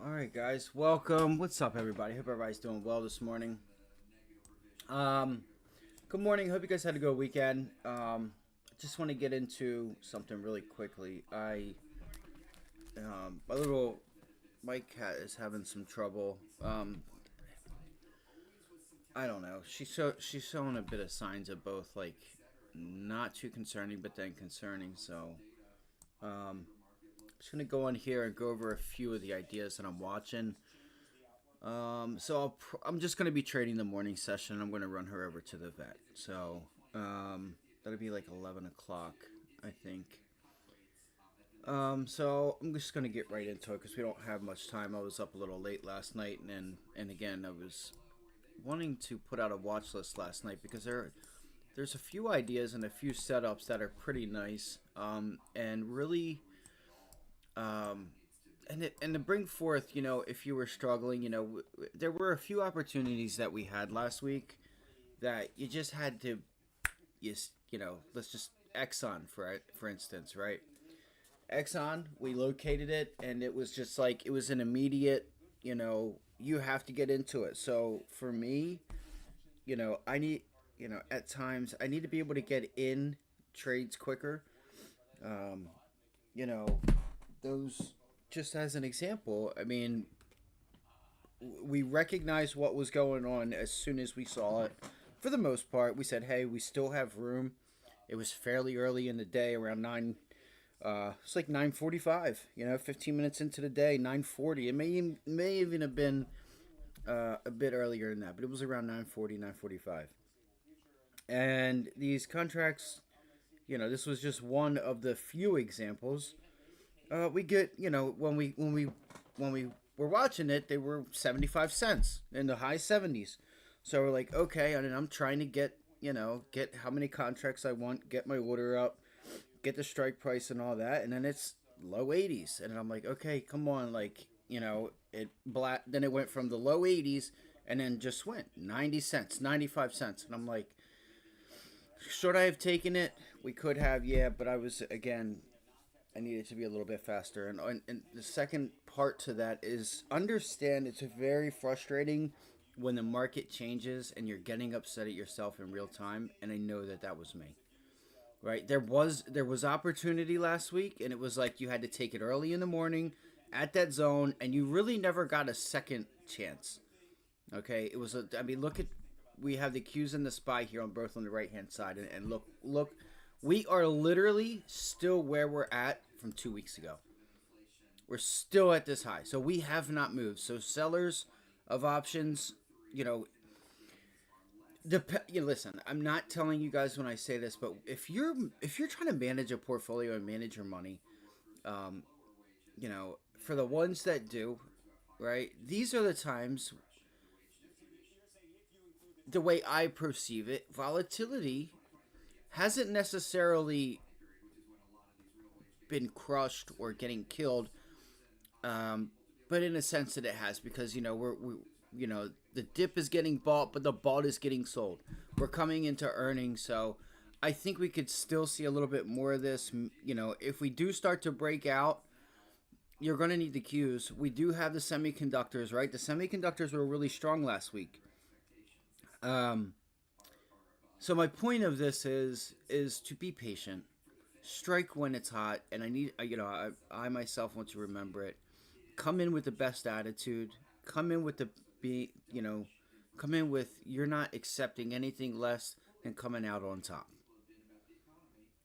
Alright guys, welcome. What's up everybody? Hope everybody's doing well this morning. Good morning. Hope you guys had a good weekend. Just want to get into something really quickly. My cat is having some trouble. I don't know. She's showing a bit of signs of both, like, not too concerning but then concerning. So I'm just gonna go in here and go over a few of the ideas that I'm watching. I'm just gonna be trading the morning session. I'm gonna run her over to the vet. So that'll be like 11 o'clock, I think. So I'm just gonna get right into it because we don't have much time. I was up a little late last night, and again I was wanting to put out a watch list last night because there's a few ideas and a few setups that are pretty nice, and really, and to bring forth, if you were struggling, there were a few opportunities that we had last week that you just had to, let's just Exxon for instance, right? Exxon, we located it, and it was just like it was an immediate, you have to get into it. So for me, I need, at times I need to be able to get in trades quicker. Um, you know, those, just as an example, I mean, we recognized what was going on as soon as we saw it. For the most part, we said, "Hey, we still have room." It was fairly early in the day, around 9. It's like 9:45. 15 minutes into the day, 9:40. It may even have been a bit earlier than that, but it was around 9:40, 9:45. And these contracts, this was just one of the few examples. We get, when we were watching it, they were 75 cents in the high 70s. So we're like, okay, and I'm trying to get how many contracts I want, get my order up, get the strike price and all that, and then it's low 80s, and I'm like, okay, come on, like, then it went from the low 80s and then just went 90 cents, 95 cents, and I'm like, should I have taken it? We could have, yeah, but I needed to be a little bit faster. And the second part to that is, understand it's very frustrating when the market changes and you're getting upset at yourself in real time. And I know that was me. Right? There was opportunity last week, and it was like you had to take it early in the morning at that zone, and you really never got a second chance. Okay? I mean, look at, we have the Qs and the SPY here on both on the right hand side, and look, we are literally still where we're at from 2 weeks ago. We're still at this high, so we have not moved. So sellers of options, listen, I'm not telling you guys when I say this, but if you're trying to manage a portfolio and manage your money, um, for the ones that do, right, these are the times. The way I perceive it, volatility hasn't necessarily been crushed or getting killed, but in a sense that it has, because the dip is getting bought, but the bought is getting sold. We're coming into earnings, so I think we could still see a little bit more of this. If we do start to break out, you're going to need the Qs. We do have the semiconductors, right? The semiconductors were really strong last week. So my point of this is to be patient, strike when it's hot, and I myself want to remember it. Come in with the best attitude. Come in with come in with, you're not accepting anything less than coming out on top.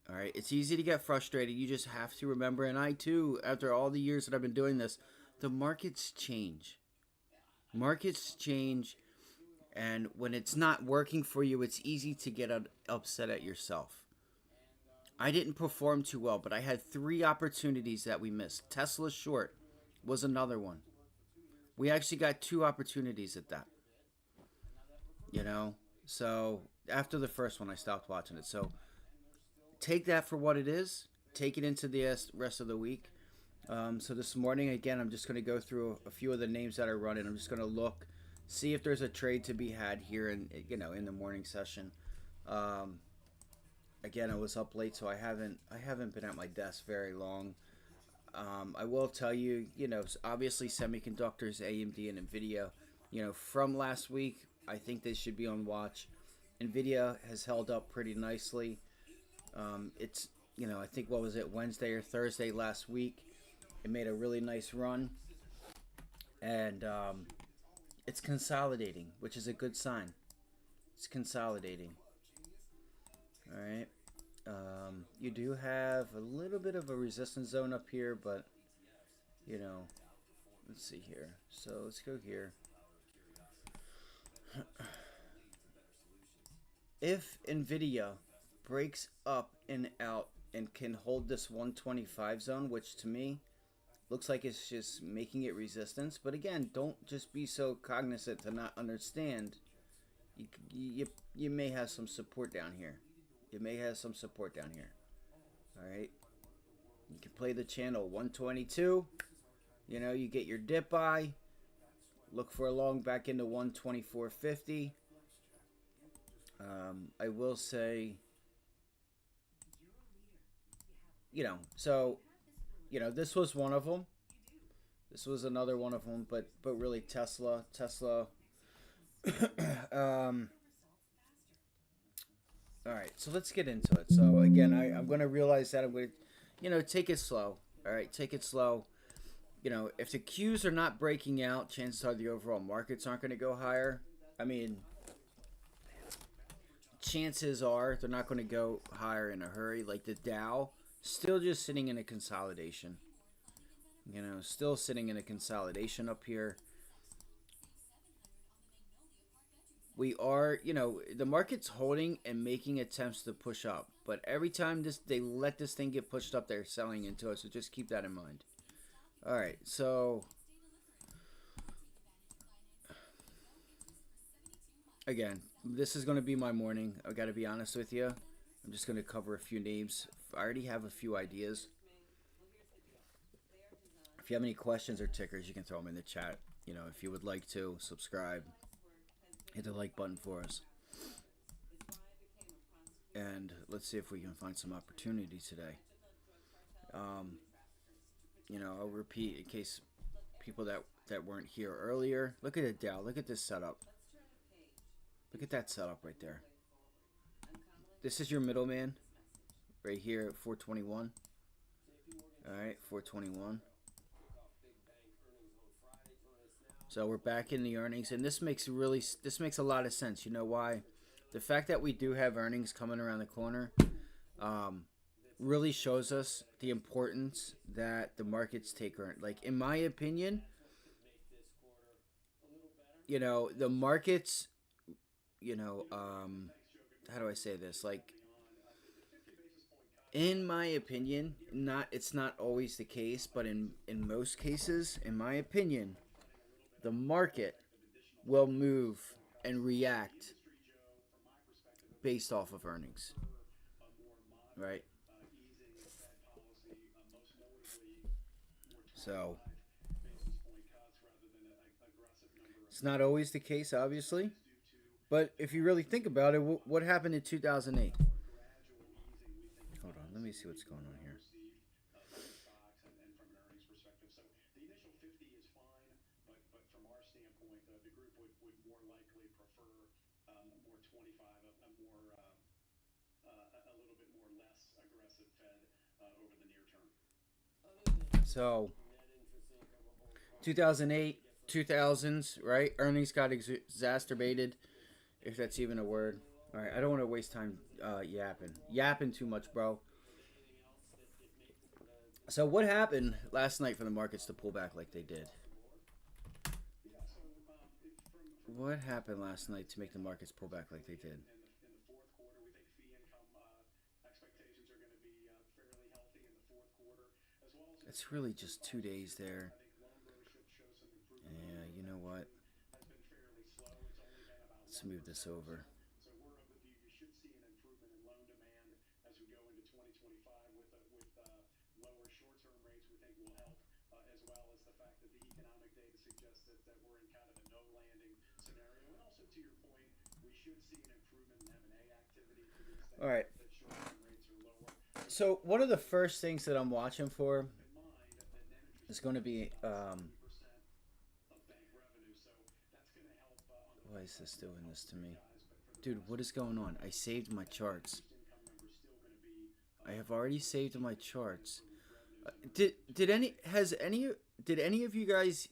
All right, it's easy to get frustrated. You just have to remember, and I too, after all the years that I've been doing this, the markets change. Markets change. And when it's not working for you, it's easy to get upset at yourself. I didn't perform too well, but I had 3 opportunities that we missed. Tesla short was another one. We actually got 2 opportunities at that. So after the first one, I stopped watching it. So take that for what it is. Take it into the rest of the week. So this morning, again, I'm just going to go through a few of the names that are running. I'm just going to look, see if there's a trade to be had here in the morning session. Again, I was up late, so I haven't been at my desk very long. I will tell you, obviously semiconductors, AMD and NVIDIA, from last week, I think they should be on watch. NVIDIA has held up pretty nicely. It's, I think, what was it, Wednesday or Thursday last week? It made a really nice run. And it's consolidating, which is a good sign. It's consolidating. All right. You do have a little bit of a resistance zone up here, but, you know, let's see here. So let's go here. If NVIDIA breaks up and out and can hold this 125 zone, which to me looks like it's just making it resistance. But again, don't just be so cognizant to not understand. You may have some support down here. You may have some support down here. All right. You can play the channel 122. You get your dip buy. Look for a long back into 124.50. I will say, so, this was one of them. This was another one of them, but really Tesla. All right, so let's get into it. So again, I'm going to realize that I'm going to, take it slow. All right, take it slow. If the Qs are not breaking out, chances are the overall markets aren't going to go higher. I mean, chances are they're not going to go higher in a hurry. Like the Dow, still just sitting in a consolidation. Still sitting in a consolidation up here. We are, the market's holding and making attempts to push up. But every time they let this thing get pushed up, they're selling into it. So just keep that in mind. All right, so again, this is going to be my morning. I got to be honest with you. I'm just going to cover a few names. I already have a few ideas. If you have any questions or tickers, you can throw them in the chat. If you would like to subscribe, hit the like button for us. And let's see if we can find some opportunity today. I'll repeat in case people that weren't here earlier. Look at it, Dow. Look at this setup. Look at that setup right there. This is your middleman right here at 421. All right, 421. So we're back in the earnings, and this makes a lot of sense. You know why? The fact that we do have earnings coming around the corner really shows us the importance that the markets take. Like, in my opinion, the markets, how do I say this? Like, in my opinion, it's not always the case, but in most cases, in my opinion, the market will move and react based off of earnings, right? So it's not always the case, obviously, but if you really think about it, what happened in 2008? Hold on, let me see what's going on here. So 2008, 2000s, right? Earnings got exacerbated, if that's even a word. All right, I don't want to waste time yapping too much, bro. So what happened last night for the markets to pull back like they did? What happened last night to make the markets pull back like they did? It's really just 2 days there. Yeah, you know what? Let's move this over. All right. So one of the first things that I'm watching for It's going to be why is this doing this to me? Dude, what is going on? I saved my charts. I have already saved my charts. Did any of you guys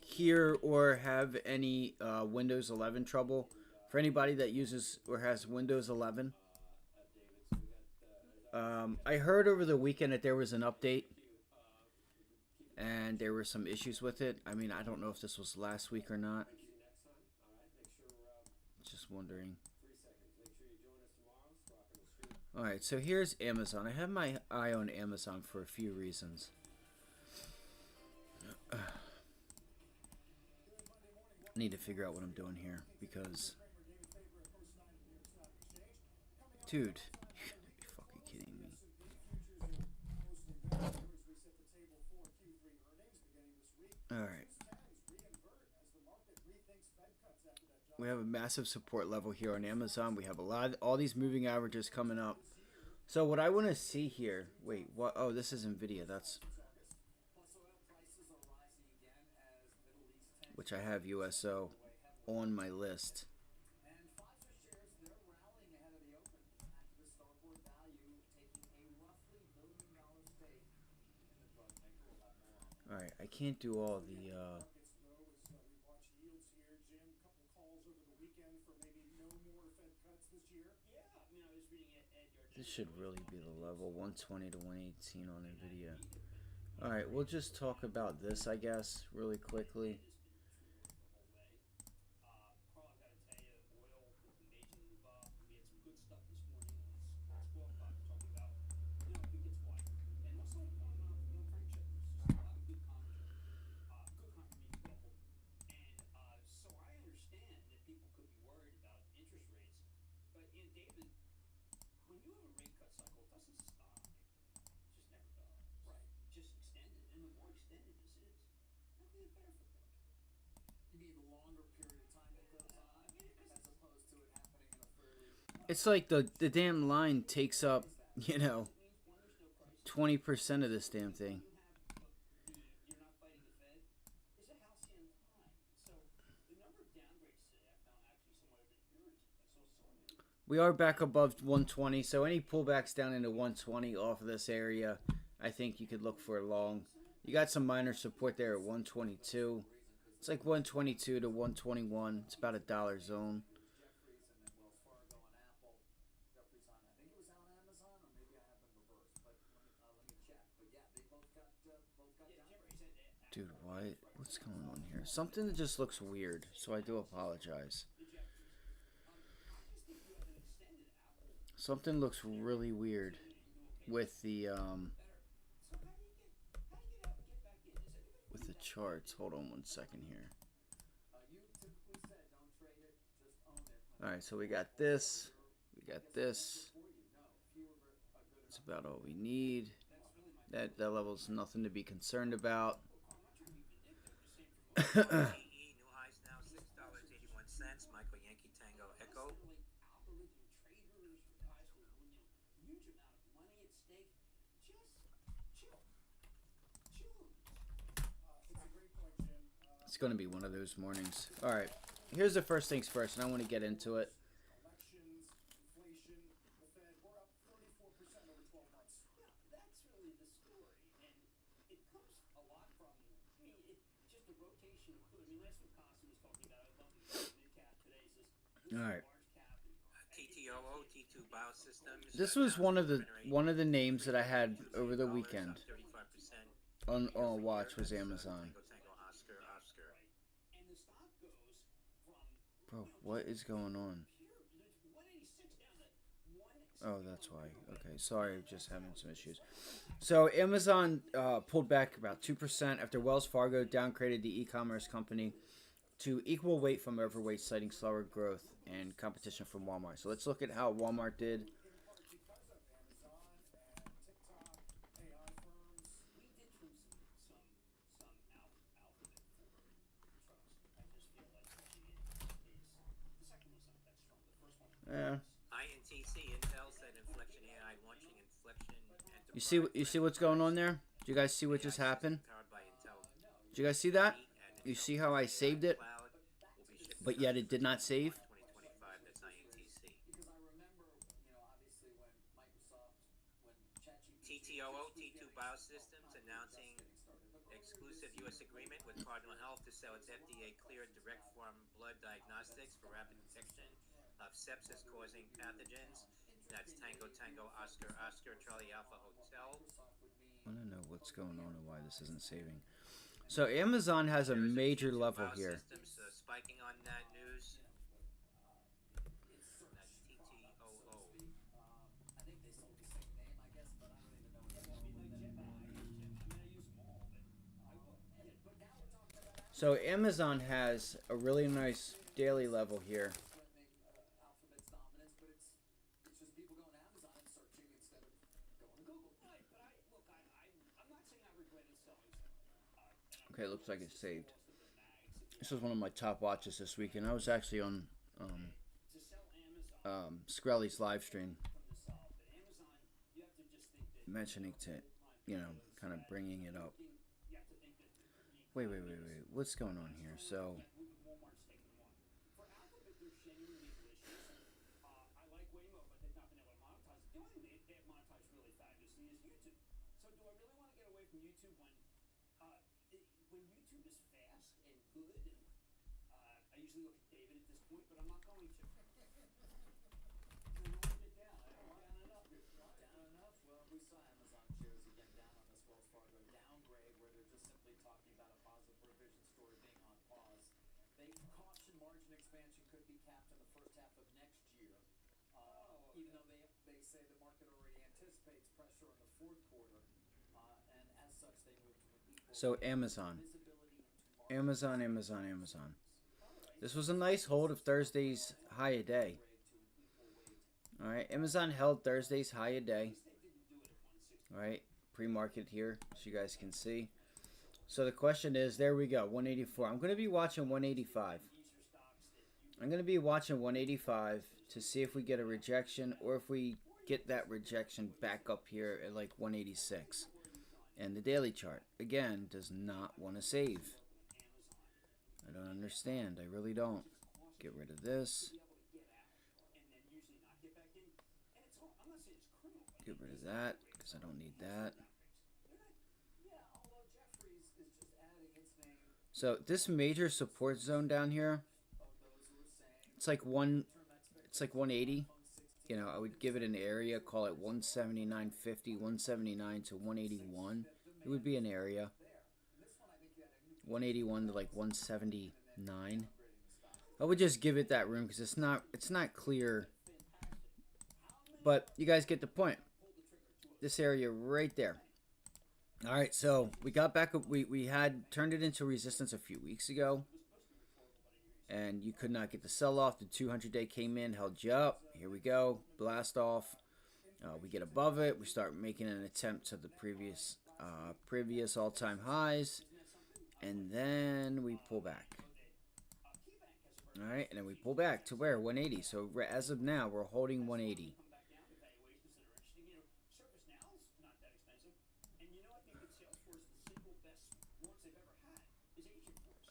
hear or have any Windows 11 trouble? For anybody that uses or has Windows 11, I heard over the weekend that there was an update and there were some issues with it. I mean, I don't know if this was last week or not. Just wondering. Alright, so here's Amazon. I have my eye on Amazon for a few reasons. I need to figure out what I'm doing here because, dude, you gotta be fucking kidding me. Alright. We have a massive support level here on Amazon. We have all these moving averages coming up. So what I want to see here, wait, what? Oh, this is NVIDIA. That's which I have USO on my list. All right, I can't do all the. This should really be the level 120 to 118 on NVIDIA. All right, we'll just talk about this, I guess, really quickly. It's like the damn line takes up, 20% of this damn thing. We are back above 120, so any pullbacks down into 120 off of this area, I think you could look for long. You got some minor support there at 122. It's like 122 to 121. It's about $1 zone. Dude, what's going on here? Something that just looks weird, so I do apologize. Something looks really weird with the charts. Hold on one second here. Alright, so we got this. We got this. That's about all we need. That level's nothing to be concerned about. It's going to be one of those mornings. All right. Here's the first things first, and I want to get into it. All right. This was one of the names that I had over the weekend on watch was Amazon. Bro, what is going on? Oh, that's why. Okay, sorry, I'm just having some issues. So Amazon pulled back about 2% after Wells Fargo downgraded the e-commerce company to equal weight from overweight, citing slower growth and competition from Walmart. So let's look at how Walmart did. Yeah. You see what's going on there? Did you guys see what just happened? Did you guys see that? You see how I saved it, but yet it did not save? TTOO, T2 Biosystems, announcing exclusive U.S. agreement with Cardinal Health to sell its FDA-cleared direct-form blood diagnostics for rapid detection of sepsis-causing pathogens. That's Tango Tango Oscar Oscar Charlie Alpha Hotel. I don't know what's going on and why this isn't saving. So Amazon has a major level here. Biosystems spiking on that news. That's TTOO. So Amazon has a really nice daily level here. Okay, it looks like it's saved. This was one of my top watches this weekend. I was actually on Skrelly's live stream mentioning to, kind of bringing it up. Wait. What's going on here? So, Amazon. This was a nice hold of Thursday's high a day. All right, Amazon held Thursday's high a day. All right, pre-market here, so you guys can see. So the question is, there we go, 184. I'm going to be watching 185. I'm going to be watching 185 to see if we get a rejection or if we get that rejection back up here at like 186. And the daily chart, again, does not want to save. I don't understand. I really don't. Get rid of this. Get rid of that because I don't need that. So this major support zone down here, it's like 180. I would give it an area, call it 179.50, 179 to 181. It would be an area. 181 to like 179. I would just give it that room because it's not clear. But you guys get the point. This area right there. All right, so we got back. We had turned it into resistance a few weeks ago. And you could not get the sell-off. The 200-day came in, held you up. Here we go. Blast off. We get above it. We start making an attempt to the previous all-time highs. And then we pull back. All right, and then we pull back to where? 180. So as of now, we're holding 180.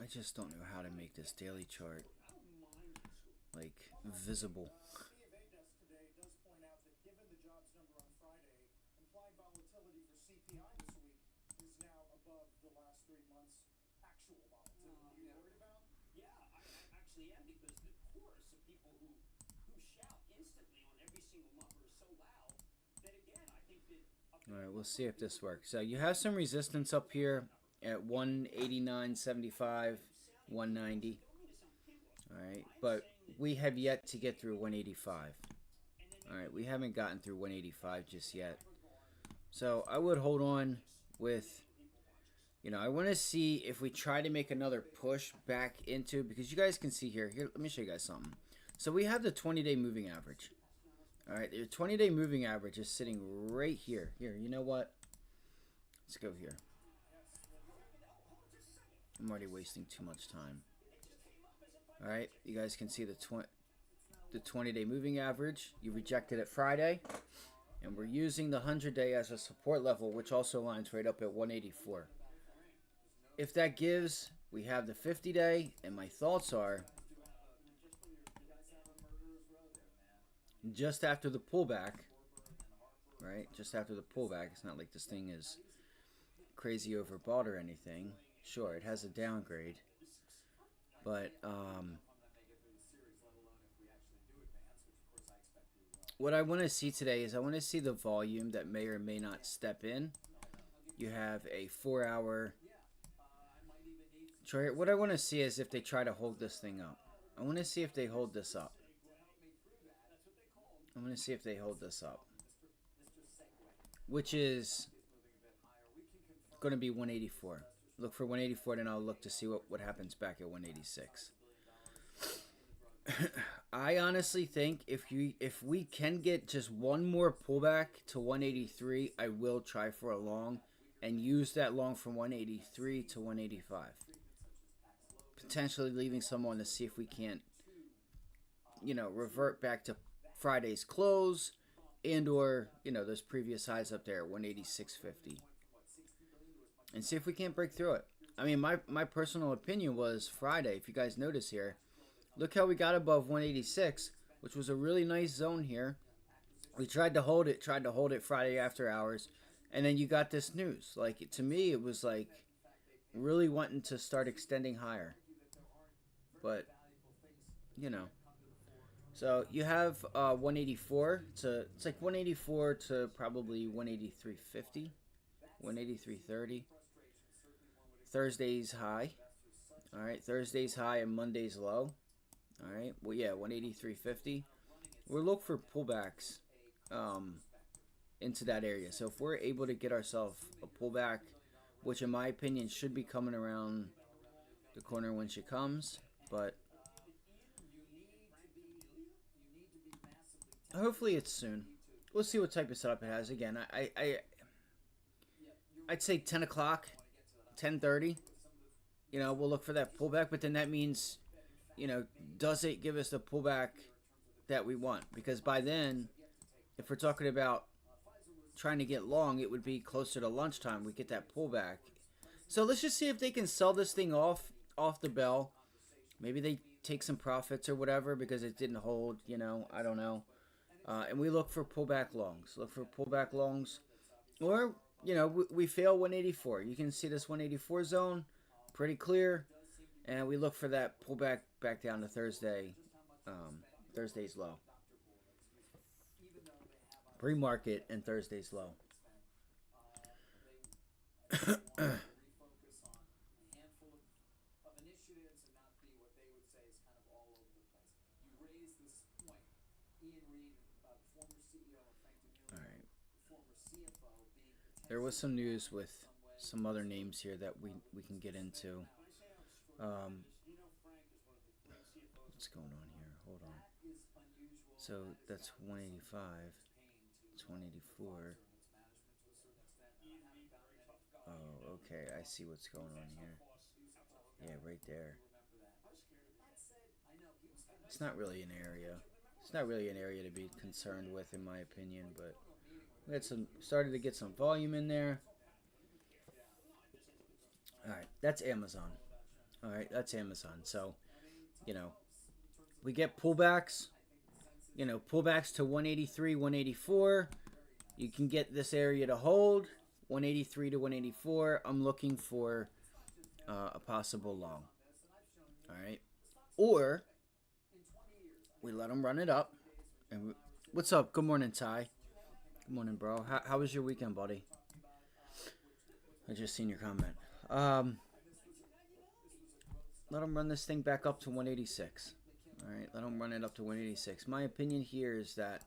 I just don't know how to make this daily chart like visible. All right, we'll see if this works. So you have some resistance up here at 189.75, 190. All right, but we have yet to get through 185. All right, we haven't gotten through 185 just yet. So I would hold on with, I want to see if we try to make another push back into, because you guys can see here, let me show you guys something. So we have the 20-day moving average. All right, the 20-day moving average is sitting right here. Here, you know what? Let's go here. I'm already wasting too much time. All right, you guys can see the 20-day moving average. You rejected it Friday. And we're using the 100-day as a support level, which also lines right up at 184. If that gives, we have the 50-day, and my thoughts are just after the pullback, right? Just after the pullback, it's not like this thing is crazy overbought or anything. Sure, it has a downgrade, but what I want to see today is I want to see the volume that may or may not step in. You have a 4-hour chart. What I want to see is if they try to hold this thing up. I want to see if they hold this up. I'm going to see if they hold this up, which is going to be 184. Look for 184, then I'll look to see what happens back at 186. I honestly think if we can get just one more pullback to 183, I will try for a long and use that long from 183 to 185. Potentially leaving someone to see if we can't, revert back to Friday's close and or, those previous highs up there at 186.50. And see if we can't break through it. I mean, my personal opinion was Friday, if you guys notice here, look how we got above 186, which was a really nice zone here. We tried to hold it Friday after hours, and then you got this news. Like, to me, it was like really wanting to start extending higher. But, So you have 184 to, it's like 184 to probably 183.50, 183.30. Thursday's high. All right, Thursday's high and Monday's low. All right, well, yeah, 183.50. We'll look for pullbacks into that area. So if we're able to get ourselves a pullback, which in my opinion should be coming around the corner when she comes, but hopefully it's soon. We'll see what type of setup it has. Again, I'd say 10 o'clock, 10:30. We'll look for that pullback, but then that means, does it give us the pullback that we want? Because by then, if we're talking about trying to get long, it would be closer to lunchtime. We get that pullback. So let's just see if they can sell this thing off the bell. Maybe they take some profits or whatever because it didn't hold, I don't know. And we look for pullback longs. Or, we fail 184. You can see this 184 zone pretty clear. And we look for that pullback back down to Thursday, Thursday's low. Pre-market and Thursday's low. There was some news with some other names here that we can get into. What's going on here? Hold on. So that's 185. It's 184. Oh, okay. I see what's going on here. Yeah, right there. It's not really an area. It's not really an area to be concerned with, in my opinion, but we had started to get some volume in there. All right, that's Amazon. All right, that's Amazon. So, we get pullbacks. Pullbacks to 183, 184. You can get this area to hold 183 to 184. I'm looking for a possible long. All right, or we let them run it up. And what's up? Good morning, Ty. Good morning, bro. How was your weekend, buddy? I just seen your comment. Let them run this thing back up to 186. All right, let them run it up to 186. My opinion here is that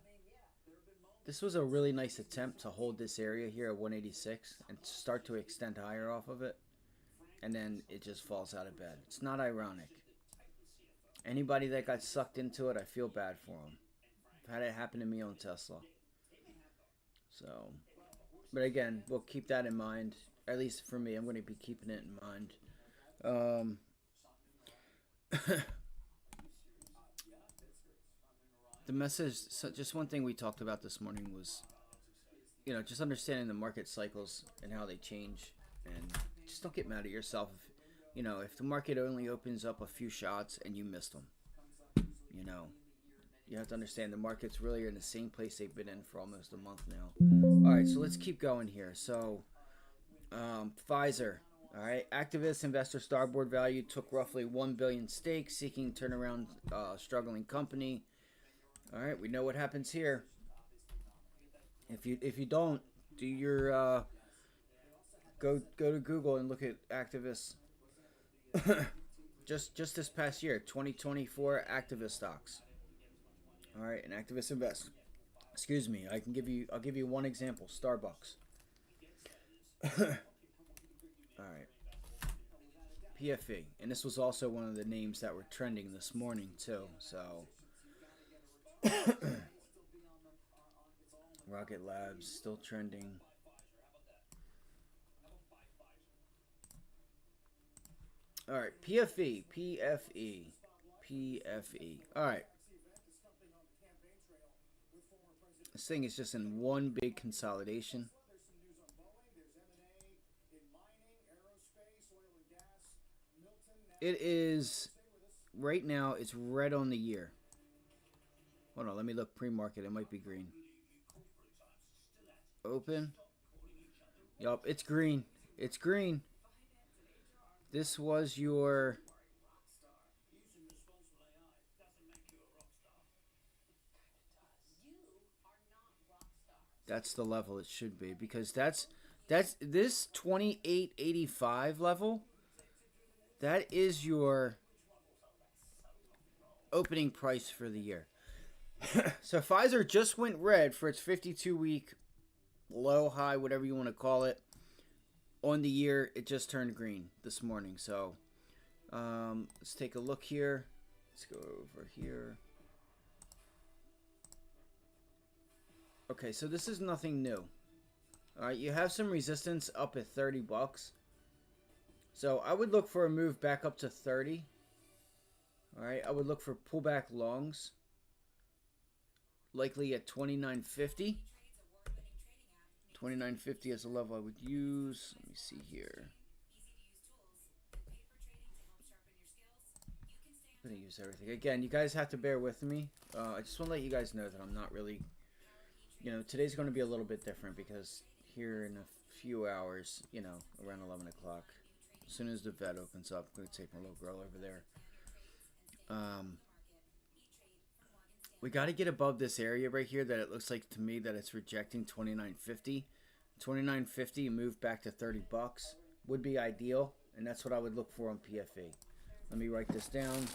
this was a really nice attempt to hold this area here at 186 and start to extend higher off of it. And then it just falls out of bed. It's not ironic. Anybody that got sucked into it, I feel bad for them. I've had it happen to me on Tesla. So, but again, we'll keep that in mind. At least for me, I'm going to be keeping it in mind. The message, so just one thing we talked about this morning was just understanding the market cycles and how they change, and just don't get mad at yourself if the market only opens up a few shots and you missed them. You know, you have to understand the markets really are in the same place they've been in for almost a month now. All right, so let's keep going here. So, Pfizer. All right, activist investor Starboard Value took roughly 1 billion stake, seeking turnaround struggling company. All right, we know what happens here. If you don't, do your go to Google and look at activists. just this past year, 2024 activist stocks. All right, an activist invest. Excuse me. I'll give you one example. Starbucks. All right. PFE, and this was also one of the names that were trending this morning too. So, Rocket Labs still trending. All right, PFE, PFE, PFE. All right. This thing is just in one big consolidation. It is right now. It's red on the year. Hold on, let me look pre-market. It might be green. Open. Yup, it's green. It's green. This was your. That's the level it should be, because that's this 28.85 level. That is your opening price for the year. So Pfizer just went red for its 52-week low, high, whatever you want to call it. On the year, it just turned green this morning. So let's take a look here. Let's go over here. Okay, so this is nothing new. All right, you have some resistance up at 30 bucks. So I would look for a move back up to 30. All right, I would look for pullback longs. Likely at 29.50. 29.50 is a level I would use. Let me see here. I'm going to use everything. Again, you guys have to bear with me. I just want to let you guys know that I'm not really... today's going to be a little bit different, because here in a few hours, around 11 o'clock, as soon as the vet opens up, I'm going to take my little girl over there. We got to get above this area right here that it looks like to me that it's rejecting 29.50. 29.50 move back to 30 bucks would be ideal, and that's what I would look for on PFE. Let me write this down.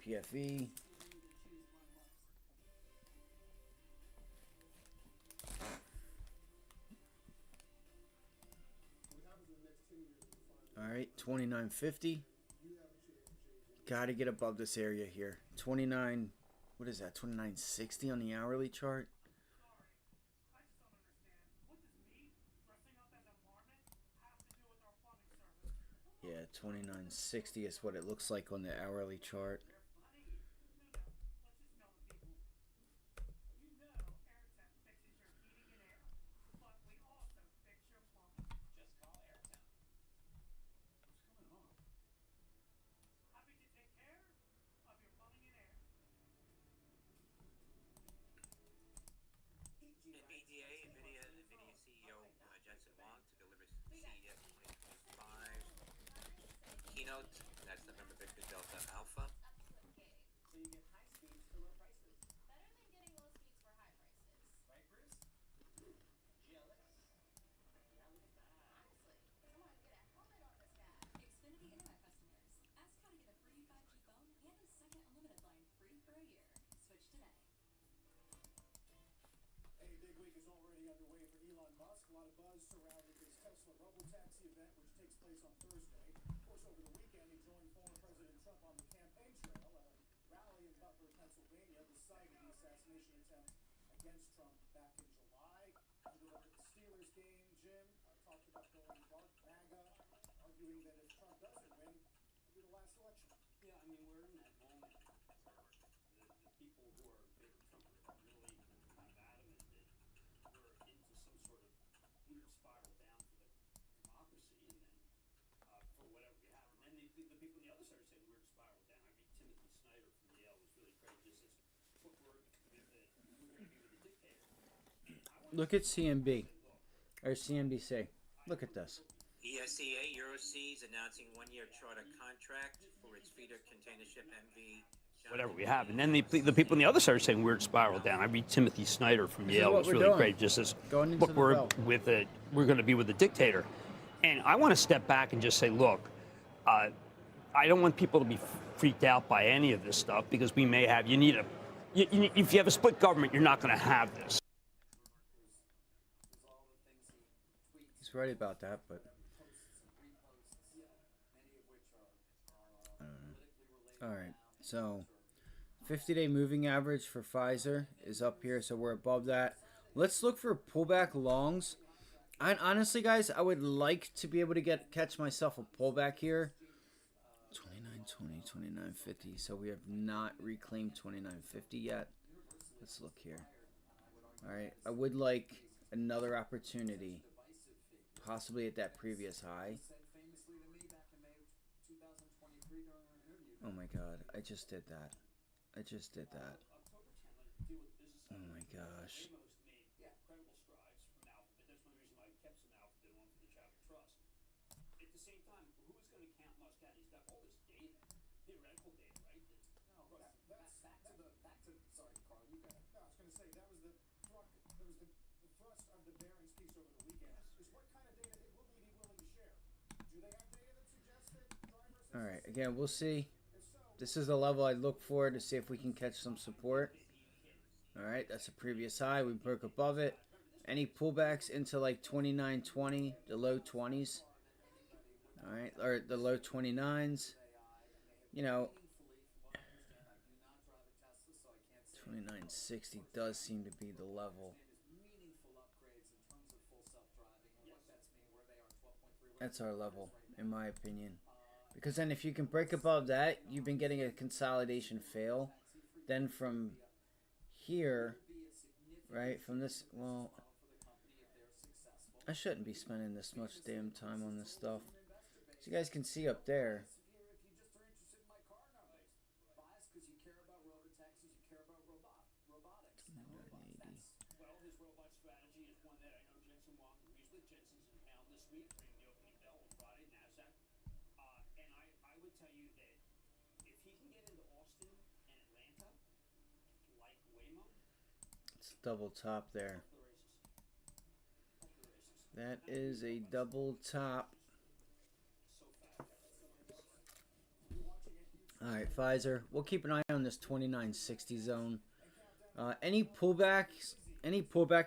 PFE. All right, 29.50. Got to get above this area here. 29. What is that? 29.60 on the hourly chart. Yeah, 29.60 is what it looks like on the hourly chart. NVDA, NVIDIA CEO Jensen Huang to deliver CES 2025 keynote. That's November Victor Delta Alpha. A lot of buzz surrounding his Tesla robotaxi event, which takes place on Thursday. Of course, over the weekend, he joined former President Trump on the campaign trail at a rally in Butler, Pennsylvania, the site of the assassination attempt against Trump back in July. Ended up at the Steelers game, Jim. Talked about going dark MAGA, arguing that if Trump doesn't win, it'll be the last election. Yeah, I mean, we're in that moment where the people who are in favor of Trump are really kind of adamant that we're into some sort of Look at CMB or CNBC. Look at this. ESEA Euroseas announcing one-year charter contract for its feeder container ship MV. Whatever we have. And then the people on the other side are saying we're spiral down. I read Timothy Snyder from This is Yale. what Was we're really doing. great. Just says, Going into look, the we're bell. we're going to be with the dictator. And I want to step back and just say, look, I don't want people to be freaked out by any of this stuff because we may have. If you have a split government, you're not going to have this. He's right about that, but I don't know. All right, so 50-day moving average for Pfizer is up here, so we're above that. Let's look for pullback longs. Honestly, guys, I would like to be able to catch myself a pullback here. 29.20, 29.50. So we have not reclaimed 29.50 yet. Let's look here. All right, I would like another opportunity, possibly at that previous high. Oh my God, I just did that. I just did that. Oh my gosh. Sorry, Carl, you got it. No, I was going to say that was the thrust of the Barron's piece over the weekend. Is what kind of data will he be willing to share? Do they have data that suggests that drivers? All right, again, we'll see. This is the level I look for to see if we can catch some support. All right, that's a previous high. We broke above it. Any pullbacks into like 29.20, the low 20s. All right, or the low 29s. You know, 29.60 does seem to be the level. That's our level, in my opinion. Because then if you can break above that, you've been getting a consolidation fail. Then from here, right, from this, well, I shouldn't be spending this much damn time on this stuff. So you guys can see up there. Well, his robot strategy is one that I know Jensen Wong agrees with. Jensen's in town this week, ringing the opening bell on Friday, NASDAQ. And I would tell you that if he can get into Austin and Atlanta, like Waymo, It's double top there. the races. The races. That is a double top. So fat. All right, Pfizer. We'll keep an eye on this 29.60 zone. Any pullback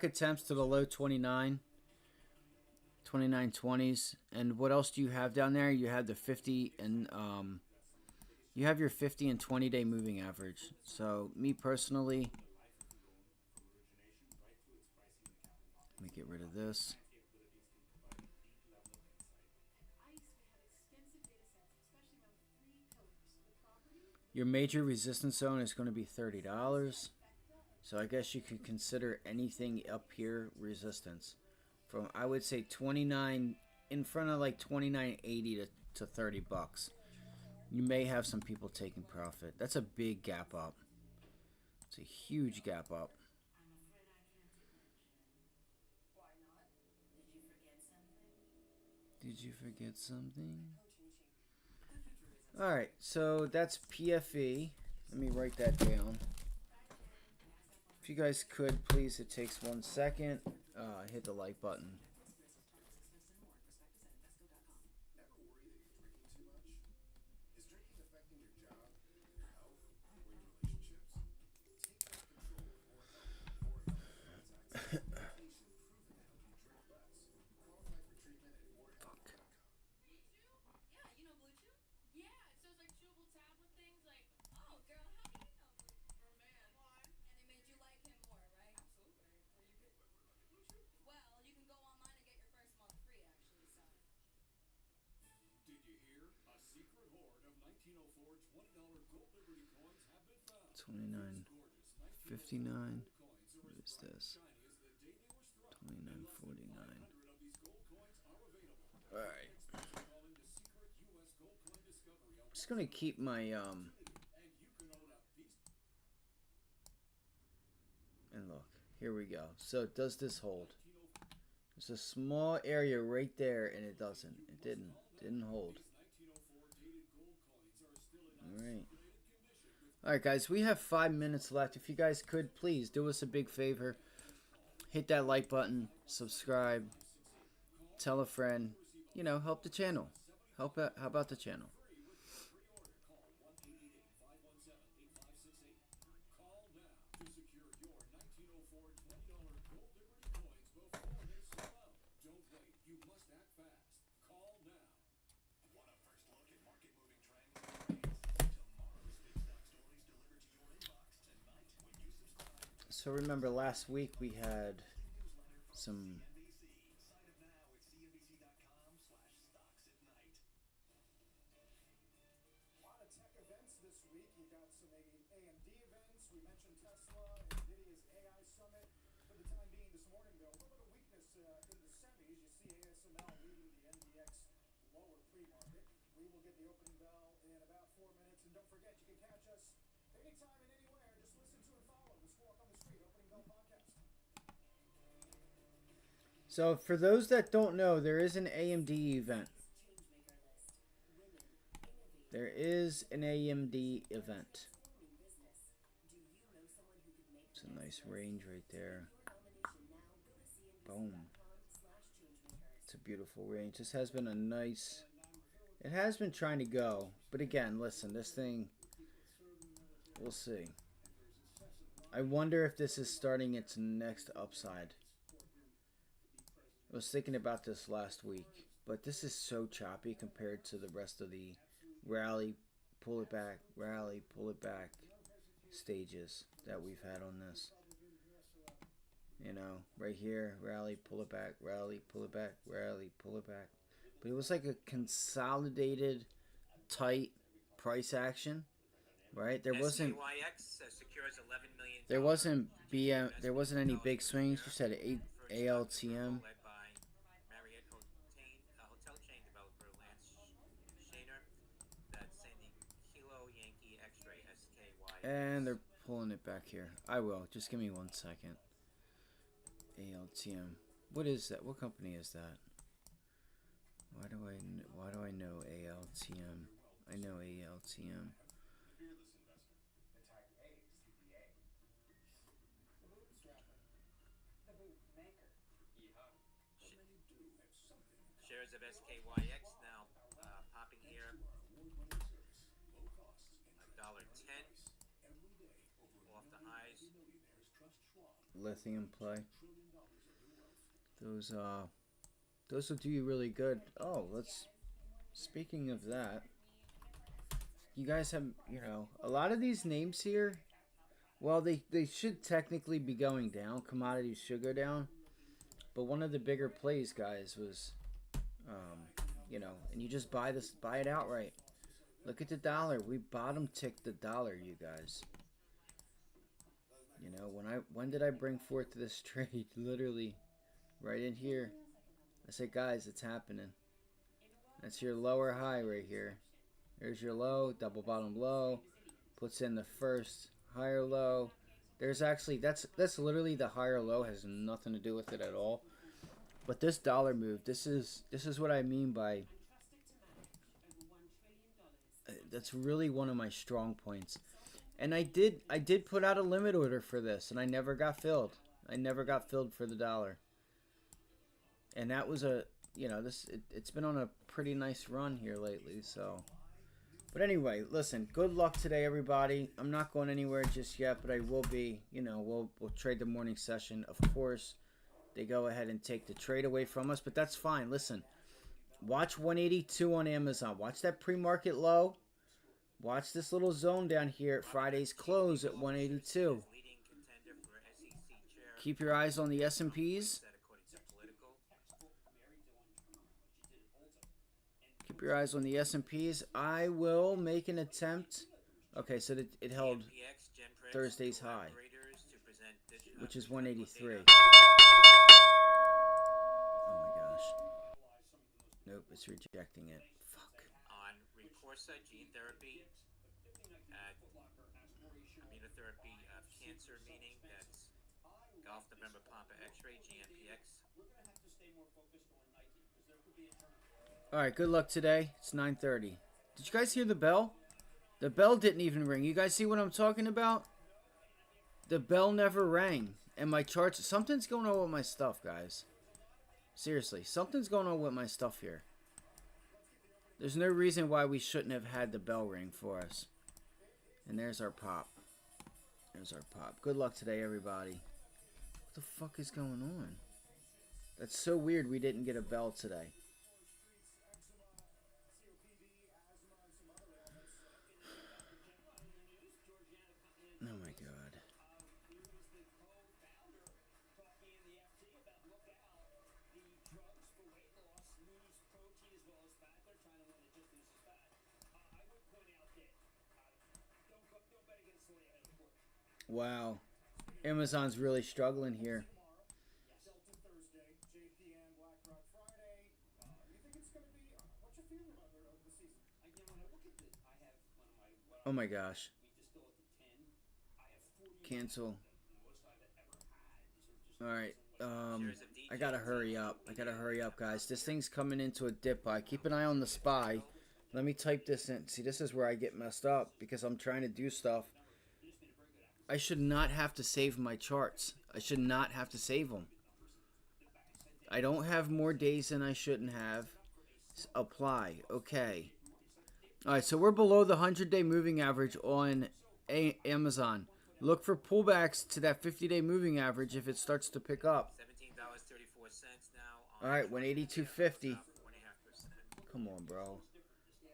attempts to the low 29.20s. And what else do you have down there? You have the 50 and you have your 50 and 20-day moving average. So me personally, let me get rid of this. Your major resistance zone is going to be $30. So I guess you could consider anything up here resistance. From, I would say 29, in front of like 29.80 to $30. You may have some people taking profit. That's a big gap up. It's a huge gap up. I'm afraid I can't do that, Jen. Why not? Did you forget something? Did you forget something? Alright, so that's PFE. Let me write that down. If you guys could, please, it takes 1 second. Hit the like button. Ever worry that you're drinking too much? Is drinking affecting your job, your health, or your relationships? Take back control of more health. Medication proven to help you drink less. Qualify for treatment at morehealth.com. Blue Chew? Yeah, you know Blue Chew? Yeah, it's those like chewable tablet things. Like, oh, girl, how do you know Blue Chew? We're a man. Why? And it made you like him more, right? Absolutely. Where you get Blue Chew? Well, you can go online and get your first month free, actually. So. Did you hear? A secret hoard of 1904 $20 gold Liberty coins have been found. 29.59. What is this? 29.49. Alright. I'm just gonna keep my and look. Here we go. So does this hold? There's a small area right there, and it doesn't. It didn't hold. All right. All right, guys. We have 5 minutes left. If you guys could please do us a big favor, hit that like button, subscribe, tell a friend. You know, help the channel. Help out. How about the channel? So remember last week we had some Tech events this week. You got some AMD events. We mentioned Tesla, NVIDIA's AI Summit. For the time being this morning, though, a little bit of weakness in the semis. You see ASML leading the NDX lower pre-market. We will get the opening bell in about 4 minutes. And don't forget, you can catch us anytime and anywhere. Just listen to and follow the Squawk on the Street Opening Bell podcast. So for those that don't know, there is an AMD event. There is an AMD event. It's a nice range right there. Boom. It's a beautiful range. This has been a nice... It has been trying to go. But again, listen, this thing... We'll see. I wonder if this is starting its next upside. I was thinking about this last week. But this is so choppy compared to the rest of the rally, pull it back stages that we've had on this. You know, right here, rally, pull it back, rally, pull it back, rally, pull it back. But it was like a consolidated, tight price action, right? There wasn't there wasn't any big swings. Just had an ALTM. And they're pulling it back here. I will. Just give me 1 second. ALTM. What is that? What company is that? Why do I know ALTM? I know ALTM. Shares of SKYX now popping here. $1.10 off the highs. Lithium play. Those will do you really good. Oh, speaking of that, you guys have, you know, a lot of these names here, well, they should technically be going down. Commodities should go down. But one of the bigger plays, guys, was, you know, and you just buy it outright. Look at the dollar. We bottom ticked the dollar, you guys. You know, when did I bring forth this trade? Literally, right in here. I said, guys, it's happening. That's your lower high right here. There's your low, double bottom low. Puts in the first higher low. There's actually, that's literally the higher low. Has nothing to do with it at all. But this dollar move, this is what I mean by, that's really one of my strong points. And I did put out a limit order for this, and I never got filled. I never got filled for the dollar. And that was a, you know, it's been on a pretty nice run here lately, so. But anyway, listen, good luck today, everybody. I'm not going anywhere just yet, but I will be, you know, we'll trade the morning session. Of course, they go ahead and take the trade away from us, but that's fine. Listen, watch 182 on Amazon. Watch that pre-market low. Watch this little zone down here at Friday's close at 182. Keep your eyes on the S&Ps. Keep your eyes on the S&Ps. I will make an attempt. Okay, so it held Thursday's high, which is 183. Oh my gosh. Nope, it's rejecting it. Fuck. On Recorsa gene therapy, immunotherapy of cancer, meaning that's Golf November Pampa X-Ray, GMPX. We're going to have to stay more focused on Nike because there could be a turn. All right, good luck today. It's 9:30. Did you guys hear the bell? The bell didn't even ring. You guys see what I'm talking about? The bell never rang. And my charts, something's going on with my stuff, guys. Seriously, something's going on with my stuff here. There's no reason why we shouldn't have had the bell ring for us. And there's our pop. There's our pop. Good luck today, everybody. What the fuck is going on? That's so weird we didn't get a bell today. Oh my god. Wow. Amazon's really struggling here. Delta Thursday, JPM, Black Rock Friday. You think it's going to be? What's your feeling about the season? Again, when I look at the, I have one of my. Oh my gosh. We distill it to 10. I have 40. Cancel. The most I've ever had. These are just. Alright. I gotta hurry up. I gotta hurry up, guys. This thing's coming into a dip buy. Keep an eye on the SPY. Let me type this in. See, this is where I get messed up because I'm trying to do stuff. I should not have to save my charts. I should not have to save them. I don't have more days than I shouldn't have. Apply. Okay. Alright, so we're below the 100-day moving average on Amazon. Look for pullbacks to that 50-day moving average if it starts to pick up. $17.34 now. Alright, 182.50. Come on, bro.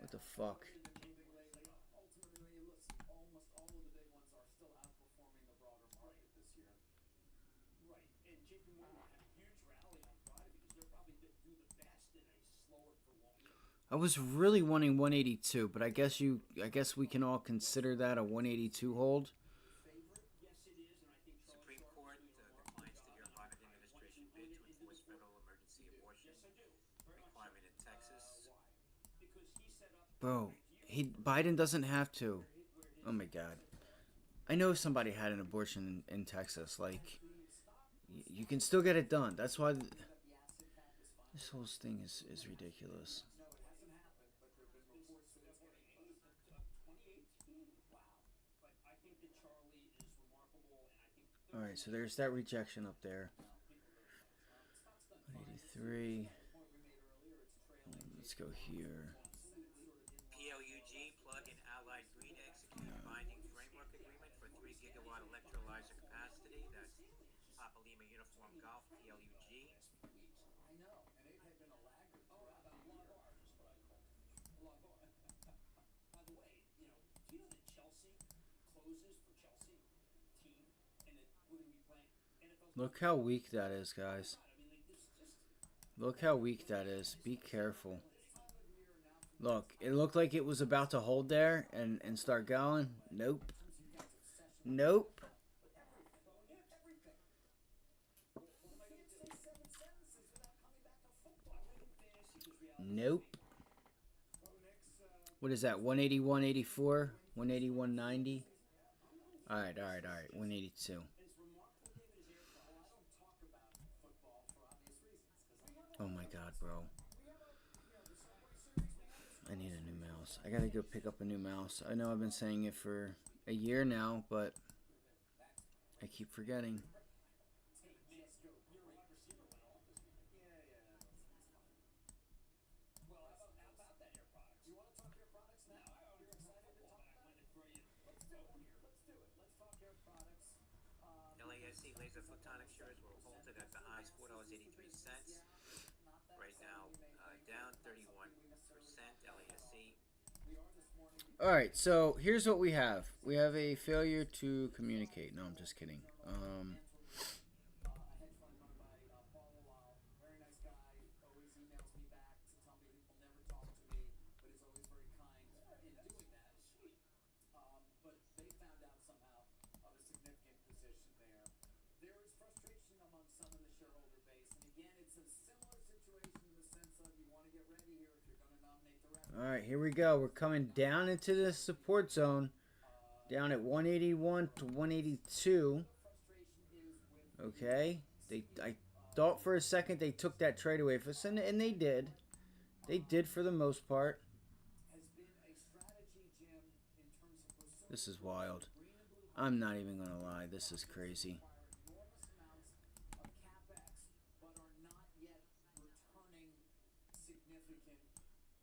What the fuck? Ultimately, listen, almost all of the big ones are still outperforming the broader market this year. Right. And JP Morgan had a huge rally on Friday because they're probably do the best in a slower for longer. I was really wanting 182, but I guess we can all consider that a 182 hold. Yes, it is, and I think Supreme Court declines to hear Biden administration bid to enforce federal emergency abortion requirement in Texas. because he set up. Bro, Biden doesn't have to. Oh my god. I know somebody had an abortion in Texas. Like, you can still get it done. That's why this whole thing is ridiculous. No, it hasn't happened, but there have been reports that it's getting close. 2018. Wow. But I think that Charlie is remarkable, and I think. Alright, so there's that rejection up there. 183. Let's go here. PLUG, Plug-in Allied Green, executed binding framework agreement for 3 gigawatt electrolyzer capacity. That's Papa Lima Uniform Golf, PLUG. I know, and it had been a laggard throughout the year. By the way, do you know that Chelsea closes for Chelsea team, and that we're going to be playing NFL? Look how weak that is, guys. I mean, like, this just. Look how weak that is. Be careful. Look, it looked like it was about to hold there and start going. Nope. Nope. Nope. What is that? 181.84? 181.90? Alright. 182. Oh my god, bro. I need a new mouse. I gotta go pick up a new mouse. I know I've been saying it for a year now, but I keep forgetting. LASC laser photonic shares were halted at the highs $4.83. Right now, down 31%. LASC. Alright, so here's what we have. We have a failure to communicate. No, I'm just kidding. A hedge fund run by very nice guy, always emails me back to tell me he will never talk to me, but is always very kind in doing that. Sweet. But they found out somehow of a significant position there. There is frustration among some in the shareholder base, and again, it's a similar situation in the sense of you want to get ready here if you're going to nominate directors. Alright, here we go. We're coming down into the support zone. Down at 181 to 182. Okay. I thought for a second they took that trade away from us, and they did. They did for the most part. Has been a strategy, Jim, in terms of pursuing This is growth. wild. Green and blue I'm not hydrogen even gonna lie. projects This is crazy. require enormous amounts of capex, but are not yet returning significant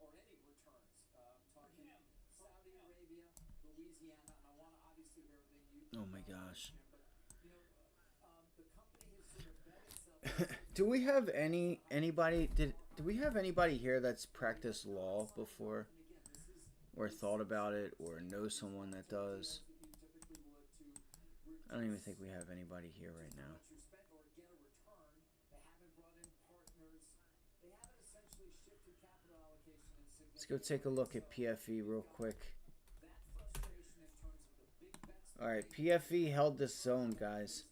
or any returns. Talking Saudi Arabia, Louisiana, and I want to obviously hear everything you. Oh my gosh. Jim, but you know, the company has sort of bet itself. Do we have anybody? Do we have anybody here that's practiced law before, or thought about it, or knows someone that does? I don't even think we have anybody here right now. Let's go take a look at PFE real quick. All right, PFE held this zone, guys.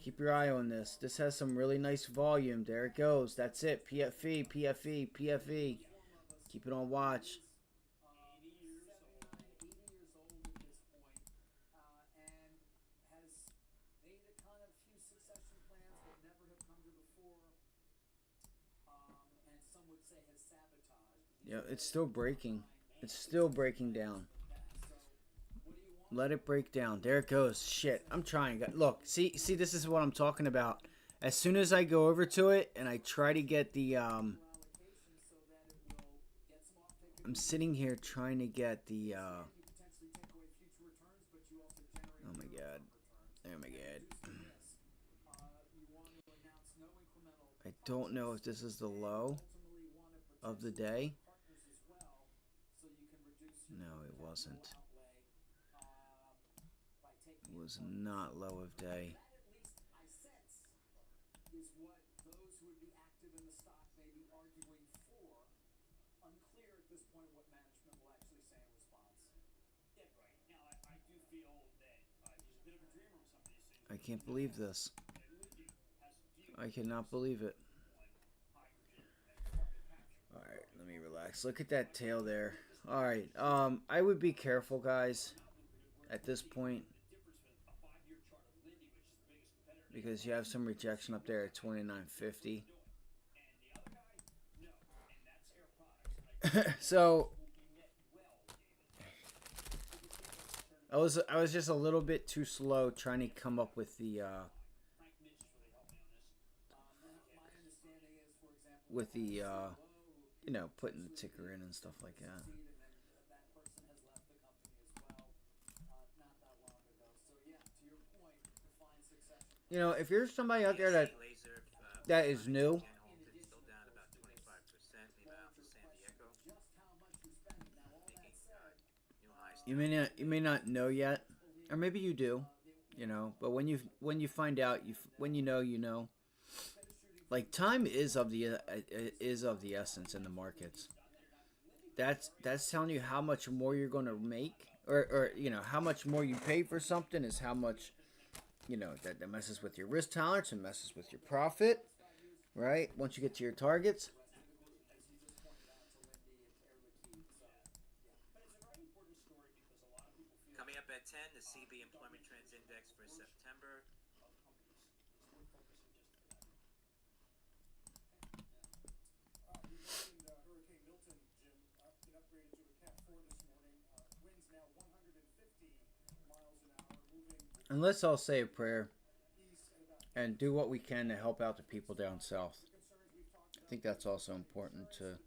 Keep your eye on this. This has some really nice volume. There it goes. That's it. PFE, PFE, PFE. Keep it on watch. 80 years old at this point, and has made a kind of few succession plans that never have come to the fore, and some would say has sabotaged. Yeah, it's still breaking. It's still breaking down. Let it break down. There it goes. Shit. I'm trying. Look, see, this is what I'm talking about. As soon as I go over to it and I try to get the I'm sitting here trying to get the oh my god. Oh my god. I don't know if this is the low of the day. No, it wasn't. It was not low of day. That at least I sense is what those who would be active in the stock may be arguing for. Unclear at this point what management will actually say in response. Yeah, right. Now, I do feel that he's a bit of a dreamer with some of these things. I can't believe this. I cannot believe it. Alright, let me relax. Look at that tail there. Alright, I would be careful, guys, at this point. Because you have some rejection up there at 29.50. So I was just a little bit too slow trying to come up with the you know, putting the ticker in and stuff like that. You know, if you're somebody out there that is new, Still down about 25%. Neva Alpha San Diego making new highs. you may not know yet, or maybe you do, you know. But when you find out, when you know. Like, time is of the essence in the markets. That's telling you how much more you're going to make, or you know, how much more you pay for something is how much, you know, that messes with your risk tolerance and messes with your profit, right? Once you get to your targets. Coming up at 10, the CB Employment Trends Index for September. You mentioned Hurricane Milton, Jim. Been upgraded to a Cat 4 this morning. Winds now 150 miles an hour, moving And let's all say a prayer east at about and do what we can to help out the people down south. I think that's also important to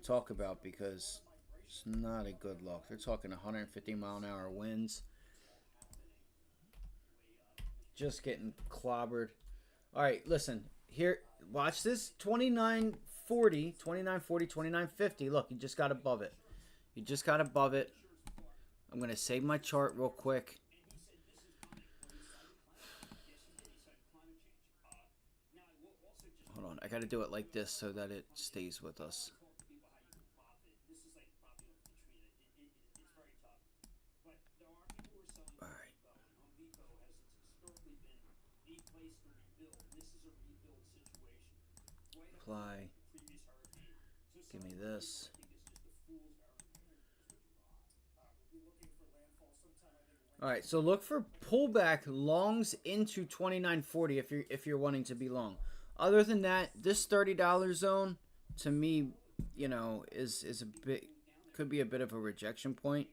talk about because it's not a good look. They're talking 150 mile an hour winds. Just getting clobbered. All right, listen. Here, watch this. 29.40, 29.50. Look, you just got above it. You just got above it. I'm going to save my chart real quick. Hold on. I got to do it like this so that it stays with us. All right. Apply. Give me this. All right, so look for pullback longs into 29.40 if you're wanting to be long. Other than that, this $30 zone to me, you know, is a bit, could be a bit of a rejection point.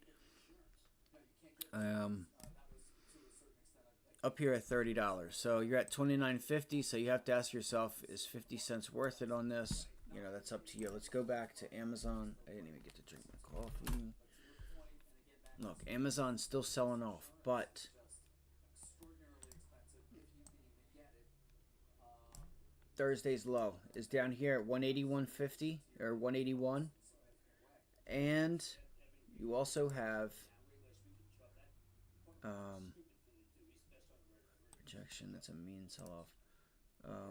Up here at $30, so you're at 29.50. So you have to ask yourself, is 50 cents worth it on this? You know, that's up to you. Let's go back to Amazon. I didn't even get to drink my coffee. Look, Amazon's still selling off, but Thursday's low is down here at 181.50 or 181, and you also have rejection. That's a mean sell-off.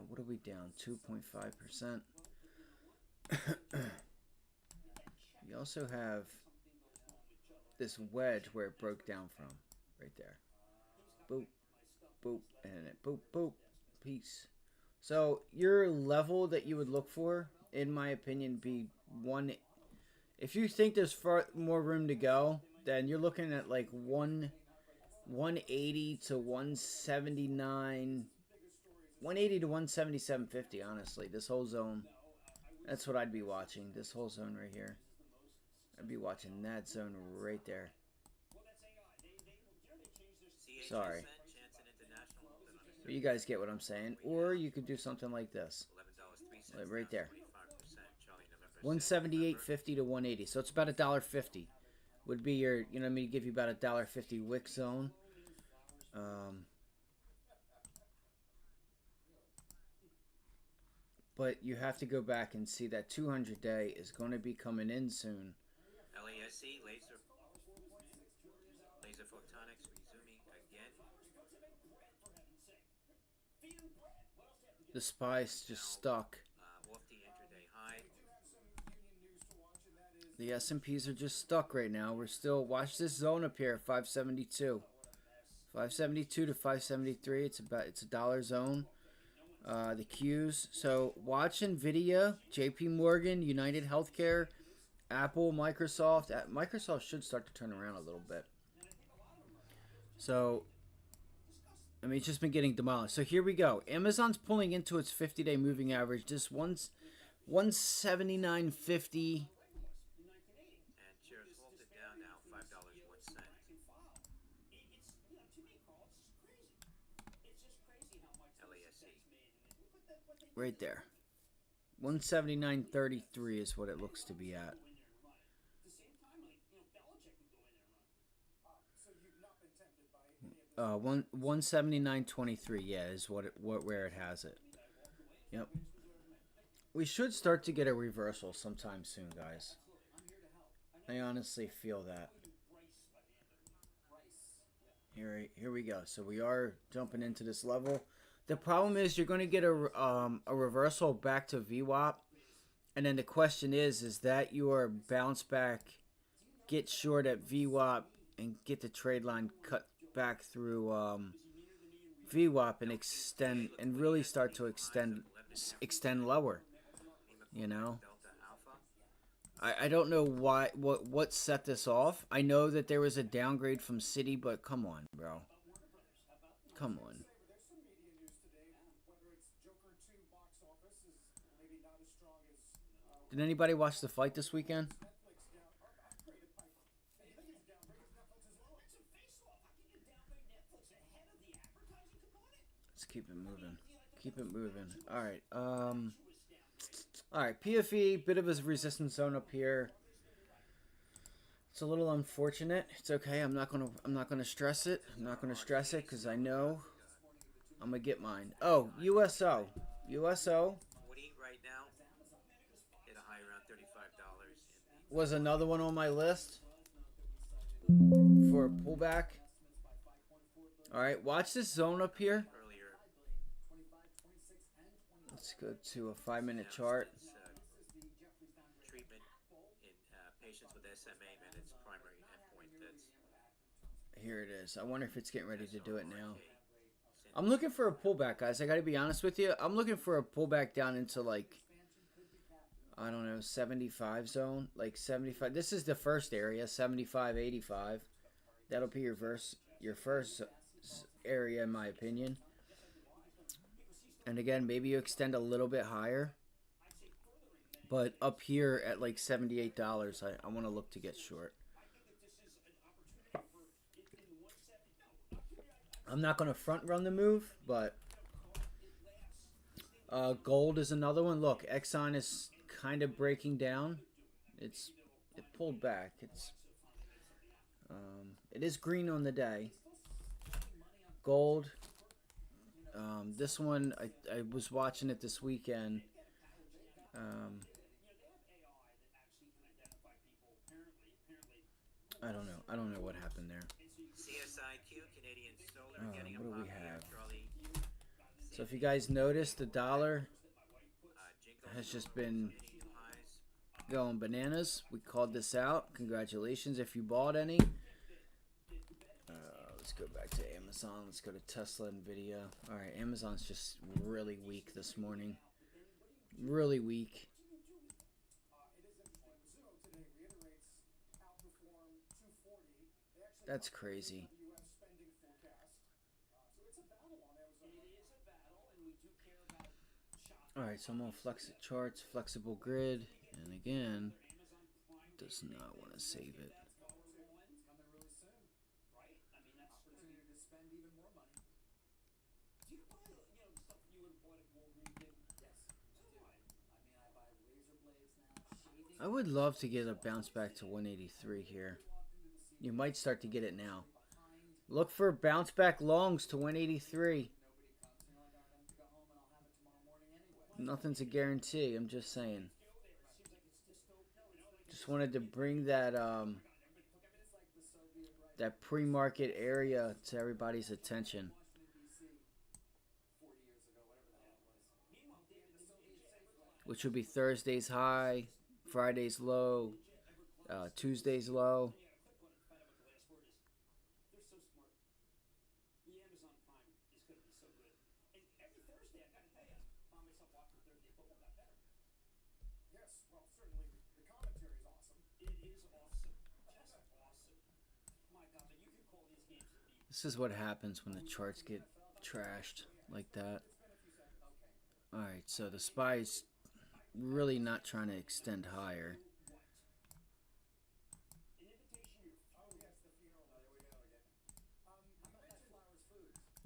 What are we down? 2.5%. You also have this wedge where it broke down from, right there. Boop, boop, and it boop, boop, peace. So your level that you would look for, in my opinion, be one. If you think there's far more room to go, then you're looking at like 180 to 179, 180 to 177.50. Honestly, this whole zone, that's what I'd be watching. This whole zone right here, I'd be watching that zone right there. Sorry. But you guys get what I'm saying. Or you could do something like this. Right there. 178.50 to 180. So it's about $1.50 would be your, you know what I mean, give you about $1.50 wick zone. But you have to go back and see that 200 day is going to be coming in soon. LASC, laser photonics resuming again. The SPY's just stuck. Off the intraday high. The S&Ps are just stuck right now. We're still, watch this zone up here, 572. 572 to 573. It's a dollar zone. The Qs. So watch NVIDIA, JP Morgan, United Healthcare, Apple, Microsoft. Microsoft should start to turn around a little bit. So, I mean, it's just been getting demolished. So here we go. Amazon's pulling into its 50-day moving average. This 179.50. And shares halted down now, $5.01. LASC. Right there. 179.33 is what it looks to be at. 179.23, yeah, is where it has it. Yep. We should start to get a reversal sometime soon, guys. I honestly feel that. Here we go. So we are jumping into this level. The problem is you're going to get a reversal back to VWAP, and then the question is that your bounce back, get short at VWAP, and get the trade line cut back through VWAP and extend and really start to extend lower. You know, I don't know what set this off. I know that there was a downgrade from Citi, but come on, bro. Come on. Did anybody watch the fight this weekend? Let's keep it moving. Keep it moving. All right. All right. PFE, bit of a resistance zone up here. It's a little unfortunate. It's okay. I'm not gonna stress it. I'm not gonna stress it because I know I'm gonna get mine. Oh, USO. USO. 40 right now. Hit a high around $35. Was another one on my list for a pullback. All right, watch this zone up here. Earlier. Let's go to a 5-minute chart. Treatment in patients with SMA, man, its primary endpoint. That's Here it is. I wonder if it's getting ready to do it now. I'm looking for a pullback, guys. I got to be honest with you. I'm looking for a pullback down into like, I don't know, 75 zone, like 75. This is the first area, 75, 85. That'll be your first area, in my opinion. And again, maybe you extend a little bit higher. But up here at like $78, I want to look to get short. I'm not going to front run the move, but gold is another one. Look, Exxon is kind of breaking down. It pulled back. It is green on the day. Gold. This one I was watching it this weekend. I don't know. I don't know what happened there. CSIQ, Canadian Solar, getting a What do we pop here. have? Charlie. So if you guys notice, the dollar Jinko has just been hitting new highs. going bananas. We called this out. Congratulations if you bought any. Let's go back to Amazon. Let's go to Tesla NVDA. All right, Amazon's just really weak this morning. Really weak. That's crazy. All right, so I'm on Flexit Charts, Flexible Grid, and again, does not want to save it. I would love to get a bounce back to 183 here. You might start to get it now. Look for bounce back longs to 183. Nothing's a guarantee. I'm just saying. Just wanted to bring that that pre-market area to everybody's attention. Which would be Thursday's high, Friday's low, Tuesday's low. This is what happens when the charts get trashed like that. Alright, so the SPY's really not trying to extend higher.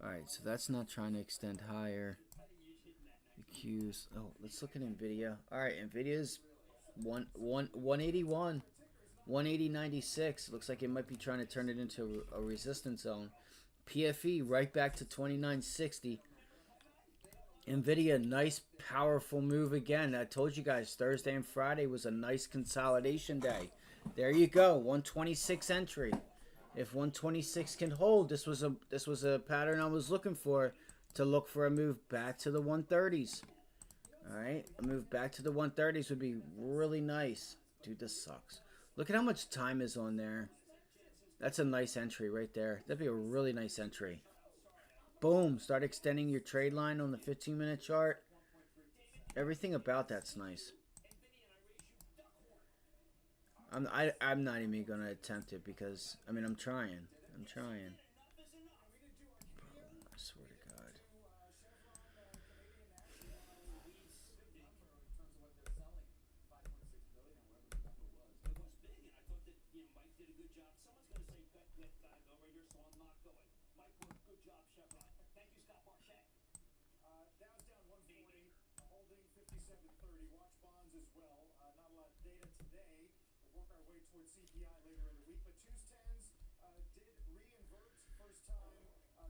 Alright, so that's not trying to extend higher. The Q's. Oh, let's look at NVIDIA. Alright, NVIDIA's 181. 180.96. Looks like it might be trying to turn it into a resistance zone. PFE right back to 29.60. NVIDIA, nice powerful move again. I told you guys Thursday and Friday was a nice consolidation day. There you go, 126 entry. If 126 can hold, this was a pattern I was looking for, to look for a move back to the 130s. All right, a move back to the 130s would be really nice. Dude, this sucks. Look at how much time is on there. That's a nice entry right there. That'd be a really nice entry. Boom. Start extending your trade line on the 15-minute chart. Everything about that's nice. I'm not even going to attempt it because, I mean, I'm trying. I'm trying. Bro, I swear to God. Dow's down 140, holding 57.30. Watch bonds as well. Not a lot of data today. We'll work our way towards CPI later in the week. But Tues 10s did re-invert. First time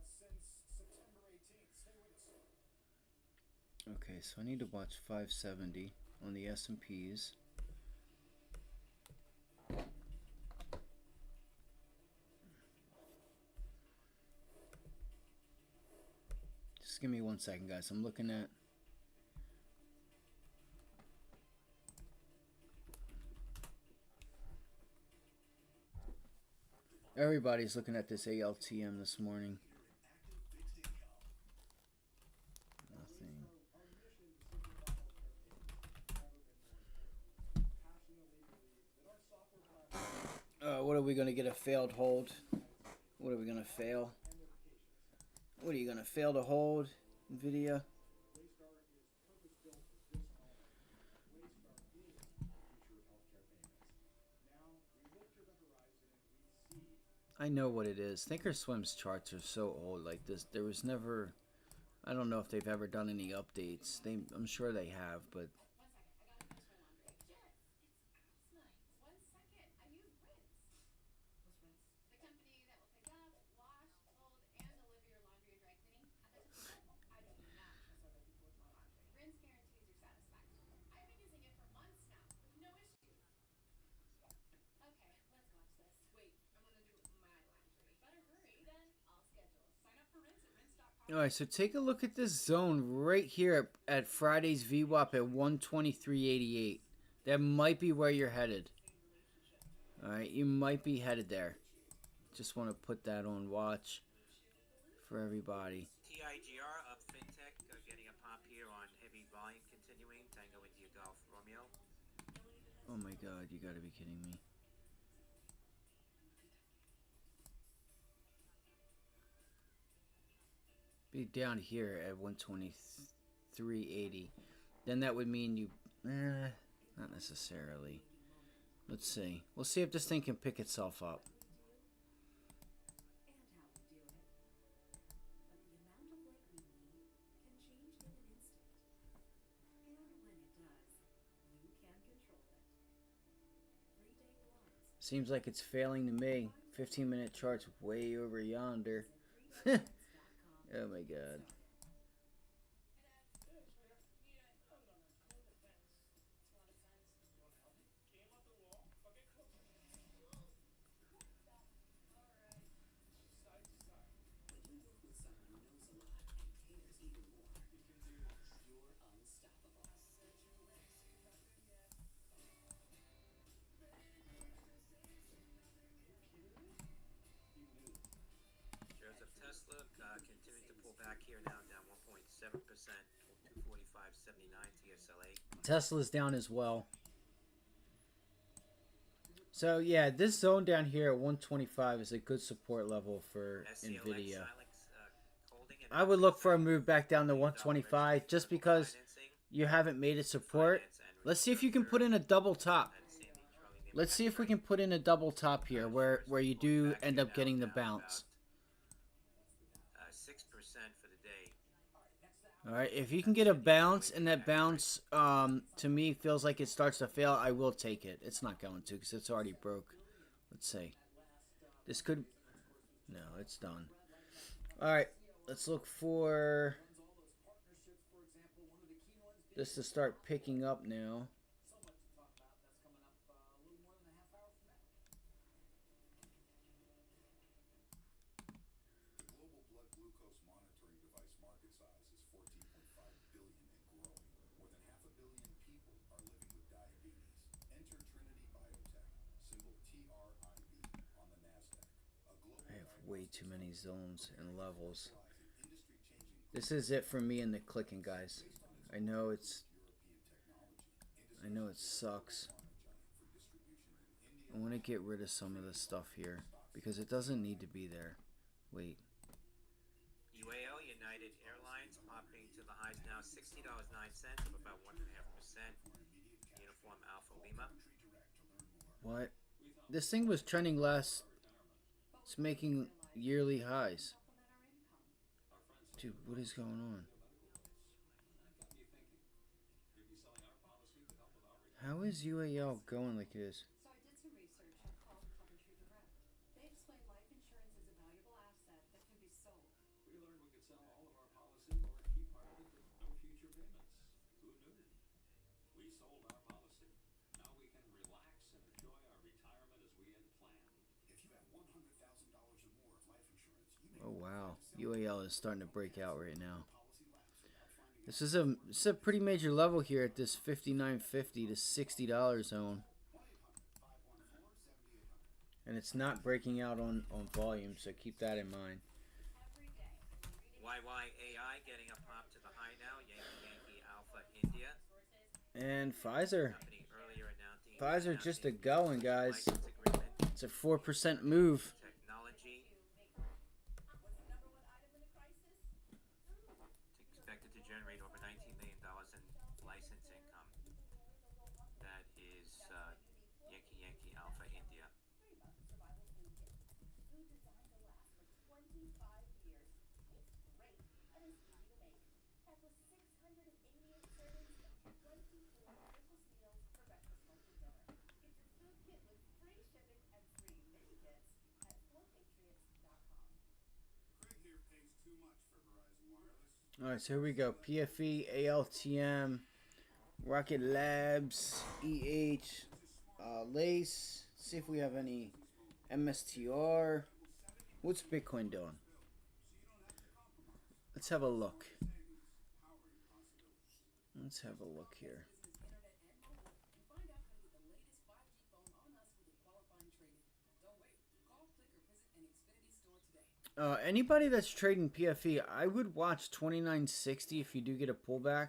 since September 18th. Stay with us. Okay, so I need to watch 570 on the S&Ps. Just give me 1 second, guys. I'm looking at... Everybody's looking at this ALTM this morning. Nothing. What are we going to get? A failed hold? What are we gonna fail? What are you gonna fail to hold, NVIDIA? Waystar is purpose-built for this moment. Waystar is the future of healthcare payments. Now, we look to the horizon and we see I know what it is. Thinkorswim's charts are so old. Like this, there was never. I don't know if they've ever done any updates. I'm sure they have, but 1 second. I gotta finish my laundry. Jess, it's Rinse. What's Rinse? The company that will pick up, wash, fold, and deliver your laundry and dry cleaning at the touch of a button. I don't need that trust other people with my laundry. Rinse guarantees your satisfaction. I've been using it for months now with no issues. Okay, let's watch this. Wait, I want to do my laundry. Better hurry. Then I'll schedule. Sign up for Rinse at rinse.com. all right. So take a look at this zone right here at Friday's VWAP at 123.88. That might be where you're headed. All right, you might be headed there. Just want to put that on watch for everybody. TIGR up fintech getting a pop here on heavy volume continuing. Tango India Golf Romeo. Oh my God, you got to be kidding me. Be down here at 123.80. Then that would mean you, not necessarily. Let's see. We'll see if this thing can pick itself up. Seems like it's failing to me. 15-minute chart's way over yonder. Oh my God. Shares of Tesla continuing to pull back here now, down 1.7%, 245.79 TSLA. Tesla's down as well. So yeah, this zone down here at 125 is a good support level for NVIDIA. I would look for a move back down to 125 just because you haven't made it support. Let's see if you can put in a double top. Let's see if we can put in a double top here where you do end up getting the bounce. 6% for the day. All right, if you can get a bounce and that bounce to me feels like it starts to fail, I will take it. It's not going to because it's already broke. Let's see. This could... No, it's done. All right, let's look for this to start picking up now. Way too many zones and levels. This is it for me in the clicking, guys. I know it sucks. I want to get rid of some of this stuff here because it doesn't need to be there. Wait. UAL United Airlines popping to the highs now, $60.09, up about 1.5%. Uniform Alpha Lima. What? This thing was trending less. It's making yearly highs. Dude, what is going on? How is UAL going like it is? So I did some research. I called Coventry Direct. They explained life insurance is a valuable asset that can be sold. We learned we could sell all of our policy or keep part of it with no future payments. Who knew? We sold our policy. Now we can relax and enjoy our retirement as we had planned. if you have $100,000 or more of life insurance, you may Oh wow, UAL is starting to break out right now. policy lapse without finding This is a pretty major level here at this $59.50 to $60 zone. And it's not breaking out on volume, so keep that in mind. Every day, YYAI getting a pop to the high now. Yankee Alpha India. And Pfizer. Company earlier announcing Pfizer just a going, guys. license agreement. It's a 4% move. Technology. generate over $19 million in license income. That is Yankee Yankee Alpha India. 3-month survival food kit. Food designed to last for 25 years. Tastes great and is easy to make. Packed with 688 servings and 24 delicious meals for breakfast, lunch, and dinner. Get your food kit with free shipping and free mini kits at flowpatriots.com. Craig here pays too much for Verizon Wireless. All right, so here we go. PFE, ALTM, Rocket Labs, Lace. See if we have any MSTR. What's Bitcoin doing? Let's have a look. Let's have a look here. Internet and mobile, and find out how to get the latest 5G phone on us with a qualifying trade-in. Don't wait. Call, click, or visit an Xfinity store today. Anybody that's trading PFE, I would watch 2960 if you do get a pullback,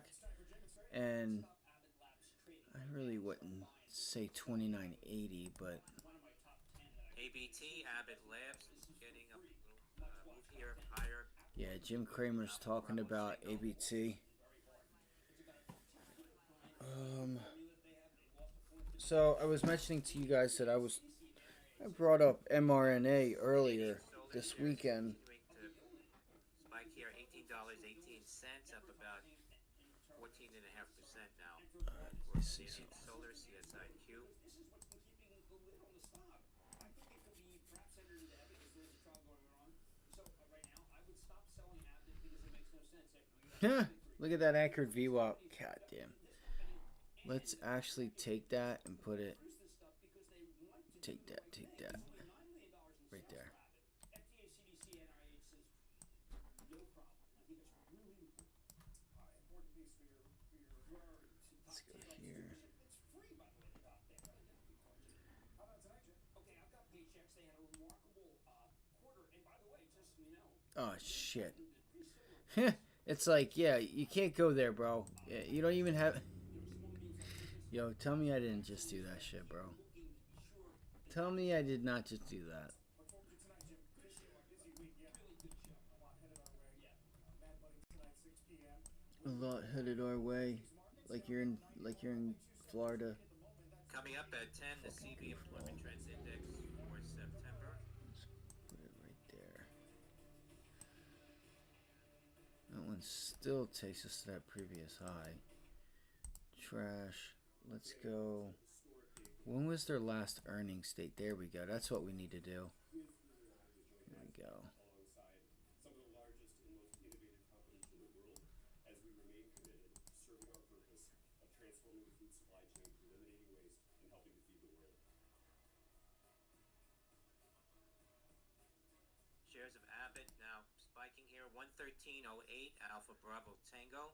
and I really wouldn't say 2980, but ABT, Abbott Labs, getting a move here higher. yeah, Jim Cramer's talking about ABT. So I was mentioning to you guys that I brought up mRNA earlier this weekend. Spike here, $18.18, up about 14.5% now. We're seeing solar CSIQ. This is what's been keeping the lid on the stock. I think it could be perhaps entered into evidence there is a trial going on. So right now, I would stop selling Abbott because it makes no sense. Look at that anchored VWAP. God damn. Let's actually take that and put it. Take that. Right there. FDA, CDC, NIH says no problem. I think that's really important. Important piece for your Let's go here. It's free, by the way, the top there. How about tonight, Jim? Okay, I've got paychecks. They had a remarkable quarter. And by the way, just so you know, Oh shit. It's like, yeah, you can't go there, bro. Yeah, you don't even have. Yo, tell me I didn't just do that shit, bro. Tell me I did not just do that. Look forward to tonight, Jim. Good show. A busy week. Yeah. really good show. A lot headed our way. Mad Money tonight, 6 p.m. A lot headed our way, like you're in Florida. Coming up at 10, the CB Employment Trends Index for September. Put it right there. That one still takes us to that previous high. Trash. Let's go. When was their last earnings date? There we go. That's what we need to do. Here we go. Alongside some of the largest and most innovative companies in the world, as we remain committed to serving our purpose of transforming the food supply chain, eliminating waste, and helping to feed the world. Shares of Abbott now spiking here, 113.08, Alpha Bravo Tango.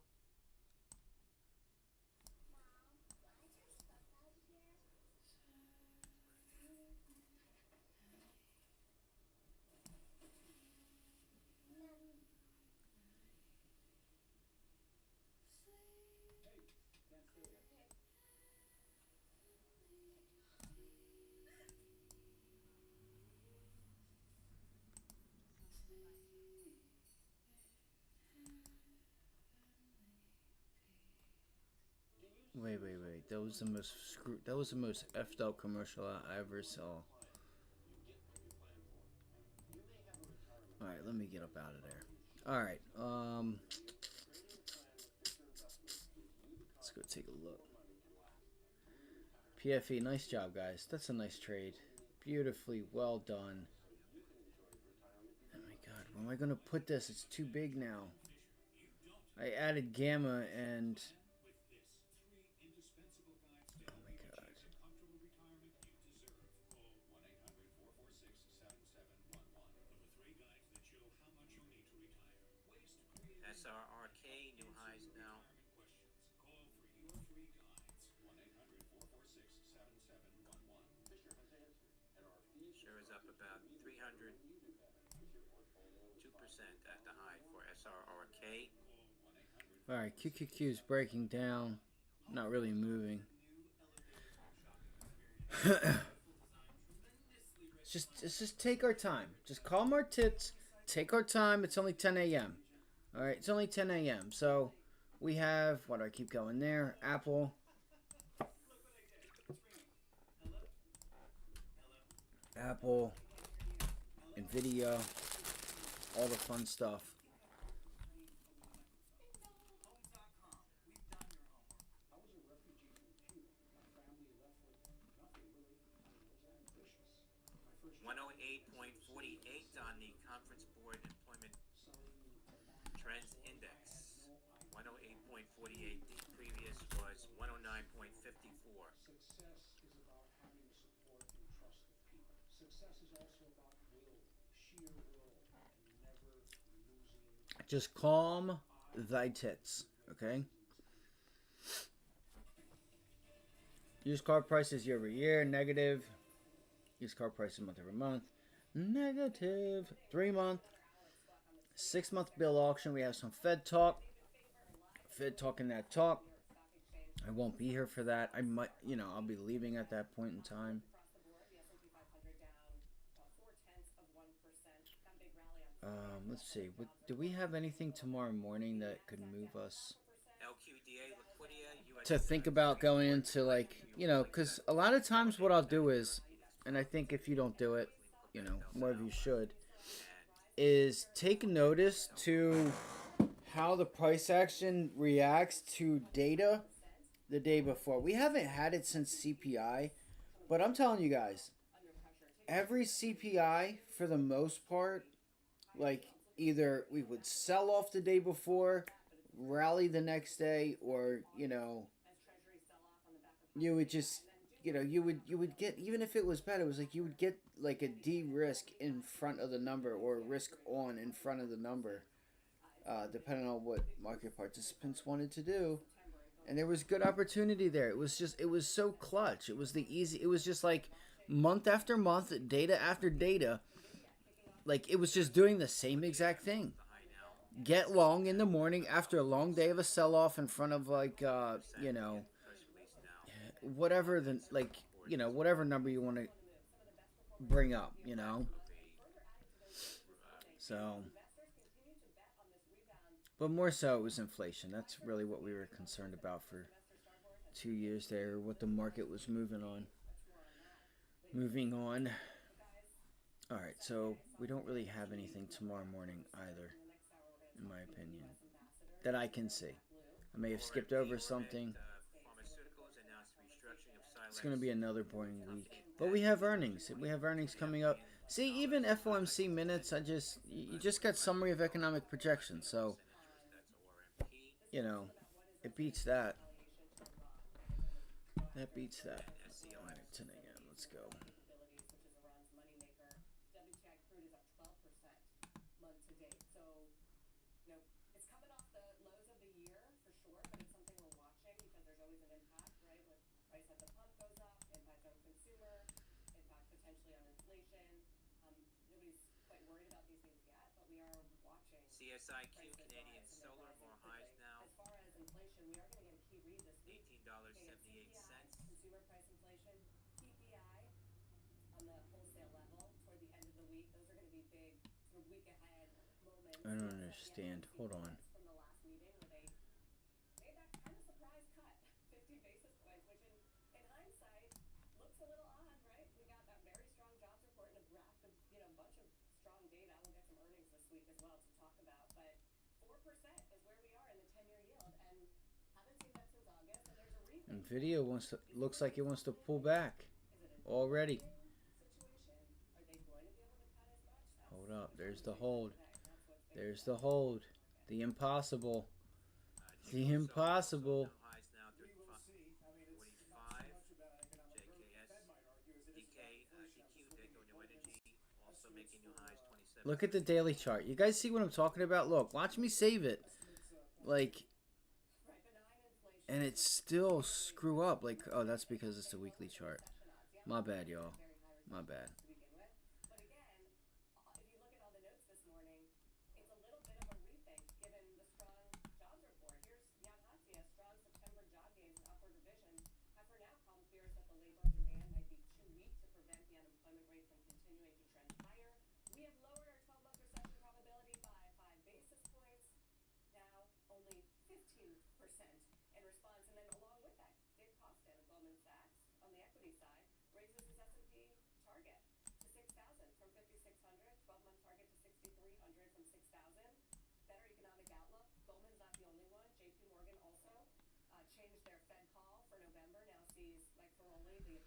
Wait. That was the most effed up commercial I ever saw. Alright, let me get up out of there. Alright, let's go take a look. PFE, nice job, guys. That's a nice trade. Beautifully well done. Oh my god, where am I gonna put this? It's too big now. I added gamma and SRRK, new highs now. Shares up about 300, 2% at the high for SRRK. alright, QQQ is breaking down. Not really moving. just take our time. Just calm our tits. Take our time. It's only 10 a.m. Alright, it's only 10 a.m. So We have, what do I keep going there? Apple. Apple, NVDA, all the fun stuff. I was a refugee from Cuba. My family left with nothing really. I mean, I was ambitious. My first job was 108.48 on the Conference Board Employment selling Trends Index. 108.48. The previous was 109.54. Success is about having the support and trust of people. Success is also about will, sheer will, and never losing. Just calm thy tits, okay? Used car prices year over year, negative. Used car prices month over month, negative. 3 month, 6 month bill auction. We have some Fed talk. Fed talking that talk. I won't be here for that. I might, I'll be leaving at that point in time. Let's see. Do we have anything tomorrow morning that could move us to think about going into, like, because a lot of times what I'll do is, and I think if you don't do it, more of you should, is take notice to how the price action reacts to data the day before. We haven't had it since CPI, but I'm telling you guys, every CPI for the most part, like, either we would sell off the day before, rally the next day, or you would just you would get, even if it was bad, it was like you would get like a de-risk in front of the number, or a risk on in front of the number, depending on what market participants wanted to do. And there was good opportunity there. It was so clutch. It was just like month after month, data after data. Like, it was just doing the same exact thing. Get long in the morning after a long day of a sell-off in front of, like, whatever whatever number you want to bring up, So, but more so it was inflation. That's really what we were concerned about for 2 years there, what the market was moving on. All right, so we don't really have anything tomorrow morning either, in my opinion, that I can see. I may have skipped over something. It's going to be another boring week. But we have earnings. We have earnings coming up. See, even FOMC minutes, you just got summary of economic projections. So, it beats that. That beats that. All right, 10 a.m. Let's go. CSIQ Canadian Solar, more highs now. $18.78. Consumer price inflation, PPI on the wholesale level toward the end of the week. Those are going to be big sort of week ahead moments. I don't understand. Hold on. From the last meeting where they made that kind of surprise cut, 50 basis points, which in hindsight looks a little odd, right? We got that very strong jobs report and a raft of, bunch of strong data. We'll get some earnings this week as well to talk about, but 4% is where we are in the 10-year yield, and haven't seen that since August, and there's a reason. NVIDIA looks like it wants to pull back already. Hold up. There's the hold. There's the hold. The impossible. The impossible. Look at the daily chart. You guys see what I'm talking about? Look, watch me save it. Like, and it's still screw up. Like, oh, that's because it's a weekly chart. My bad, y'all. My bad.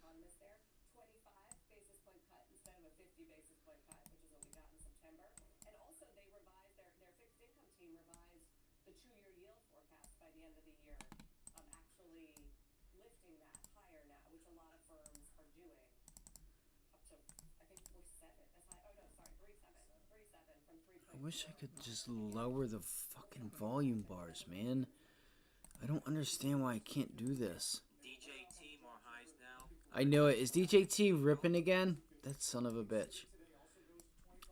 economists there. 25 basis point cut instead of a 50 basis point cut, which is what we got in September. And also they revised their fixed income team revised the 2-year yield forecast by the end of the year, actually lifting that higher now, which a lot of firms are doing, up to I think 4.7 as high. Oh no, sorry, 3.7 from 3. I wish I could just lower the fucking volume bars, man. I don't understand why I can't do this. DJT, more highs now. I know it. Is DJT ripping again? That son of a bitch.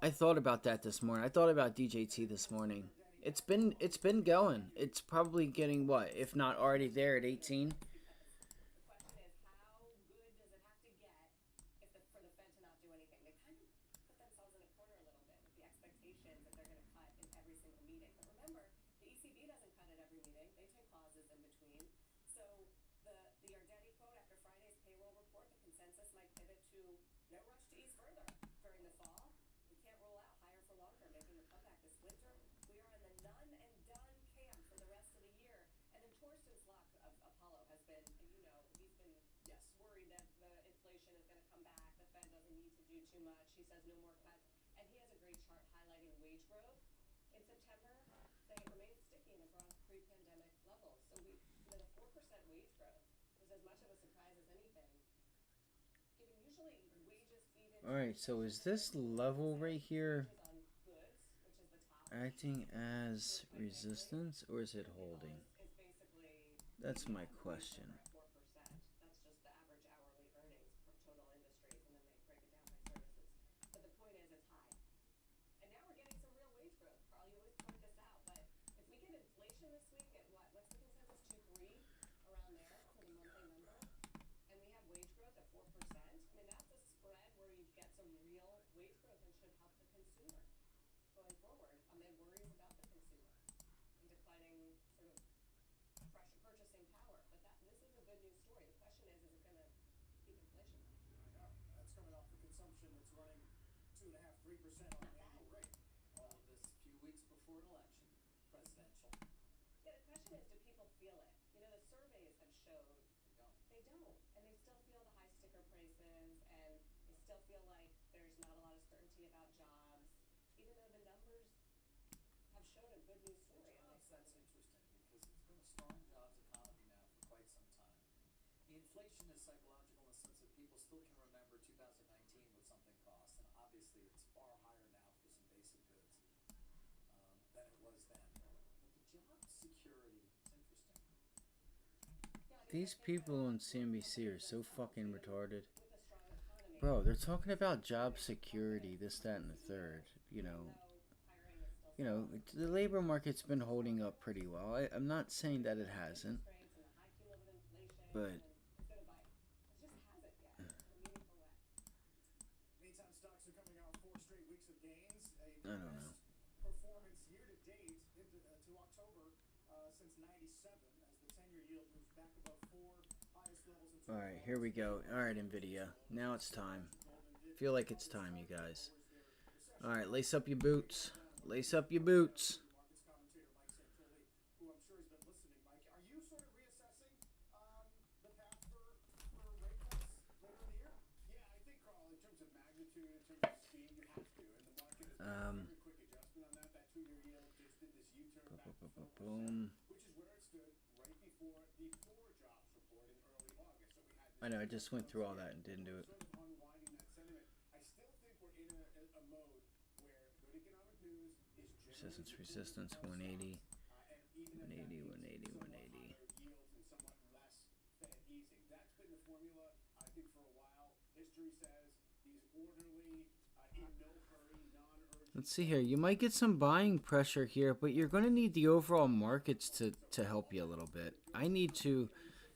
I thought about that this morning. I thought about DJT this morning. It's been going. It's probably getting what, if not already there at 18. The question is, how good does it have to get for the Fed to not do anything? They kind of put themselves in a corner a little bit with the expectations that they're going to cut in every single meeting. But remember, the ECB doesn't cut at every meeting. They take pauses in between. So the Ardeni quote after Friday's payroll report, the consensus might pivot to no rush to ease further during the fall. We can't rule out higher for longer making the comeback this winter. We are in the none and done camp for the rest of the year. And then Torsten's Lock of Apollo has been, he's been worried that the inflation is going to come back. The Fed doesn't need to do too much. He says no more cuts. And he has a great chart highlighting wage growth in September, saying it remains sticky and above pre-pandemic levels. So the 4% wage growth was as much of a surprise as anything. Given usually wages feed into Alright, so is this level right here on goods, which is the top acting as resistance, or is it holding? is basically That's my question. 4%. That's just the average hourly earnings for total industries, and then they break it down by services. But the point is, it's high. And now we're getting some real wage growth. Carl, you always point this out, but if we get inflation this week at what's the consensus, 2.3, around there for the monthly number, and we have wage growth at 4%, I mean, that's a spread where you get some real wage growth and should help the consumer going forward amid worries about the consumer and declining sort of purchasing power. But this is a good news story. The question is it going to keep inflation low? I know. That's coming off the consumption that's running 2.5%, 3% on an annual rate. All of this a few weeks before an election, presidential. Yeah, the question is, do people feel it? The surveys have showed They don't. they don't, and they still feel the high sticker prices, and they still feel like there's not a lot of certainty about jobs, even though the numbers have shown a good news story. Jobs, that's interesting because it's been a strong jobs economy now for quite some time. The inflation is psychological in the sense that people still can remember 2019 what something cost, and obviously it's far higher now for some basic goods than it was then. But the job security is interesting. These people on CNBC are so fucking retarded. With a strong economy, Bro, they're talking about job security, this, that, and the third. hiring is still The labor market's been holding up pretty well. I'm not saying that it hasn't, constraints and the high cumulative inflation, but and it's going to bite. It just hasn't yet in a meaningful way. Meantime, stocks are coming off 4 straight weeks of gains. I don't know. Performance year to date to October since '97, as the 10-year yield moves back above 4, highest levels in. All right, here we go. All right, NVIDIA. Now it's time. Feel like it's time, you guys. All right, lace up your boots. Lace up your boots. Markets commentator Mike Santoli, who I'm sure has been listening. Mike, are you sort of reassessing the path for rate cuts later in the year? Yeah, I think, Carl, in terms of magnitude, in terms of speed, you have to. And the market has made a very quick adjustment on that. That 2-year yield just did this U-turn back to 4%, Boom. which is where it stood right before the core jobs report in early August. So we had this I know, I just went through all that and didn't do it. sort of unwinding that sentiment. I still think we're in a mode where good economic news is Resistance, 180. 180, 180, 180. yields and somewhat less Fed easing. That's been the formula, I think, for a while. History says these orderly, in no hurry, non-urgent. Let's see here. You might get some buying pressure here, but you're going to need the overall markets to help you a little bit. I need to,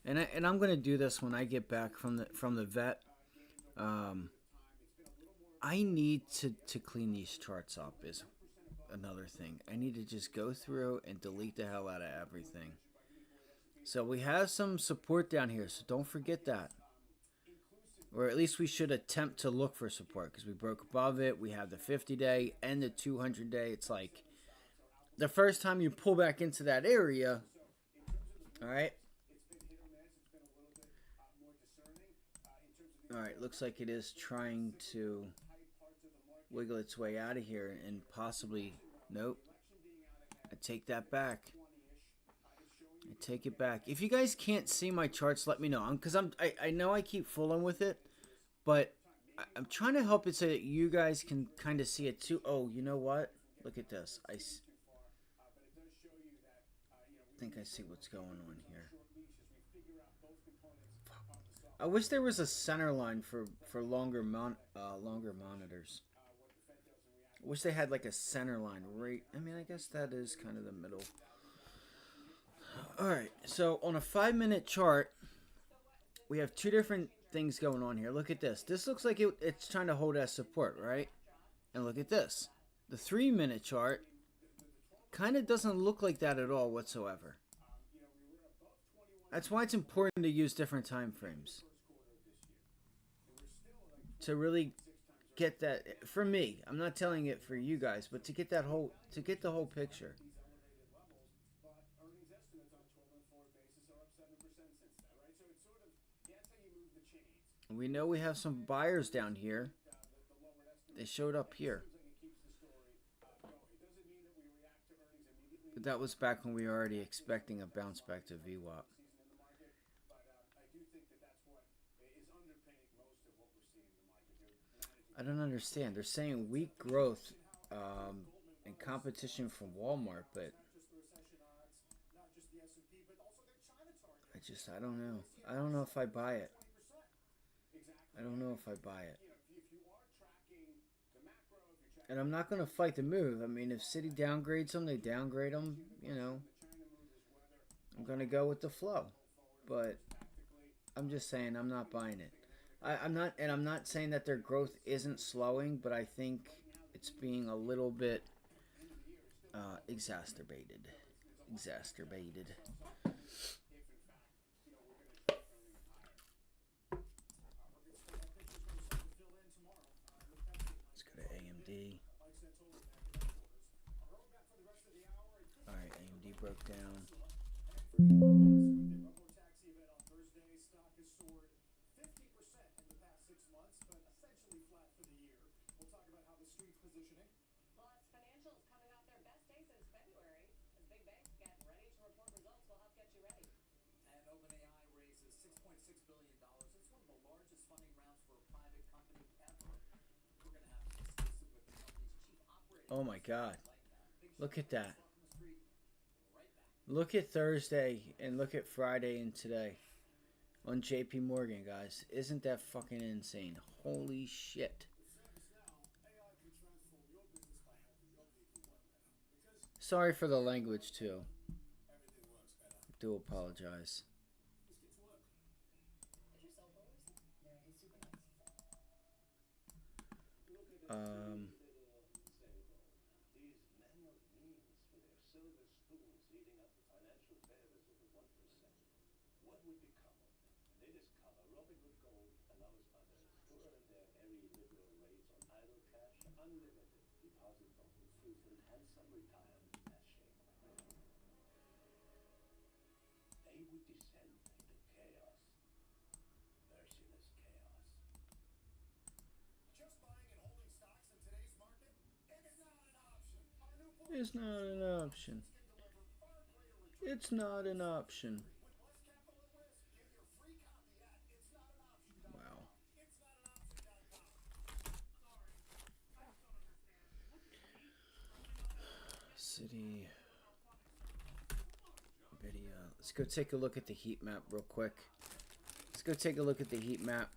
and I'm going to do this when I get back from the vet. I need to clean these charts up is another thing. I need to just go through and delete the hell out of everything. So we have some support down here, so don't forget that. Or at least we should attempt to look for support because we broke above it. We have the 50-day and the 200-day. It's like the first time you pull back into that area, all right? It's been hit or miss. It's been a little bit more discerning in terms of All right, looks like it is trying to wiggle its way out of here and possibly. Nope. I take that back. I take it back. If you guys can't see my charts, let me know. I know I keep fooling with it, but I'm trying to help it so that you guys can kind of see it too. Oh, you know what? Look at this. Think I see what's going on here. I wish there was a center line for longer monitors. I wish they had like a center line right. I mean, I guess that is kind of the middle. All right, so on a 5-minute chart, we have two different things going on here. Look at this. This looks like it's trying to hold as support, right? And look at this. The 3-minute chart kind of doesn't look like that at all whatsoever. That's why it's important to use different time frames to really get that. For me, I'm not telling it for you guys, but to get the whole picture. We know we have some buyers down here. They showed up here. But that was back when we were already expecting a bounce back to VWAP. I don't understand. They're saying weak growth and competition from Walmart, but I don't know. I don't know if I buy it. I don't know if I buy it. And I'm not going to fight the move. I mean, if Citi downgrades them, they downgrade them. You know, I'm going to go with the flow. But I'm just saying I'm not buying it. I'm not saying that their growth isn't slowing, but I think it's being a little bit exacerbated. Let's go to AMD. All right, AMD broke down. Plus, financials coming off their best day since February. As big banks get ready to report results, we'll help get you ready. And OpenAI raises $6.6 billion. It's one of the largest funding rounds for a private company ever. We're going to have an exclusive with the company's chief operating. Oh my God. Look at that. Right back. Look at Thursday and look at Friday and today on JP Morgan, guys. Isn't that fucking insane? Holy shit. Sorry for the language, too. I do apologize. These men of means with their silver spoons eating up the financial favors of the 1%. What would become of them when they discover Robinhood Gold allows others to earn their airy liberal rates on idle cash, unlimited deposit bonuses, and handsome retirement matching? They would descend into chaos. Merciless chaos. Just buying and holding stocks in today's market? It's not an option. Our new book It's not an option. can deliver far greater returns It's not an option. with less capital at risk. Get your free copy at itsnotanoption.com. Wow. Itsnotanoption.com. City video. Let's go take a look at the heat map real quick. Let's go take a look at the heat map.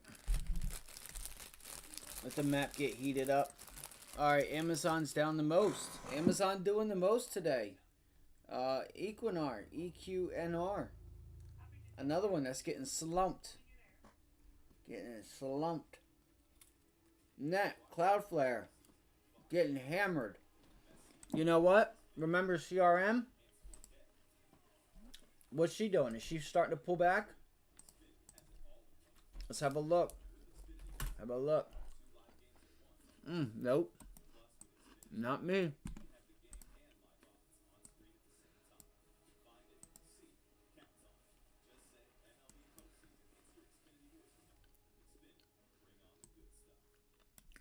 Let the map get heated up. All right, Amazon's down the most. Amazon doing the most today. Equinar, EQNR. Another one that's getting slumped. Net, Cloudflare. Getting hammered. You know what? Remember CRM? What's she doing? Is she starting to pull back? Let's have a look. Nope. Not me.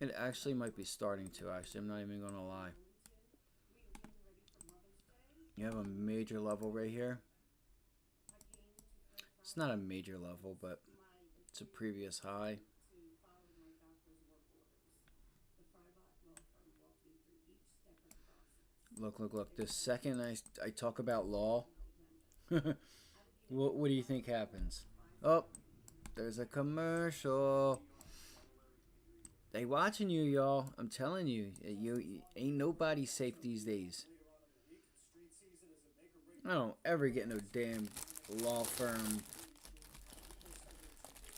It actually might be starting to. Actually, I'm not even gonna lie. You have a major level right here. It's not a major level, but it's a previous high. Look, look, look. The second I talk about law, what do you think happens? Oh, there's a commercial. They watching you, y'all. I'm telling you, you ain't nobody safe these days. I don't ever get no damn law firm.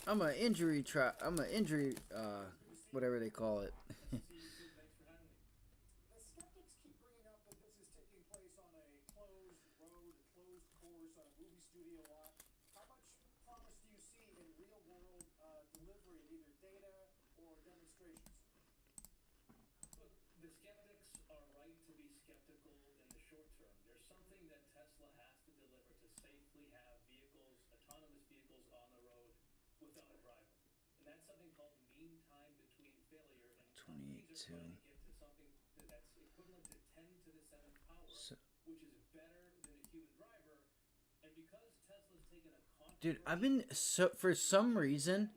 I'm an injury whatever they call it. The skeptics keep bringing up that this is taking place on a closed road, closed course, on a movie studio lot. How much promise do you see in real world delivery of either data or demonstrations? Look, the skeptics are right to be skeptical in the short term. There's something that Tesla has to deliver to safely have vehicles, autonomous vehicles on the road without a driver. And that's something called mean time between failure. And companies are trying to get to something that's equivalent to 10 to the 7th power, which is better than a human driver. And because Tesla's taken a Dude, I've been for some reason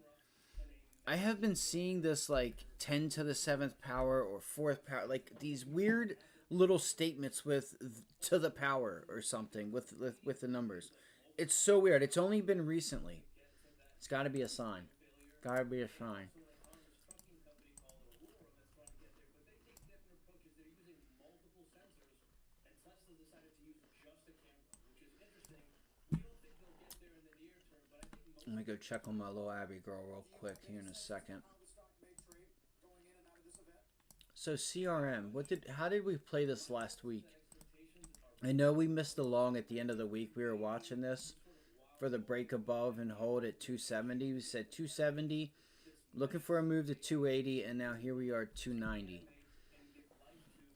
I have been seeing this like 10 to the 7th power or 4th power, like these weird little statements with to the power or something with the numbers. It's so weird. It's only been recently. It's got to be a sign. Got to be a sign. Let me go check on my little Abby girl real quick here in a second. So CRM, how did we play this last week? I know we missed the long at the end of the week. We were watching this for the break above and hold at 270. We said 270, looking for a move to 280, and now here we are 290.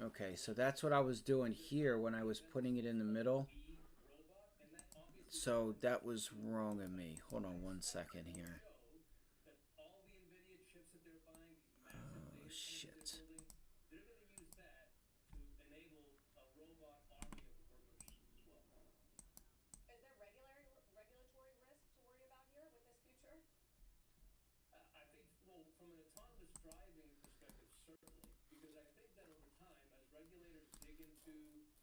Okay, so that's what I was doing here when I was putting it in the middle. So that was wrong of me. Hold on one second here. Oh, shit. From an autonomous driving perspective, certainly, because I think that over time, as regulators dig into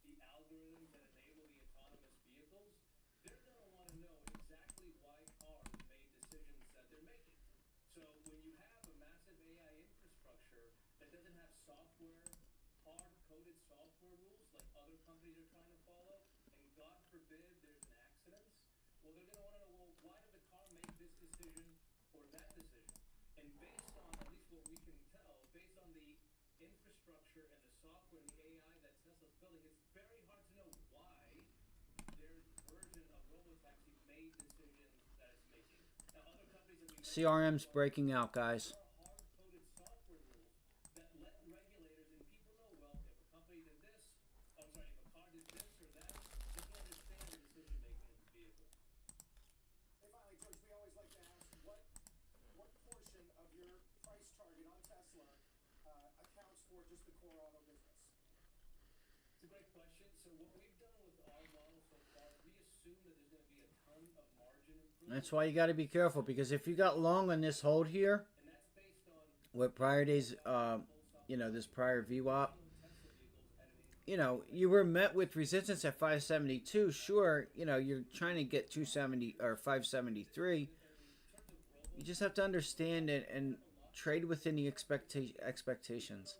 the algorithms that enable the autonomous vehicles, they're going to want to know exactly why cars made decisions that they're making. So when you have a massive AI infrastructure that doesn't have software, hard-coded software rules like other companies are trying to follow, and God forbid there's an accident, well, they're going to want to know, well, why did the car make this decision or that decision? And based on, at least what we can tell, based on the infrastructure and the software and the AI that Tesla's building, it's very hard to know why their version of robotaxi made decisions that it's making. Now, other companies that CRM's breaking out, guys. hard-coded software rules that let regulators and people know, well, if a company did this, if a car did this or that, they can understand the decision-making of the vehicle. Hey, finally, George, we always like to ask what portion of your price target on Tesla accounts for just the core auto business? It's a great question. So what we've done with our model so far, we assume that there's going to be a ton of margin improvement. That's why you got to be careful, because if you got long on this hold here, with prior days, this prior VWAP, you were met with resistance at 572. Sure, you're trying to get 270 or 573. You just have to understand it and trade within the expectations.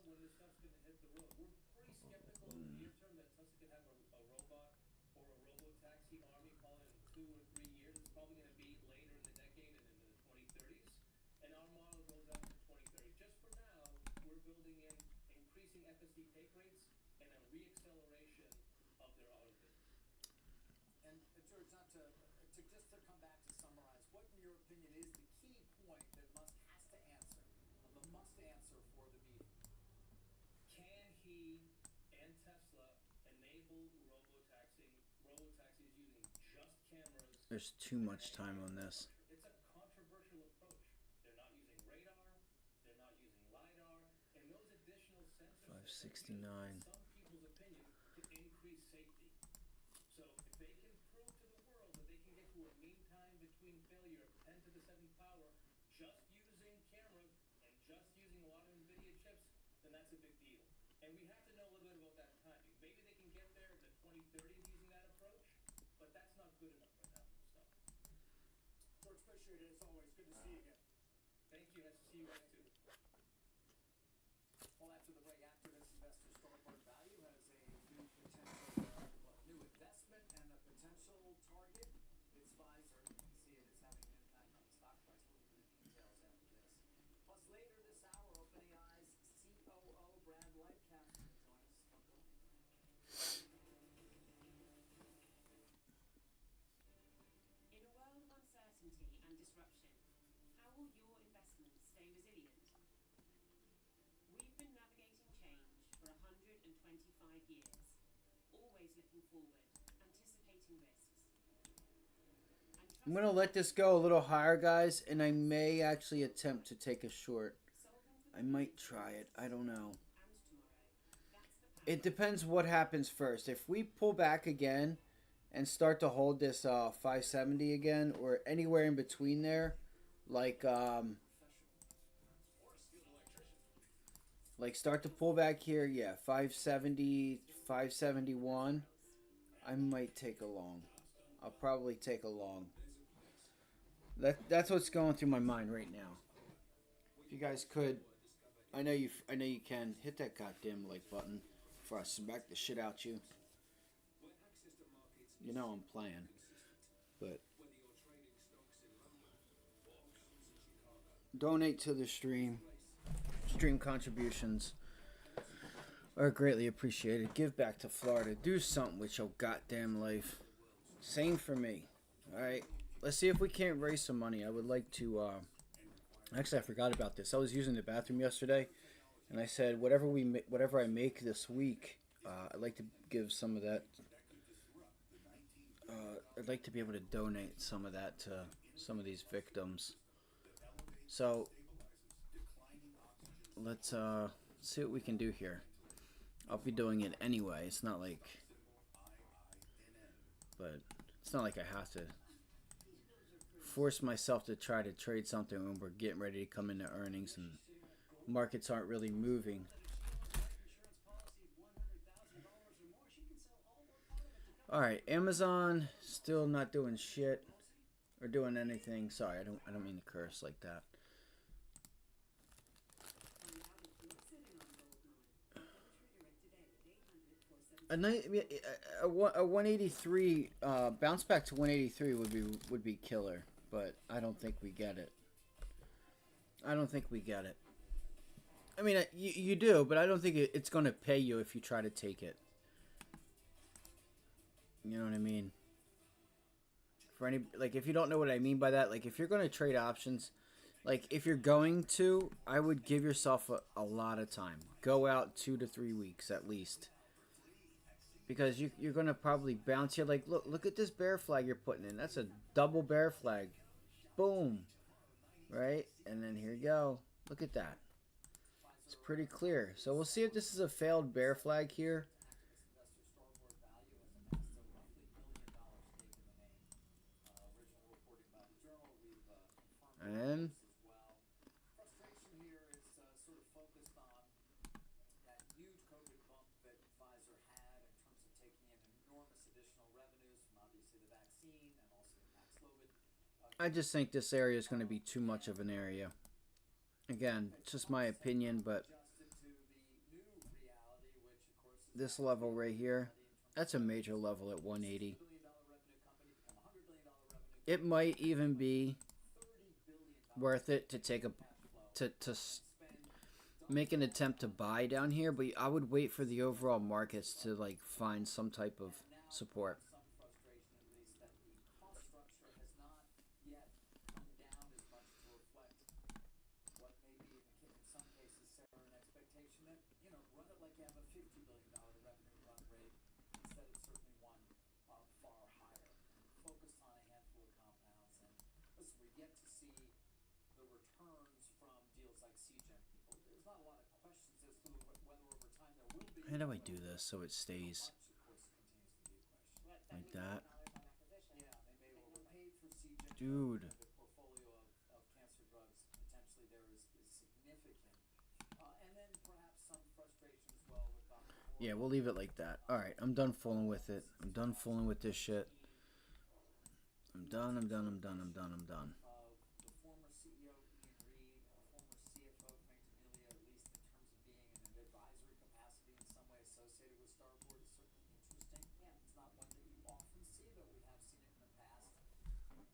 Take rates and a re-acceleration of their auto business. And George, just to come back to summarize, what in your opinion is the key point that Musk has to answer, the must answer for the meeting? Can he and Tesla enable robotaxis using just cameras? There's too much time on this. It's a controversial approach. They're not using radar. They're not using LiDAR. 69. some people's opinion, to increase safety. So if they can prove to the world that they can get to a mean time between failure of 10 to the 7th power just using cameras and just using a lot of NVIDIA chips, then that's a big deal. And we have to know a little bit about that timing. Maybe they can get there in the 2030s using that approach, but that's not good enough right now for stuff. George, appreciate it as always. Good to see you again. Thank you. Nice to see you guys too. Well, after the break, activist investor Stockmarket Value has a new potential, new investment and a potential target. It's Pfizer. You can see it is having an impact on the stock price. We'll give you the details after this. Plus, later this hour, OpenAI's COO Brad Lightcap is going to join us. Don't go anywhere. In a world of uncertainty and disruption, how will your investments stay resilient? We've been navigating change for 125 years, always looking forward, anticipating risks. I'm going to let this go a little higher, guys, and I may actually attempt to take a short. I might try it. I don't know. It depends what happens first. If we pull back again and start to hold this 570 again, or anywhere in between there, like start to pull back here, yeah, 570, 571, I might take a long. I'll probably take a long. That's what's going through my mind right now. If you guys could, I know you can hit that goddamn like button before I smack the shit out you. You know I'm playing, but donate to the stream. Stream contributions are greatly appreciated. Give back to Florida. Do something with your goddamn life. Same for me. All right. Let's see if we can't raise some money. I would like to. Actually, I forgot about this. I was using the bathroom yesterday, and I said whatever I make this week, I'd like to give some of that. I'd like to be able to donate some of that to some of these victims. So let's see what we can do here. I'll be doing it anyway. It's not like, but it's not like I have to force myself to try to trade something when we're getting ready to come into earnings and markets aren't really moving. All right, Amazon still not doing shit or doing anything. Sorry, I don't mean to curse like that. A 183 bounce back to 183 would be killer, but I don't think we get it. I don't think we get it. I mean, you do, but I don't think it's going to pay you if you try to take it. You know what I mean? For any, like, if you don't know what I mean by that, like, if you're going to trade options, like, if you're going to, I would give yourself a lot of time. Go out 2 to 3 weeks at least. Because you're going to probably bounce here. Like, look at this bear flag you're putting in. That's a double bear flag. Boom. Right? And then here you go. Look at that. It's pretty clear. So we'll see if this is a failed bear flag here. And frustration here is sort of focused on that huge COVID bump that Pfizer had in terms of taking in enormous additional revenues from obviously the vaccine and also the Paxlovid. I just think this area is going to be too much of an area. Again, it's just my opinion, but this level right here, that's a major level at 180. It might even be worth it to take a to make an attempt to buy down here, but I would wait for the overall markets to like find some type of support. Returns from deals like CGen. There's not a lot of questions as to whether over time there do I do this so it stays Much, of course, continues to be a question. What, like $70 that? million on acquisition? Yeah, they may Big well number. paid for Seagen, Dude. but the portfolio of cancer drugs potentially there is significant. And then perhaps some frustration as well with Dr. Yeah, we'll Horvath. leave it like that. All right, I'm done fooling with it. I'm done fooling with this shit. I'm done. I'm done. I'm done. I'm done. I'm done. Of the former CEO Ian Reed and former CFO Frank D'Amelia, at least in terms of being in an advisory capacity in some way associated with Starboard, is certainly interesting. Yeah. It's not one that you often see, but we have seen it in the past,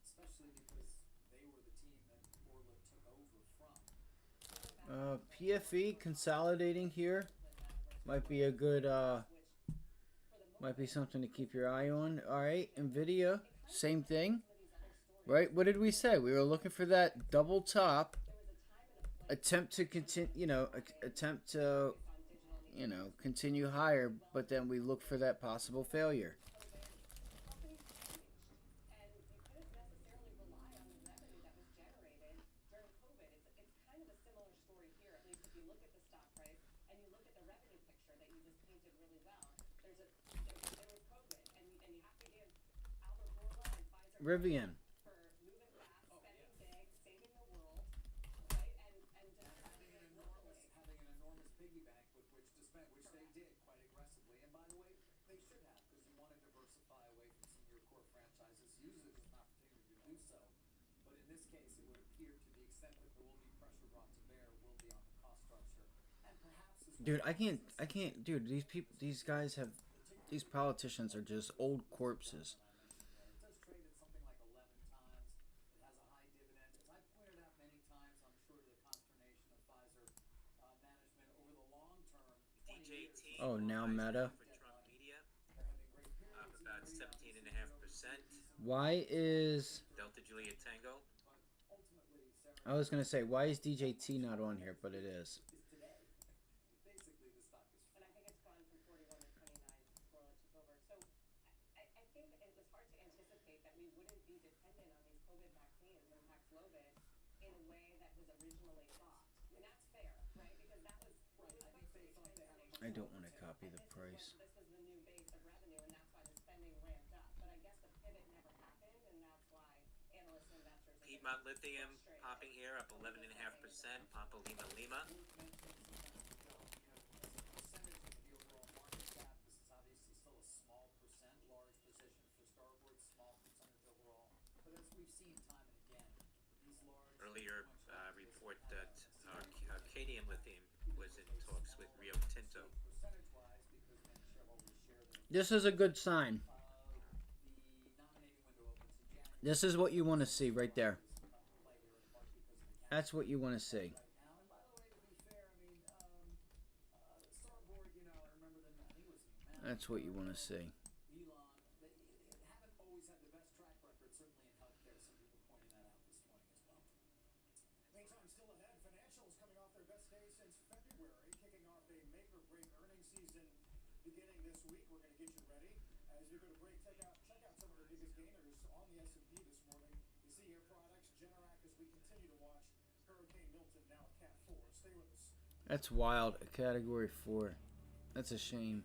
especially because they were the team that Orla took over from. PFE consolidating here might be a good might be something to keep your eye on. All right, NVIDIA, same thing, right? What did we say? We were looking for that double top, attempt to continue, attempt to, continue higher, but then we look for that possible failure. Companies changed, and you couldn't necessarily rely on the revenue that was generated during COVID. It's kind of a similar story here, at least if you look at the stock price and you look at the revenue picture that you just painted really well. There was COVID, and you have to give Albert Bourla and Pfizer Rivian. for moving fast, spending big, saving the world, right? And just Having an enormous piggy bank with which to spend, which they did quite aggressively. And by the way, they should have, because you want to diversify away from some of your core franchises. Use it as an opportunity to do so. But in this case, it would appear to the extent that there will be pressure brought to bear will be on the cost structure. And perhaps Dude, I can't, dude, these guys have, these politicians are just old corpses. It does trade at something like 11 times. It has a high dividend. As I pointed out many times, I'm sure to the consternation of Pfizer management over the long term, 20 years. DJT. Oh, now Meta. For Trump Media, They're having great up periods. about 17.5%. Why is, Delta Juliet Tango. But ultimately, Sarah, I was going to say, why is DJT not on here, but it is. is today. Basically, the stock is And I think it's gone from 41 to 29 since Orla took over. So I think it was hard to anticipate that we wouldn't be dependent on these COVID vaccines and Paxlovid in a way that was originally thought. And that's fair, right? Because that was right. I think they thought they had a much I don't longer want to tail. copy the price. This was the new base of revenue, and that's why the spending ramped up. But I guess the pivot never happened, and that's why analysts and investors are Piedmont Lithium frustrated. popping here up 11.5%. Pampa Lima Lima. Percentage of the overall market cap. This is obviously still a small percent, large position for Starboard, small percentage overall. But as we've seen time and again, these large Earlier influential report that Arcadian Lithium was in talks with Rio Tinto. percentage-wise, because many shareholders share the This is a good sign. nominating window opens in January. This is what you want to see right there. Play here in part because of the That's what you want to see. right now. And by the way, to be fair, I mean, Starboard, I remember them. I think it was Humana. That's what you want to see. Elon, they haven't always had the best track record, certainly in healthcare. Some people pointing that out this morning as well. Meantime, still ahead, financials coming off their best day since February, kicking off a make-or-break earnings season beginning this week. We're going to get you ready. As we go to break, check out some of the biggest gainers on the S&P this morning. You see Air Products, Generac, as we continue to watch Hurricane Milton now at Cat 4. Stay with us. That's wild. A category 4. That's a shame.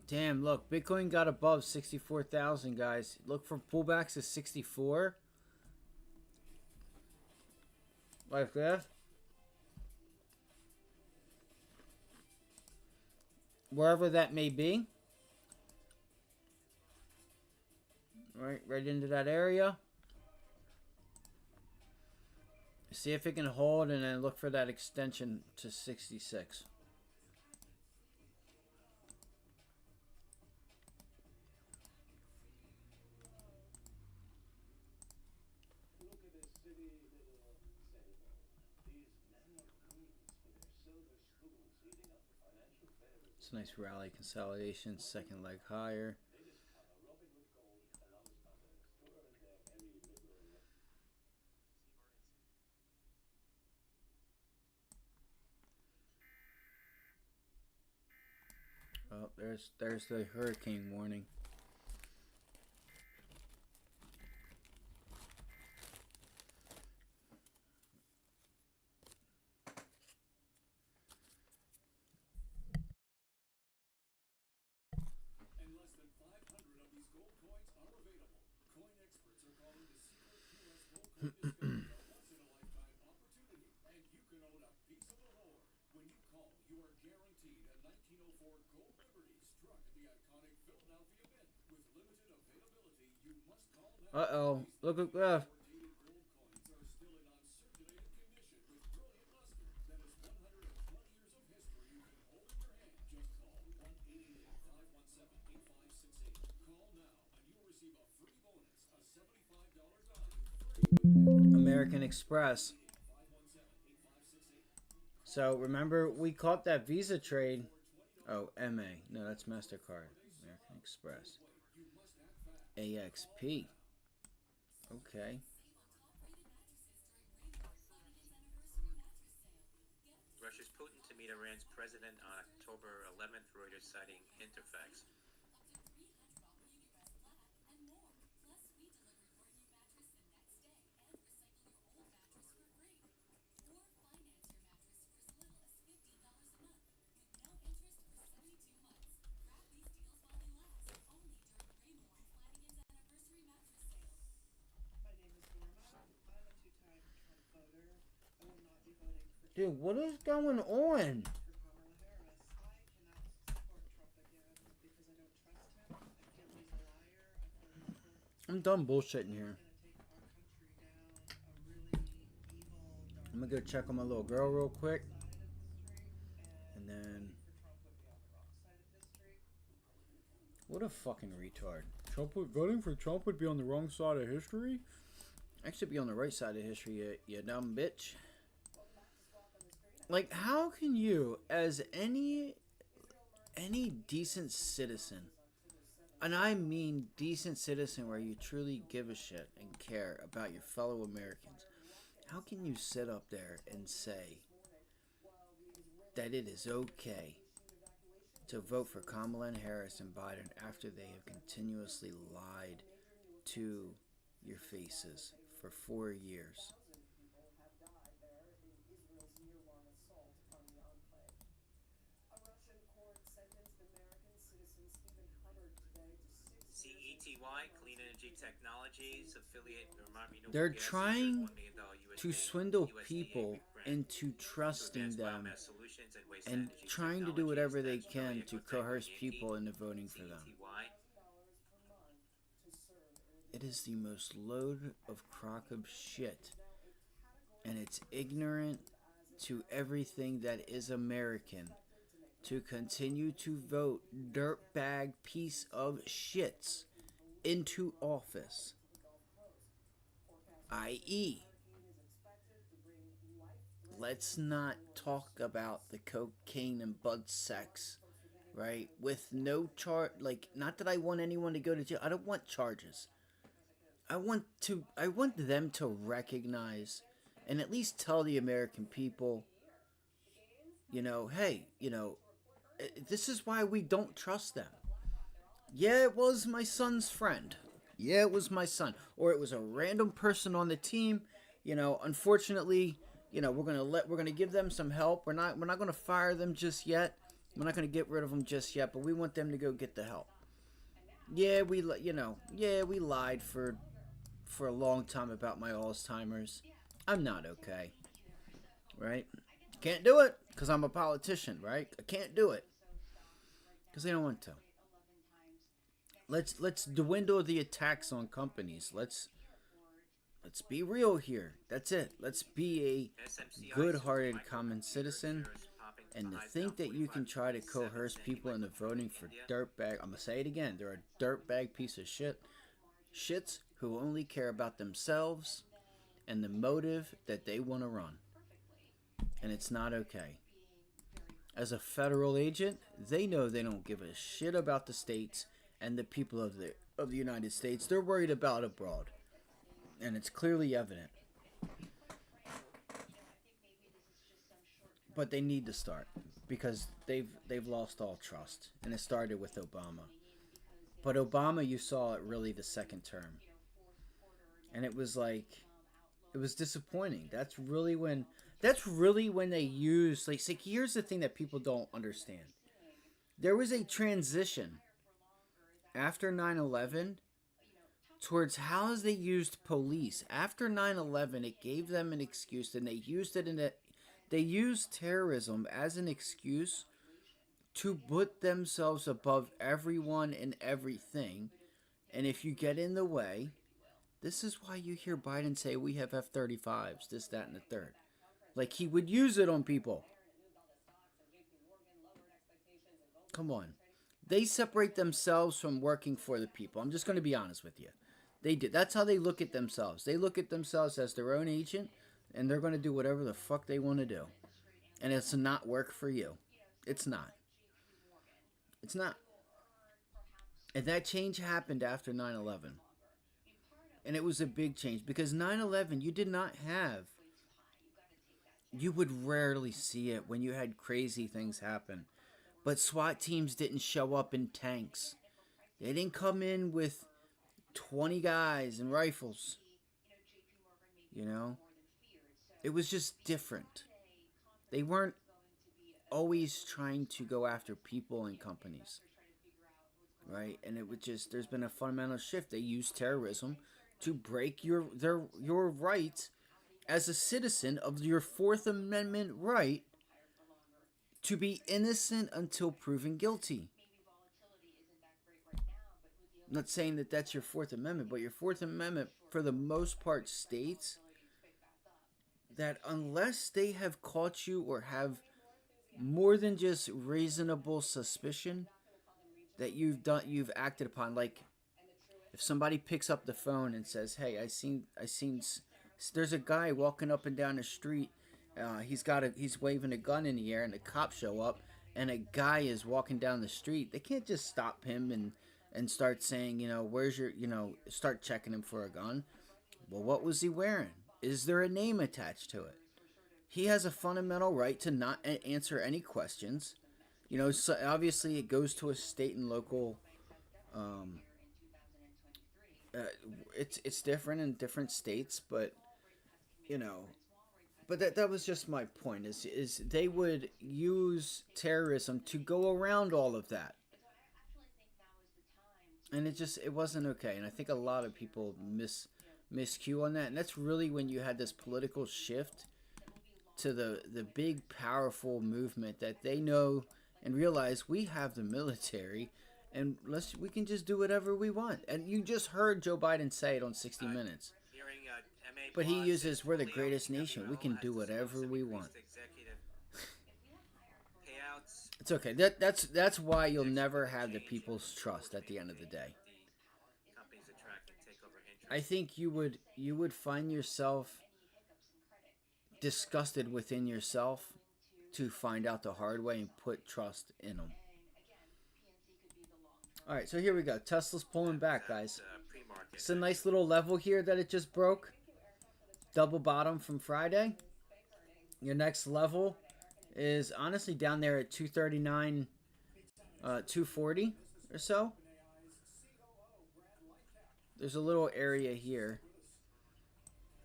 Damn, look, Bitcoin got above 64,000, guys. Look for pullbacks to 64. Like that. Wherever that may be. Right into that area. See if it can hold and then look for that extension to 66. Look at this city little sailboat. These men of means with their silver spoons eating up the financial favors. It's a nice rally consolidation, second leg higher. Latest cover, Robin Hood Gold allows others to earn their very liberal. Oh, there's the hurricane warning. Uh-oh. Look at that. Dated gold coins are still in uncirculated condition with brilliant luster that is 120 years of history you can hold in your hand. Just call 1-888-517-8568. Call now and you'll receive a free bonus, a $75 value free with American Express. 517-8568. So remember, we caught that Visa trade. Oh, MA. No, that's MasterCard. American Express. AXP. Okay. Russia's Putin to meet Iran's president on October 11th, Reuters citing Interfax. My name is Norma. I'm a two-time Trump voter. I will not be voting for Dude, what is going on? for Kamala Harris. I cannot support Trump again because I don't trust him. I feel he's a liar. I feel he's I'm done bullshitting here. going to take our country down a really evil, dark I'm gonna go check on my little girl real quick. side of history. And then, For Trump would be on the wrong side of history. what a fucking retard. Voting for Trump would be on the wrong side of history? I should be on the right side of history, you dumb bitch. Like, how can you, as any decent citizen, and I mean decent citizen where you truly give a shit and care about your fellow Americans, how can you sit up there and say that it is okay to vote for Kamala Harris and Biden after they have continuously lied to your faces for 4 years? CETY, Clean Energy Technologies, affiliate Vermont Renewable They're Gas trying $1 million to USDA swindle USDA people grant into to trusting advance them biomass solutions and waste and energy trying to do technologies. whatever they That's can Julia to Gotay, coerce Yankee, people into voting for them. CETY. It is the most load of crock of shit, and it's ignorant to everything that is American to continue to vote dirtbag piece of shits into office, i.e., let's not talk about the cocaine and bud sex, right? With no like, not that I want anyone to go to jail. I don't want charges. I want them to recognize and at least tell the American people, hey, this is why we don't trust them. Yeah, it was my son's friend. Yeah, it was my son. Or it was a random person on the team. Unfortunately, we're gonna give them some help. We're not gonna fire them just yet. We're not gonna get rid of them just yet, but we want them to go get the help. Yeah, we lied for a long time about my Alzheimer's. I'm not okay. Right? Can't do it because I'm a politician, right? I can't do it because they don't want to. Let's dwindle the attacks on companies. Let's be real here. That's it. Let's be a good-hearted common citizen. And to think that you can try to coerce people into voting for dirtbag, I'm gonna say it again, they're a dirtbag piece of shit. Shits who only care about themselves and the motive that they want to run. And it's not okay. As a federal agent, they know they don't give a shit about the states and the people of the United States. They're worried about abroad. And it's clearly evident. But they need to start because they've lost all trust. And it started with Obama. But Obama, you saw it really the second term. And it was disappointing. That's really when they used, here's the thing that people don't understand. There was a transition after 9/11 towards how they used police. After 9/11, it gave them an excuse, and they used terrorism as an excuse to put themselves above everyone and everything And if you get in the way, this is why you hear Biden say we have F-35s, this, that, and the third. Like he would use it on people. Come on. They separate themselves from working for the people. I'm just going to be honest with you. They do. That's how they look at themselves. They look at themselves as their own agent, and they're going to do whatever the fuck they want to do. And it's not work for you. It's not. It's not. And that change happened after 9/11. And it was a big change because 9/11 you did not have. You would rarely see it when you had crazy things happen. But SWAT teams didn't show up in tanks. They didn't come in with 20 guys and rifles. You know? It was just different. They weren't always trying to go after people and companies. Right? And it would just, there's been a fundamental shift. They use terrorism to break your rights as a citizen of your Fourth Amendment right to be innocent until proven guilty. I'm not saying that that's your Fourth Amendment, but your Fourth Amendment, for the most part, states that unless they have caught you or have more than just reasonable suspicion that you've acted upon, like if somebody picks up the phone and says, "Hey, I seen, there's a guy walking up and down the street. He's waving a gun in the air, and the cops show up, and a guy is walking down the street." They can't just stop him and start saying, where's your, start checking him for a gun. Well, what was he wearing? Is there a name attached to it? He has a fundamental right to not answer any questions. So obviously it goes to a state and local. It's different in different states, but that was just my point. Is they would use terrorism to go around all of that, and it wasn't okay. And I think a lot of people miscue on that, and that's really when you had this political shift to the big powerful movement that they know and realize we have the military, and we can just do whatever we want. And you just heard Joe Biden say it on 60 Minutes. But he uses, we're the greatest nation. We can do whatever we want. It's okay. That's why you'll never have the people's trust at the end of the day. I think you would find yourself disgusted within yourself to find out the hard way and put trust in them. All right, so here we go. Tesla's pulling back, guys. It's a nice little level here that it just broke. Double bottom from Friday. Your next level is honestly down there at 239, 240 or so. There's a little area here.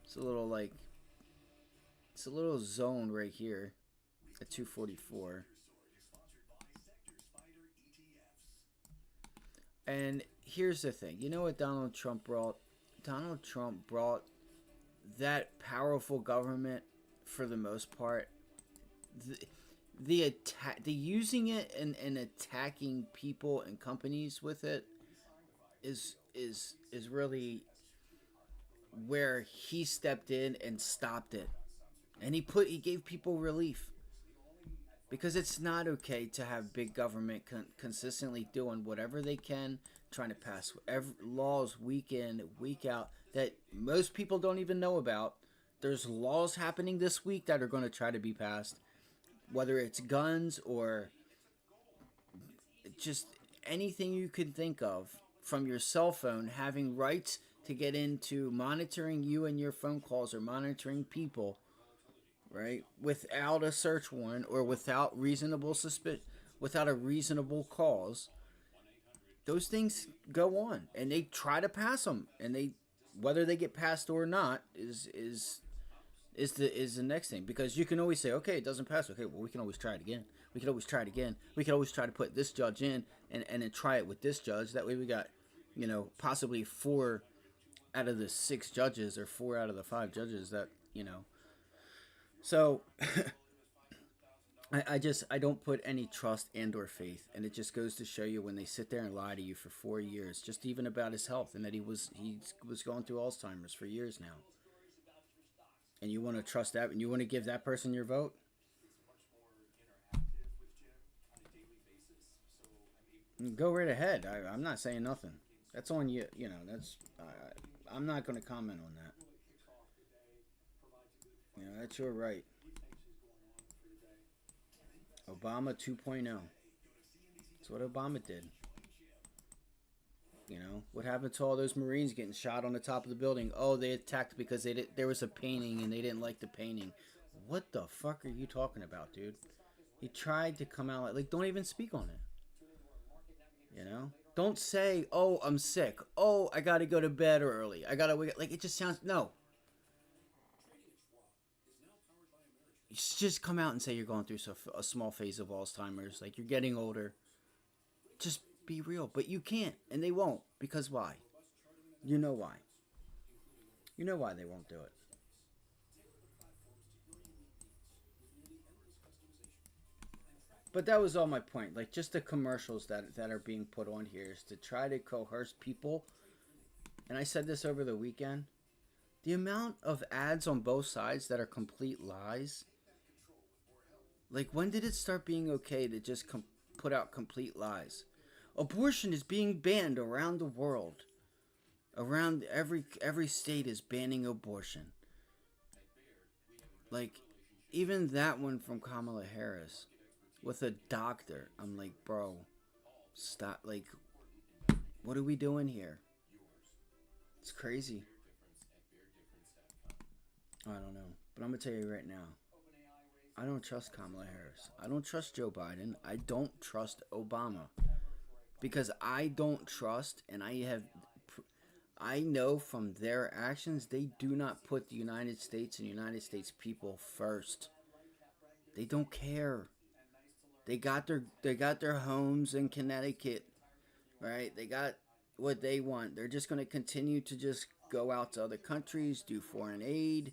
It's a little zone right here at 244. And here's the thing. You know what Donald Trump brought? Donald Trump brought that powerful government for the most part. The using it and attacking people and companies with it is really where he stepped in and stopped it. And he gave people relief. Because it's not okay to have big government consistently doing whatever they can, trying to pass laws week in, week out that most people don't even know about. There's laws happening this week that are going to try to be passed, whether it's guns or just anything you can think of, from your cell phone having rights to get into monitoring you and your phone calls or monitoring people. Right, without a search warrant or without a reasonable cause, those things go on, and they try to pass them, and whether they get passed or not is the next thing, because you can always say, okay, it doesn't pass. Okay, well, we can always try it again. We can always try it again. We can always try to put this judge in and then try it with this judge. That way, we got possibly 4 out of the 6 judges or 4 out of the 5 judges that. So, I don't put any trust and or faith, and it just goes to show you when they sit there and lie to you for 4 years, just even about his health, and that he was going through Alzheimer's for years now, and you want to trust that, and you want to give that person your vote. It's much more interactive with Jim on a daily basis, so I'm able Go right ahead. I'm not saying nothing. That's on you. You know, that's I'm not going to comment on that. really kicks off the day, provides a good You know, that's your right. he thinks is going on for the day. Obama 2.0. That's what Obama did. You know, what happened to all those Marines getting shot on the top of the building? Oh, they attacked because there was a painting and they didn't like the painting. What the fuck are you talking about, dude? He tried to come out like don't even speak on it. You know? Don't say, "Oh, I'm sick. Oh, I got to go to bed early. I got to wake." Like it just sounds no. You just come out and say you're going through a small phase of Alzheimer's, like you're getting older. Just be real, but you can't, and they won't, because why? You know why. You know why they won't do it. But that was all my point. Like just the commercials that are being put on here is to try to coerce people. And I said this over the weekend. The amount of ads on both sides that are complete lies. Like when did it start being okay to just put out complete lies? Abortion is being banned around the world. Around every state is banning abortion. Like even that one from Kamala Harris with a doctor. I'm like, bro, stop. Like, what are we doing here? It's crazy. I don't know. But I'm going to tell you right now. I don't trust Kamala Harris. I don't trust Joe Biden. I don't trust Obama. Because I don't trust, and I know from their actions, they do not put the United States and United States people first. They don't care. They got their homes in Connecticut, right? They got what they want. They're just going to continue to just go out to other countries, do foreign aid,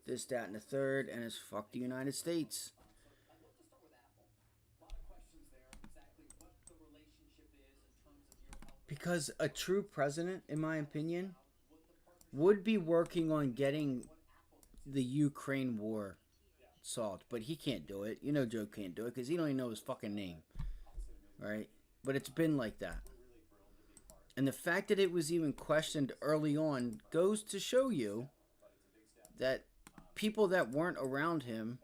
this, that, and the third, and it's fuck the United States. Because a true president, in my opinion, would be working on getting the Ukraine war solved, but he can't do it. You know Joe can't do it because he don't even know his fucking name, right? But it's been like that. And the fact that it was even questioned early on goes to show you that people that weren't around him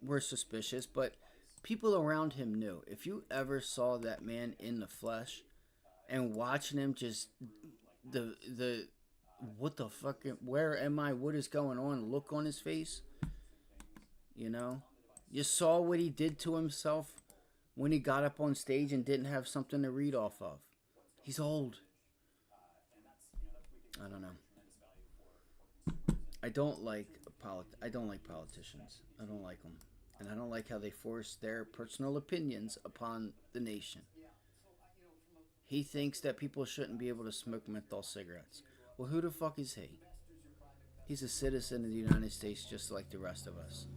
were suspicious, but people around him knew. If you ever saw that man in the flesh and watching him just the what the fuck, where am I, what is going on look on his face, you know, you saw what he did to himself when he got up on stage and didn't have something to read off of. He's old. I don't know. I don't like politicians. I don't like them. And I don't like how they force their personal opinions upon the nation. He thinks that people shouldn't be able to smoke menthol cigarettes. Well, who the fuck is he? He's a citizen of the United States just like the rest of us.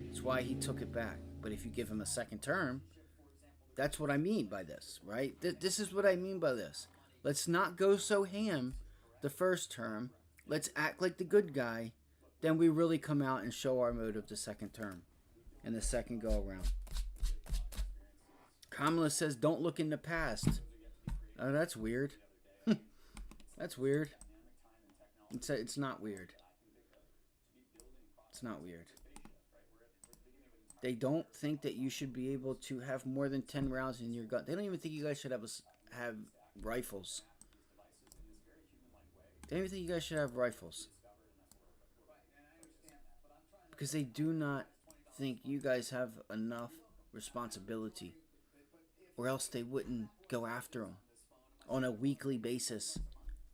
That's why he took it back. But if you give him a second term, that's what I mean by this, right? This is what I mean by this. Let's not go so ham the first term. Let's act like the good guy. Then we really come out and show our motive the second term and the second go around. Kamala says, don't look in the past. Oh, that's weird. That's weird. It's not weird. It's not weird. They don't think that you should be able to have more than 10 rounds in your gun. They don't even think you guys should have rifles. They don't even think you guys should have rifles. Because they do not think you guys have enough responsibility. Or else they wouldn't go after them on a weekly basis.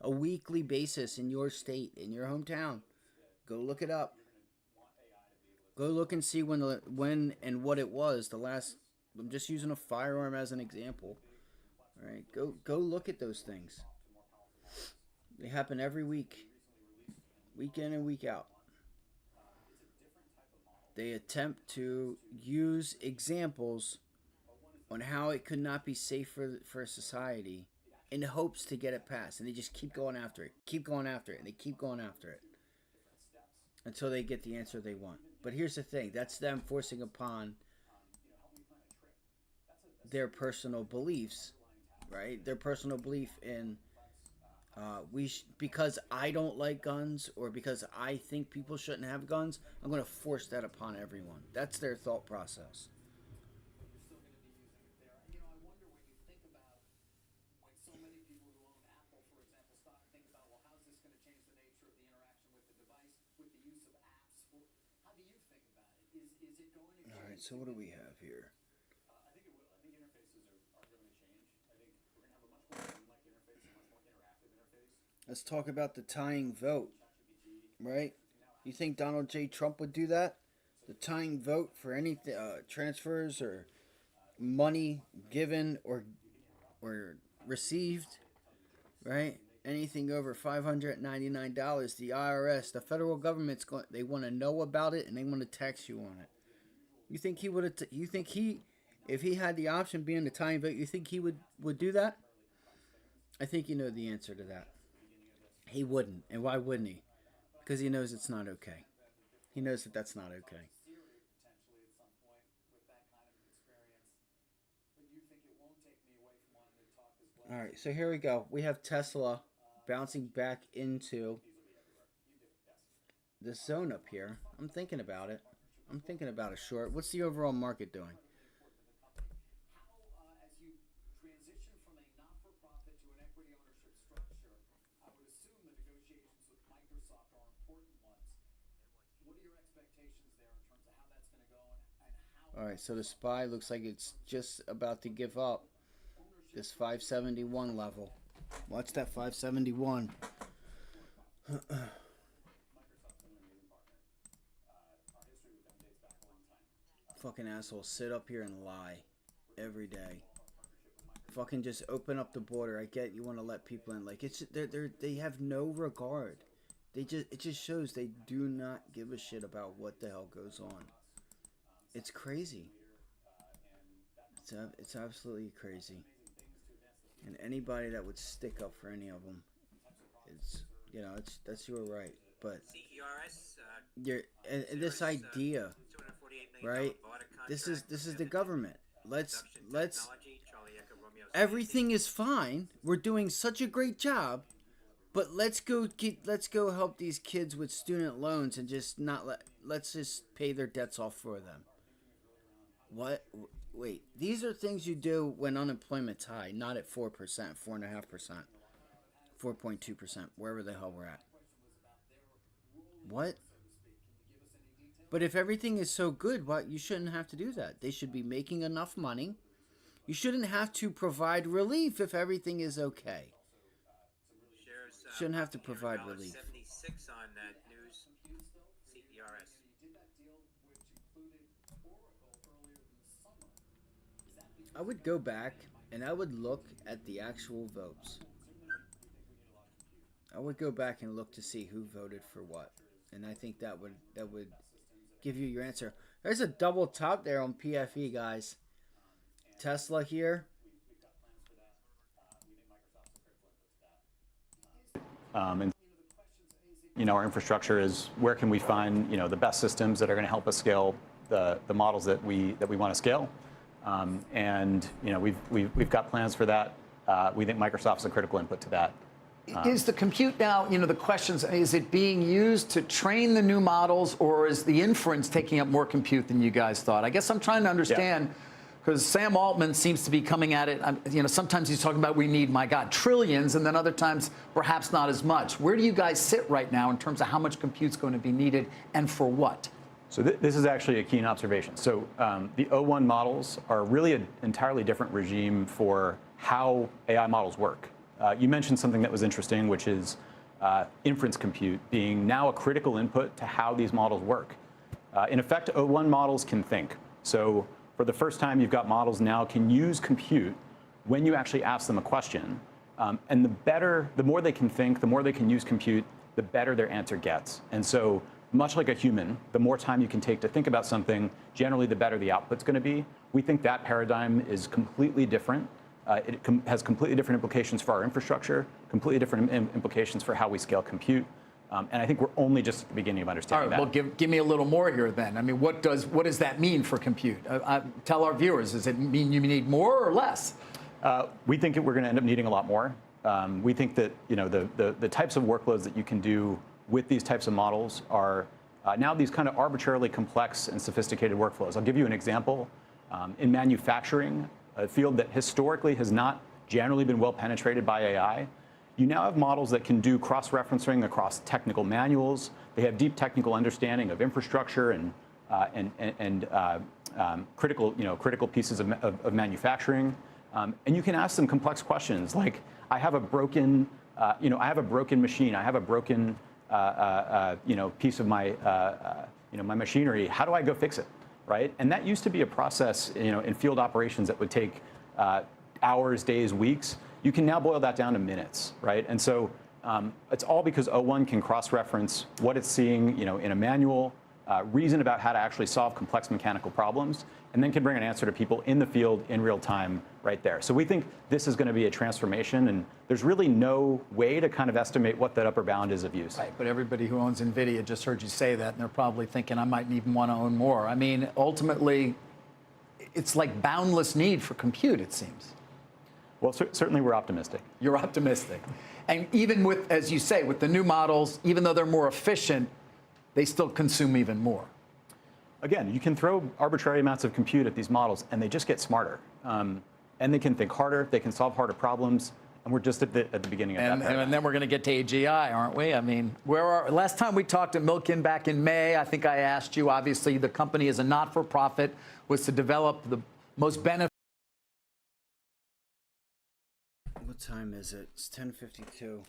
A weekly basis in your state, in your hometown. Go look it up. Go look and see when and what it was. The last, I'm just using a firearm as an example. All right, go look at those things. They happen every week, week in and week out. they attempt to use examples on how it could not be safe for society in hopes to get it passed. And they just keep going after it, and they keep going after it until they get the answer they want. But here's the thing, that's them forcing upon their personal beliefs, right? Their personal belief in because I don't like guns or because I think people shouldn't have guns, I'm going to force that upon everyone. That's their thought process. You're still going to be using it there. You know, I wonder when you think about when so many people who own Apple, for example, stop and think about, well, how's this going to change the nature of the interaction with the device, with the use of apps? How do you think about it? Is it going to change? All right, so what do we have here? I think it will. I think interfaces are going to change. I think we're going to have a much more human-like interface, a much more interactive interface. Let's talk about the tying vote, right? You think Donald J. Trump would do that? The tying vote for any transfers or money given or received, right? Anything over $599, the IRS, the federal government's going. They want to know about it and they want to tax you on it. You think he would? You think he, if he had the option being the tying vote, you think he would do that? I think you know the answer to that. He wouldn't, and why wouldn't he? Because he knows it's not okay. He knows that that's not okay. Potentially at some point with that kind of experience, but you think it won't take me away from wanting to talk as well? All right, so here we go. We have Tesla bouncing back into the zone up here. I'm thinking about it. I'm thinking about a short. What's the overall market doing? How, as you transition from a not-for-profit to an equity ownership structure, I would assume the negotiations with Microsoft are important ones. What are your expectations there in terms of how that's going to go and how? All right, so the SPY looks like it's just about to give up this 571 level. What's that 571? Microsoft's been an amazing partner. Our history with them dates back a long time. Fucking assholes sit up here and lie every day. Fucking just open up the border. I get you want to let people in. Like they have no regard. It just shows they do not give a shit about what the hell goes on. It's crazy. It's absolutely crazy. And anybody that would stick up for any of them, it's that's your right. But and this idea, right? This is the government. Let's everything is fine. We're doing such a great job, but let's go help these kids with student loans and just let's just pay their debts off for them. What? Wait, these are things you do when unemployment's high, not at 4%, 4.5%, 4.2%, wherever the hell we're at. What? But if everything is so good, you shouldn't have to do that. They should be making enough money. You shouldn't have to provide relief if everything is okay. Shouldn't have to provide relief. 76 on that news CERS. I would go back and I would look at the actual votes. I would go back and look to see who voted for what. And I think that would give you your answer. There's a double top there on PFE, guys. Tesla here. And our infrastructure is where can we find the best systems that are going to help us scale the models that we want to scale. And we've got plans for that. We think Microsoft's a critical input to that. Is the compute now, the questions, is it being used to train the new models, or is the inference taking up more compute than you guys thought? I guess I'm trying to understand, because Sam Altman seems to be coming at it. Sometimes he's talking about we need, my God, trillions, and then other times perhaps not as much. Where do you guys sit right now in terms of how much compute's going to be needed and for what? So this is actually a keen observation. So the O1 models are really an entirely different regime for how AI models work. You mentioned something that was interesting, which is inference compute being now a critical input to how these models work. In effect, O1 models can think. So for the first time, you've got models now can use compute when you actually ask them a question. And the more they can think, the more they can use compute, the better their answer gets. And so much like a human, the more time you can take to think about something, generally the better the output's going to be. We think that paradigm is completely different. It has completely different implications for our infrastructure, completely different implications for how we scale compute. And I think we're only just at the beginning of understanding that. All right, well, give me a little more here then. I mean, what does that mean for compute? Tell our viewers, does it mean you need more or less? We think we're going to end up needing a lot more. We think that the types of workloads that you can do with these types of models are now these kind of arbitrarily complex and sophisticated workflows. I'll give you an example. In manufacturing, a field that historically has not generally been well penetrated by AI, you now have models that can do cross-referencing across technical manuals. They have deep technical understanding of infrastructure and critical pieces of manufacturing. And you can ask them complex questions like, I have a broken machine. I have a broken piece of my my machinery. How do I go fix it, right? And that used to be a process in field operations that would take hours, days, weeks. You can now boil that down to minutes, right? And so it's all because O1 can cross-reference what it's seeing in a manual, reason about how to actually solve complex mechanical problems, and then can bring an answer to people in the field in real time right there. So we think this is going to be a transformation, and there's really no way to kind of estimate what that upper bound is of use. Right, but everybody who owns NVIDIA just heard you say that, and they're probably thinking, I might even want to own more. I mean, ultimately, it's like boundless need for compute, it seems. Well, certainly we're optimistic. You're optimistic. And even with, as you say, with the new models, even though they're more efficient, they still consume even more. Again, you can throw arbitrary amounts of compute at these models, and they just get smarter. And they can think harder, they can solve harder problems, and we're just at the beginning of that. And then we're going to get to AGI, aren't we? I mean, last time we talked to Milken back in May, I think I asked you, obviously, the company is a not-for-profit, was to develop the most benefit. What time is it? It's 10:52.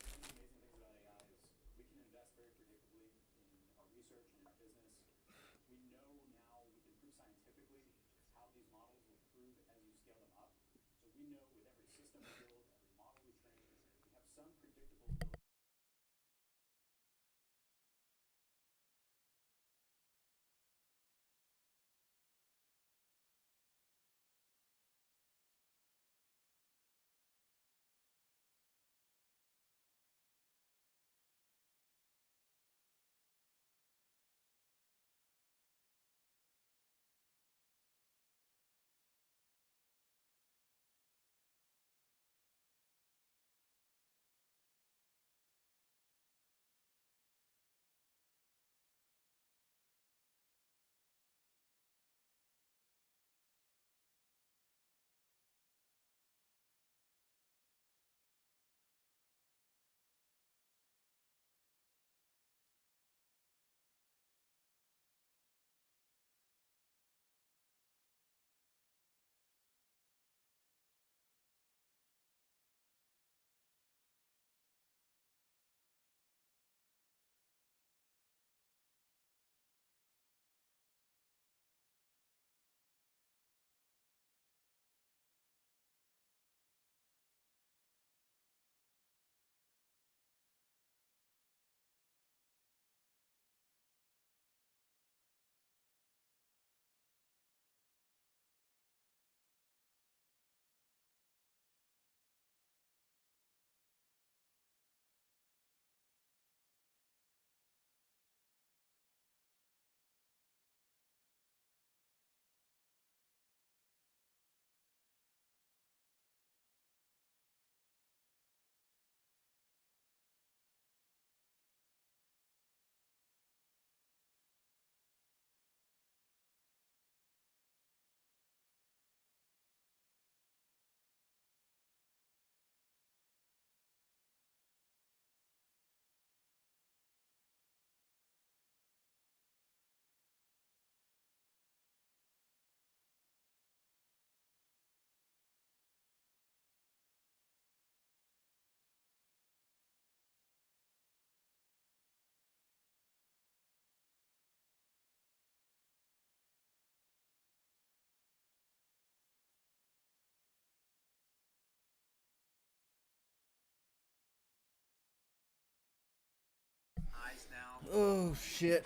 Oh shit.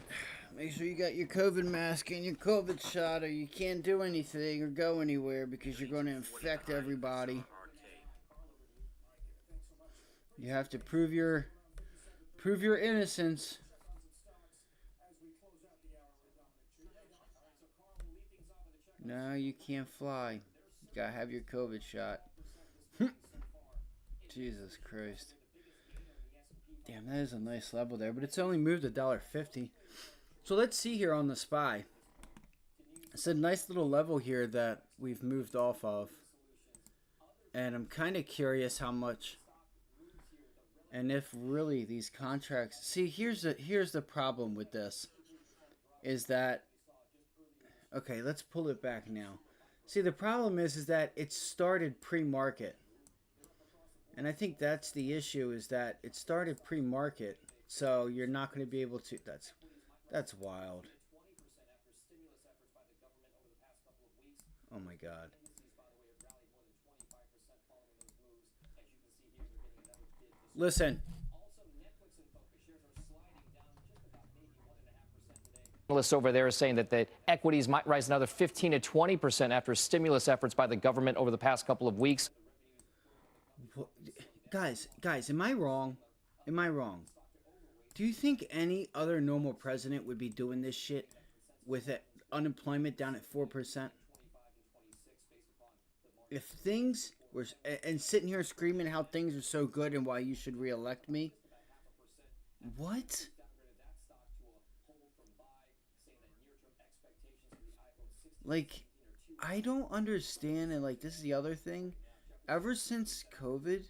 Make sure you got your COVID mask and your COVID shot, or you can't do anything or go anywhere because you're going to infect everybody. You have to prove your innocence. No, you can't fly. You gotta have your COVID shot. Jesus Christ. Damn, that is a nice level there, but it's only moved $1.50. So let's see here on the SPY. It's a nice little level here that we've moved off of. And I'm kind of curious how much, and if really these contracts... See, here's the problem with this. Is that... Okay, let's pull it back now. See, the problem is that it started pre-market. And I think that's the issue, is that it started pre-market. So you're not going to be able to... That's wild. Oh my God. Listen. Analysts over there are saying that the equities might rise another 15 to 20% after stimulus efforts by the government over the past couple of weeks. Guys, am I wrong? Am I wrong? Do you think any other normal president would be doing this shit with unemployment down at 4%? If things were... And sitting here screaming how things are so good and why you should reelect me? What? Like, I don't understand, and like, this is the other thing. Ever since COVID,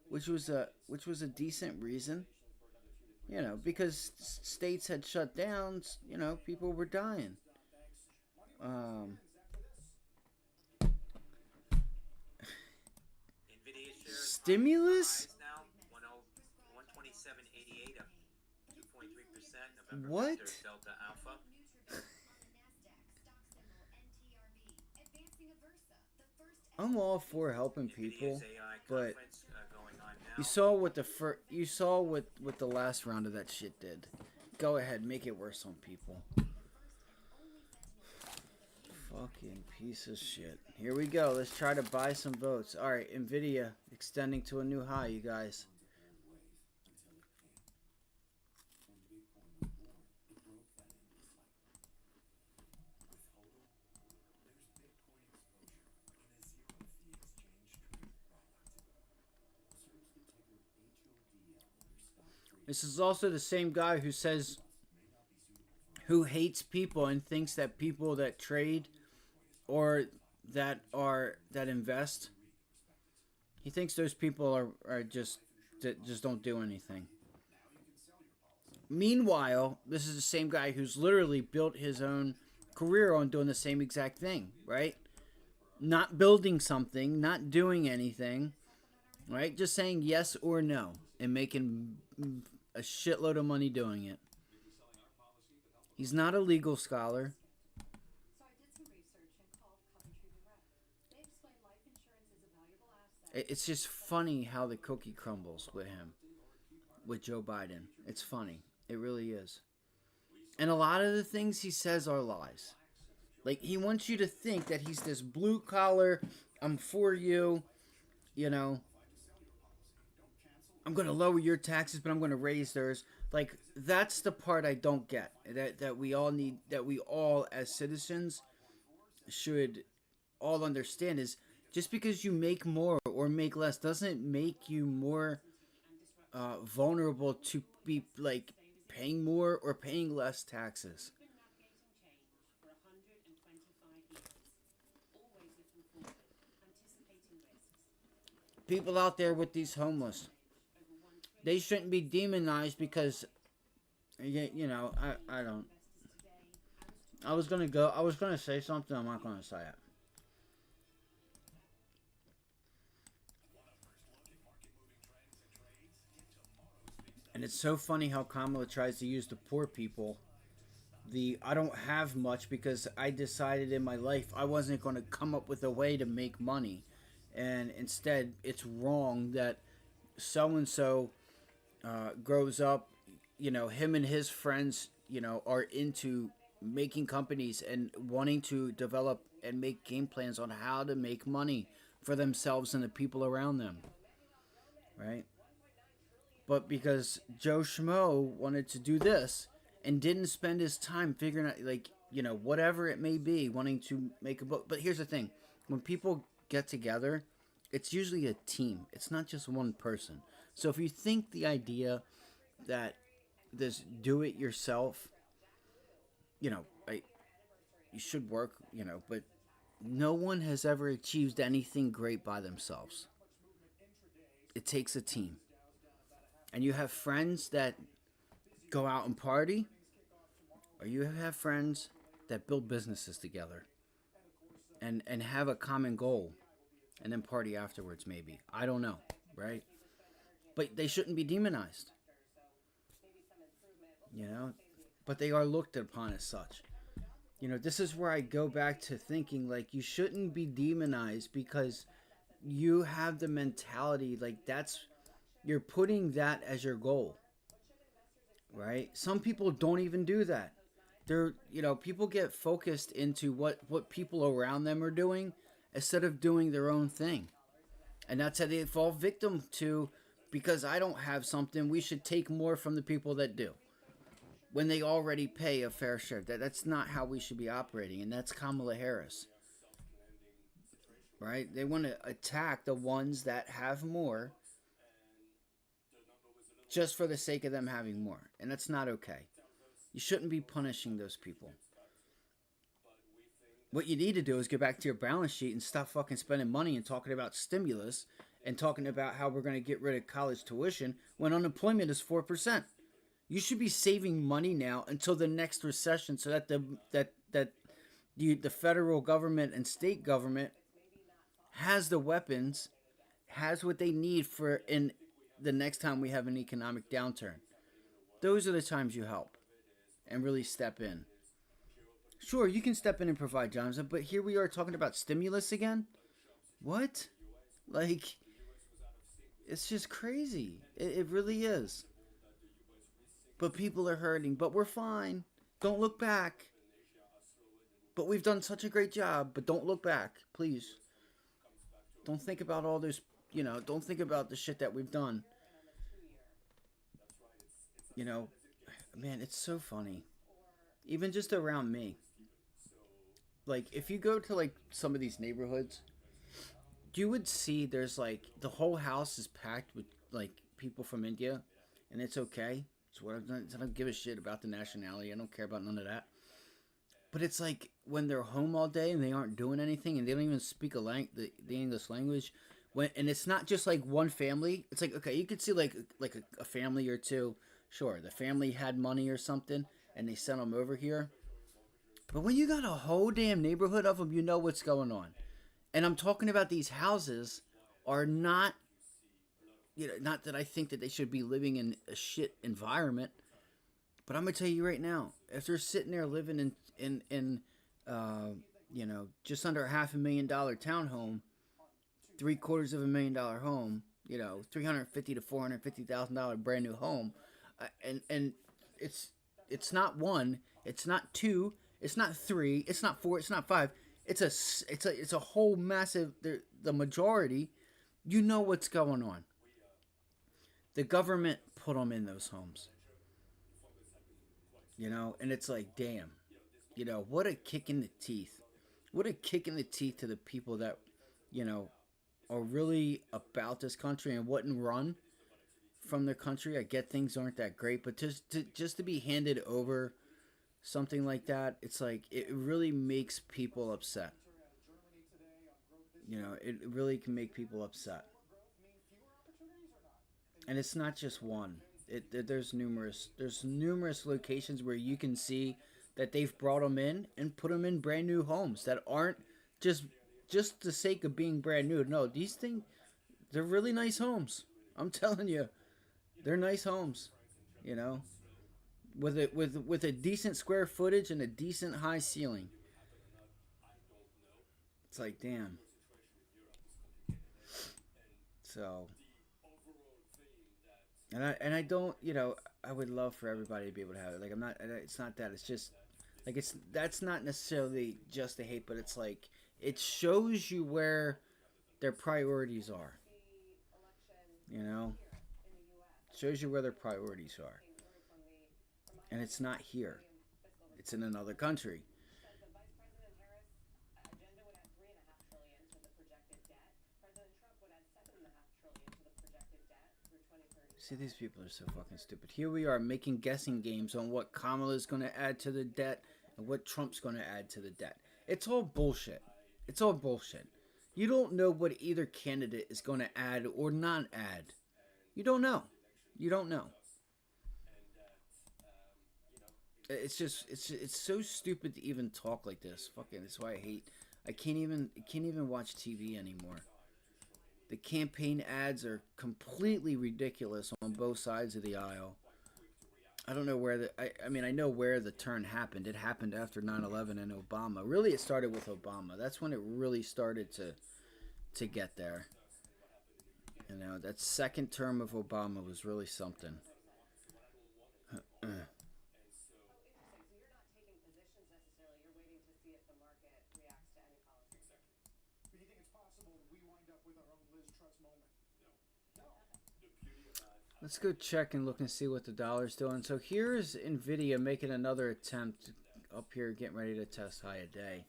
which was a decent reason, you know, because states had shut down, you know, people were dying. Stimulus? What? I'm all for helping people, but you saw what the last round of that shit did. Go ahead, make it worse on people. Fucking piece of shit. Here we go. Let's try to buy some votes. All right, NVIDIA extending to a new high, you guys. This is also the same guy who hates people and thinks that people that trade or that invest, he thinks those people are just don't do anything. Meanwhile, this is the same guy who's literally built his own career on doing the same exact thing, right? Not building something, not doing anything, right? Just saying yes or no and making a shitload of money doing it. He's not a legal scholar. So I did some research and called Coventry Direct. They explain life insurance is a valuable asset. It's just funny how the cookie crumbles with him, with Joe Biden. It's funny. It really is. And a lot of the things he says are lies. Like, he wants you to think that he's this blue collar, I'm for you, you know, I'm going to lower your taxes, but I'm going to raise theirs. Like, that's the part I don't get. That we all as citizens should all understand is just because you make more or make less doesn't make you more vulnerable to be like paying more or paying less taxes. People out there with these homeless, they shouldn't be demonized because, you know, I don't. I was gonna say something. I'm not gonna say it. And it's so funny how Kamala tries to use the poor people. I don't have much because I decided in my life I wasn't going to come up with a way to make money. And instead, it's wrong that so-and-so grows up, him and his friends, are into making companies and wanting to develop and make game plans on how to make money for themselves and the people around them, right? But because Joe Schmo wanted to do this and didn't spend his time figuring out, like, whatever it may be, wanting to make a book. But here's the thing. When people get together, it's usually a team. It's not just one person. So if you think the idea that this do it yourself, you should work, but no one has ever achieved anything great by themselves. It takes a team. And you have friends that go out and party, or you have friends that build businesses together and have a common goal and then party afterwards, maybe. I don't know, right? But they shouldn't be demonized, but they are looked upon as such. This is where I go back to thinking, like, you shouldn't be demonized because you have the mentality, like, you're putting that as your goal, right? Some people don't even do that. People get focused into what people around them are doing instead of doing their own thing. And that's how they fall victim to, because I don't have something, we should take more from the people that do, when they already pay a fair share. That's not how we should be operating, and that's Kamala Harris, right? They want to attack the ones that have more just for the sake of them having more, and that's not okay. You shouldn't be punishing those people. What you need to do is get back to your balance sheet and stop fucking spending money and talking about stimulus and talking about how we're going to get rid of college tuition when unemployment is 4%. You should be saving money now until the next recession, so that the federal government and state government has the weapons, has what they need for in the next time we have an economic downturn. Those are the times you help and really step in. Sure, you can step in and provide jobs, but here we are talking about stimulus again? What? Like, it's just crazy. It really is. But people are hurting, but we're fine. Don't look back. But we've done such a great job, but don't look back, please. Don't think about all this, don't think about the shit that we've done. Man, it's so funny. Even just around me. Like, if you go to, like, some of these neighborhoods, you would see there's, like, the whole house is packed with, like, people from India, and it's okay. It's what I don't give a shit about the nationality. I don't care about none of that. But it's like when they're home all day and they aren't doing anything and they don't even speak the English language. And it's not just like one family. It's like, okay, you could see like a family or two. Sure, the family had money or something and they sent them over here. But when you got a whole damn neighborhood of them, you know what's going on. And I'm talking about these houses are not, not that I think that they should be living in a shit environment. But I'm going to tell you right now, if they're sitting there living in just under $500,000 townhome, $750,000 home, $350,000 to $450,000 brand new home, and it's not one, it's not two, it's not three, it's not four, it's not five, it's a whole massive. The majority, you know what's going on. The government put them in those homes. And it's like, damn, what a kick in the teeth. What a kick in the teeth to the people that, are really about this country and wouldn't run from their country. I get things aren't that great, but just to be handed over something like that, it's like, it really makes people upset. It really can make people upset. And it's not just one. There's numerous locations where you can see that they've brought them in and put them in brand new homes that aren't just the sake of being brand new. No, these things, they're really nice homes. I'm telling you, they're nice homes. With a decent square footage and a decent high ceiling. It's like, damn. So And I don't, you know, I would love for everybody to be able to have it. Like I'm not. It's not that. It's just like it's that's not necessarily just a hate, but it's like it shows you where their priorities are. You know, shows you where their priorities are, and it's not here. It's in another country. Says the Vice President Harris agenda would add 3.5 trillion to the projected debt. President Trump would add 7.5 trillion to the projected debt through 2030. See, these people are so fucking stupid. Here we are making guessing games on what Kamala's going to add to the debt and what Trump's going to add to the debt. It's all bullshit. It's all bullshit. You don't know what either candidate is going to add or not add. You don't know. You don't know. It's just it's so stupid to even talk like this. Fucking that's why I hate. I can't even watch TV anymore. The campaign ads are completely ridiculous on both sides of the aisle. I don't know where I mean, I know where the turn happened. It happened after 9/11 and Obama. Really, it started with Obama. That's when it really started to get there. You know, that second term of Obama was really something. Let's go check and look and see what the dollar's doing. So here's NVIDIA making another attempt up here, getting ready to test high a day.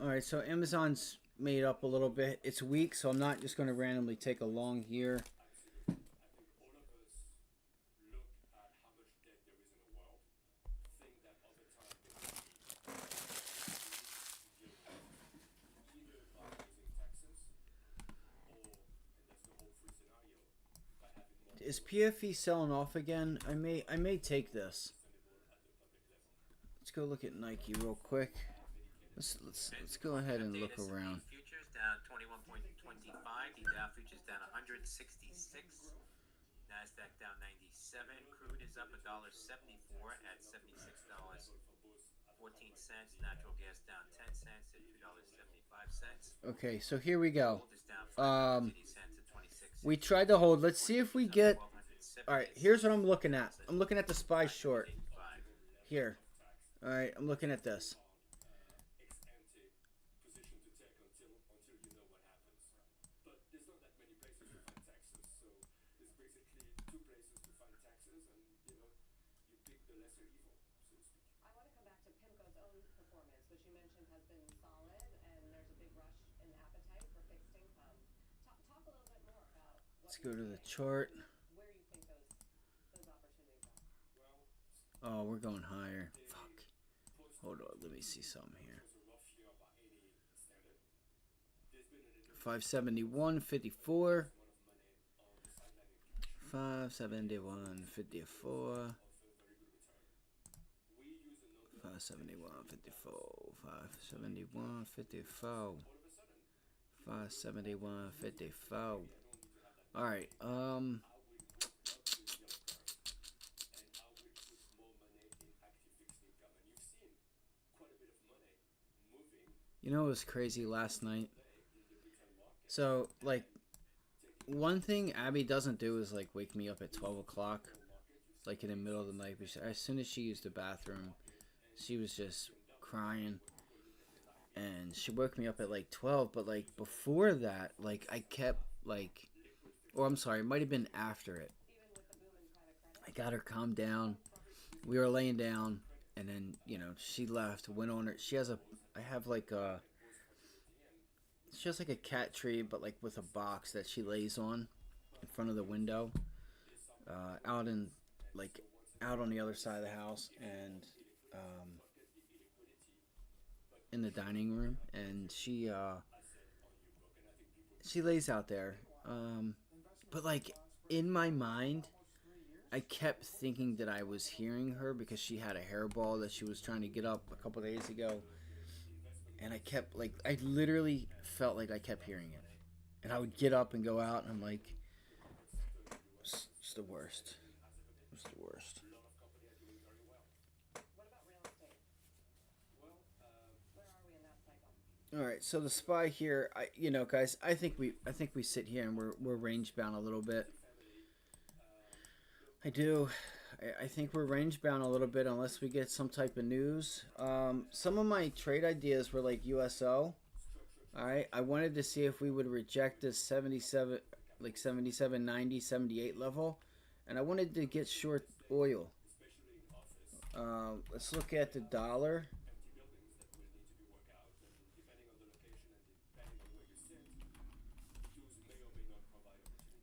All right, so Amazon's made up a little bit. It's weak, so I'm not just going to randomly take a long here. Is PFE selling off again? I may take this. Let's go look at Nike real quick. Let's go ahead and look around. Futures down 21.25. The Dow futures down 166. Nasdaq down 97. Crude is up $1.74 at $76.14. Natural gas down 10 cents at $2.75. Okay, so here we go. We tried to hold. Let's see if we get. All right, here's what I'm looking at. I'm looking at the SPY short. Here. All right, I'm looking at this. Let's go to the chart. Oh, we're going higher. Fuck. Hold on, let me see something here. 571.54. 571.54. 571.54. 571.54. 571.54. All right. You know, it was crazy last night. So, like, one thing Abby doesn't do is like wake me up at 12 o'clock, like in the middle of the night. As soon as she used the bathroom, she was just crying, and she woke me up at like 12. But like before that, like I kept like. Or I'm sorry, it might have been after it. I got her calmed down. We were laying down, and then, you know, she left, went on her. She has she has like a cat tree, but like with a box that she lays on in front of the window, out on the other side of the house, and in the dining room, and she lays out there. But like in my mind, I kept thinking that I was hearing her because she had a hairball that she was trying to get up a couple days ago. And I kept like, I literally felt like I kept hearing it. And I would get up and go out and I'm like, it's the worst. It's the worst. All right, so the SPY here, guys, I think we sit here and we're range bound a little bit. I do. I think we're range bound a little bit unless we get some type of news. Some of my trade ideas were like USO. All right, I wanted to see if we would reject this 77, like 77, 90, 78 level, and I wanted to get short oil. Let's look at the dollar.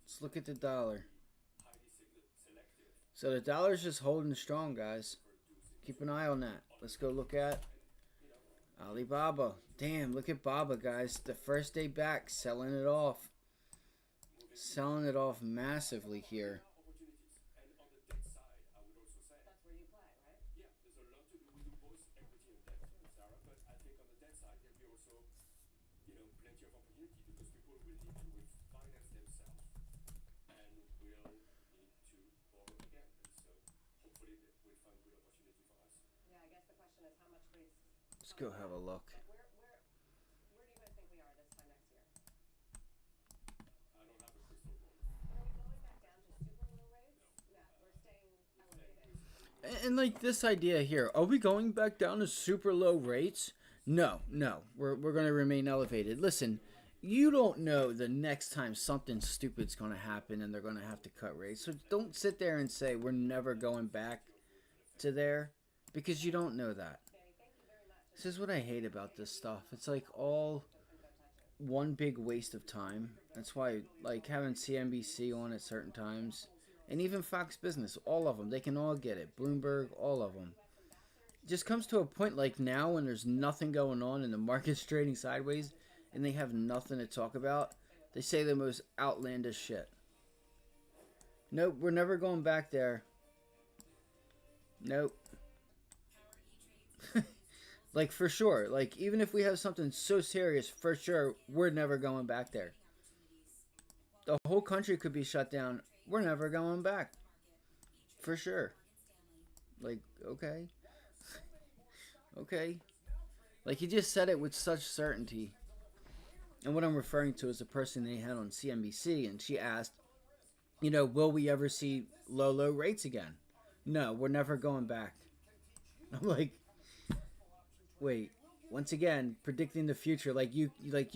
Let's look at the dollar. So the dollar's just holding strong, guys. Keep an eye on that. Let's go look at Alibaba. Damn, look at Baba, guys. The first day back, selling it off. Selling it off massively here. That's where you play, right? Yeah, there's a lot to do. We do both equity and debt, Sarah, but I think on the debt side, there'll be also, plenty of opportunity because people will need to refinance themselves and will need to borrow again. And so hopefully we'll find good opportunity for us. Yeah, I guess the question is how much rates. Let's go have a look. But where do you guys think we are this time next year? I don't have a crystal ball. But are we going back down to super low rates? No, we're staying elevated. And like this idea here, are we going back down to super low rates? No. We're going to remain elevated. Listen, you don't know the next time something stupid's going to happen and they're going to have to cut rates. So don't sit there and say we're never going back to there because you don't know that. This is what I hate about this stuff. It's like all one big waste of time. That's why like having CNBC on at certain times and even Fox Business, all of them, they can all get it. Bloomberg, all of them. It just comes to a point like now when there's nothing going on and the market's trading sideways and they have nothing to talk about. They say the most outlandish shit. Nope, we're never going back there. Nope. Like for sure. Like even if we have something so serious, for sure, we're never going back there. The whole country could be shut down. We're never going back. For sure. Like, okay. Okay. Like, he just said it with such certainty. And what I'm referring to is the person they had on CNBC, and she asked, will we ever see low rates again? No, we're never going back. I'm like, wait. Once again, predicting the future. Like you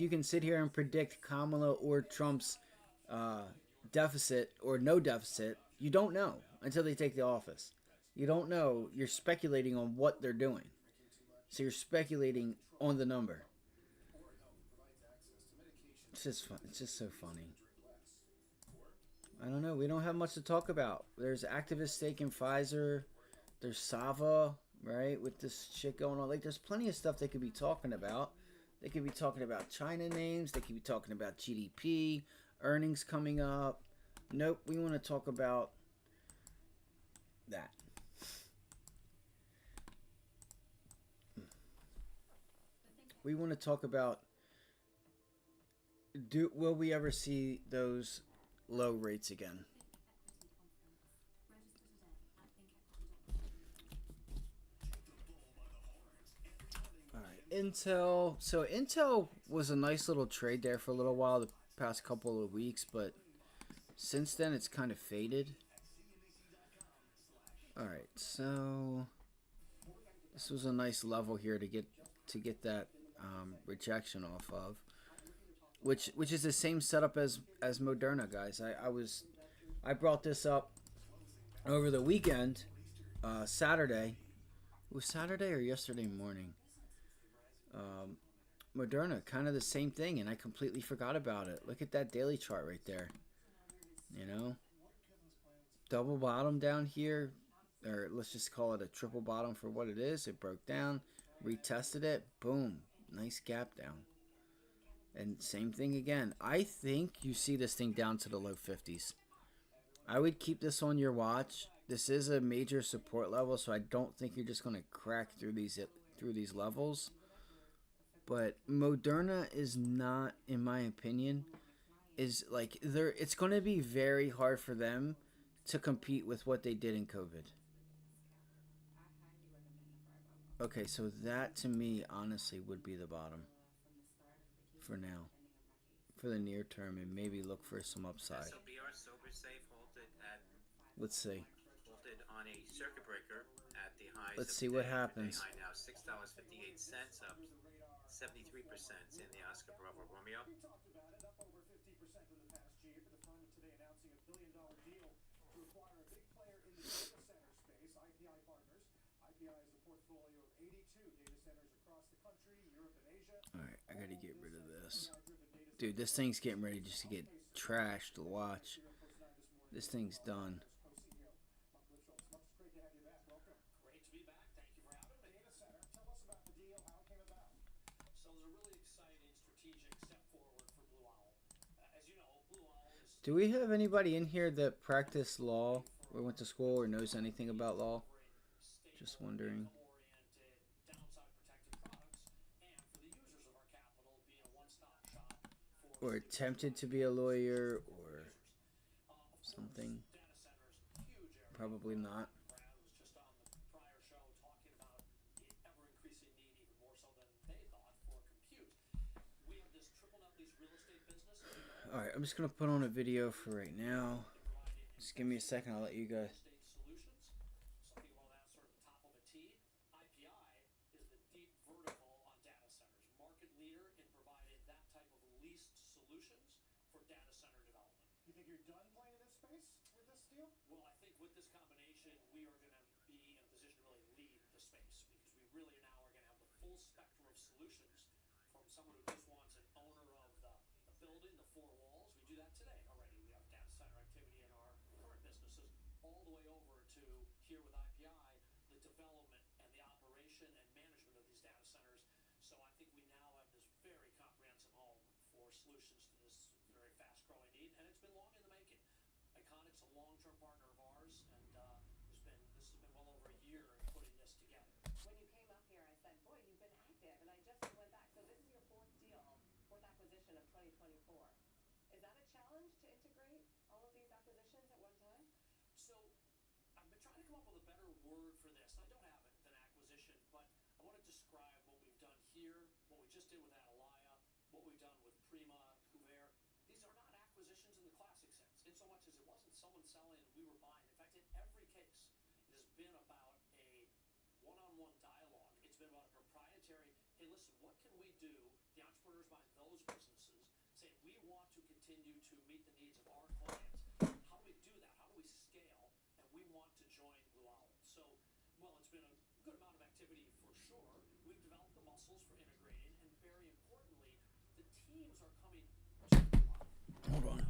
can sit here and predict Kamala or Trump's deficit or no deficit. You don't know until they take the office. You don't know. You're speculating on what they're doing. So you're speculating on the number. It's just so funny. I don't know. We don't have much to talk about. There's activist stake in Pfizer. There's Sava, right? With this shit going on. Like, there's plenty of stuff they could be talking about. They could be talking about China names. They could be talking about GDP, earnings coming up. Nope. We want to talk about that. We want to talk about will we ever see those low rates again? All right, Intel. So Intel was a nice little trade there for a little while the past couple of weeks, but since then it's kind of faded. All right, so this was a nice level here to get that rejection off of, which is the same setup as Moderna, guys. I brought this up over the weekend, Saturday. It was Saturday or yesterday morning. Moderna, kind of the same thing, and I completely forgot about it. Look at that daily chart right there. Double bottom down here, or let's just call it a triple bottom for what it is. It broke down, retested it, boom. Nice gap down. And same thing again. I think you see this thing down to the low 50s. I would keep this on your watch. This is a major support level, so I don't think you're just going to crack through these levels. But Moderna is not, in my opinion, is like it's going to be very hard for them to compete with what they did in COVID. Okay, so that to me honestly would be the bottom. for now, for the near term, and maybe look for some upside. SLBR Sober Safe halted Let's see. on a circuit breaker at the highs. Let's of see the what day. happens. Day high now $6.58, up 73% in the Oscar Bravo Romeo. We talked about it, up over 50% in the past year. The firm today announcing a billion-dollar deal to acquire a big player in the data center space, IPI Partners. IPI is a portfolio of 82 data centers across the country, Europe and Asia. All right, I gotta get rid of this. Dude, this thing's getting ready just to get trashed to watch. This thing's done. Great to be back. Thank you for having me. Data center, tell us about the deal, how it came about. So it was a really exciting strategic step forward for Blue Owl. As you know, Blue Owl is Do we have anybody in here that practiced law or went to school or knows anything about law? Just wondering. oriented, downside protected products, and for the users of our capital, being a one-stop shop for Or attempted to be a lawyer or something. data centers, huge area. Probably not. Brad was just on the prior show talking about the ever-increasing need, even more so than they thought, for compute. We have this triple net lease real estate business. As you know, Alright, I'm just gonna put on a video for right now. Just give me a second, I'll let you guys. estate solutions. So think about that sort of the top of a T. IPI is the deep vertical on data centers, market leader in providing that type of leased solutions for data center development. You think you're done playing in this space with this deal? Well, I think with this combination, we are going to be in a position to really lead the space because we really now are going to have the full spectrum of solutions from someone who just wants an owner of the building, the four walls. We do that today already. We have data center activity in our current businesses, all the way over to here with IPI, the development and the operation and management of these data centers. So I think we now have this very comprehensive home for solutions to this very fast-growing need, and it's been long in the making. Iconic's a long-term partner of ours, and this has been well over a year in putting this together. When you came up here, I said, boy, you've been active. And I just went back. So this is your fourth acquisition of 2024. Is that a challenge to integrate all of these acquisitions at one time? So I've been trying to come up with a better word for this. I don't have it than acquisition, but I want to describe what we've done here, what we just did with Atalaya, what we've done with Prima, Couvert. These are not acquisitions in the classic sense, in so much as it wasn't someone selling and we were buying. In fact, in every case, it has been about a one-on-one dialogue. It's been about a proprietary, hey, listen, what can we do? The entrepreneurs behind those businesses say, we want to continue to meet the needs of our clients. How do we do that? How do we scale? And we want to join Blue Owl. So, well, it's been a good amount of activity for sure. We've developed the muscles for integrating, and very importantly, the teams are coming to Blue Owl. Hold on.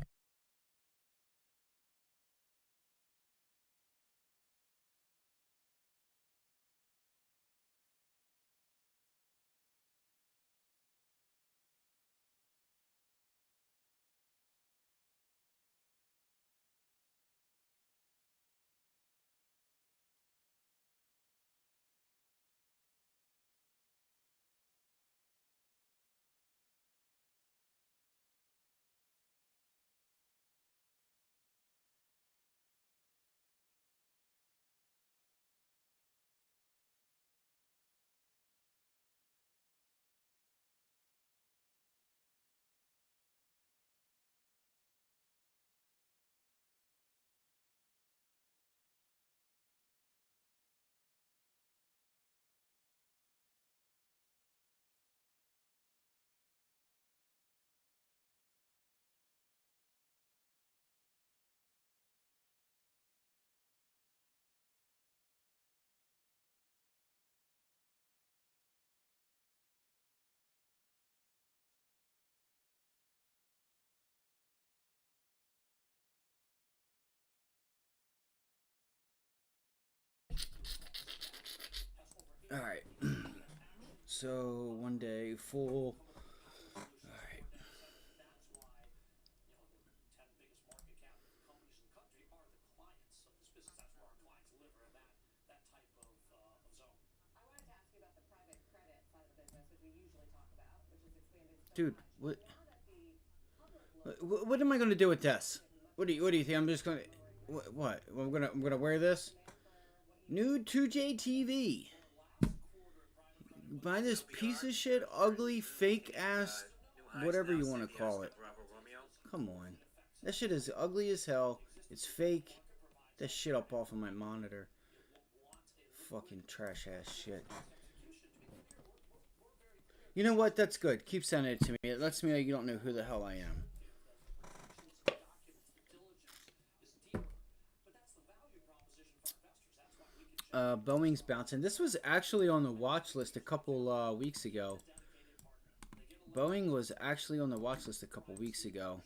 All right. So one day, full. All right. That's why, the 10 biggest market cap companies in the country are the clients of this business. That's where our clients live, are that type of zone. I wanted to ask you about the private credit side of the business, which we usually talk about, which has expanded so Dude, much. what? Now that the public What am I gonna do with this? What do you think? I'm just gonna. What? I'm gonna wear this. Nude 2J TV. Buy this piece of shit, ugly, fake ass whatever you want to call it. Come on. That shit is ugly as hell. It's fake. That shit up off of my monitor. Fucking trash ass shit. You know what? That's good. Keep sending it to me. It lets me know you don't know who the hell I am. Boeing's bouncing. This was actually on the watch list a couple weeks ago. Boeing was actually on the watch list a couple weeks ago.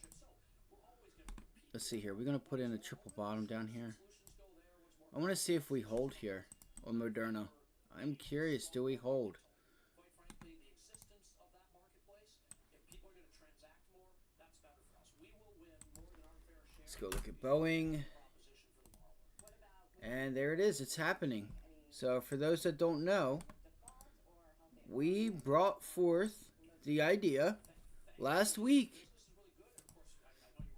Let's see here. We're going to put in a triple bottom down here. I want to see if we hold here on Moderna. I'm curious. Do we hold? Let's go look at Boeing. And there it is. It's happening. So for those that don't know, we brought forth the idea last week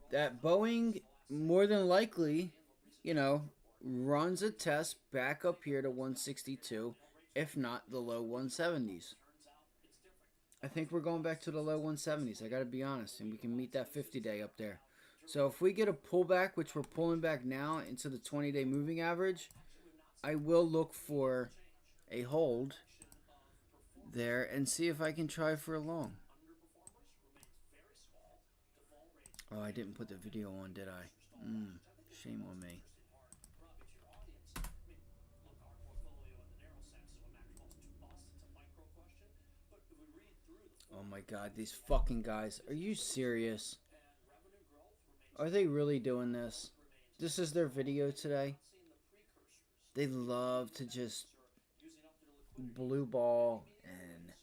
that Boeing more than likely, you know, runs a test back up here to 162, if not the low 170s. I think we're going back to the low 170s. I got to be honest, and we can meet that 50-day up there. So if we get a pullback, which we're pulling back now into the 20-day moving average, I will look for a hold there and see if I can try for a long. Oh, I didn't put the video on, did I? Shame on me. Oh my God, these fucking guys. Are you serious? Are they really doing this? This is their video today? They love to just blue ball and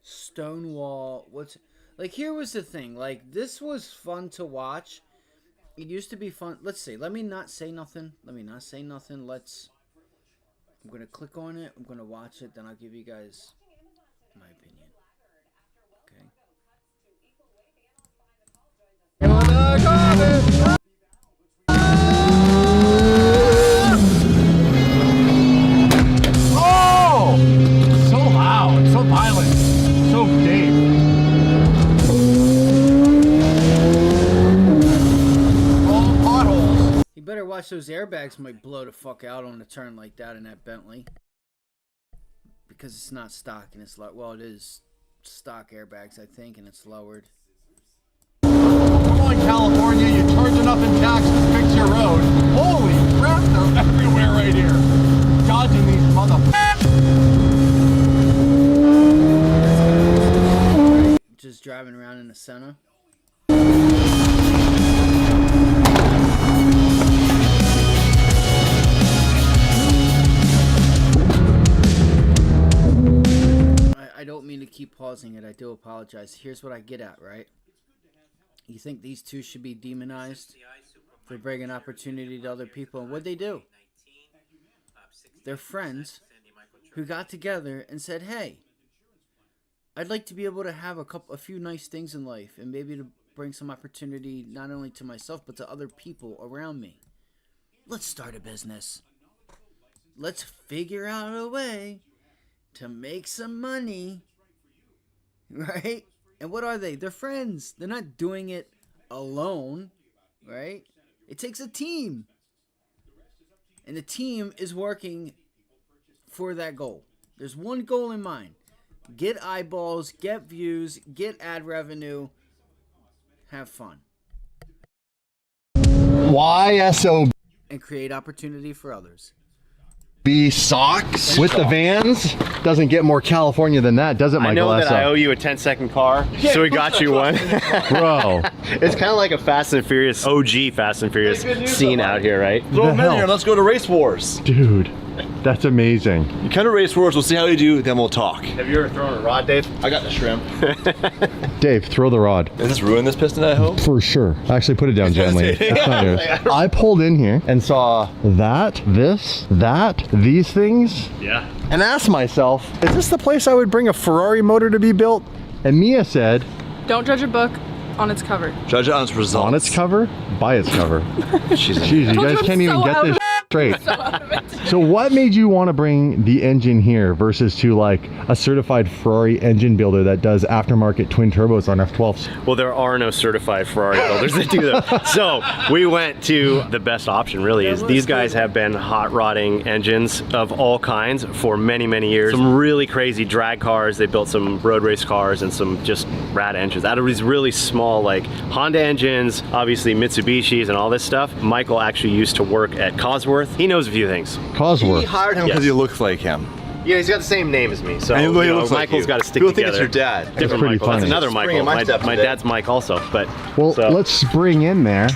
stonewall. What's like, here was the thing. Like, this was fun to watch. It used to be fun. Let's see. Let me not say nothing. I'm going to click on it. I'm going to watch it. Then I'll give you guys my opinion. Okay. Oh! So loud, so violent, so Dave. Oh, potholes. You better watch those airbags. Might blow the fuck out on a turn like that in that Bentley. Because it's not stock and it's well, it is stock airbags, I think, and it's lowered. Come on, California, you charge enough in taxes, fix your road. Holy crap, they're everywhere right here. Dodging these Just driving around in the center. I don't mean to keep pausing it. I do apologize. Here's what I get at, right? You think these two should be demonized for bringing opportunity to other people? And what'd they do? They're friends who got together and said, hey, I'd like to be able to have a few nice things in life and maybe to bring some opportunity not only to myself but to other people around me. Let's start a business. Let's figure out a way to make some money, right? And what are they? They're friends. They're not doing it alone, right? It takes a team. And the team is working for that goal. There's one goal in mind. Get eyeballs, get views, get ad revenue, have fun. YSOB and create opportunity for others. Socks with the Vans doesn't get more California than that, does it, Michael? I know that I owe you a 10-second car, so we got you one. Bro. It's kind of like a Fast and Furious, OG Fast and Furious scene out here, right? Throw them in here, let's go to Race Wars. Dude, that's amazing. You come to Race Wars, we'll see how you do, then we'll talk. Have you ever thrown a rod, Dave? I got the shrimp. Dave, throw the rod. Does this ruin this piston, I hope? For sure. Actually, put it down gently. That's not yours. I pulled in here and saw that, these things. Yeah. And asked myself, is this the place I would bring a Ferrari motor to be built? And Mia said, don't judge a book on its cover. Judge it on its results. On its cover? By its cover. Jeez, you guys can't even get this straight. So what made you want to bring the engine here versus to like a certified Ferrari engine builder that does aftermarket twin turbos on F12s? Well, there are no certified Ferrari builders that do that. So we went to the best option, really, is these guys have been hot rodding engines of all kinds for many, many years. Some really crazy drag cars. They built some road race cars and some just rad engines out of these really small, like Honda engines, obviously Mitsubishis and all this stuff. Michael actually used to work at Cosworth. He knows a few things. Cosworth. He hired him because he looks like him. Yeah, he's got the same name as me, so And he you know, looks like Michael's you. got to stick People together. think it's your dad. Different pretty Michael. funny. That's another Spring in Michael. my step My today. dad's Mike also, but Well, so. let's spring in there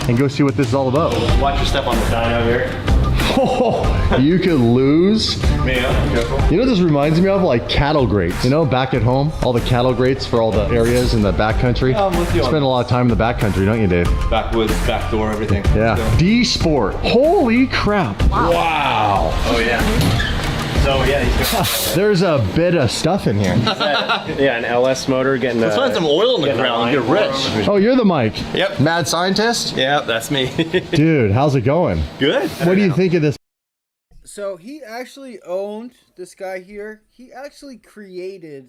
and go see what this is all about. Watch your step on the dyno here. Oh, you could lose. Careful. You know what this reminds me of? Like cattle grates. You know, back at home, all the cattle grates for all the areas in the back country. Yeah, I'm with you on Spend a lot of time in the back country, don't you, Dave? Backwoods, back door, everything. Yeah. D Sport. Holy crap. Wow. Oh yeah. So yeah, he's got There's a bit of stuff in here. yeah, an LS motor getting. Let's find some oil in the ground and get rich. Oh, you're the Mike. Yep. Mad scientist? Yeah, that's me. Dude, how's it going? Good. What do you think of this? So he actually owned this guy here. He actually created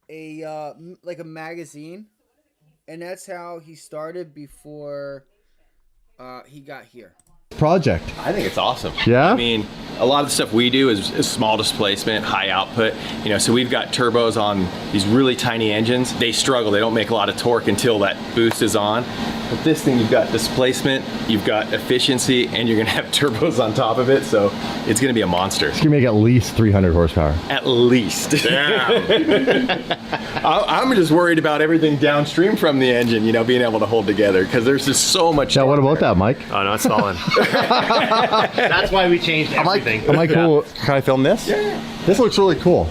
a like a magazine, and that's how he started before he got here. Project. I think it's awesome. Yeah? I mean, a lot of the stuff we do is small displacement, high output. You know, so we've got turbos on these really tiny engines. They struggle. They don't make a lot of torque until that boost is on. With this thing, you've got displacement, you've got efficiency, and you're going to have turbos on top of it. So it's going to be a monster. It's going to make at least 300 horsepower. At least. I'm just worried about everything downstream from the engine, you know, being able to hold together, because there's just so much. Yeah, what about that, Mike? Oh no, it's falling. That's why we changed everything. Am I cool? Can I film this? Yeah. This looks really cool.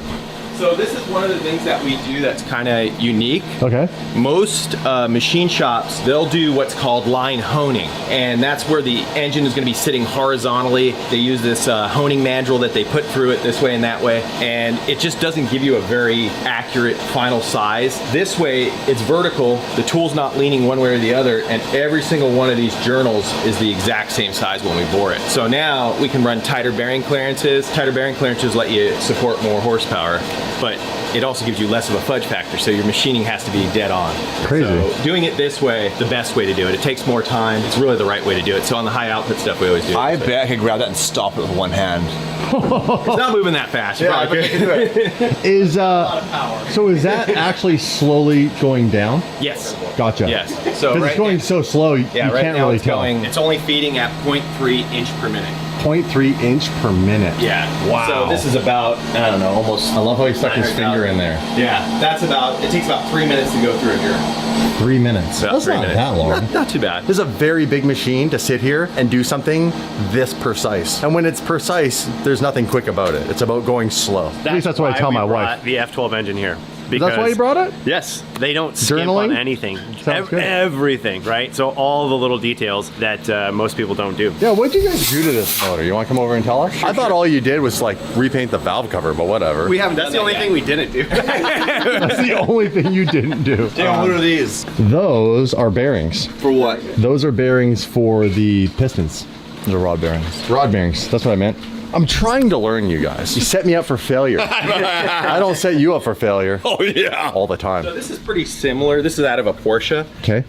So this is one of the things that we do that's kind of unique. Okay. Most machine shops, they'll do what's called line honing, and that's where the engine is going to be sitting horizontally. They use this honing mandrel that they put through it this way and that way, and it just doesn't give you a very accurate final size. This way, it's vertical, the tool's not leaning one way or the other, and every single one of these journals is the exact same size when we bore it. So now we can run tighter bearing clearances. Tighter bearing clearances let you support more horsepower, but it also gives you less of a fudge factor, so your machining has to be dead on. Crazy. So doing it this way, the best way to do it. It takes more time. It's really the right way to do it. So on the high output stuff, we always do it. I bet I could grab that and stop it with one hand. It's not moving that fast. You probably could. Is so is that actually slowly going down? Yes. Gotcha. Yes. So right it's going now- so slow, you Yeah, right can't now really it's tell. going. It's only feeding at 0.3 inch per minute. 0.3 inch per minute. Yeah. Wow. So this is about, I don't know, almost. I love how he stuck his finger in there. Yeah. That's about. It takes about 3 minutes to go through a journal. 3 minutes. About That's 3 not minutes. that long. Not too bad. This is a very big machine to sit here and do something this precise. And when it's precise, there's nothing quick about it. It's about going slow. At least that's what I tell my wife. The F12 engine here. That's why you brought it? Yes. They don't skimp Journaling? on anything. Sounds good. Everything, right? So all the little details that most people don't do. Yeah, what did you guys do to this motor? You want to come over and tell us? I thought all you did was like repaint the valve cover, but whatever. We haven't. That's the only thing we didn't do. That's the only thing you didn't do. Damn, what are these? Those are bearings. For what? Those are bearings for the pistons. Those are rod bearings. Rod bearings, that's what I meant. I'm trying to learn, you guys. You set me up for failure. I don't set you up for failure. Oh yeah. All the time. So this is pretty similar. This is out of a Porsche. Okay.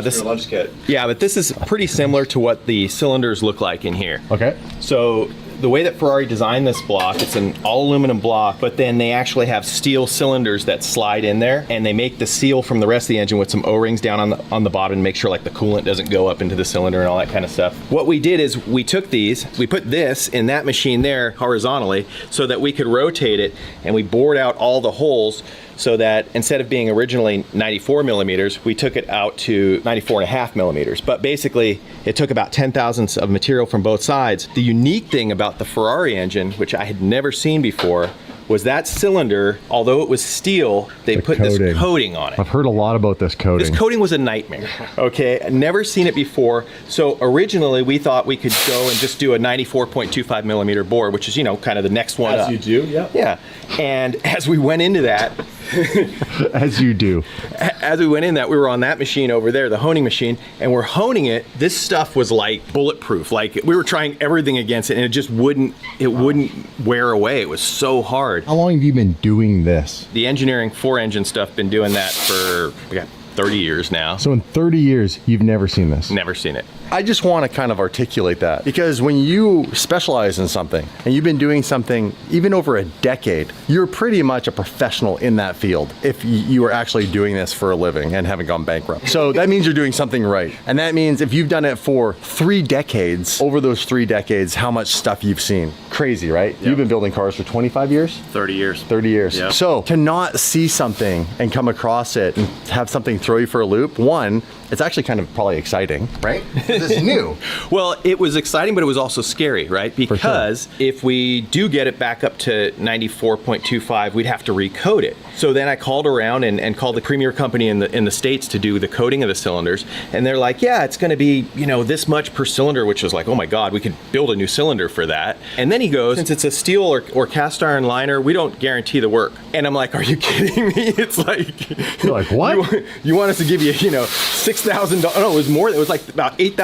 This lunch kit. Yeah, but this is pretty similar to what the cylinders look like in here. Okay. So the way that Ferrari designed this block, it's an all aluminum block, but then they actually have steel cylinders that slide in there, and they make the seal from the rest of the engine with some O-rings down on the bottom to make sure like the coolant doesn't go up into the cylinder and all that kind of stuff. What we did is we took these, we put this in that machine there horizontally so that we could rotate it, and we bored out all the holes so that instead of being originally 94 millimeters, we took it out to 94.5 millimeters. But basically, it took about 10 thousandths of material from both sides. The unique thing about the Ferrari engine, which I had never seen before, was that cylinder, although it was steel, they put this coating on it. I've heard a lot about this coating. This coating was a nightmare, okay? I'd never seen it before. So originally we thought we could go and just do a 94.25 millimeter bore, which is, you know, kind of the next one As up. you do, yeah. Yeah, and as we went into that, as you do. As we went in that, we were on that machine over there, the honing machine, and we're honing it. This stuff was like bulletproof. Like we were trying everything against it, and it just wouldn't wear away. It was so hard. How long have you been doing this? The engineering for engine stuff, been doing that for 30 years now. So in 30 years, you've never seen this? Never seen it. I just want to kind of articulate that, because when you specialize in something and you've been doing something even over a decade, you're pretty much a professional in that field if you are actually doing this for a living and haven't gone bankrupt. So that means you're doing something right. And that means if you've done it for 3 decades, over those 3 decades, how much stuff you've seen. Crazy, right? Yep. You've been building cars for 25 years? 30 years. 30 years. Yep. So to not see something and come across it and have something throw you for a loop, one, it's actually kind of probably exciting, right? This is new. Well, it was exciting, but it was also scary, right? Because if we do get it back up to 94.25, we'd have to recode it. So then I called around and called the premier company in the States to do the coating of the cylinders. And they're like, yeah, it's gonna be, you know, this much per cylinder, which was like, oh my God, we could build a new cylinder for that. And then he goes, since it's a steel or cast iron liner, we don't guarantee the work. And I'm like, are you kidding me? It's like, you're like, what? You want us to give you, you know, $6,000, no, it was more, it was like about $8,000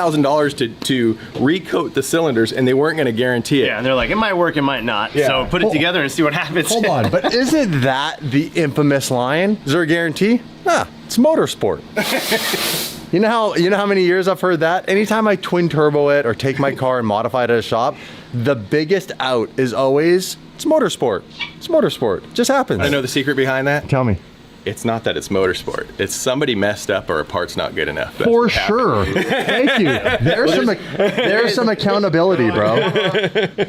to recoat the cylinders, and they weren't going to guarantee it. Yeah, and they're like, it might work, it might not. Yeah. So put it together and see what happens. Hold on, but isn't that the infamous line? Is there a guarantee? Nah, it's motorsport. You know how many years I've heard that? Anytime I twin turbo it or take my car and modify it at a shop, the biggest out is always, it's motorsport. It's motorsport. It just happens. I know the secret behind that. Tell me. It's not that it's motorsport. It's somebody messed up or a part's not good enough. That's for sure. Thank you. There's some accountability, bro.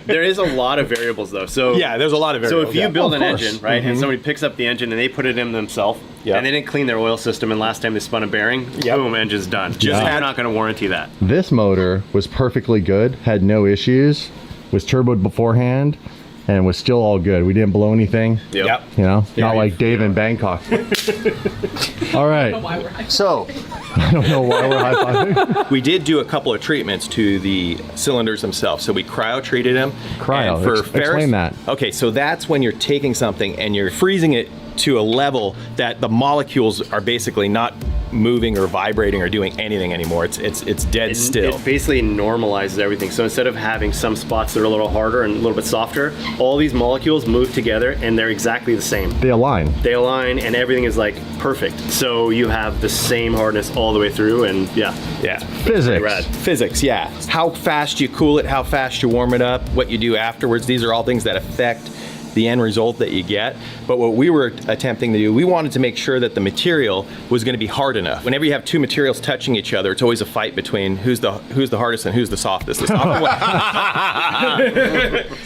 There is a lot of variables though. So yeah, there's a lot of variables. So if you build an engine, right, and somebody picks up the engine and they put it in themselves, and they didn't clean their oil system, and last time they spun a bearing, boom, engine's done. Just you're not going to warranty that. This motor was perfectly good, had no issues, was turboed beforehand, and was still all good. We didn't blow anything. Yep. You know, not like Dave in Bangkok. All right. So, I don't know why we're high-fiving. We did do a couple of treatments to the cylinders themselves. So we cryo-treated them. Cryo, explain that. Okay, so that's when you're taking something and you're freezing it to a level that the molecules are basically not moving or vibrating or doing anything anymore. It's dead still. It basically normalizes everything. So instead of having some spots that are a little harder and a little bit softer, all these molecules move together and they're exactly the same. They align. They align and everything is like perfect. So you have the same hardness all the way through, and yeah. Physics. Rad. Physics, yeah. How fast you cool it, how fast you warm it up, what you do afterwards, these are all things that affect the end result that you get. But what we were attempting to do, we wanted to make sure that the material was going to be hard enough. Whenever you have two materials touching each other, it's always a fight between who's the hardest and who's the softest. The softer one.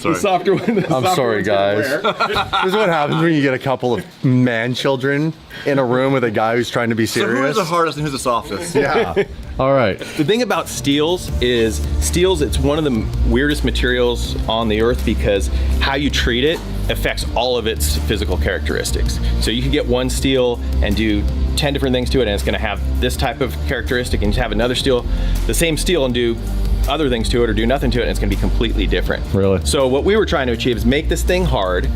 The softer one. I'm sorry, guys. This is what happens when you get a couple of man children in a room with a guy who's trying to be serious. So who's the hardest and who's the softest? Yeah. All right. The thing about steels is it's one of the weirdest materials on the earth because how you treat it affects all of its physical characteristics. So you can get one steel and do 10 different things to it, and it's going to have this type of characteristic, and you have another steel, the same steel, and do other things to it or do nothing to it, and it's going to be completely different. Really? So what we were trying to achieve is make this thing hard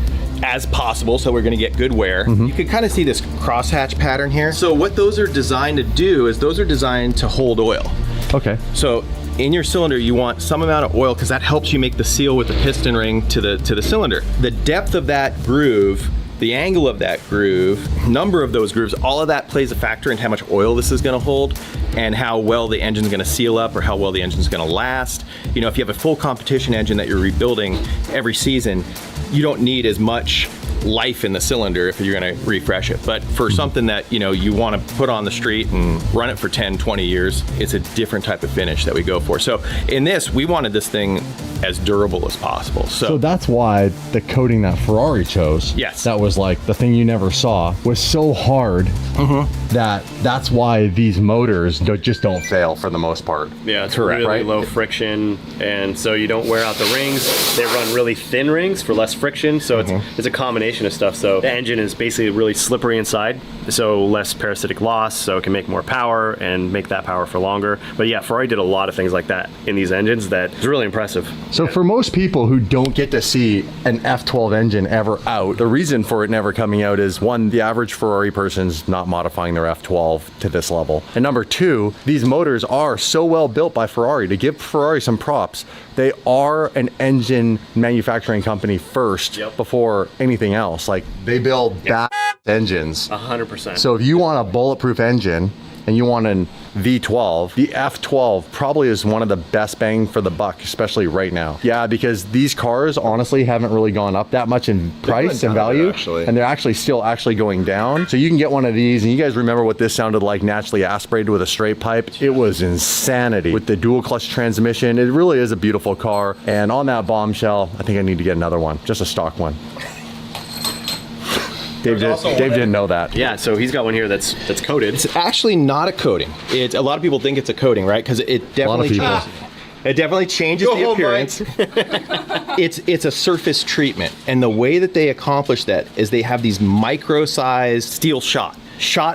as possible, so we're going to get good wear. You can kind of see this crosshatch pattern here. So what those are designed to do is those are designed to hold oil. Okay. So in your cylinder, you want some amount of oil because that helps you make the seal with the piston ring to the cylinder. The depth of that groove, the angle of that groove, number of those grooves, all of that plays a factor in how much oil this is going to hold and how well the engine's going to seal up or how well the engine's going to last. You know, if you have a full competition engine that you're rebuilding every season, you don't need as much life in the cylinder if you're going to refresh it. But for something that, you know, you want to put on the street and run it for 10, 20 years, it's a different type of finish that we go for. So in this, we wanted this thing as durable as possible. So that's why the coating that Ferrari chose, yes, that was like the thing you never saw, was so hard that's why these motors just don't fail for the most part. Yeah, it's really low friction, and so you don't wear out the rings. They run really thin rings for less friction, so it's a combination of stuff. So the engine is basically really slippery inside, so less parasitic loss, so it can make more power and make that power for longer. But yeah, Ferrari did a lot of things like that in these engines that is really impressive. So for most people who don't get to see an F12 engine ever out, the reason for it never coming out is, one, the average Ferrari person's not modifying their F12 to this level. And number two, these motors are so well built by Ferrari. To give Ferrari some props, they are an engine manufacturing company first before anything else. Like, they build bad engines. 100%. So if you want a bulletproof engine and you want an V12, the F12 probably is one of the best bang for the buck, especially right now. Yeah, because these cars honestly haven't really gone up that much in price and value, and they're actually still going down. So you can get one of these, and you guys remember what this sounded like naturally aspirated with a straight pipe? It was insanity. With the dual clutch transmission, it really is a beautiful car. And on that bombshell, I think I need to get another one, just a stock one. Dave didn't know that. Yeah, so he's got one here that's coated. It's actually not a coating. It's a lot of people think it's a coating, right? Because it definitely changes the appearance. It's a surface treatment, and the way that they accomplish that is they have these micro-sized steel shot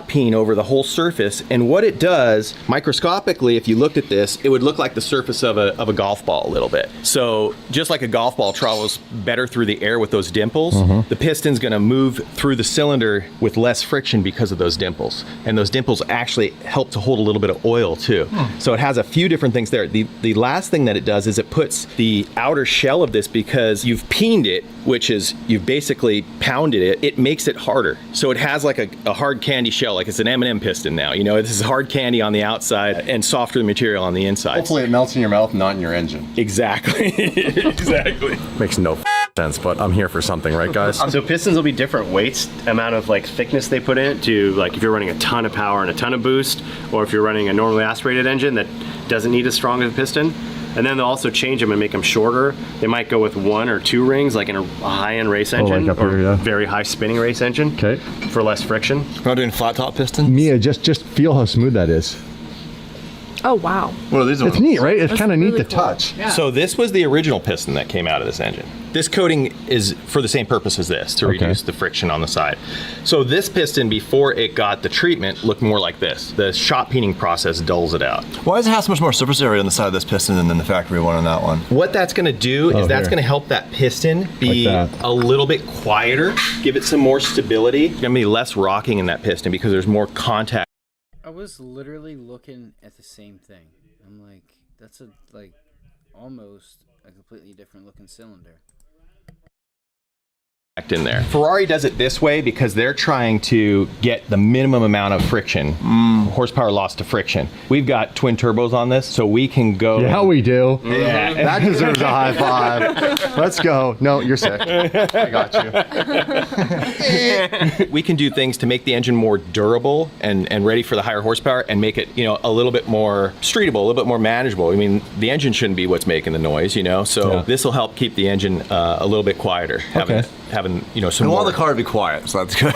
peen over the whole surface, and what it does microscopically, if you looked at this, it would look like the surface of a golf ball a little bit. So just like a golf ball travels better through the air with those dimples, the piston's going to move through the cylinder with less friction because of those dimples, and those dimples actually help to hold a little bit of oil too. So it has a few different things there. The last thing that it does is it puts the outer shell of this, because you've peened it, which is you've basically pounded it, it makes it harder. So it has like a hard candy shell, like it's an M&M piston now. You know, this is hard candy on the outside and softer material on the inside. Hopefully it melts in your mouth, not in your engine. Exactly. Exactly. Makes no sense, but I'm here for something, right guys? So pistons will be different weights, amount of like thickness they put in it, to like if you're running a ton of power and a ton of boost, or if you're running a normally aspirated engine that doesn't need as strong of a piston. And then they'll also change them and make them shorter. They might go with 1 or 2 rings, like in a high-end race engine, like up here, yeah. Very high spinning race engine, for less friction. We're not doing flat top piston? Mia, just feel how smooth that is. Oh, wow. Well, these are it's neat, right? It's kind of neat to touch. Yeah. So this was the original piston that came out of this engine. This coating is for the same purpose as this, to reduce the friction on the side. So this piston, before it got the treatment, looked more like this. The shot peening process dulls it out. Why does it have so much more surface area on the side of this piston than the factory one on that one? What that's going to do is that's going to help that piston be a little bit quieter, give it some more stability. There's going to be less rocking in that piston because there's more contact. I was literally looking at the same thing. I'm like, that's almost a completely different looking cylinder. In there. Ferrari does it this way because they're trying to get the minimum amount of friction, horsepower loss to friction. We've got twin turbos on this, so we can go. Yeah, we do. Yeah. That deserves a high five. Let's go. No, you're sick. I got you. We can do things to make the engine more durable and ready for the higher horsepower, and make it, you know, a little bit more streetable, a little bit more manageable. I mean, the engine shouldn't be what's making the noise, you know. So this will help keep the engine a little bit quieter. Having, you know, some more. I want the car to be quiet, so that's good.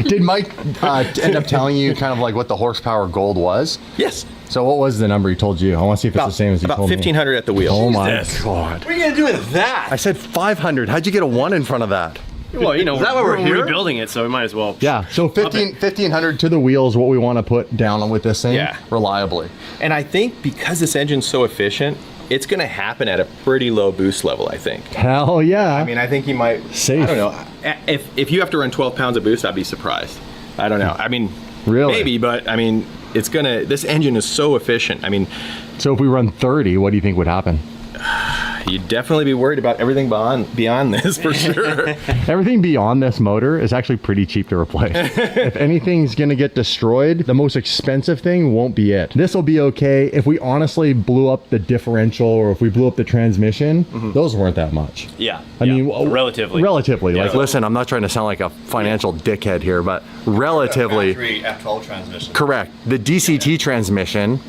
Did Mike end up telling you kind of like what the horsepower gold was? Yes. So what was the number he told you? I want to see if it's the same as he told me. About 1,500 at the wheel. Oh my God. What are you going to do with that? I said 500. How'd you get a 1 in front of that? Well, you know, is that why we're rebuilding it, so we might as well. Yeah, so 1,500 to the wheels, what we want to put down with this thing reliably. And I think because this engine's so efficient, it's going to happen at a pretty low boost level, I think. Hell yeah. I mean, I think he might. Safe. I don't know. If you have to run 12 pounds of boost, I'd be surprised. I don't know. I mean, really? Maybe, but I mean, it's going to, this engine is so efficient. I mean. So if we run 30, what do you think would happen? You'd definitely be worried about everything beyond this, for sure. Everything beyond this motor is actually pretty cheap to replace. If anything's gonna get destroyed, the most expensive thing won't be it. This will be okay. If we honestly blew up the differential, or if we blew up the transmission, those weren't that much. Yeah. I mean, relatively. Yeah. Like, listen, I'm not trying to sound like a financial dickhead here, but relatively. F12 transmission. Correct. The DCT transmission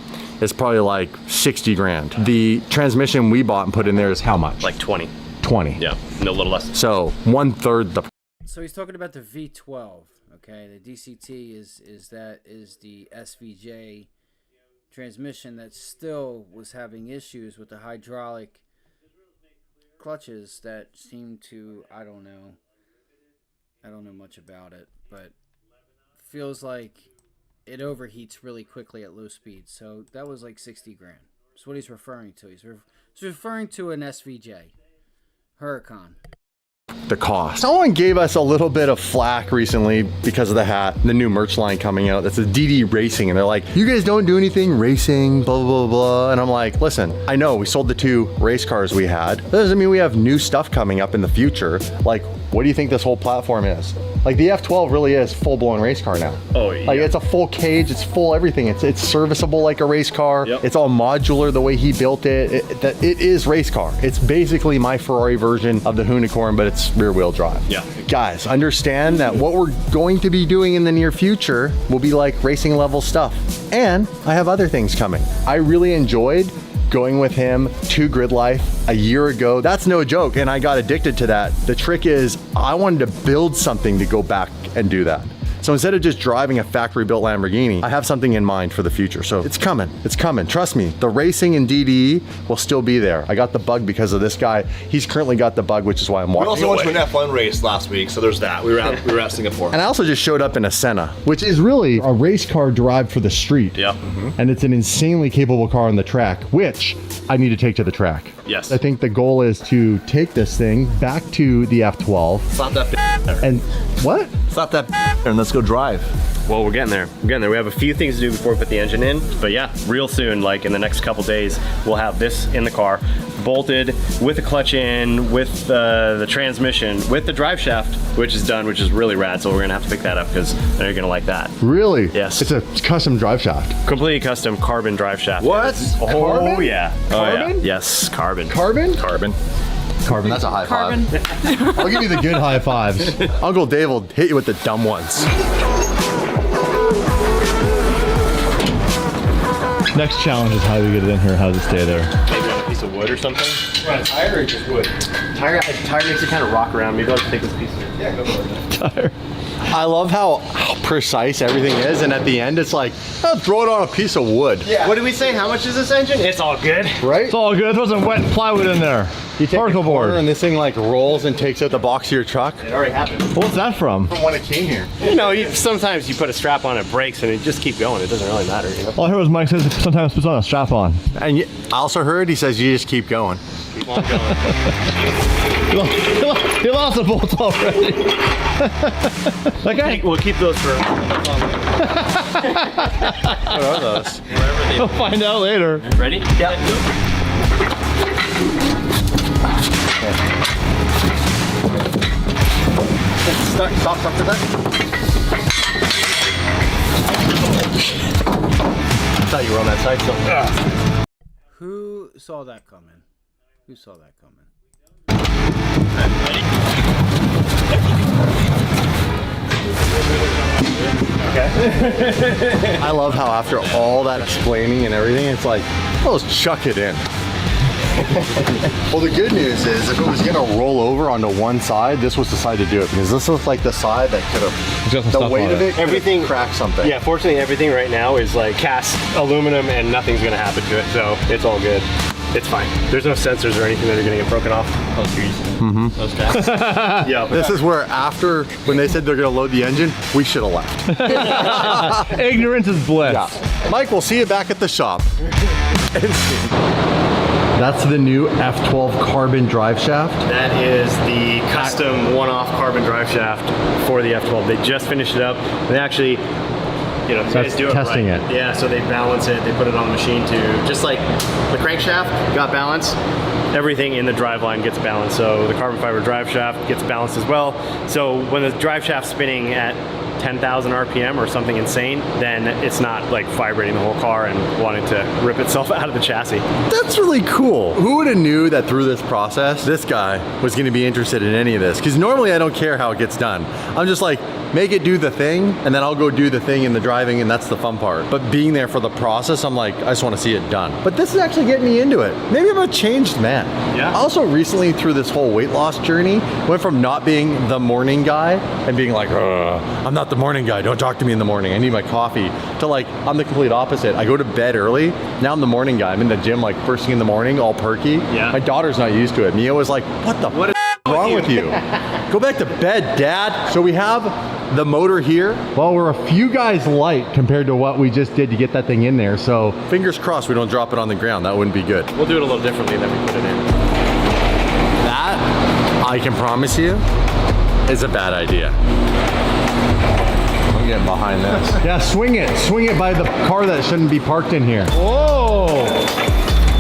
is probably like 60 grand. The transmission we bought and put in there is how much? Like 20. 20. Yeah, no, a little less. So 1/3 the. So he's talking about the V12. Okay, the DCT is the SVJ transmission that still was having issues with the hydraulic clutches that seem to, I don't know much about it, but feels like it overheats really quickly at low speed. So that was like 60 grand. That's what he's referring to. He's referring to an SVJ Huracan. The cost. Someone gave us a little bit of flack recently because of the hat, the new merch line coming out that's a DD Racing, and they're like, you guys don't do anything racing, blah, blah, blah. And I'm like, listen, I know we sold the 2 race cars we had. That doesn't mean we have new stuff coming up in the future. Like, what do you think this whole platform is? Like, the F12 really is full-blown race car now. Oh, yeah. Like, it's a full cage, it's full everything. It's serviceable like a race car. Yep. It's all modular the way he built it. It is race car. It's basically my Ferrari version of the Unicorn, but it's rear-wheel drive. Yeah. Guys, understand that what we're going to be doing in the near future will be like racing level stuff. And I have other things coming. I really enjoyed going with him to Grid Life a year ago. That's no joke, and I got addicted to that. The trick is I wanted to build something to go back and do that. So instead of just driving a factory-built Lamborghini, I have something in mind for the future. So it's coming. It's coming. Trust me. The racing in DDE will still be there. I got the bug because of this guy. He's currently got the bug, which is why I'm We walking also went to away. an F1 race last week, so there's that. We were at Singapore. And I also just showed up in a Senna, which is really a race car derived for the street. Yeah. And it's an insanely capable car on the track, which I need to take to the track. Yes. I think the goal is to take this thing back to the F12. Stop that And what? Stop that and let's go drive. Well, we're getting there. We're getting there. We have a few things to do before we put the engine in. But yeah, real soon, like in the next couple days, we'll have this in the car, bolted, with the clutch in, with the transmission, with the drive shaft, which is done, which is really rad. So we're gonna have to pick that up because I know you're gonna like that. Really? Yes. It's a custom drive shaft. Completely custom carbon drive shaft. What? Oh, Carbon? yeah. Carbon? Oh, yeah. Yes, carbon. Carbon? Carbon. Carbon. That's a high five. I'll give you the good high fives. Uncle Dave will hit you with the dumb ones. Next challenge is how do we get it in here, how does it stay there? Maybe on a piece of wood or something? Run a tire or just wood? Tire makes it kind of rock around. Maybe I'll just take this piece. Yeah, go for it. Tire. I love how precise everything is, and at the end it's like, oh, throw it on a piece of wood. Yeah. What did we say? How much is this engine? It's all good. Right? It's all good. There wasn't wet plywood in there. You take Particle a corner board. and this thing like rolls and takes out the box of your truck. It already happened. What's that from? From when it came here. You know, sometimes you put a strap on, it breaks, and it just keep going. It doesn't really matter, you know? All I heard was Mike says sometimes puts on a strap on. And I also heard he says you just keep going. Keep on going. He lost a bolt already. That guy. We'll keep those for. What are those? Wherever they We'll find out later. Ready? Yeah. Stop for that. I thought you were on that side still. Who saw that coming? Who saw that coming? Okay. I love how after all that explaining and everything, it's like, well, let's chuck it in. Well, the good news is if it was gonna roll over onto one side, this was the side to do it, because this looks like the side that could have, the weight of it, everything cracked something. Yeah, fortunately everything right now is like cast aluminum and nothing's gonna happen to it, so it's all good. It's fine. There's no sensors or anything that are gonna get broken off. Oh, trees. Those guys. Yeah. This is where after, when they said they're gonna load the engine, we should have left. Ignorance is bliss. Yeah. Mike, we'll see you back at the shop. That's the new F12 carbon drive shaft. That is the custom one-off carbon drive shaft for the F12. They just finished it up. They actually, you know, these guys do it right. Testing it. Yeah, so they balance it. They put it on the machine too. Just like the crankshaft got balance, everything in the driveline gets balanced. So the carbon fiber drive shaft gets balanced as well. So when the drive shaft's spinning at 10,000 RPM or something insane, then it's not like vibrating the whole car and wanting to rip itself out of the chassis. That's really cool. Who would have knew that through this process, this guy was going to be interested in any of this? Because normally I don't care how it gets done. I'm just like, make it do the thing, and then I'll go do the thing in the driving, and that's the fun part. But being there for the process, I'm like, I just want to see it done. But this is actually getting me into it. Maybe I'm a changed man. Yeah. Also, recently through this whole weight loss journey, went from not being the morning guy and being like, I'm not the morning guy, don't talk to me in the morning, I need my coffee, to like, I'm the complete opposite. I go to bed early, now I'm the morning guy. I'm in the gym like first thing in the morning, all perky. Yeah. My daughter's not used to it. Mia was like, what the wrong with you? Go back to bed, Dad. So we have the motor here. Well, we're a few guys light compared to what we just did to get that thing in there. So fingers crossed we don't drop it on the ground. That wouldn't be good. We'll do it a little differently than we put it in. That, I can promise you, is a bad idea. I'm getting behind this. Yeah, swing it. Swing it by the car that shouldn't be parked in here. Whoa!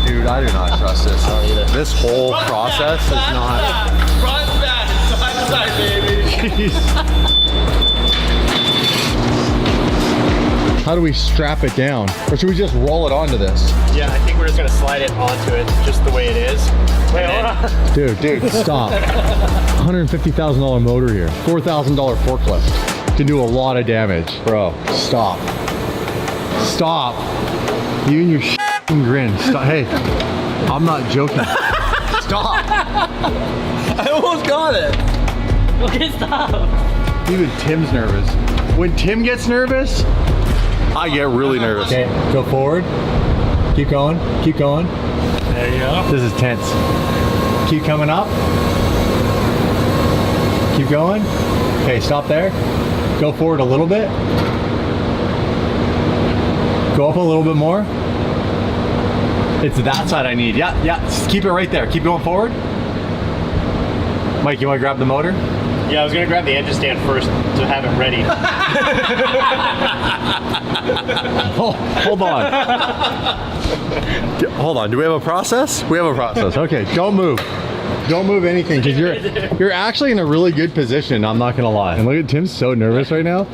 Dude, I do not trust this. I don't either. This whole process is not... Front back, side to side, baby. Jeez. How do we strap it down? Or should we just roll it onto this? Yeah, I think we're just gonna slide it onto it just the way it is. Wait, hold on. Dude, stop. $150,000 motor here. $4,000 forklift. Can do a lot of damage. Bro, stop. Stop. You and your grin. Stop. Hey, I'm not joking. Stop. I almost got it. Okay, stop. Even Tim's nervous. When Tim gets nervous, I get really nervous. Okay, go forward. Keep going. Keep going. There you go. This is tense. Keep coming up. Keep going. Okay, stop there. Go forward a little bit. Go up a little bit more. It's that side I need. Yeah, just keep it right there. Keep going forward. Mike, you want to grab the motor? Yeah, I was gonna grab the engine stand first to have it ready. Hold on. Hold on. Do we have a process? We have a process. Okay, don't move. Don't move anything, because you're actually in a really good position. I'm not gonna lie. And look at Tim's so nervous right now.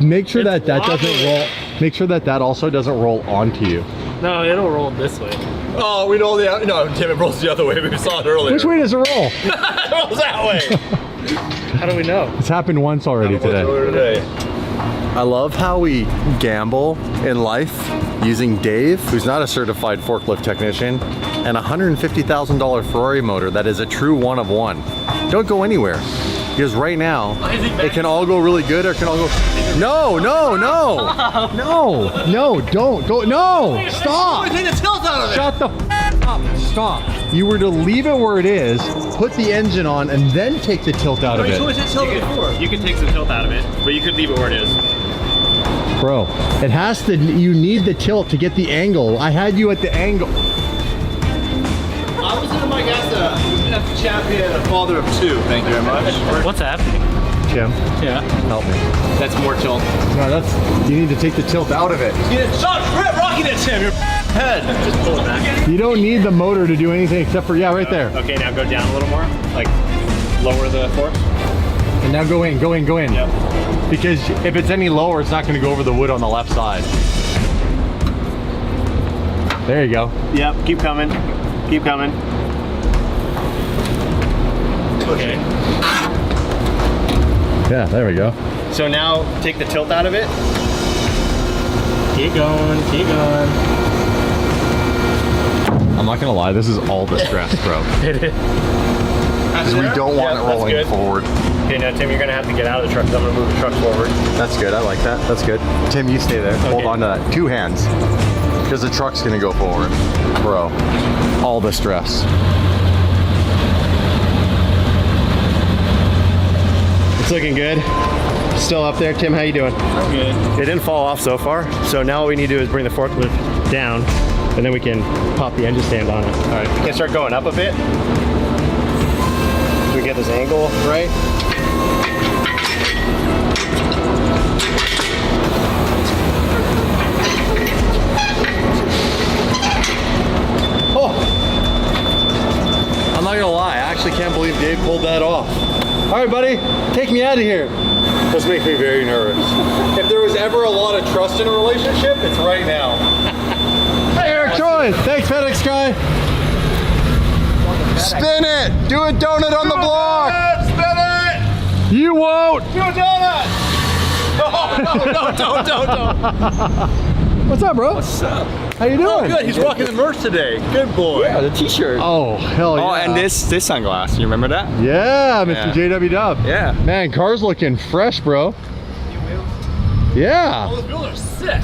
Make sure that doesn't roll. Make sure that also doesn't roll onto you. No, it'll roll this way. Oh, we know no, Tim, it rolls the other way. We saw it earlier. Which way does it roll? It rolls that way. How do we know? It's happened once already today. I love how we gamble in life using Dave, who's not a certified forklift technician, and a $150,000 Ferrari motor that is a true one of one. Don't go anywhere. Because right now, it can all go really good or it can all go... No, don't go, no, stop. Take the tilt out of it. Shut the up, stop. You were to leave it where it is, put the engine on, and then take the tilt out of it. You can take the tilt out of it, but you could leave it where it is. Bro, it has to, you need the tilt to get the angle. I had you at the angle. I was in my gas champion, a father of two. Thank you very much. What's happening? Tim, Yeah. help me. That's more tilt. No, you need to take the tilt out of it. Stop rocking it, Tim. Your head. Just pull it back. You don't need the motor to do anything except for, right there. Okay, now go down a little more. Like, lower the force. And now go in. Yep. Because if it's any lower, it's not going to go over the wood on the left side. There you go. Yep, keep coming. Keep coming. Okay. Yeah, there we go. So now take the tilt out of it. Keep going, keep going. I'm not gonna lie, this is all the stress, bro. It is. Because we don't want it rolling forward. Okay, now Tim, you're gonna have to get out of the truck because I'm gonna move the truck forward. That's good, I like that. That's good. Tim, you stay there. Okay. Hold on to that. 2 hands. Because the truck's gonna go forward. Bro, all the stress. It's looking good. Still up there. Tim, how you doing? I'm good. It didn't fall off so far. So now what we need to do is bring the forklift down and then we can pop the engine stand on it. All right, we can start going up a bit. So we get this angle right. Oh! I'm not gonna lie, I actually can't believe Dave pulled that off. All right, buddy, take me out of here. This makes me very nervous. If there was ever a lot of trust in a relationship, it's right now. Hey, Eric Troy. Thanks, FedEx guy. Spin it. Do a donut on the block. Spin it. You won't. Do a donut. No, don't. What's up, bro? What's up? How you doing? Oh, good. He's rocking the merch today. Good boy. Yeah, the t-shirt. Oh, hell yeah. Oh, and this sunglass. You remember that? Yeah, Mr. JW Dub. Yeah. Man, car's looking fresh, bro. Yeah. Oh, those wheels are sick.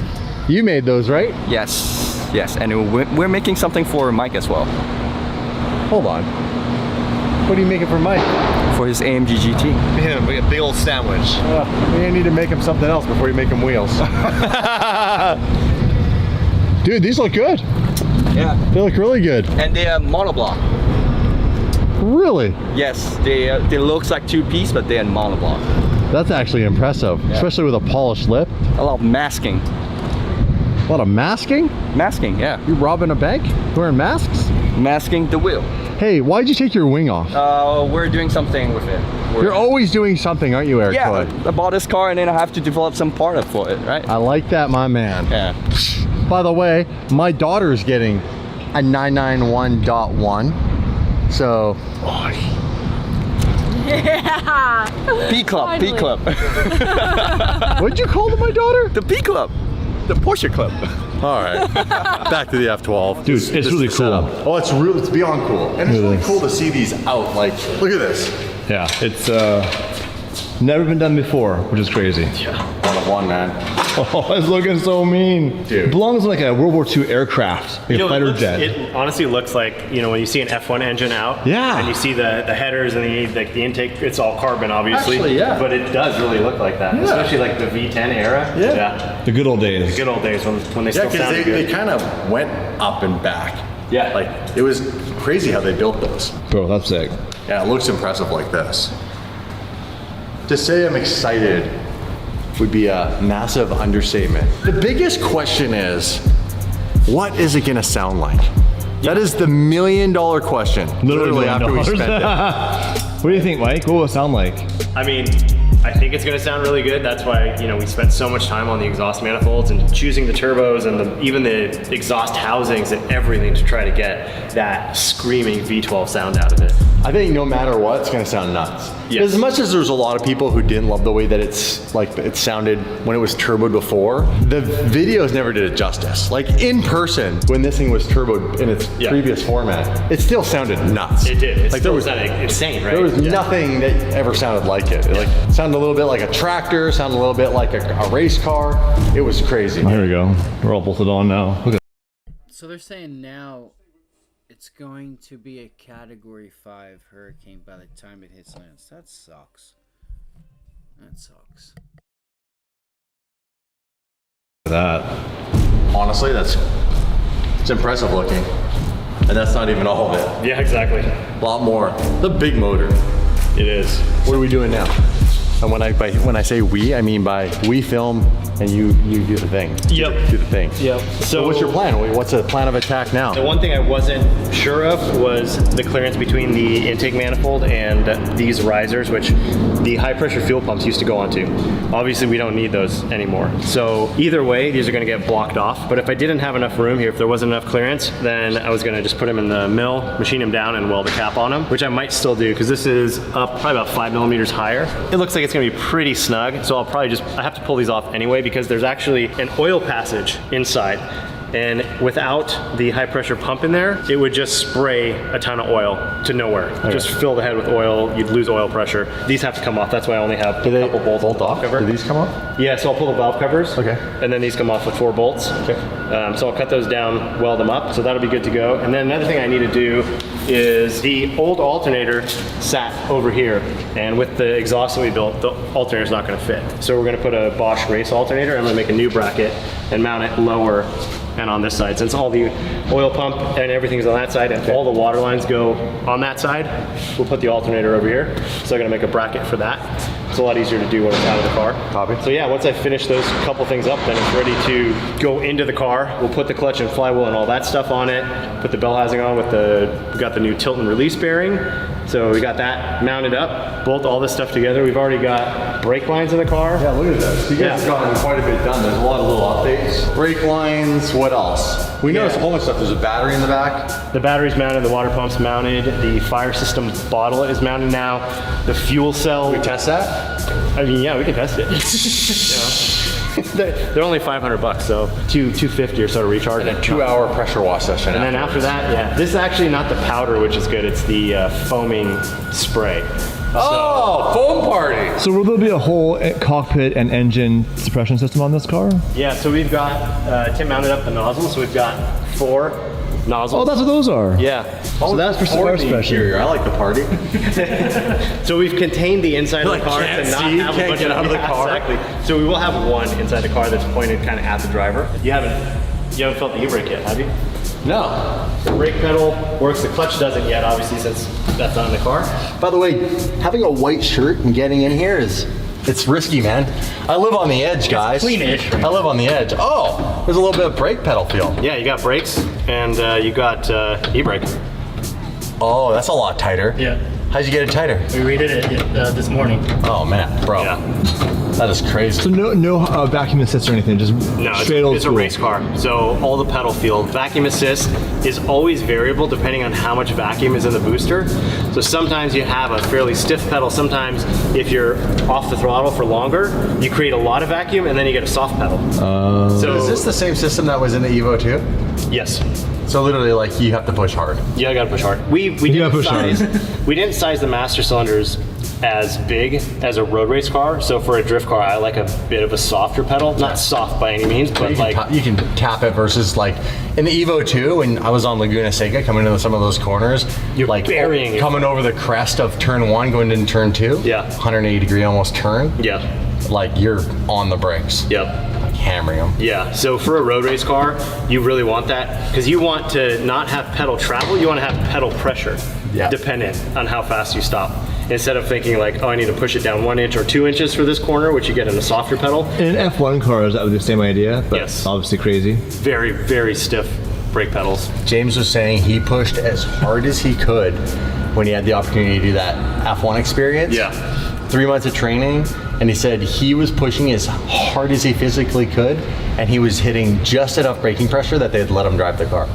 You made those, right? Yes. Yes, and we're making something for Mike as well. Hold on. What are you making for Mike? For his AMG GT. Him, a big old sandwich. We need to make him something else before you make him wheels. Dude, these look good. Yeah. They look really good. And they are monoblock. Really? Yes, they looks like two-piece, but they are monoblock. That's actually impressive, especially with a polished lip. A lot of masking. A lot of masking? Masking, yeah. You robbing a bank? Wearing masks? Masking the wheel. Hey, why'd you take your wing off? We're doing something with it. You're always doing something, aren't you, Eric? Yeah, Troy? I bought this car and then I have to develop some part for it, right? I like that, my man. Yeah. By the way, my daughter's getting a 991.1. So. Yeah. P Club, P Club. What'd you call my daughter? The P Club. The Porsche Club. All right, back to the F12. Dude, it's really cool. Oh, it's beyond cool. And it's really cool to see these out. Like, look at this. Yeah, it's never been done before, which is crazy. Yeah. 1 of 1, man. Oh, it's looking so mean. Dude. It belongs in like a World War II aircraft, like a fighter jet. It honestly looks like, when you see an F1 engine out, yeah, and you see the headers and the intake, it's all carbon, obviously. Actually, yeah. But it does really look like that, especially like the V10 era. Yeah. The good old days. The good old days when they still sounded good. They kind of went up and back. Yeah. Like, it was crazy how they built those. Bro, that's sick. Yeah, it looks impressive like this. To say I'm excited would be a massive understatement. The biggest question is, what is it gonna sound like? That is the $1 million question. Literally after we spent it. What do you think, Mike? What will it sound like? I mean, I think it's going to sound really good. That's why, we spent so much time on the exhaust manifolds and choosing the turbos and even the exhaust housings and everything to try to get that screaming V12 sound out of it. I think no matter what, it's gonna sound nuts. Yes. As much as there's a lot of people who didn't love the way that it sounded when it was turboed before, the videos never did it justice. Like in person, when this thing was turboed in its previous format, it still sounded nuts. It did. It like still sounded insane, right? There was nothing that ever sounded like it. It sounded a little bit like a tractor, sounded a little bit like a race car. It was crazy. Here we go. We're all bolted on now. Look at. So they're saying now it's going to be a Category 5 hurricane by the time it hits land. That sucks. That sucks. That. Honestly, it's impressive looking. And that's not even all of it. Yeah, exactly. A lot more. The big motor. It is. What are we doing now? And when I say we, I mean by we film and you do the thing. Yep. Do the thing. Yep. So what's your plan? What's the plan of attack now? The one thing I wasn't sure of was the clearance between the intake manifold and these risers, which the high pressure fuel pumps used to go onto. Obviously we don't need those anymore. So either way, these are gonna get blocked off. But if I didn't have enough room here, if there wasn't enough clearance, then I was gonna just put them in the mill, machine them down and weld the cap on them, which I might still do because this is up probably about 5 millimeters higher. It looks like it's gonna be pretty snug. So I have to pull these off anyway because there's actually an oil passage inside. And without the high pressure pump in there, it would just spray a ton of oil to nowhere. Okay. Just fill the head with oil, you'd lose oil pressure. These have to come off, that's why I only have a couple bolts on the valve cover. Do these come off? Yeah, so I'll pull the valve covers. Okay. And then these come off with 4 bolts. Okay. So I'll cut those down, weld them up, so that'll be good to go. And then another thing I need to do is the old alternator sat over here, and with the exhaust that we built, the alternator's not gonna fit. So we're gonna put a Bosch race alternator. I'm gonna make a new bracket and mount it lower and on this side. Since all the oil pump and everything's on that side and all the water lines go on that side, we'll put the alternator over here. So I'm gonna make a bracket for that. It's a lot easier to do when it's out of the car. Copy. So yeah, once I finish those couple things up, then it's ready to go into the car. We'll put the clutch and flywheel and all that stuff on it, put the bell housing on with we got the new tilt and release bearing, So we got that mounted up, bolt all this stuff together. We've already got brake lines in the car. Yeah, look at this. You guys have gotten quite a bit done. There's a lot of little updates. Brake lines, what else? We noticed a whole bunch of stuff. There's a battery in the back. The battery's mounted, the water pump's mounted, the fire system bottle is mounted now, the fuel cell. Can we test that? I mean, yeah, we can test it. They're only $500, so $250 or so to recharge. And a 2-hour pressure wash session. And then after that, yeah, this is actually not the powder, which is good. It's the foaming spray. Oh, foam party! So will there be a whole cockpit and engine suppression system on this car? Yeah, so we've got Tim mounted up the nozzles. So we've got 4 nozzles. Oh, that's what those are. Yeah. So that's for air suppression. I like the party. So we've contained the inside of the car to not have a bunch get out of the car. Exactly. So we will have one inside the car that's pointed kind of at the driver. You haven't felt the e-brake yet, have you? No. The brake pedal works. The clutch doesn't yet, obviously, since that's not in the car. By the way, having a white shirt and getting in here it's risky, man. I live on the edge, guys. It's clean-ish. I live on the edge. Oh, there's a little bit of brake pedal feel. Yeah, you got brakes and you got e-brake. Oh, that's a lot tighter. Yeah. How'd you get it tighter? We rated it this morning. Oh man, bro. Yeah. That is crazy. So no vacuum assist or anything, just straight old it's a school. race car. So all the pedal feel. Vacuum assist is always variable depending on how much vacuum is in the booster. So sometimes you have a fairly stiff pedal. Sometimes if you're off the throttle for longer, you create a lot of vacuum and then you get a soft pedal. So is this the same system that was in the Evo 2? Yes. So literally, like, you have to push hard. Yeah, I gotta push hard. We didn't size the master cylinders as big as a road race car. So for a drift car, I like a bit of a softer pedal. Not soft by any means, but you can tap it versus like in the Evo 2 when I was on Laguna Seca coming into some of those corners. You're like burying coming over the crest of turn 1 going into turn 2. Yeah. 180 degree almost turn. Yeah. Like you're on the brakes. Yep. Hammering them. Yeah, so for a road race car, you really want that because you want to not have pedal travel, you want to have pedal pressure dependent on how fast you stop. Instead of thinking like, oh, I need to push it down 1 inch or 2 inches for this corner, which you get in a softer pedal. In an F1 car, is that the same idea? But yes. Obviously crazy. Very, very stiff brake pedals. James was saying he pushed as hard as he could when he had the opportunity to do that F1 experience. Yeah. 3 months of training, and he said he was pushing as hard as he physically could, and he was hitting just enough braking pressure that they'd let him drive the car.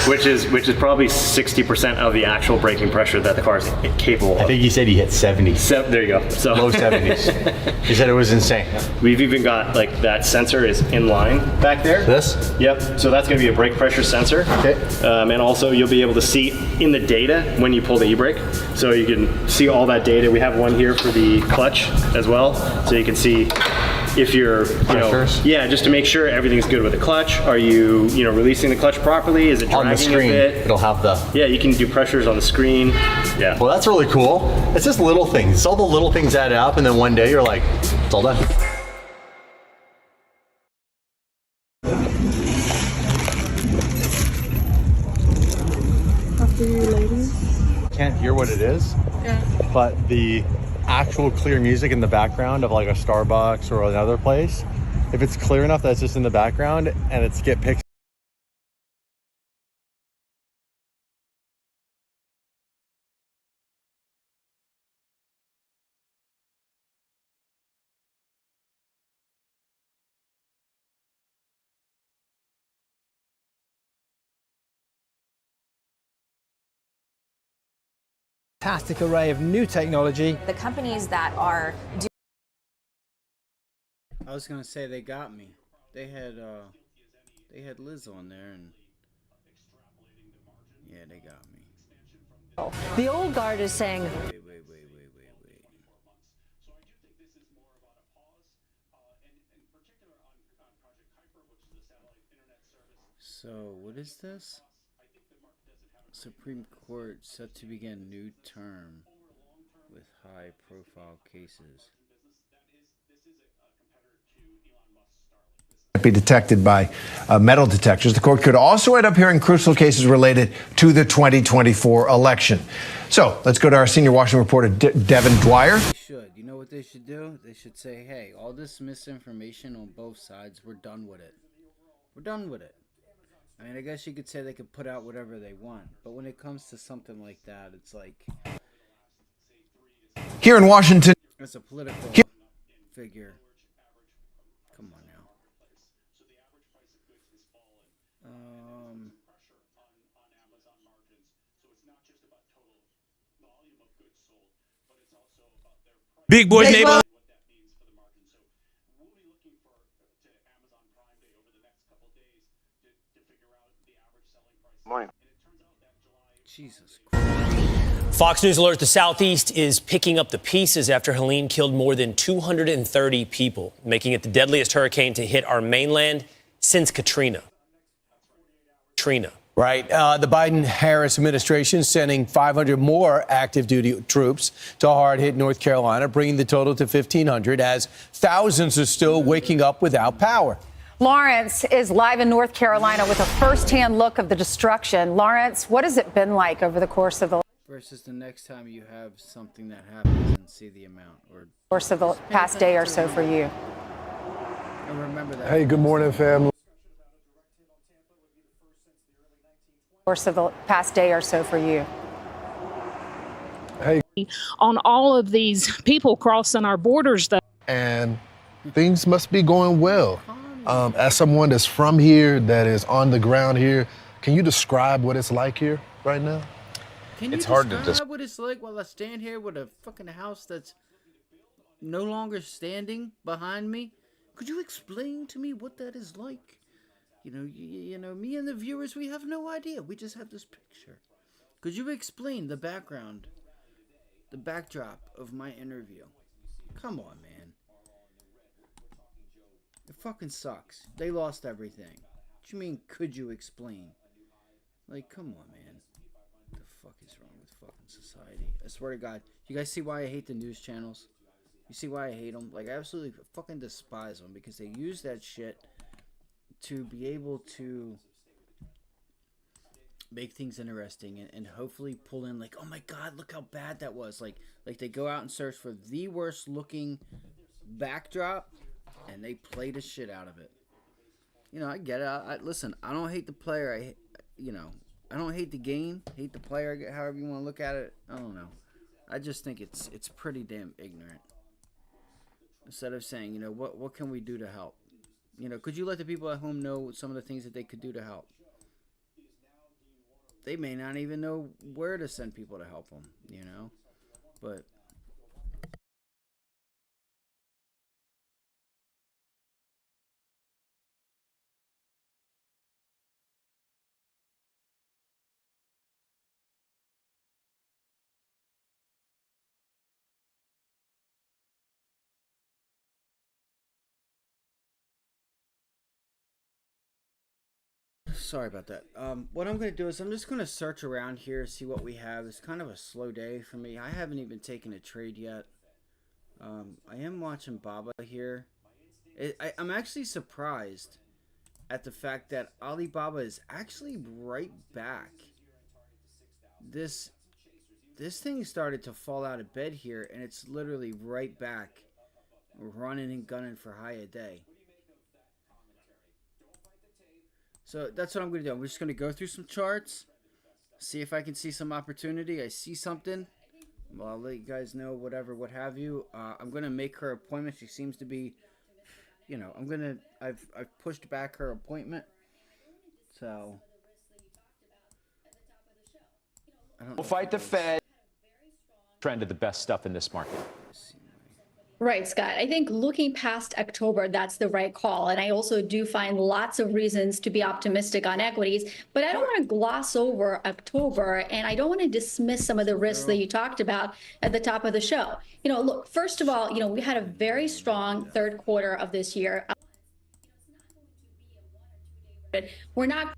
Which is probably 60% of the actual braking pressure that the car is capable of. I think he said he hit 70. There you go. So low 70s. He said it was insane. We've even got like that sensor is in line back there. This? Yep. So that's going to be a brake pressure sensor. Okay. And also you'll be able to see in the data when you pull the e-brake. So you can see all that data. We have one here for the clutch as well. So you can see if you're, just to make sure everything's good with the clutch. Are you, releasing the clutch properly? Is it dragging on the screen? a bit? It'll have the. Yeah, you can do pressures on the screen. Yeah. Well, that's really cool. It's just little things. It's all the little things add up, and then one day you're like, it's all done. After you, ladies. Can't hear what it is. Yeah. But the actual clear music in the background of like a Starbucks or another place, if it's clear enough that it's just in the background and it's get picked. Fantastic array of new technology. The companies that are I was gonna say they got me. They had Liz on there, and yeah, they got me. The old guard is saying. Wait. So what is this? Supreme Court set to begin new term with high-profile cases. Be detected by metal detectors. The court could also end up hearing crucial cases related to the 2024 election. So let's go to our senior Washington reporter, Devin Dwyer. They should. You know what they should do? They should say, hey, all this misinformation on both sides, we're done with it. We're done with it. I mean, I guess you could say they could put out whatever they want, but when it comes to something like that, it's like Here in Washington, as a political figure, come on now. Big boys neighborhood. Morning. Jesus. Fox News alert: the Southeast is picking up the pieces after Helene killed more than 230 people, making it the deadliest hurricane to hit our mainland since Katrina. Right. The Biden-Harris administration sending 500 more active duty troops to hard-hit North Carolina, bringing the total to 1,500 as thousands are still waking up without power. Lawrence is live in North Carolina with a first-hand look of the destruction. Lawrence, what has it been like over the course of the Versus the next time you have something that happens and see the amount, or course of the past day or so for you? and remember that. Hey, good morning, family. Course of the past day or so for you. Hey. On all of these people crossing our borders, though. And things must be going well. As someone that's from here, that is on the ground here, can you describe what it's like here right now? Can you describe what it's like while I stand here with a fucking house that's no longer standing behind me? Could you explain to me what that is like? You know, me and the viewers, we have no idea. We just have this picture. Could you explain the background, the backdrop of my interview? Come on, man. It fucking sucks. They lost everything. What you mean, could you explain? Like, come on, man. What the fuck is wrong with fucking society? I swear to God. You guys see why I hate the news channels? You see why I hate them? Like, I absolutely fucking despise them because they use that shit to be able to make things interesting and hopefully pull in, like, oh my God, look how bad that was. Like they go out and search for the worst looking backdrop and they play the shit out of it. You know, I get it. Listen, I don't hate the player. I don't hate the game. Hate the player, however you want to look at it. I don't know. I just think it's pretty damn ignorant. Instead of saying, what can we do to help? Could you let the people at home know some of the things that they could do to help? They may not even know where to send people to help them, but sorry about that. What I'm going to do is I'm just going to search around here, see what we have. It's kind of a slow day for me. I haven't even taken a trade yet. I am watching Baba here. I'm actually surprised at the fact that Alibaba is actually right back. This thing started to fall out of bed here, and it's literally right back, running and gunning for high a day. So that's what I'm going to do. I'm just going to go through some charts, see if I can see some opportunity. I see something. Well, I'll let you guys know, what have you. I'm going to make her appointment. She seems to be, I've pushed back her appointment. So We'll fight the Fed. Trended the best stuff in this market. Right, Scott. I think looking past October, that's the right call. And I also do find lots of reasons to be optimistic on equities, but I don't want to gloss over October, and I don't want to dismiss some of the risks that you talked about at the top of the show. Look, first of all, we had a very strong third quarter of this year. We're not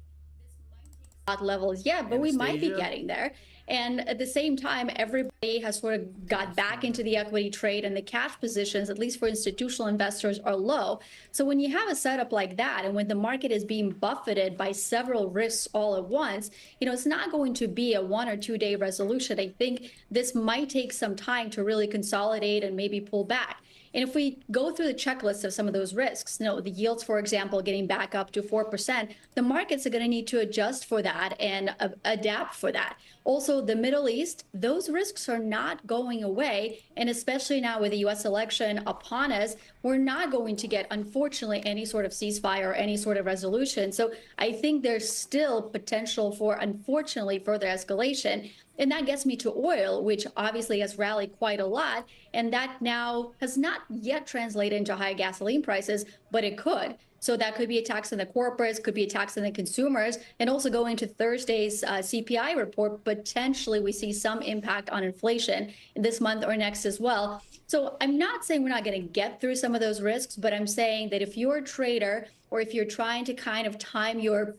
at levels yet, but we might be getting there. And at the same time, everybody has sort of got back into the equity trade, and the cash positions, at least for institutional investors, are low. So when you have a setup like that, and when the market is being buffeted by several risks all at once, it's not going to be a 1 or 2 day resolution. I think this might take some time to really consolidate and maybe pull back. And if we go through the checklist of some of those risks, the yields, for example, getting back up to 4%, the markets are going to need to adjust for that and adapt for that. Also, the Middle East, those risks are not going away. And especially now with the U.S. election upon us, we're not going to get, unfortunately, any sort of ceasefire or any sort of resolution. So I think there's still potential for, unfortunately, further escalation. And that gets me to oil, which obviously has rallied quite a lot. And that now has not yet translated into high gasoline prices, but it could. So that could be a tax on the corporates, could be a tax on the consumers, and also going into Thursday's CPI report, potentially we see some impact on inflation this month or next as well. So I'm not saying we're not going to get through some of those risks, but I'm saying that if you're a trader or if you're trying to kind of time your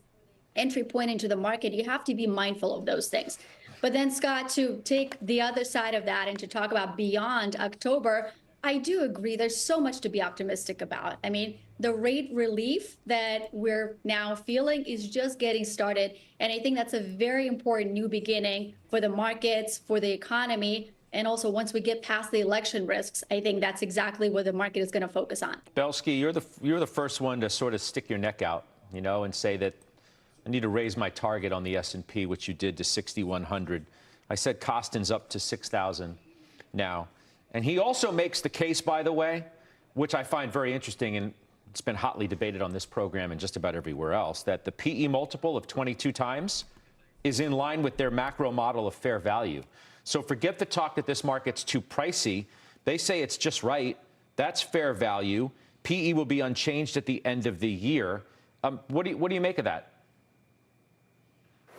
entry point into the market, you have to be mindful of those things. But then, Scott, to take the other side of that and to talk about beyond October, I do agree there's so much to be optimistic about. I mean, the rate relief that we're now feeling is just getting started. And I think that's a very important new beginning for the markets, for the economy. And also, once we get past the election risks, I think that's exactly what the market is going to focus on. Belsky, you're the first one to sort of stick your neck out, and say that I need to raise my target on the S&P, which you did to 6,100. I said Costin's up to 6,000 now. And he also makes the case, by the way, which I find very interesting, and it's been hotly debated on this program and just about everywhere else, that the PE multiple of 22 times is in line with their macro model of fair value. So forget the talk that this market's too pricey. They say it's just right. That's fair value. PE will be unchanged at the end of the year. What do you make of that?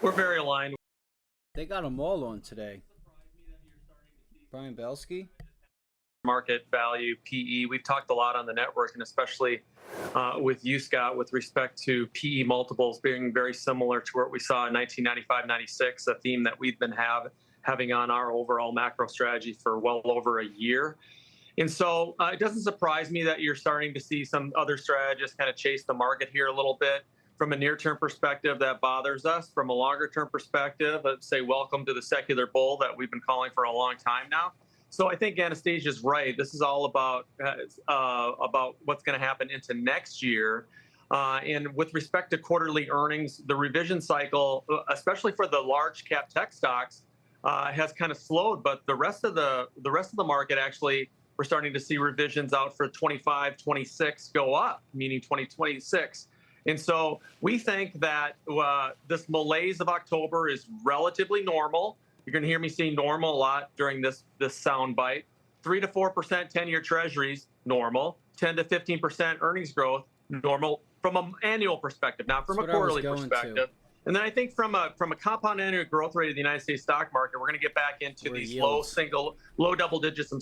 We're very aligned. They got them all on today. Brian Belsky. Market value, PE. We've talked a lot on the network, and especially with you, Scott, with respect to PE multiples being very similar to what we saw in 1995-96, a theme that we've been having on our overall macro strategy for well over a year. And so it doesn't surprise me that you're starting to see some other strategists kind of chase the market here a little bit. From a near-term perspective, that bothers us. From a longer-term perspective, I'd say welcome to the secular bull that we've been calling for a long time now. So I think Anastasia's right. This is all about what's going to happen into next year. And with respect to quarterly earnings, the revision cycle, especially for the large cap tech stocks, has kind of slowed. But the rest of the market, actually, we're starting to see revisions out for 25, 26 go up, meaning 2026. And so we think that this malaise of October is relatively normal. You're going to hear me say normal a lot during this sound bite. 3 to 4% 10-year treasuries, normal. 10 to 15% earnings growth, normal from an annual perspective, not from a quarterly perspective. And then I think from a compound annual growth rate of the United States stock market, we're going to get back into these low double digits,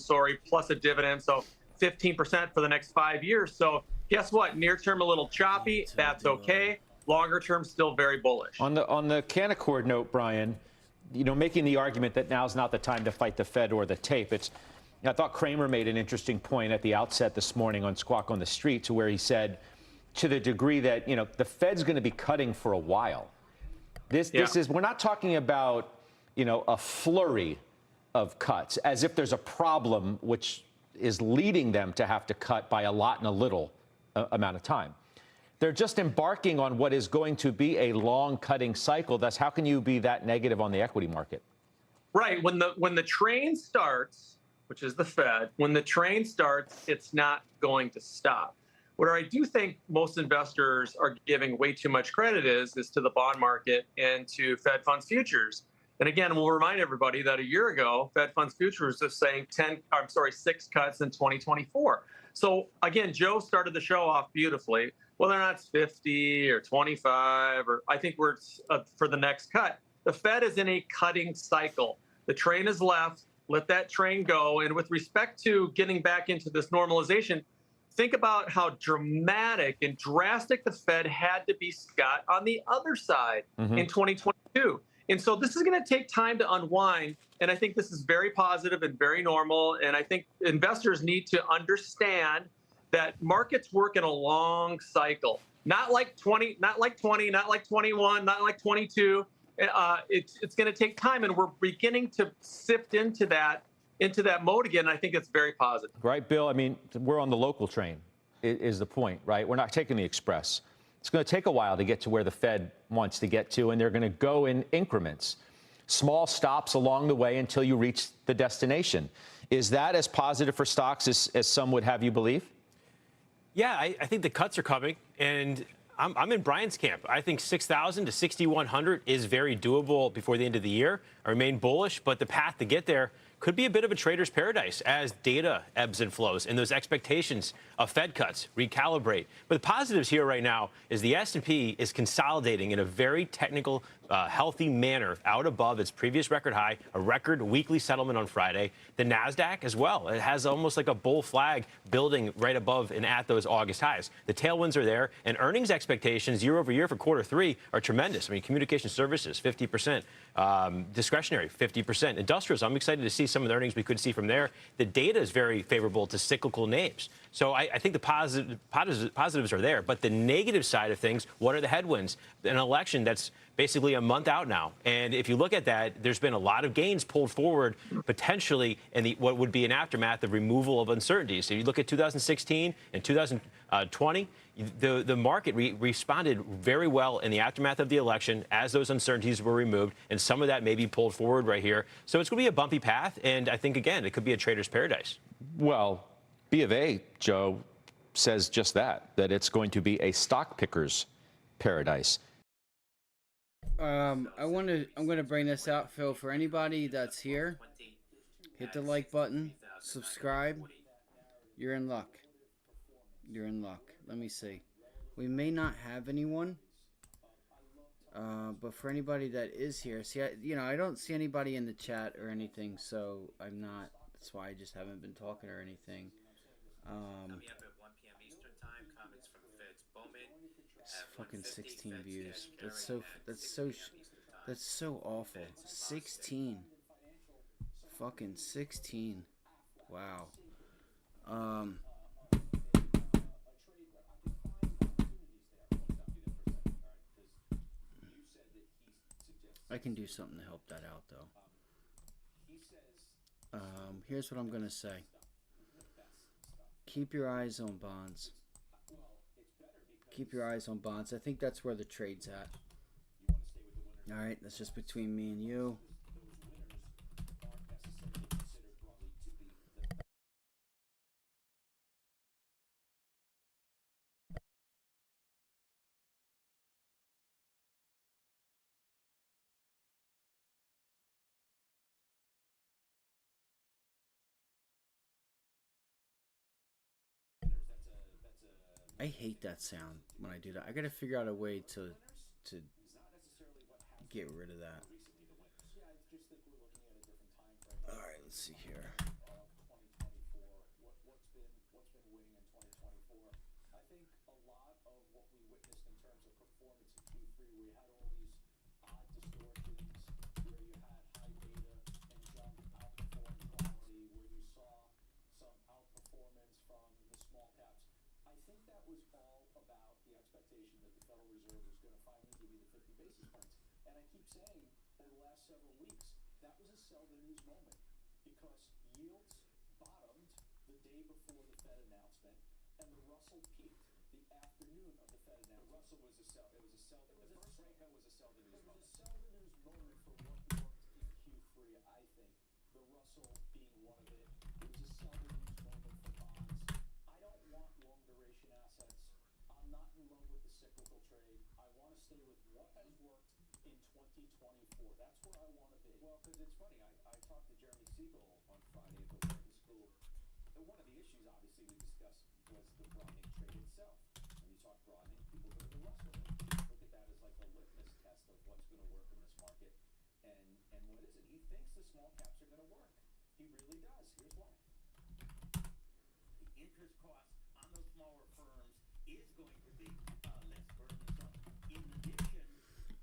plus a dividend. So 15% for the next 5 years. So guess what? Near term, a little choppy. That's okay. Longer term, still very bullish. On the Canaccord note, Brian, making the argument that now's not the time to fight the Fed or the tape. I thought Kramer made an interesting point at the outset this morning on Squawk on the Street, to where he said, to the degree that the Fed's going to be cutting for a while. This is, we're not talking about a flurry of cuts, as if there's a problem which is leading them to have to cut by a lot and a little amount of time. They're just embarking on what is going to be a long cutting cycle. Thus, how can you be that negative on the equity market? Right. When the train starts, which is the Fed, when the train starts, it's not going to stop. What I do think most investors are giving way too much credit is to the bond market and to Fed funds futures. And again, we'll remind everybody that a year ago, Fed funds futures was saying 6 cuts in 2024. So again, Joe started the show off beautifully. Whether or not it's 50 or 25, or I think we're for the next cut. The Fed is in a cutting cycle. The train is left. Let that train go. And with respect to getting back into this normalization, think about how dramatic and drastic the Fed had to be, Scott, on the other side in 2022. And so this is going to take time to unwind. And I think this is very positive and very normal. And I think investors need to understand that markets work in a long cycle, not like 20, not like 21, not like 22. It's going to take time. And we're beginning to sift into that into that mode again. I think it's very positive. Right, Bill? I mean, we're on the local train, is the point, right? We're not taking the express. It's going to take a while to get to where the Fed wants to get to, and they're going to go in increments. Small stops along the way until you reach the destination. Is that as positive for stocks as some would have you believe? Yeah, I think the cuts are coming, and I'm in Brian's camp. I think 6,000 to 6,100 is very doable before the end of the year. I remain bullish, but the path to get there could be a bit of a trader's paradise as data ebbs and flows and those expectations of Fed cuts recalibrate. But the positives here right now is the S&P is consolidating in a very technical, healthy manner out above its previous record high, a record weekly settlement on Friday. The NASDAQ as well. It has almost like a bull flag building right above and at those August highs. The tailwinds are there, and earnings expectations year over year for Q3 are tremendous. I mean, communication services, 50%. Discretionary, 50%. Industrials, I'm excited to see some of the earnings we could see from there. The data is very favorable to cyclical names. So I think the positives are there. But the negative side of things, what are the headwinds? An election that's basically a month out now. And if you look at that, there's been a lot of gains pulled forward, potentially in what would be an aftermath of removal of uncertainties. So you look at 2016 and 2020, the market responded very well in the aftermath of the election as those uncertainties were removed, and some of that may be pulled forward right here. So it's going to be a bumpy path, and I think, again, it could be a trader's paradise. Well, B of A, Joe, says just that it's going to be a stock picker's paradise. I'm gonna bring this out, Phil, for anybody that's here. Hit the like button, subscribe. You're in luck. You're in luck. Let me see. We may not have anyone, but for anybody that is here, see, I don't see anybody in the chat or anything, so I'm not. That's why I just haven't been talking or anything. It's fucking 16 views. That's so awful. 16. Fucking 16. Wow. I can do something to help that out, though. Here's what I'm gonna say. Keep your eyes on bonds. Keep your eyes on bonds. I think that's where the trade's at. All right, that's just between me and you. I hate that sound when I do that. I gotta figure out a way to get rid of that. All right, let's see here.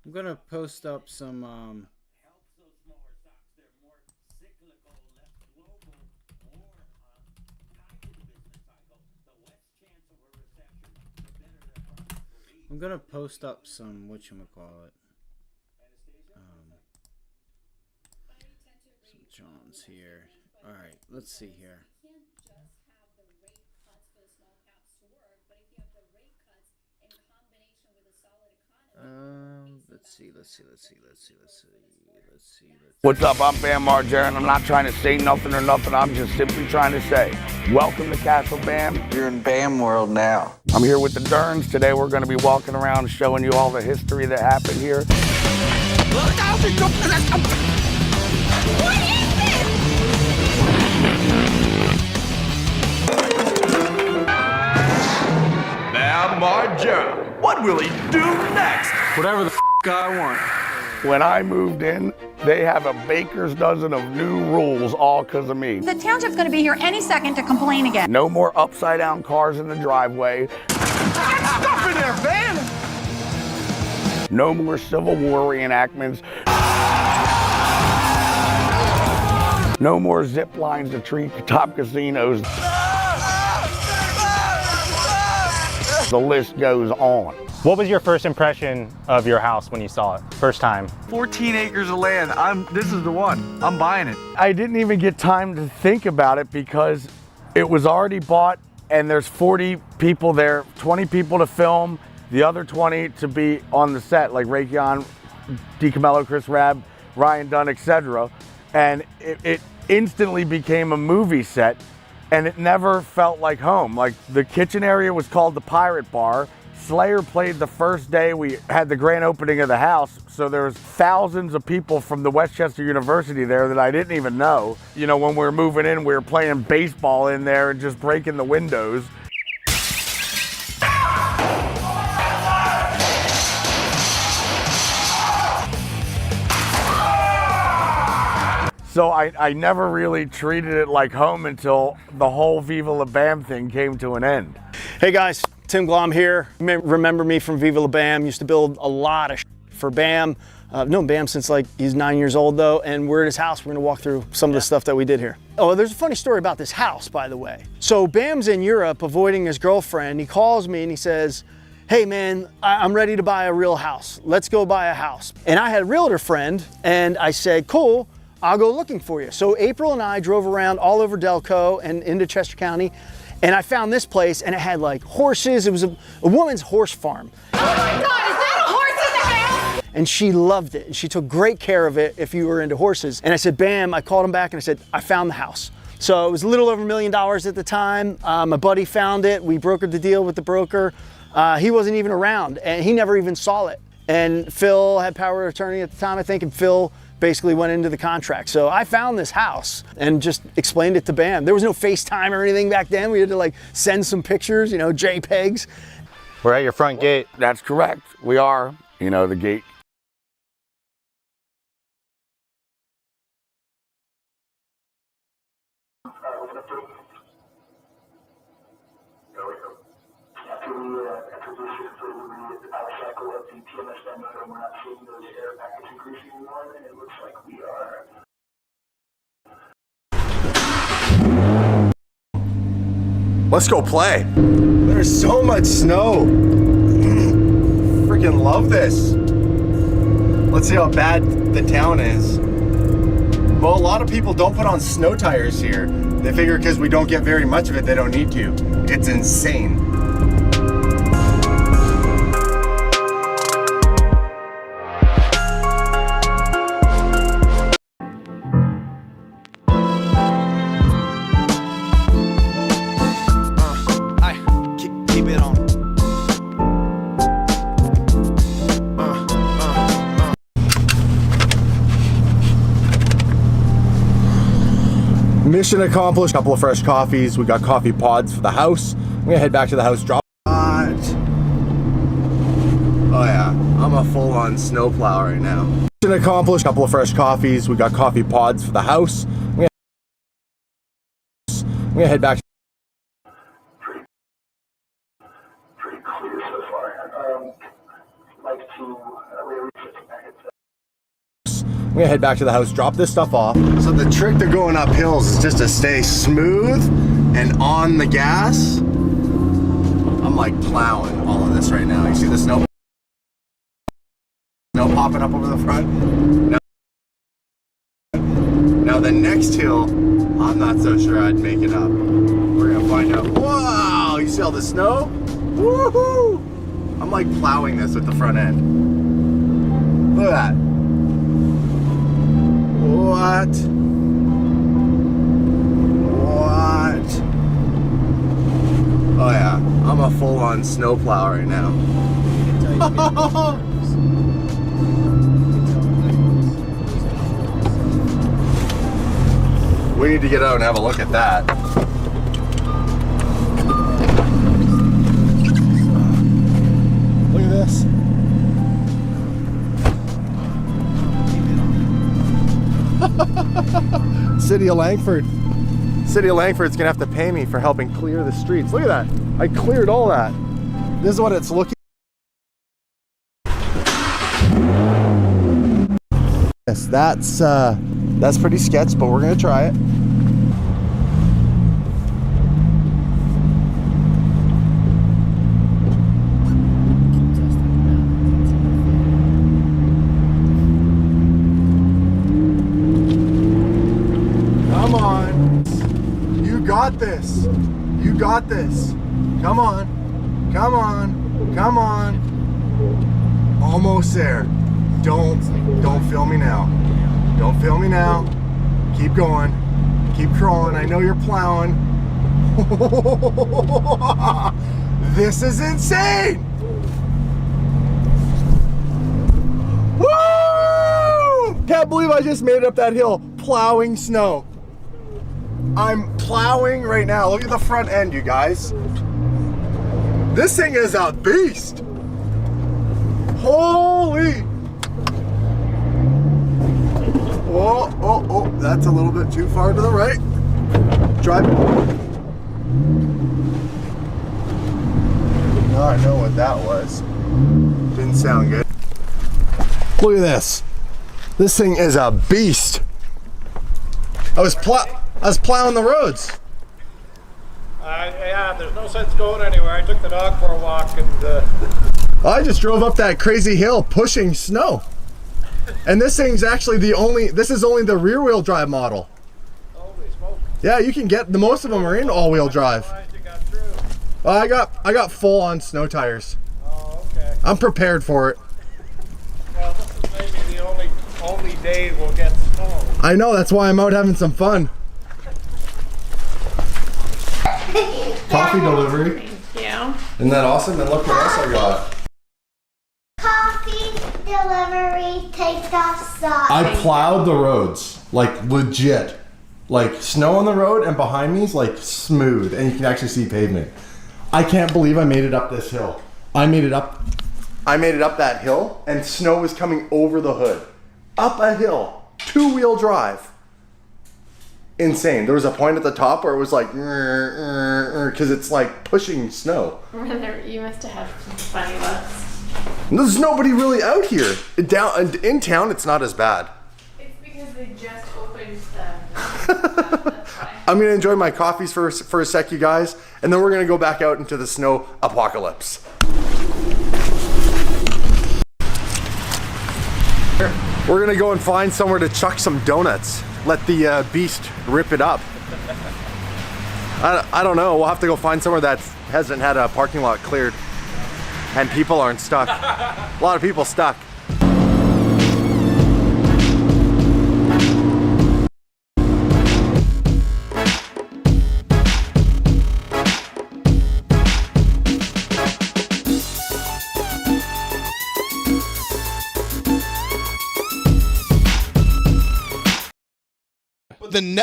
I'm gonna post up some I'm gonna post up some whatchamacallit. Some Johns here. All right, let's see here. Let's see. What's up? I'm Bam Margera, and I'm not trying to say nothing or nothing. I'm just simply trying to say, welcome to Castle Bam. You're in Bam world now. I'm here with the Derns. Today we're going to be walking around showing you all the history that happened here. Bam Margera. What will he do next? Whatever the I want. When I moved in, they have a baker's dozen of new rules, all because of me. The township's going to be here any second to complain again. No more upside down cars in the driveway. Get stuff in there, Van! No more Civil War reenactments. No more zip lines to treetop casinos. The list goes on. What was your first impression of your house when you saw it, first time? 14 acres of land. This is the one. I'm buying it. I didn't even get time to think about it because it was already bought and there's 40 people there, 20 people to film, the other 20 to be on the set, like Raytheon, DiCamillo, Chris Rabb, Ryan Dunn, etc. And it instantly became a movie set, and it never felt like home. Like, the kitchen area was called the Pirate Bar. Slayer played the first day we had the grand opening of the house, so there was thousands of people from the Westchester University there that I didn't even know. You know, when we were moving in, we were playing baseball in there and just breaking the windows. So I never really treated it like home until the whole Viva La Bam thing came to an end. Hey guys, Tim Glom here. You may remember me from Viva La Bam. Used to build a lot of for Bam. I've known Bam since like he's 9 years old though, and we're at his house. We're gonna walk through some of the stuff that we did here. Oh, there's a funny story about this house, by the way. So Bam's in Europe avoiding his girlfriend. He calls me and he says, hey man, I'm ready to buy a real house. Let's go buy a house. And I had a realtor friend and I said, cool, I'll go looking for you. So April and I drove around all over Delco and into Chester County, and I found this place, and it had like horses. It was a woman's horse farm. Oh my God, is that a horse in the house? And she loved it, and she took great care of it if you were into horses. And I said, Bam, I called him back and I said, I found the house. So it was a little over $1 million at the time. My buddy found it. We brokered the deal with the broker. He wasn't even around, and he never even saw it. And Phil had power of attorney at the time, I think, and Phil basically went into the contract. So I found this house and just explained it to Bam. There was no FaceTime or anything back then. We had to like send some pictures, you know, JPEGs. We're at your front gate. That's correct. We are, you know, the gate. Let's go play. There's so much snow. Freaking love this. Let's see how bad the town is. Well, a lot of people don't put on snow tires here. They figure because we don't get very much of it, they don't need to. It's insane. Mission accomplished. Couple of fresh coffees. We got coffee pods for the house. I'm gonna head back to the house. Drop. Oh yeah, I'm a full-on snowplow right now. Mission accomplished. Couple of fresh coffees. We got coffee pods for the house. I'm gonna head back. Pretty clear so far. Like to I'm gonna head back to the house, drop this stuff off. So the trick to going up hills is just to stay smooth and on the gas. I'm like plowing all of this right now. You see the snow popping up over the front? Now the next hill, I'm not so sure I'd make it up. We're gonna find out. Wow, you see all the snow? Woohoo! I'm like plowing this with the front end. Look at that. What? What? Oh yeah, I'm a full-on snowplow right now. We need to get out and have a look at that. Look at this. City of Langford. City of Langford's gonna have to pay me for helping clear the streets. Look at that. I cleared all that. This is what it's looking. Yes, that's pretty sketch, but we're gonna try it. Come on. You got this. You got this. Come on. Come on. Come on. Almost there. Don't film me now. Don't film me now. Keep going. Keep crawling. I know you're plowing. This is insane. Woo! Can't believe I just made it up that hill plowing snow. I'm plowing right now. Look at the front end, you guys. This thing is a beast. Holy. Oh, that's a little bit too far to the right. Drive. Oh, I know what that was. Didn't sound good. Look at this. This thing is a beast. I was plowing the roads. Yeah, there's no sense going anywhere. I took the dog for a walk and... I just drove up that crazy hill pushing snow. And this thing's actually this is only the rear wheel drive model. Holy smoke. Yeah, you can get, most of them are in all wheel drive. I got full on snow tires. Oh, okay. I'm prepared for it. Well, this is maybe the only day we'll get snow. I know, that's why I'm out having some fun. Coffee delivery. Yeah. Isn't that awesome? And look what else I got. Coffee delivery, take outside. I plowed the roads, like legit. Like snow on the road and behind me is like smooth and you can actually see pavement. I can't believe I made it up this hill. I made it up that hill and snow was coming over the hood. Up a hill, 2-wheel drive. Insane. There was a point at the top where it was like, because it's like pushing snow. You must have had some funny looks. There's nobody really out here. In town, it's not as bad. It's because they just opened the... I'm gonna enjoy my coffees for a sec, you guys, and then we're gonna go back out into the snow apocalypse. We're gonna go and find somewhere to chuck some donuts. Let the beast rip it up. I don't know. We'll have to go find somewhere that hasn't had a parking lot cleared and people aren't stuck. A lot of people stuck.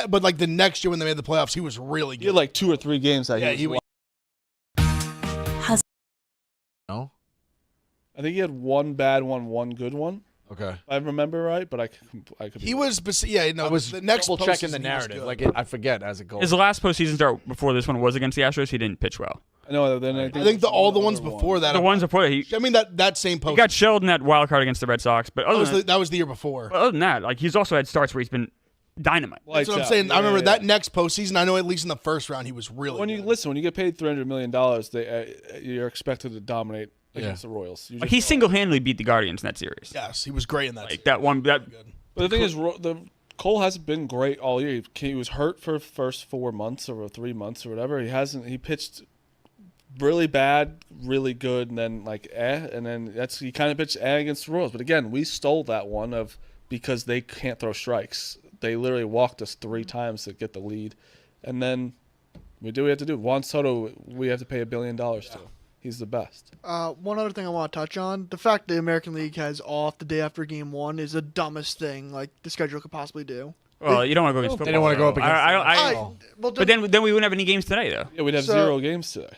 But like the next year when they made the playoffs, he was really good. He had like 2 or 3 games that he was. No, I think he had one bad one good one. Okay, if I remember right, but I could. He was, yeah, no. I was the next double checking the postseason, narrative. Like I forget as it goes. His last postseason start before this one was against the Astros. He didn't pitch well. No, then I think all the ones before that. The ones before that, I mean that same post. He got shelled in that wild card against the Red Sox, but that was the year before. But other than that, like he's also had starts where he's been dynamite. That's what I'm saying. I remember that next postseason. I know at least in the first round he was really. When you get paid $300 million, you're expected to dominate against the Royals. Like he single-handedly beat the Guardians in that series. Yes, he was great in that. Like that one. But the thing is, the Cole hasn't been great all year. He was hurt for the first 4 months or 3 months or whatever. He pitched really bad, really good, and then and then he kind of pitched against the Royals. But again, we stole that one because they can't throw strikes. They literally walked us 3 times to get the lead, and then we do what we have to do. Juan Soto, we have to pay $1 billion to. He's the best. One other thing I want to touch on, the fact the American League has off the day after Game 1 is the dumbest thing the schedule could possibly do. Well, you don't want to go against football. They don't want to go up against but then we wouldn't have any games today, though. Yeah, we'd have 0 games today.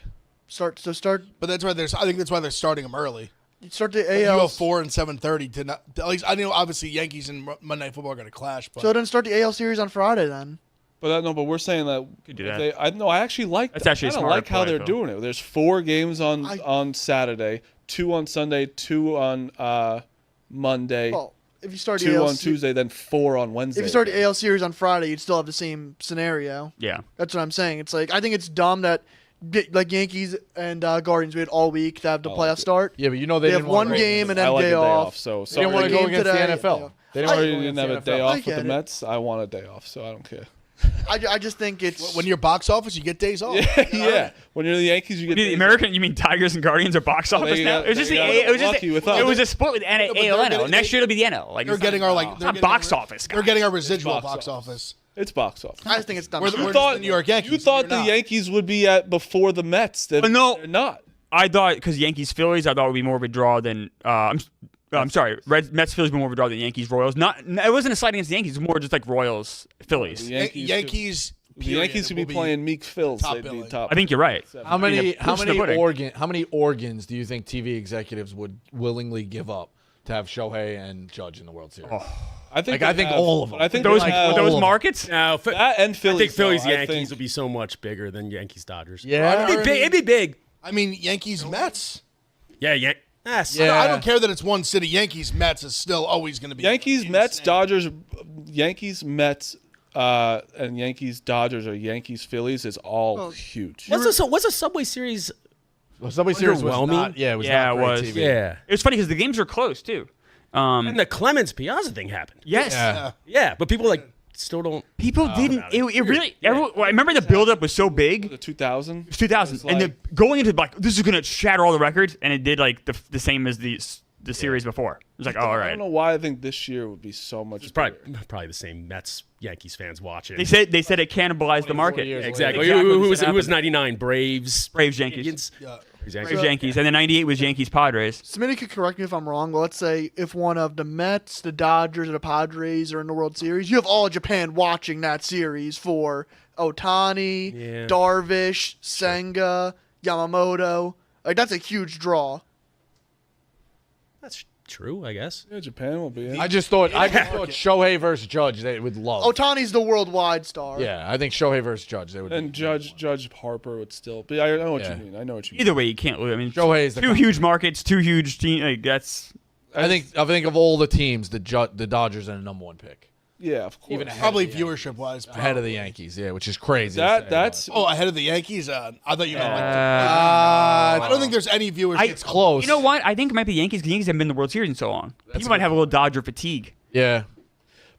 Start. But that's why I think that's why they're starting them early. You start the You AL. go 4 and 7:30 to not. At least I know obviously Yankees and Monday Night Football are going to clash. But So then start the AL series on Friday then. But we're saying that. Could do that. I actually like that. That's actually a I kinda smarter like how play, they're Phil. doing it. There's 4 games on Saturday, 2 on Sunday, 2 on Monday, Well, if you start the 2 AL on Tuesday, then 4 on Wednesday. If you start the AL series on Friday, you'd still have the same scenario. Yeah. That's what I'm saying. It's I think it's dumb that Yankees and Guardians wait all week to have the playoff start. Yeah, but they have didn't one want game and then I like day a day off. off. So They didn't want to go against the NFL. They didn't have a day off with the Mets. I want a day off, so I don't care. I just think it's when you're box office, you get days off. Yeah. When you're the Yankees, you get The American, you mean Tigers and Guardians are box office now? It was just it was a split with AL NL. Next year it'll be the NL. They're getting our it's not box office. They're getting our residual box office. It's box office. I just think it's dumb. We're the New York Yankees. You thought the Yankees would be at before the Mets. But no, they're not. I thought because Yankees Phillies, I thought it would be more of a draw than I'm sorry, Mets Phillies be more of a draw than Yankees Royals. It wasn't a slight against the Yankees. It was more just like Royals Phillies. Yankees. The Yankees could be playing Meek Phils. They'd be top. I think you're right. How many organs do you think TV executives would willingly give up to have Shohei and Judge in the World Series? I think all of them. I think those markets. No, that and Phillies. I think Phillies though, Yankees would be so much bigger than Yankees Dodgers. Yeah, it'd be big. I mean, Yankees Mets. Yeah. I don't care that it's one city. Yankees Mets is still always going to be Yankees Mets Dodgers. Yankees Mets. And Yankees Dodgers or Yankees Phillies is all huge. What's a Subway Series? Well, Subway Series was not. Yeah, it was not great TV. Yeah, it was funny because the games are close too. And the Clemens Piazza thing happened. Yes. Yeah, but people still don't. People didn't. It really. Everyone, I remember the buildup was so big. The 2000. 2000, and going into this is gonna shatter all the records, and it did the same as the series before. It was like, all right. I don't know why I think this year would be so much. It's probably the same Mets Yankees fans watching. They said it cannibalized the market. Exactly. Who was 99? Braves Yankees. Yankees. Braves Yankees, and then 98 was Yankees Padres. Somebody could correct me if I'm wrong, but let's say if one of the Mets, the Dodgers, or the Padres are in the World Series, you have all Japan watching that series for Ohtani, Darvish, Senga, Yamamoto. That's a huge draw. That's true, I guess. Yeah, Japan will be in. I just thought Shohei versus Judge they would love. Ohtani's the worldwide star. Yeah, I think Shohei versus Judge they would. And Judge Harper would still. But I know what you mean. I know what you mean. Either way, you can't lose. I mean, Shohei is two huge markets, two huge teams. That's. I think of all the teams, the Dodgers are the #1 pick. Yeah, of course. Even probably viewership wise, ahead of the Yankees. Yeah, which is crazy. That's ahead of the Yankees. I thought you meant I don't think there's any viewership. It's close. You know what? I think it might be Yankees. The Yankees haven't been in the World Series in so long. People might have a little Dodger fatigue. Yeah,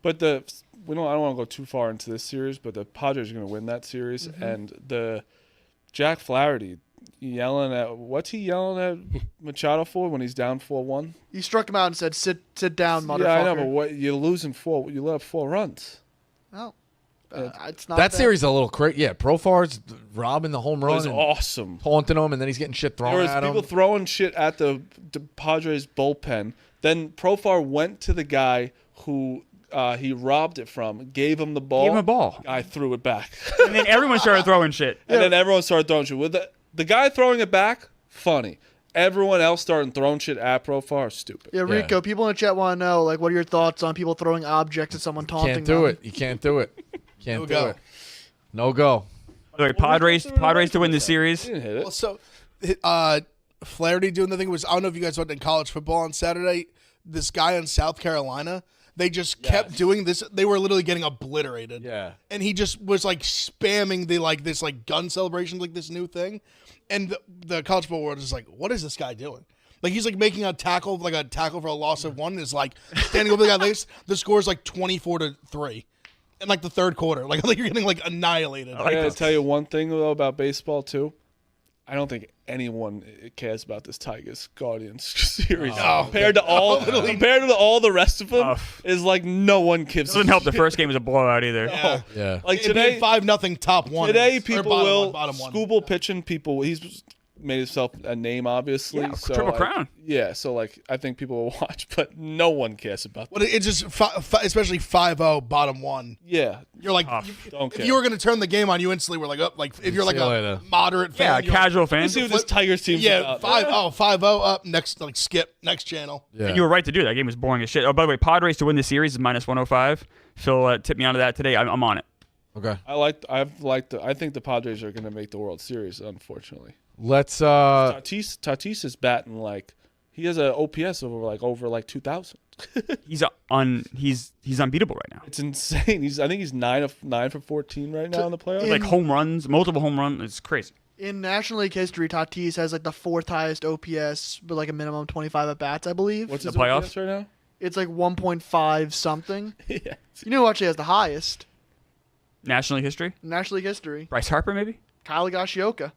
but I don't want to go too far into this series, but the Padres are going to win that series, and the Jack Flaherty what's he yelling at Machado for when he's down 4-1? He struck him out and said, "Sit down, motherfucker." Yeah, I know, but what you're losing 4? You let up 4 runs. Oh, it's not that series a little crazy. Yeah, Profar's robbing the home run. It was awesome, taunting him, and then he's getting shit thrown at him. There was people throwing shit at the Padres bullpen. Then Profar went to the guy who he robbed it from, gave him the ball. Gave him a ball. Guy threw it back. And then everyone started throwing shit. And then everyone started throwing shit. With the guy throwing it back, funny. Everyone else started throwing shit at Profar, stupid. Yeah, Rico, people in the chat want to know, what are your thoughts on people throwing objects at someone taunting Can't do them? it. You can't do it. Can't do it. No go. By the way, Padres to win the series. Well, so Flaherty doing the thing was, I don't know if you guys went in college football on Saturday. This guy in South Carolina, they just kept doing this. They were literally getting obliterated. Yeah. And he just was spamming this gun celebration, this new thing. And the college football world is what is this guy doing? Like he's like making a tackle for a loss of 1 is like standing over the guy. The score is like 24-3 in like the third quarter. Like you're getting like annihilated. I gotta tell you one thing though about baseball too. I don't think anyone cares about this Tigers Guardians series. Compared to all the rest of them, is like no one gives. Doesn't help. The first game was a blowout either. Yeah. Oh, Like today, 5-0 top 1. Today, people will bottom 1. Scooble pitching. People, he's made himself a name, obviously. Yeah, so, Triple like, Crown. Yeah, so like I think people will watch, but no one cares about that. But it's just especially 5-0 bottom 1. Yeah, you're like, don't care. if you were going to turn the game on, you instantly were like, up. Like if you're like a moderate fan, Yeah, casual fan. Let's see what this Tigers team's about. 5-0 up next. Like skip next channel. Yeah. And you were right to do it. That game was boring as shit. Oh, by the way, Padres to win the series is -105. Phil tipped me onto that today. I'm on it. Okay. I think the Padres are going to make the World Series. Unfortunately, let's. Tatis is batting like he has an OPS over 2,000. He's unbeatable right now. It's insane. I think he's 9 for 14 right now in the playoffs. Like home runs, multiple home runs. It's crazy. In National League history, Tatis has like the 4th highest OPS, but like a minimum 25 at bats, I believe. What's the his playoffs OPS right now? It's like 1.5 something. Yeah. You know who actually has the highest? National League history? National League history. Bryce Harper, maybe? Kyle Higashioka.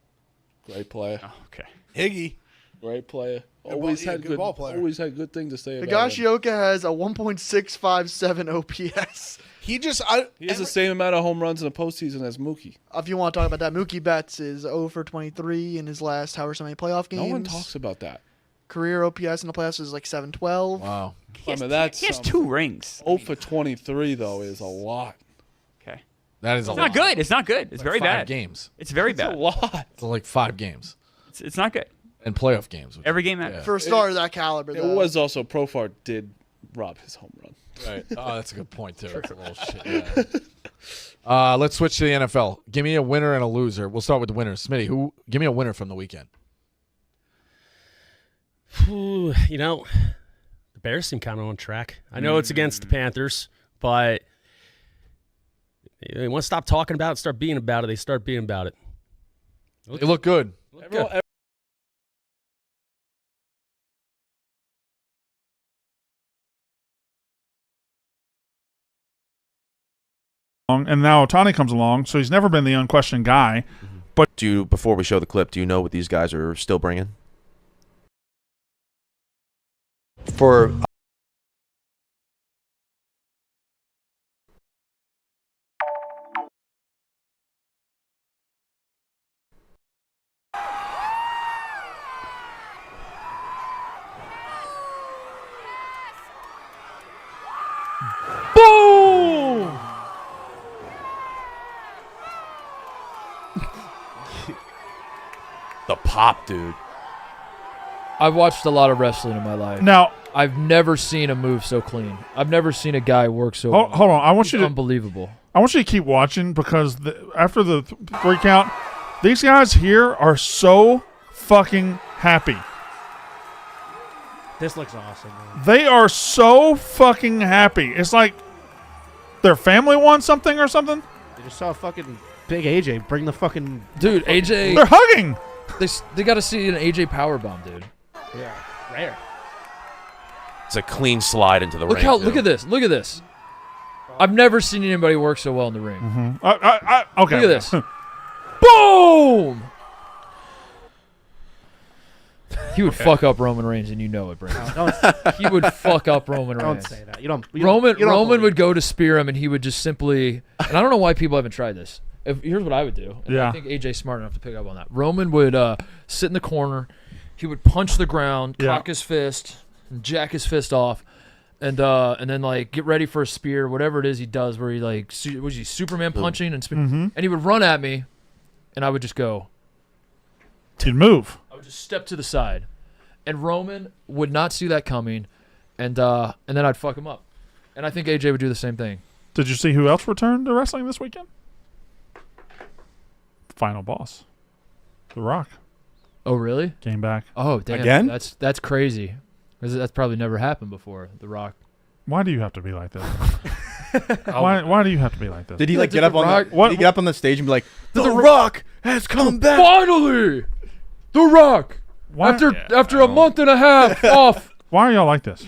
Great player. Oh, okay. Higgy. Great player. Always had good ball player. Always had good things to say about him. Higashioka has a 1.657 OPS. He has the same amount of home runs in the postseason as Mookie. If you want to talk about that, Mookie Betts is 0 for 23 in his last however so many playoff games. No one talks about that. Career OPS in the playoffs is like 712. Wow. He has 2 rings. 0 for 23 though is a lot. Okay. That is a lot. It's not good. It's not good. It's very 5 bad. games. It's very That's bad. a lot. It's like 5 games. It's not good. And playoff games. Every game matters. For a star of that caliber, It though. was also Profar did rob his home run. Right. Oh, that's a good point too. That's a little shit. Yeah. Let's switch to the NFL. Give me a winner and a loser. We'll start with the winner. Smitty, give me a winner from the weekend. Ooh, the Bears seem kind of on track. I know it's against the Panthers, but they want to stop talking about it, start being about it. They start being about it. They look good. And now Ohtani comes along, so he's never been the unquestioned guy. But before we show the clip, do you know what these guys are still bringing? For boom! The pop, dude. I've watched a lot of wrestling in my life. Now, I've never seen a move so clean. I've never seen a guy work so well. Hold on. I want you to unbelievable. I want you to keep watching because after the 3 count, these guys here are so fucking happy. This looks awesome, man. They are so fucking happy. It's like their family won something or something. They just saw fucking big AJ bring the fucking dude. AJ, they're hugging. They got to see an AJ powerbomb, dude. Yeah, rare. It's a clean slide into the ring. Look at this. Look at this. I've never seen anybody work so well in the ring. Mm-hmm. Okay. Look at this. Boom! He would fuck up Roman Reigns, and you know it, Brandon. He would fuck up Roman Reigns. Don't say that. You don't Roman would go to spear him, and he would just simply. And I don't know why people haven't tried this. Here's what I would do. And I think AJ's smart enough to pick up on that. Roman would sit in the corner. He would punch the ground, cock his fist, and jack his fist off, and then like get ready for a spear, whatever it is he does, where he like was he Superman punching and and he would run at me, and I would just go. He'd move. I would just step to the side, and Roman would not see that coming, and then I'd fuck him up, and I think AJ would do the same thing. Did you see who else returned to wrestling this weekend? Final boss, The Rock. Oh, really? Came back. Oh, damn. Again? That's crazy. That's probably never happened before. The Rock. Why do you have to be like this? Why do you have to be like this? Did he like get up on the stage and be like, The Rock has come back? Finally, The Rock Why- After a month and a half off. Why are y'all like this?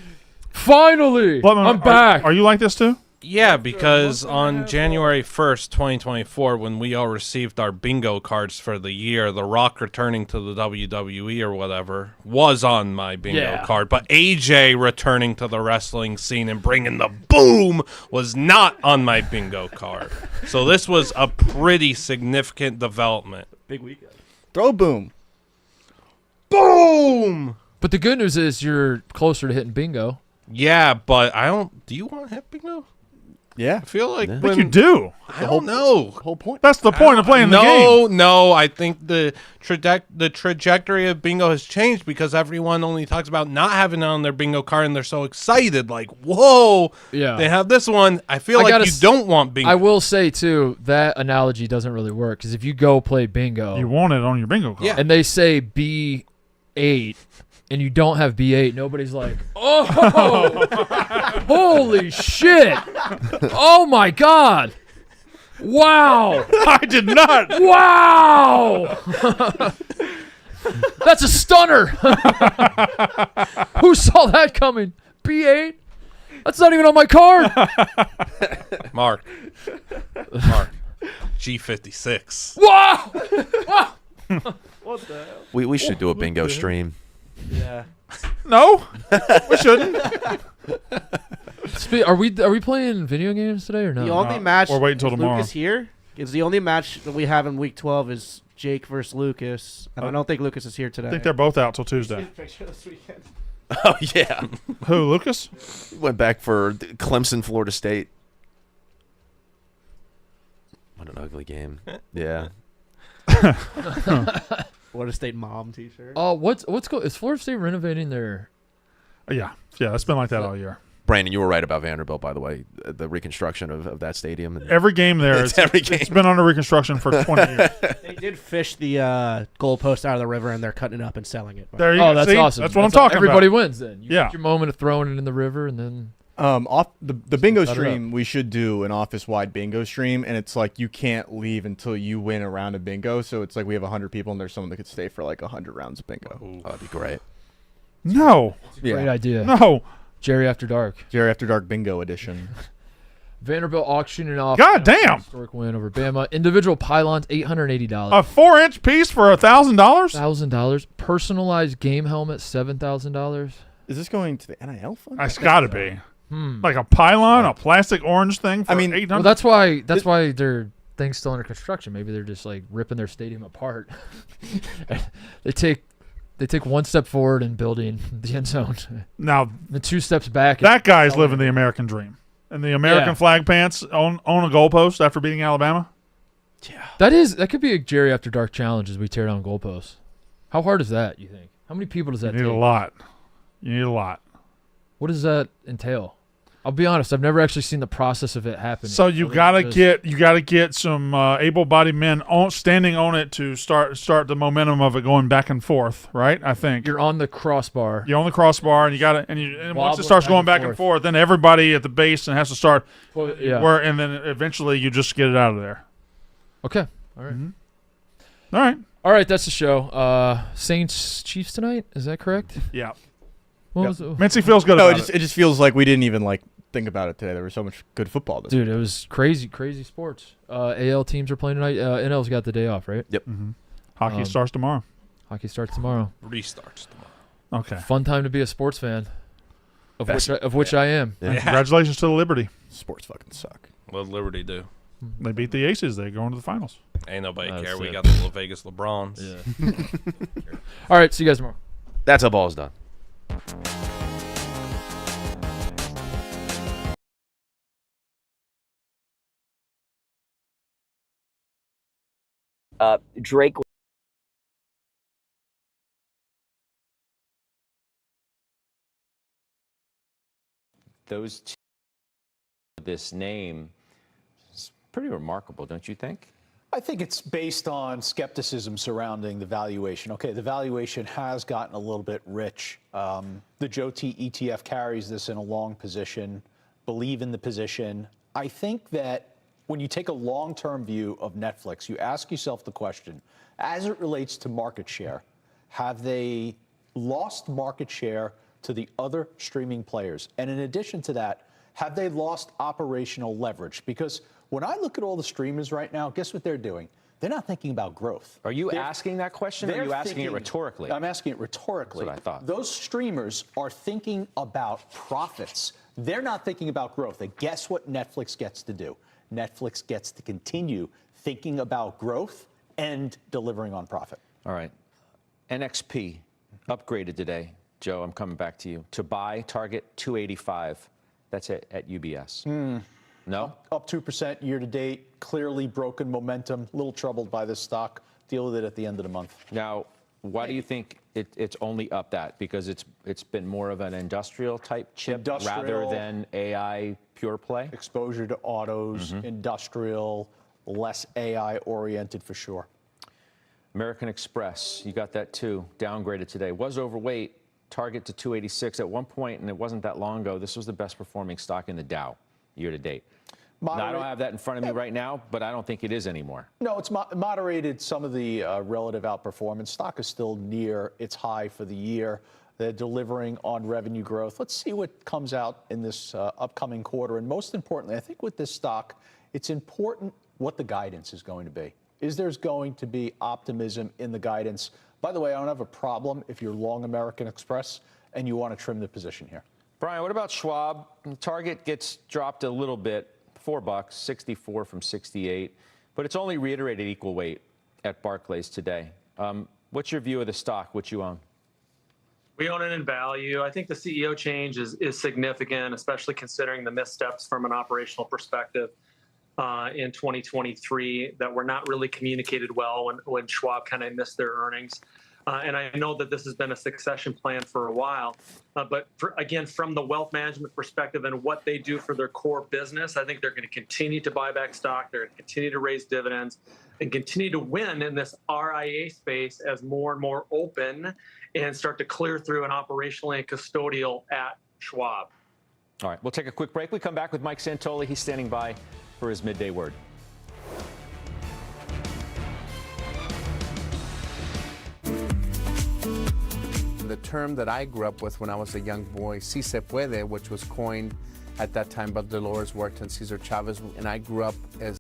Finally, I'm back. Are you like this too? Yeah, because on January 1st, 2024, when we all received our bingo cards for the year, The Rock returning to the WWE or whatever was on my bingo card. But AJ returning to the wrestling scene and bringing the boom was not on my bingo card. So this was a pretty significant development. Big weekend. Throw boom. Boom! But the good news is you're closer to hitting bingo. Yeah, but I don't... Do you want to hit bingo? Yeah. I feel like I think you do. I don't know. The whole point. That's the point of playing the game. No, I think the trajectory of bingo has changed because everyone only talks about not having it on their bingo card and they're so excited. Like, whoa, Yeah. they have this one. I feel like you don't want bingo. I will say, too, that analogy doesn't really work because if you go play bingo. You want it on your bingo card. And they say B8 and you don't have B8, nobody's like, oh, holy shit. Oh, my God. Wow. I did not. Wow. That's a stunner. Who saw that coming? B8? That's not even on my card. Mark. G56. Wow. Wow. What the hell? We should do a bingo stream. Yeah. No, we shouldn't. Are we playing video games today or no? The only match. We're waiting till with tomorrow. Lucas here is the only match that we have in week 12 is Jake versus Lucas, and I don't think Lucas is here today. I think they're both out till Tuesday. Picture this weekend. Oh, yeah. Who, Lucas? Went back for Clemson, Florida State. What an ugly game. Yeah. Florida State mom T-shirt. Oh, what's is Florida State renovating their? Yeah, it's been like that all year. Brandon, you were right about Vanderbilt, by the way. The reconstruction of that stadium. And every game there, it's been under reconstruction for 20 years. They did fish the goalpost out of the river, and they're cutting it up and selling it. There you go. That's See? awesome. That's what I'm talking everybody about. Everybody wins then. You get your moment of throwing it in the river, and then. Off the bingo Cut it stream, we should do an office-wide bingo stream, and it's like you can't leave until you win a round of bingo. So it's like we have 100 people, and there's someone that could stay for like 100 rounds of bingo. Oh, that'd be great. No. Great idea. No. Jerry After Dark. Jerry After Dark bingo edition. Vanderbilt auctioning off. God damn. Historic win over Bama. Individual pylons, $880. A 4-inch piece for $1,000? $1,000. Personalized game helmet, $7,000. Is this going to the NIL fund? It's got to be. Like a pylon, a plastic orange thing for $800? Well, that's why their thing's still under construction. Maybe they're just like ripping their stadium apart. They take one step forward in building the end zone. Now, the 2 steps back. That guy's living the American dream. And the American flag pants own a goalpost after beating Alabama? Yeah. That could be a Jerry After Dark challenge as we tear down goalposts. How hard is that, you think? How many people does that take? You need a lot. You need a lot. What does that entail? I'll be honest, I've never actually seen the process of it happen. So you gotta get some able-bodied men standing on it to start the momentum of it going back and forth, right? I think you're on the crossbar. You're on the crossbar, and and once it starts going back and forth, then everybody at the base and has to start and then eventually you just get it out of there. Okay, all right, all right. That's the show. Saints Chiefs tonight. Is that correct? Yeah. Mincy feels good. No, about it just feels like we didn't even think about it today. There was so much good football. Dude, it was crazy sports. AL teams are playing tonight. NL's got the day off, right? Yep. Hockey starts tomorrow. Hockey starts tomorrow. Restarts tomorrow. Okay. Fun time to be a sports fan. Of which I am. Yeah. Congratulations to the Liberty. Sports fucking suck. What did Liberty do? They beat the Aces. They go into the finals. Ain't nobody care. We got the little Vegas LeBrons. Yeah. All right. See you guys tomorrow. That's how ball's done. Drake. Those two, this name is pretty remarkable, don't you think? I think it's based on skepticism surrounding the valuation. Okay, the valuation has gotten a little bit rich. The Joe T ETF carries this in a long position, believe in the position. I think that when you take a long-term view of Netflix, you ask yourself the question, as it relates to market share, Have they lost market share to the other streaming players? And in addition to that, have they lost operational leverage? Because when I look at all the streamers right now, guess what they're doing? They're not thinking about growth. Are you asking that question, or are you asking it rhetorically? I'm asking it rhetorically. That's what I thought. Those streamers are thinking about profits. They're not thinking about growth. And guess what Netflix gets to do? Netflix gets to continue thinking about growth and delivering on profit. All right. NXP upgraded today. Joe, I'm coming back to you. To buy, target 285. That's at UBS. No? Up 2% year to date. Clearly broken momentum. A little troubled by this stock. Deal with it at the end of the month. Now, why do you think it's only up that? Because it's been more of an industrial type chip rather than AI pure play? Exposure to autos, industrial, less AI oriented for sure. American Express, you got that too. Downgraded today. Was overweight. Target to 286 at one point, and it wasn't that long ago. This was the best performing stock in the Dow year to date. Now, I don't have that in front of me right now, but I don't think it is anymore. No, it's moderated some of the relative outperformance. Stock is still near its high for the year. They're delivering on revenue growth. Let's see what comes out in this upcoming quarter. And most importantly, I think with this stock, it's important what the guidance is going to be. Is there's going to be optimism in the guidance? By the way, I don't have a problem if you're long American Express and you want to trim the position here. Brian, what about Schwab? The target gets dropped a little bit, $4, 64 from 68, but it's only reiterated equal weight at Barclays today. What's your view of the stock, which you own? We own it in value. I think the CEO change is significant, especially considering the missteps from an operational perspective in 2023 that were not really communicated well when Schwab kind of missed their earnings. And I know that this has been a succession plan for a while. But again, from the wealth management perspective and what they do for their core business, I think they're going to continue to buy back stock. They're going to continue to raise dividends and continue to win in this RIA space as more and more open and start to clear through an operationally and custodial at Schwab. All right, we'll take a quick break. We come back with Mike Santoli. He's standing by for his midday word. The term that I grew up with when I was a young boy, si se puede, which was coined at that time by Dolores Huerta and Cesar Chavez, and I grew up as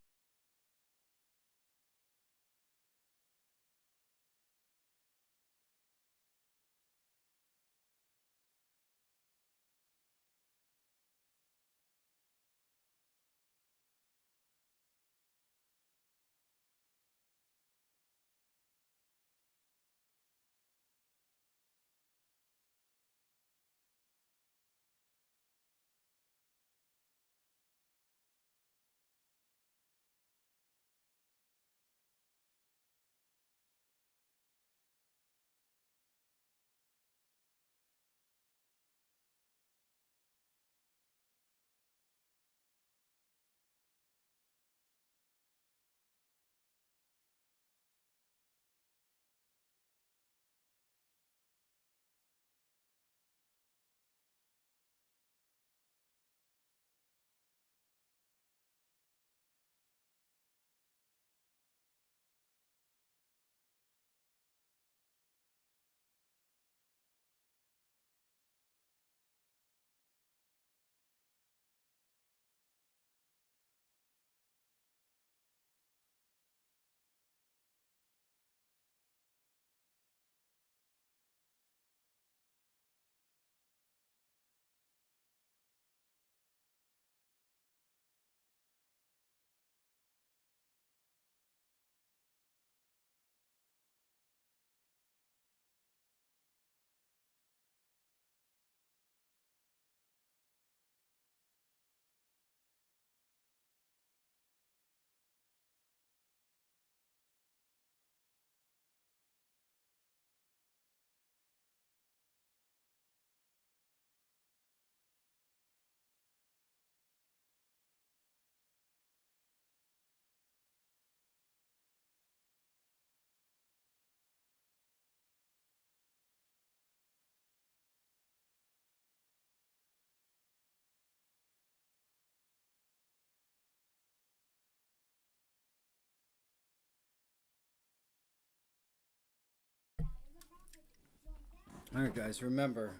All right, guys. Remember,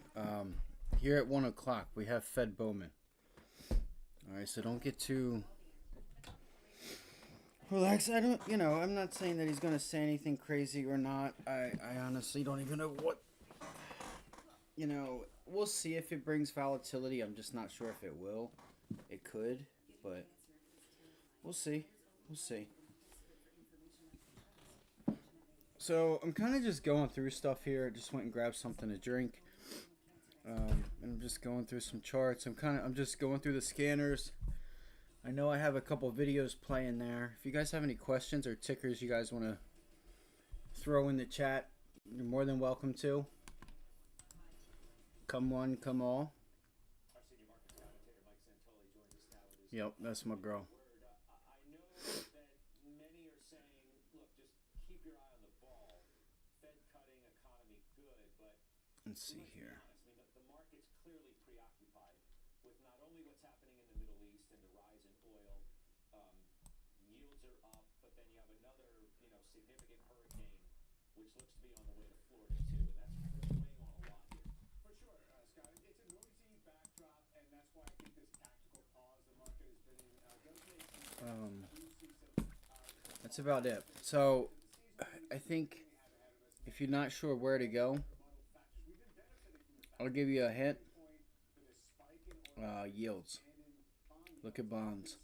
here at 1 o'clock we have Fed Bowman. All right, so don't get too relax. I'm not saying that he's gonna say anything crazy or not. I honestly don't even know what. We'll see if it brings volatility. I'm just not sure if it will. It could, but we'll see. We'll see. So I'm kind of just going through stuff here. I just went and grabbed something to drink. And I'm just going through some charts. I'm just going through the scanners. I know I have a couple videos playing there. If you guys have any questions or tickers you guys want to throw in the chat, you're more than welcome to. Come one, come all. Yep, that's my girl. Let's see here. The market's clearly preoccupied with not only what's happening in the Middle East and the rise in oil. Yields are up, but then you have another, significant hurricane, which looks to be on the way to Florida too, and that's weighing on a lot here. For sure, Scott. It's a noisy backdrop, and that's why I think this tactical pause the market has been in. That's about it. So, I think if you're not sure where to go, I'll give you a hint. Yields. Look at bonds.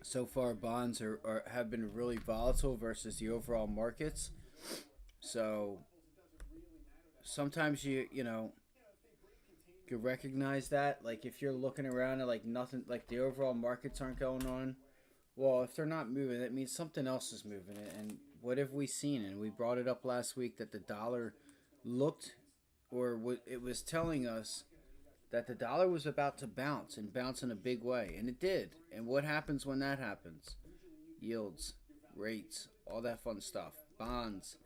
So far, bonds have been really volatile versus the overall markets. So sometimes you recognize that. Like if you're looking around at like nothing, like the overall markets aren't going on. Well, if they're not moving, that means something else is moving. And what have we seen? And we brought it up last week that the dollar looked. Or it was telling us that the dollar was about to bounce and bounce in a big way. And it did. And what happens when that happens? Yields, rates, all that fun stuff. Bonds.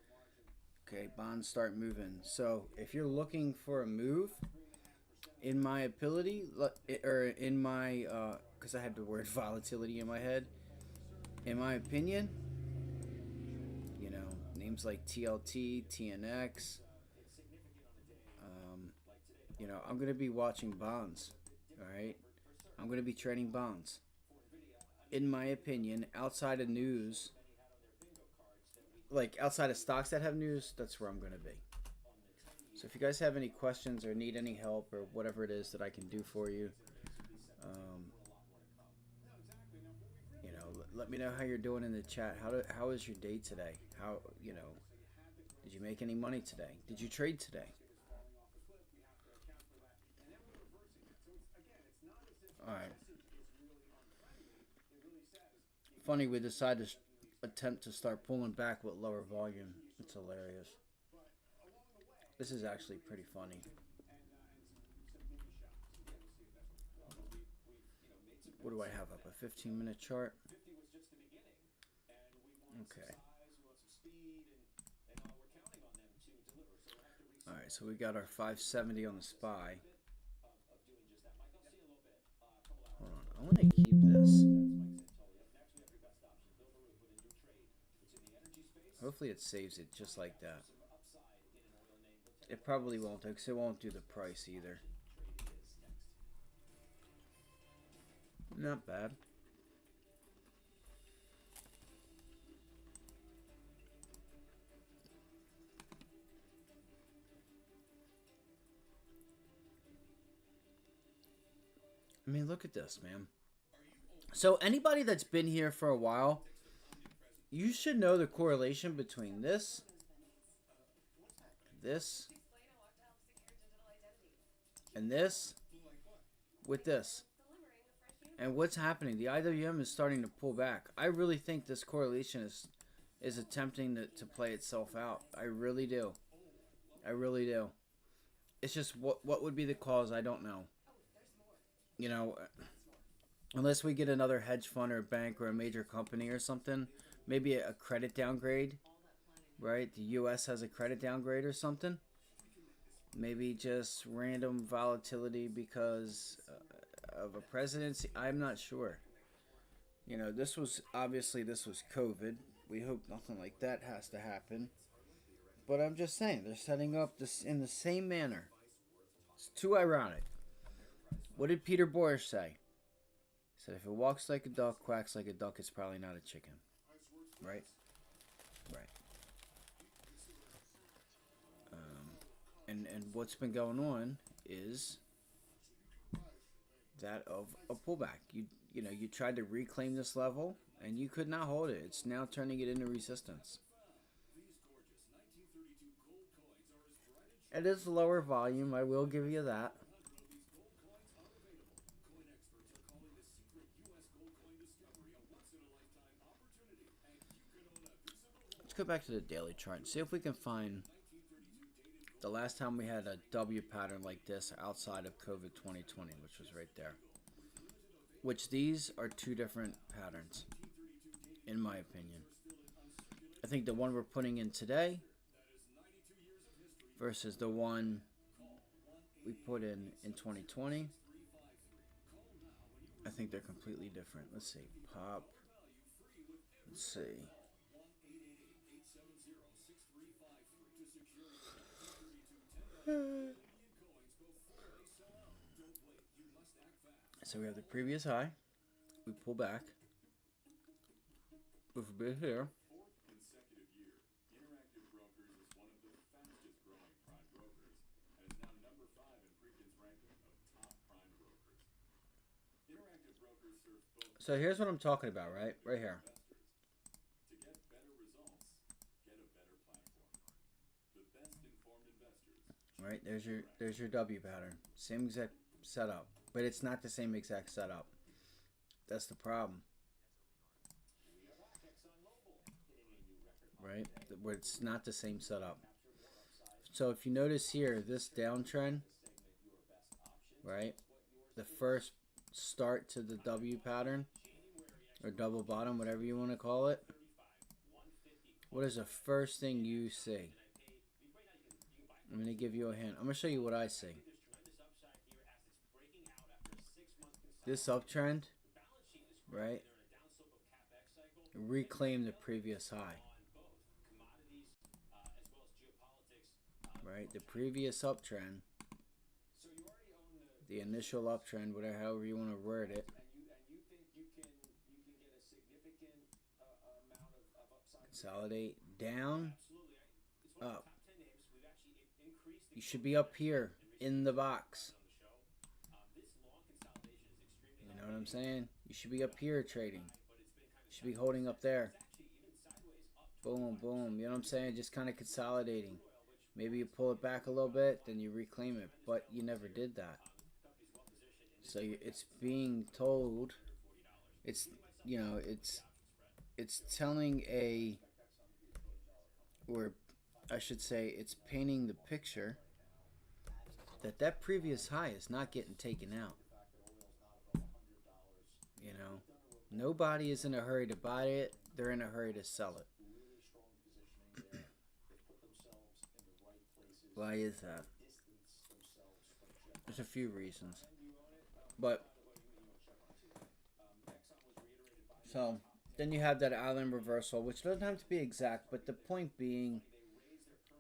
Okay, bonds start moving. So if you're looking for a move, in my ability, or in my, because I had the word volatility in my head, in my opinion, names like TLT, TNX, I'm going to be watching bonds, all right? I'm going to be trading bonds. In my opinion, outside of news, like outside of stocks that have news, that's where I'm going to be. So if you guys have any questions or need any help or whatever it is that I can do for you, let me know how you're doing in the chat. How is your day today? Did you make any money today? Did you trade today? Alright. Funny, we decided to attempt to start pulling back with lower volume. It's hilarious. This is actually pretty funny. What do I have up? A 15-minute chart? Okay. Alright, so we got our 570 on the SPY. Hold on, I want to keep this. Hopefully it saves it just like that. It probably won't, because it won't do the price either. Not bad. I mean, look at this, man. So anybody that's been here for a while, you should know the correlation between this, and this, with this. And what's happening? The IWM is starting to pull back. I really think this correlation is attempting to play itself out. I really do. I really do. It's just what would be the cause? I don't know. Unless we get another hedge fund or a bank or a major company or something, maybe a credit downgrade, right? The U.S. has a credit downgrade or something. Maybe just random volatility because of a presidency. I'm not sure. This was COVID. We hope nothing like that has to happen. But I'm just saying, they're setting up this in the same manner. It's too ironic. What did Peter Boyer say? He said, if it walks like a duck, quacks like a duck, it's probably not a chicken. Right? Right. And what's been going on is that of a pullback. You tried to reclaim this level, and you could not hold it. It's now turning it into resistance. It is lower volume, I will give you that. Let's go back to the daily chart and see if we can find the last time we had a W pattern like this outside of COVID 2020, which was right there. Which these are two different patterns, in my opinion. I think the one we're putting in today versus the one we put in 2020, I think they're completely different. Let's see. Pop. Let's see. So we have the previous high. We pull back. With a bit here. So here's what I'm talking about, right? Right here. Right, there's your W pattern. Same exact setup. But it's not the same exact setup. That's the problem. Right? Where it's not the same setup. So if you notice here, this downtrend, right? The first start to the W pattern, or double bottom, whatever you want to call it. What is the first thing you see? I'm going to give you a hint. I'm going to show you what I see. This uptrend, right? Reclaim the previous high. Right? The previous uptrend, the initial uptrend, whatever, however you want to word it. Consolidate down, up. You should be up here in the box. You know what I'm saying? You should be up here trading. You should be holding up there. Boom, boom. You know what I'm saying? Just kind of consolidating. Maybe you pull it back a little bit, then you reclaim it. But you never did that. So it's being told. It's, you know, it's telling a, or I should say, it's painting the picture that previous high is not getting taken out. You know, nobody is in a hurry to buy it. They're in a hurry to sell it. Why is that? There's a few reasons. But, so, then you have that island reversal, which doesn't have to be exact, but the point being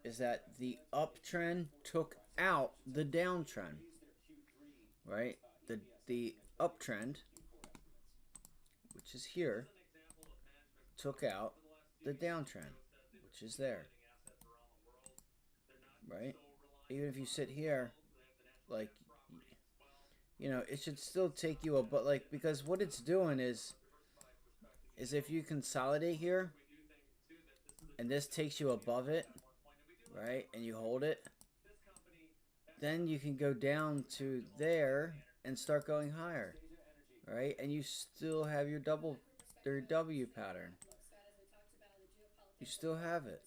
is that the uptrend took out the downtrend, right? The uptrend, which is here, took out the downtrend, which is there, right? Even if you sit here, like, you know, it should still take you but like, because what it's doing is if you consolidate here, and this takes you above it, right, and you hold it, then you can go down to there and start going higher, right? And you still have your W pattern. You still have it.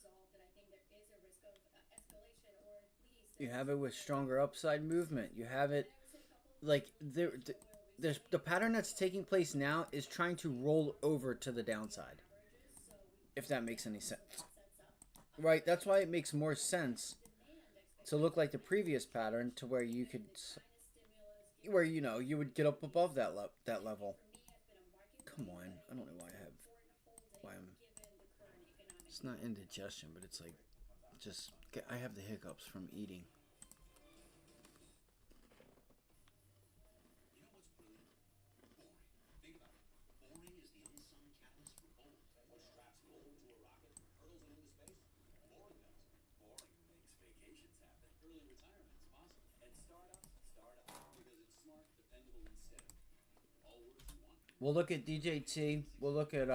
You have it with stronger upside movement. You have it like the pattern that's taking place now is trying to roll over to the downside. If that makes any sense. Right, that's why it makes more sense to look like the previous pattern, to where you could, where, you know, you would get up above that level. Come on, I don't know why I'm, it's not indigestion, but it's like I have the hiccups from eating. We'll look at DJT. We'll look at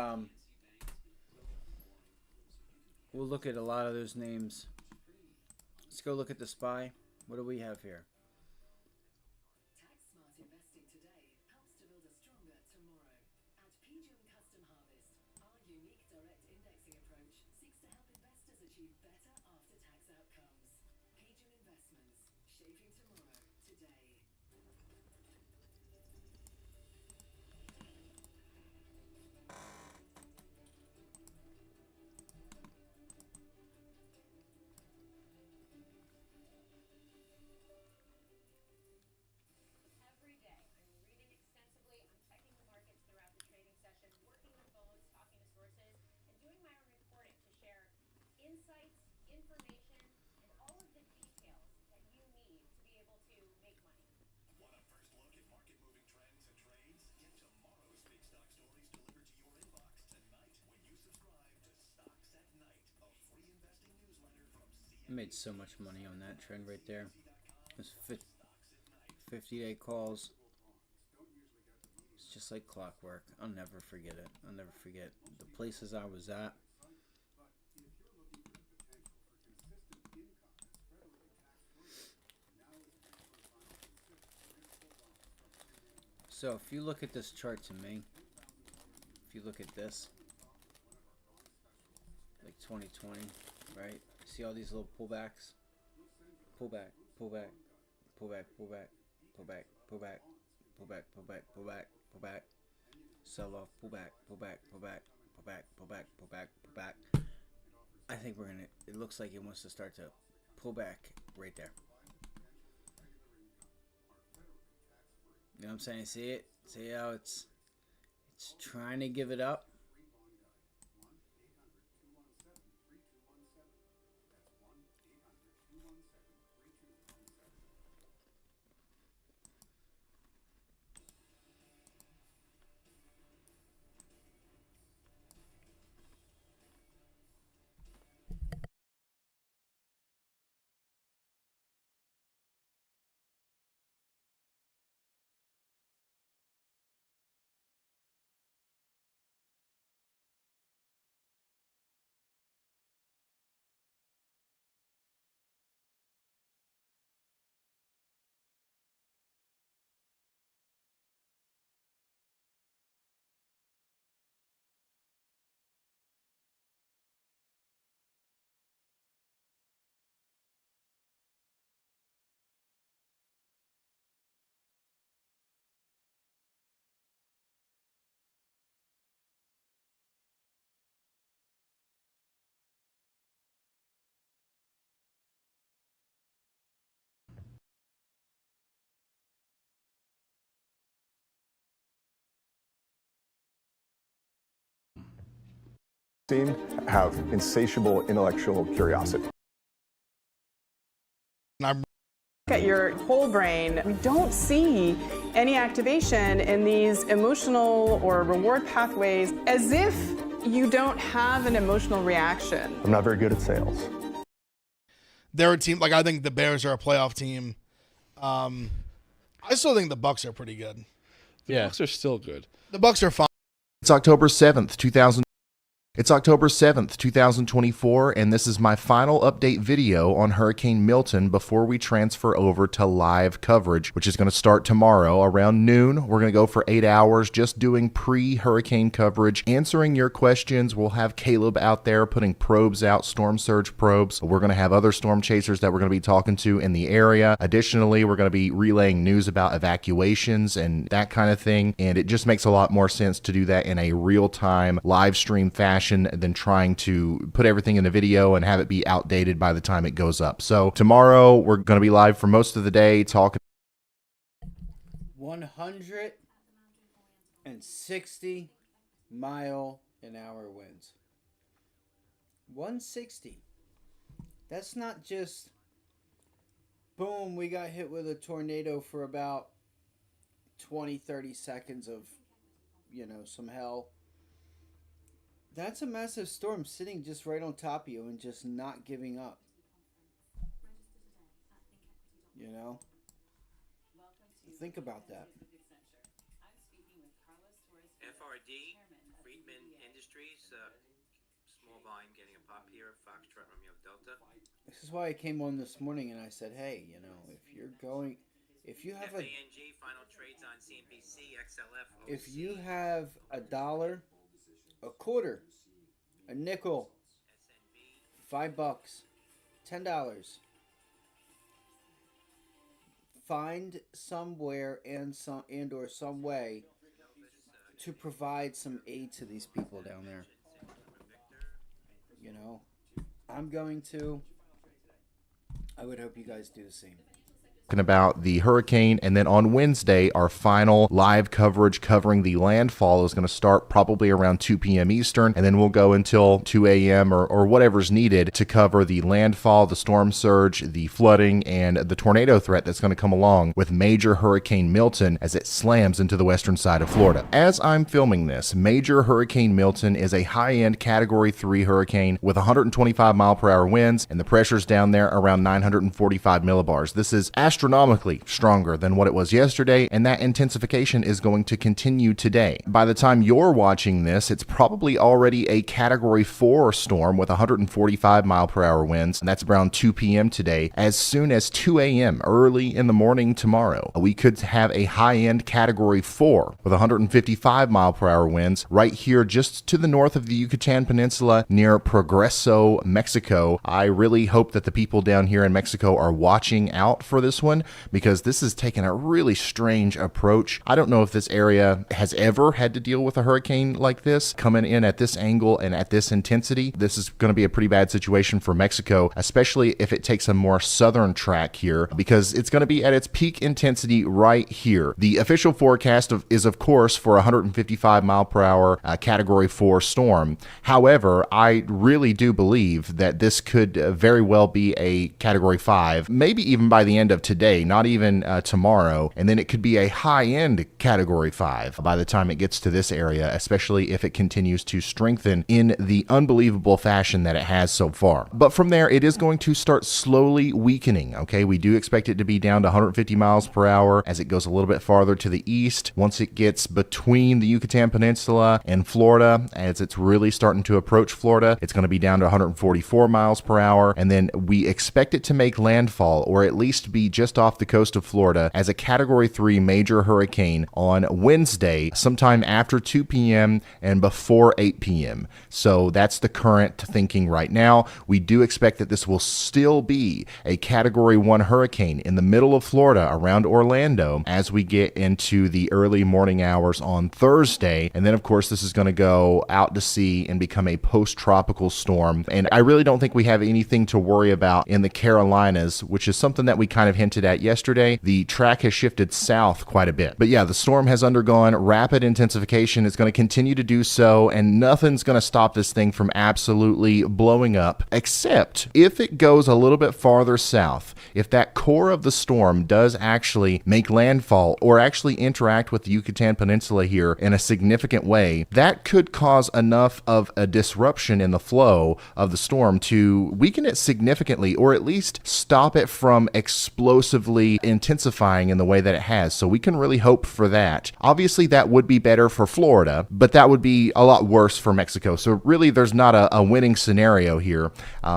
a lot of those names. Let's go look at the SPY. What do we have here? I made so much money on that trend right there. It was 50-day calls. It's just like clockwork. I'll never forget it. I'll never forget the places I was at. So if you look at this chart to me, if you look at this, like 2020, right? See all these little pullbacks? Pull back, pull back, pull back, pull back, pull back, pull back, pull back, pull back, pull back, pull back, sell off, pull back, pull back, pull back, pull back, pull back, pull back, pull back. I think we're gonna, it looks like it wants to start to pull back right there. You know what I'm saying? See it? See how it's trying to give it up? Have insatiable intellectual curiosity. At your whole brain, we don't see any activation in these emotional or reward pathways, as if you don't have an emotional reaction. I'm not very good at sales. They're a team, like, I think the Bears are a playoff team. I still think the Bucks are pretty good. The Bucks are still good. The Bucks are fine. It's October 7th, 2024, and this is my final update video on Hurricane Milton before we transfer over to live coverage, which is going to start tomorrow around noon. We're going to go for 8 hours just doing pre-hurricane coverage, answering your questions. We'll have Caleb out there putting probes out, storm surge probes. We're going to have other storm chasers that we're going to be talking to in the area. Additionally, we're going to be relaying news about evacuations and that kind of thing, and it just makes a lot more sense to do that in a real-time live stream fashion than trying to put everything in the video and have it be outdated by the time it goes up. So tomorrow we're going to be live for most of the day talking 160-mile-an-hour winds. 160. That's not just, boom, we got hit with a tornado for about 20, 30 seconds of, some hell. That's a massive storm sitting just right on top of you and just not giving up. Think about that. FRD, Friedman Industries, small volume getting a pop here, Foxtrot Romeo Delta. This is why I came on this morning and I said, hey, if you have FANG, final trades on CNBC, XLF, OC. If you have $1, a quarter, a nickel, $5, $10, find somewhere and or some way to provide some aid to these people down there. I'm going to. I would hope you guys do the same. About the hurricane, and then on Wednesday our final live coverage covering the landfall is going to start probably around 2 p.m. Eastern, and then we'll go until 2 a.m. or whatever's needed to cover the landfall, the storm surge, the flooding, and the tornado threat that's going to come along with Major Hurricane Milton as it slams into the western side of Florida. As I'm filming this, Major Hurricane Milton is a high-end Category 3 hurricane with 125 mile per hour winds, and the pressure's down there around 945 millibars. This is astronomically stronger than what it was yesterday, and that intensification is going to continue today. By the time you're watching this, it's probably already a Category 4 storm with 145 mile per hour winds, and that's around 2 p.m. today. As soon as 2 a.m. early in the morning tomorrow, we could have a high-end Category 4 with 155 mile per hour winds right here just to the north of the Yucatan Peninsula near Progreso, Mexico. I really hope that the people down here in Mexico are watching out for this one, because this is taking a really strange approach. I don't know if this area has ever had to deal with a hurricane like this coming in at this angle and at this intensity. This is going to be a pretty bad situation for Mexico, especially if it takes a more southern track here, because it's going to be at its peak intensity right here. The official forecast is of course for 155 mile per hour Category 4 storm. However, I really do believe that this could very well be a Category 5, maybe even by the end of today, not even tomorrow, and then it could be a high-end Category 5 by the time it gets to this area, especially if it continues to strengthen in the unbelievable fashion that it has so far. But from there, it is going to start slowly weakening, okay? We do expect it to be down to 150 miles per hour as it goes a little bit farther to the east. Once it gets between the Yucatan Peninsula and Florida, as it's really starting to approach Florida, it's going to be down to 144 miles per hour, and then we expect it to make landfall, or at least be just off the coast of Florida as a Category 3 major hurricane on Wednesday, sometime after 2 p.m. and before 8 p.m. So that's the current thinking right now. We do expect that this will still be a Category 1 hurricane in the middle of Florida around Orlando as we get into the early morning hours on Thursday. And then, of course, this is going to go out to sea and become a post-tropical storm. And I really don't think we have anything to worry about in the Carolinas, which is something that we kind of hinted at yesterday. The track has shifted south quite a bit. But yeah, the storm has undergone rapid intensification. It's going to continue to do so, and nothing's going to stop this thing from absolutely blowing up, except if it goes a little bit farther south. If that core of the storm does actually make landfall or actually interact with the Yucatan Peninsula here in a significant way, that could cause enough of a disruption in the flow of the storm to weaken it significantly, or at least stop it from explosively intensifying in the way that it has. So we can really hope for that. Obviously, that would be better for Florida, but that would be a lot worse for Mexico. So really, there's not a winning scenario here.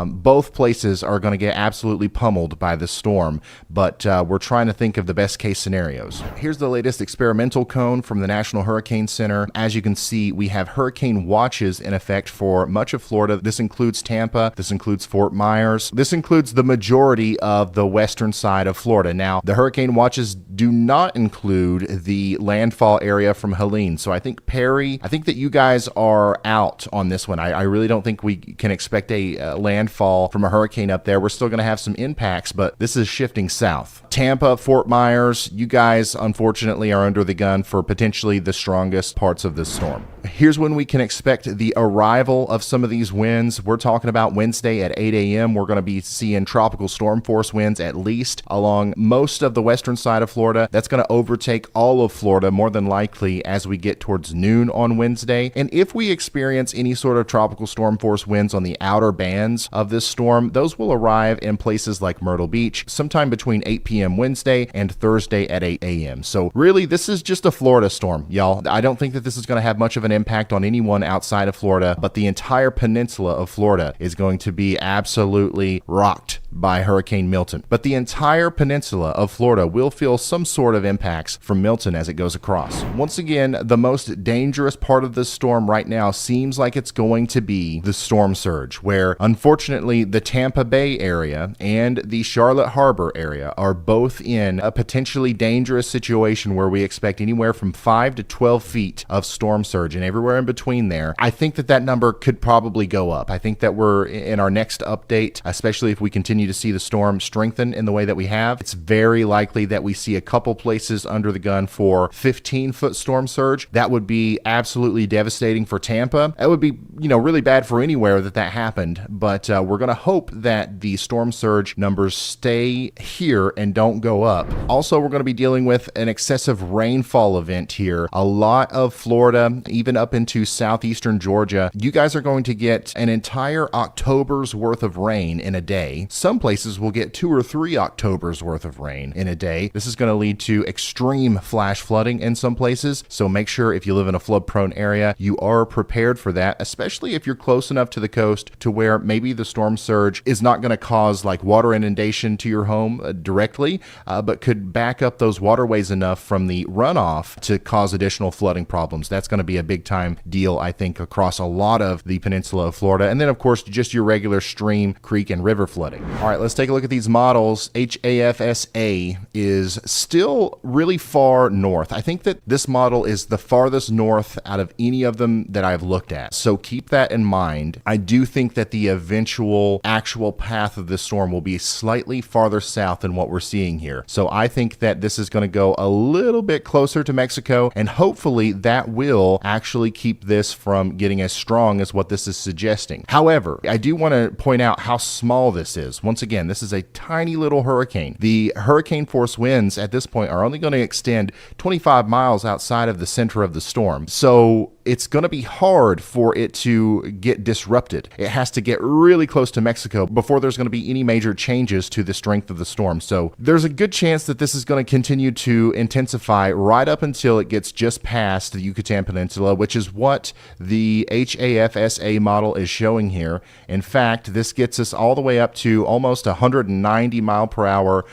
Both places are going to get absolutely pummeled by the storm, but we're trying to think of the best case scenarios. Here's the latest experimental cone from the National Hurricane Center. As you can see, we have hurricane watches in effect for much of Florida. This includes Tampa. This includes Fort Myers. This includes the majority of the western side of Florida. Now, the hurricane watches do not include the landfall area from Helene. So I think Perry, I think that you guys are out on this one. I really don't think we can expect a landfall from a hurricane up there. We're still going to have some impacts, but this is shifting south. Tampa, Fort Myers, you guys unfortunately are under the gun for potentially the strongest parts of this storm. Here's when we can expect the arrival of some of these winds. We're talking about Wednesday at 8 a.m. We're going to be seeing tropical storm force winds at least along most of the western side of Florida. That's going to overtake all of Florida more than likely as we get towards noon on Wednesday. And if we experience any sort of tropical storm force winds on the outer bands of this storm, those will arrive in places like Myrtle Beach sometime between 8 p.m. Wednesday and Thursday at 8 a.m. So really, this is just a Florida storm, y'all. I don't think that this is going to have much of an impact on anyone outside of Florida, but the entire peninsula of Florida is going to be absolutely rocked by Hurricane Milton. But the entire peninsula of Florida will feel some sort of impacts from Milton as it goes across. Once again, the most dangerous part of this storm right now seems like it's going to be the storm surge, where unfortunately the Tampa Bay area and the Charlotte Harbor area are both in a potentially dangerous situation where we expect anywhere from 5 to 12 feet of storm surge, and everywhere in between there. I think that number could probably go up. I think that we're in our next update, especially if we continue to see the storm strengthen in the way that we have, it's very likely that we see a couple places under the gun for 15-foot storm surge. That would be absolutely devastating for Tampa. That would be, really bad for anywhere that happened, but we're going to hope that the storm surge numbers stay here and don't go up. Also, we're going to be dealing with an excessive rainfall event here. A lot of Florida, even up into southeastern Georgia, you guys are going to get an entire October's worth of rain in a day. Some places will get 2 or 3 Octobers worth of rain in a day. This is going to lead to extreme flash flooding in some places, so make sure if you live in a flood-prone area, you are prepared for that, especially if you're close enough to the coast to where maybe the storm surge is not going to cause like water inundation to your home directly, but could back up those waterways enough from the runoff to cause additional flooding problems. That's going to be a big-time deal, I think, across a lot of the peninsula of Florida. And then, of course, just your regular stream, creek, and river flooding. All right, let's take a look at these models. HAFSA is still really far north. I think that this model is the farthest north out of any of them that I've looked at. So keep that in mind. I do think that the eventual actual path of this storm will be slightly farther south than what we're seeing here. So I think that this is going to go a little bit closer to Mexico, and hopefully that will actually keep this from getting as strong as what this is suggesting. However, I do want to point out how small this is. Once again, this is a tiny little hurricane. The hurricane force winds at this point are only going to extend 25 miles outside of the center of the storm. So it's going to be hard for it to get disrupted. It has to get really close to Mexico before there's going to be any major changes to the strength of the storm. So there's a good chance that this is going to continue to intensify right up until it gets just past the Yucatan Peninsula, which is what the HAFSA model is showing here. In fact, this gets us all the way up to almost 190 mile per hour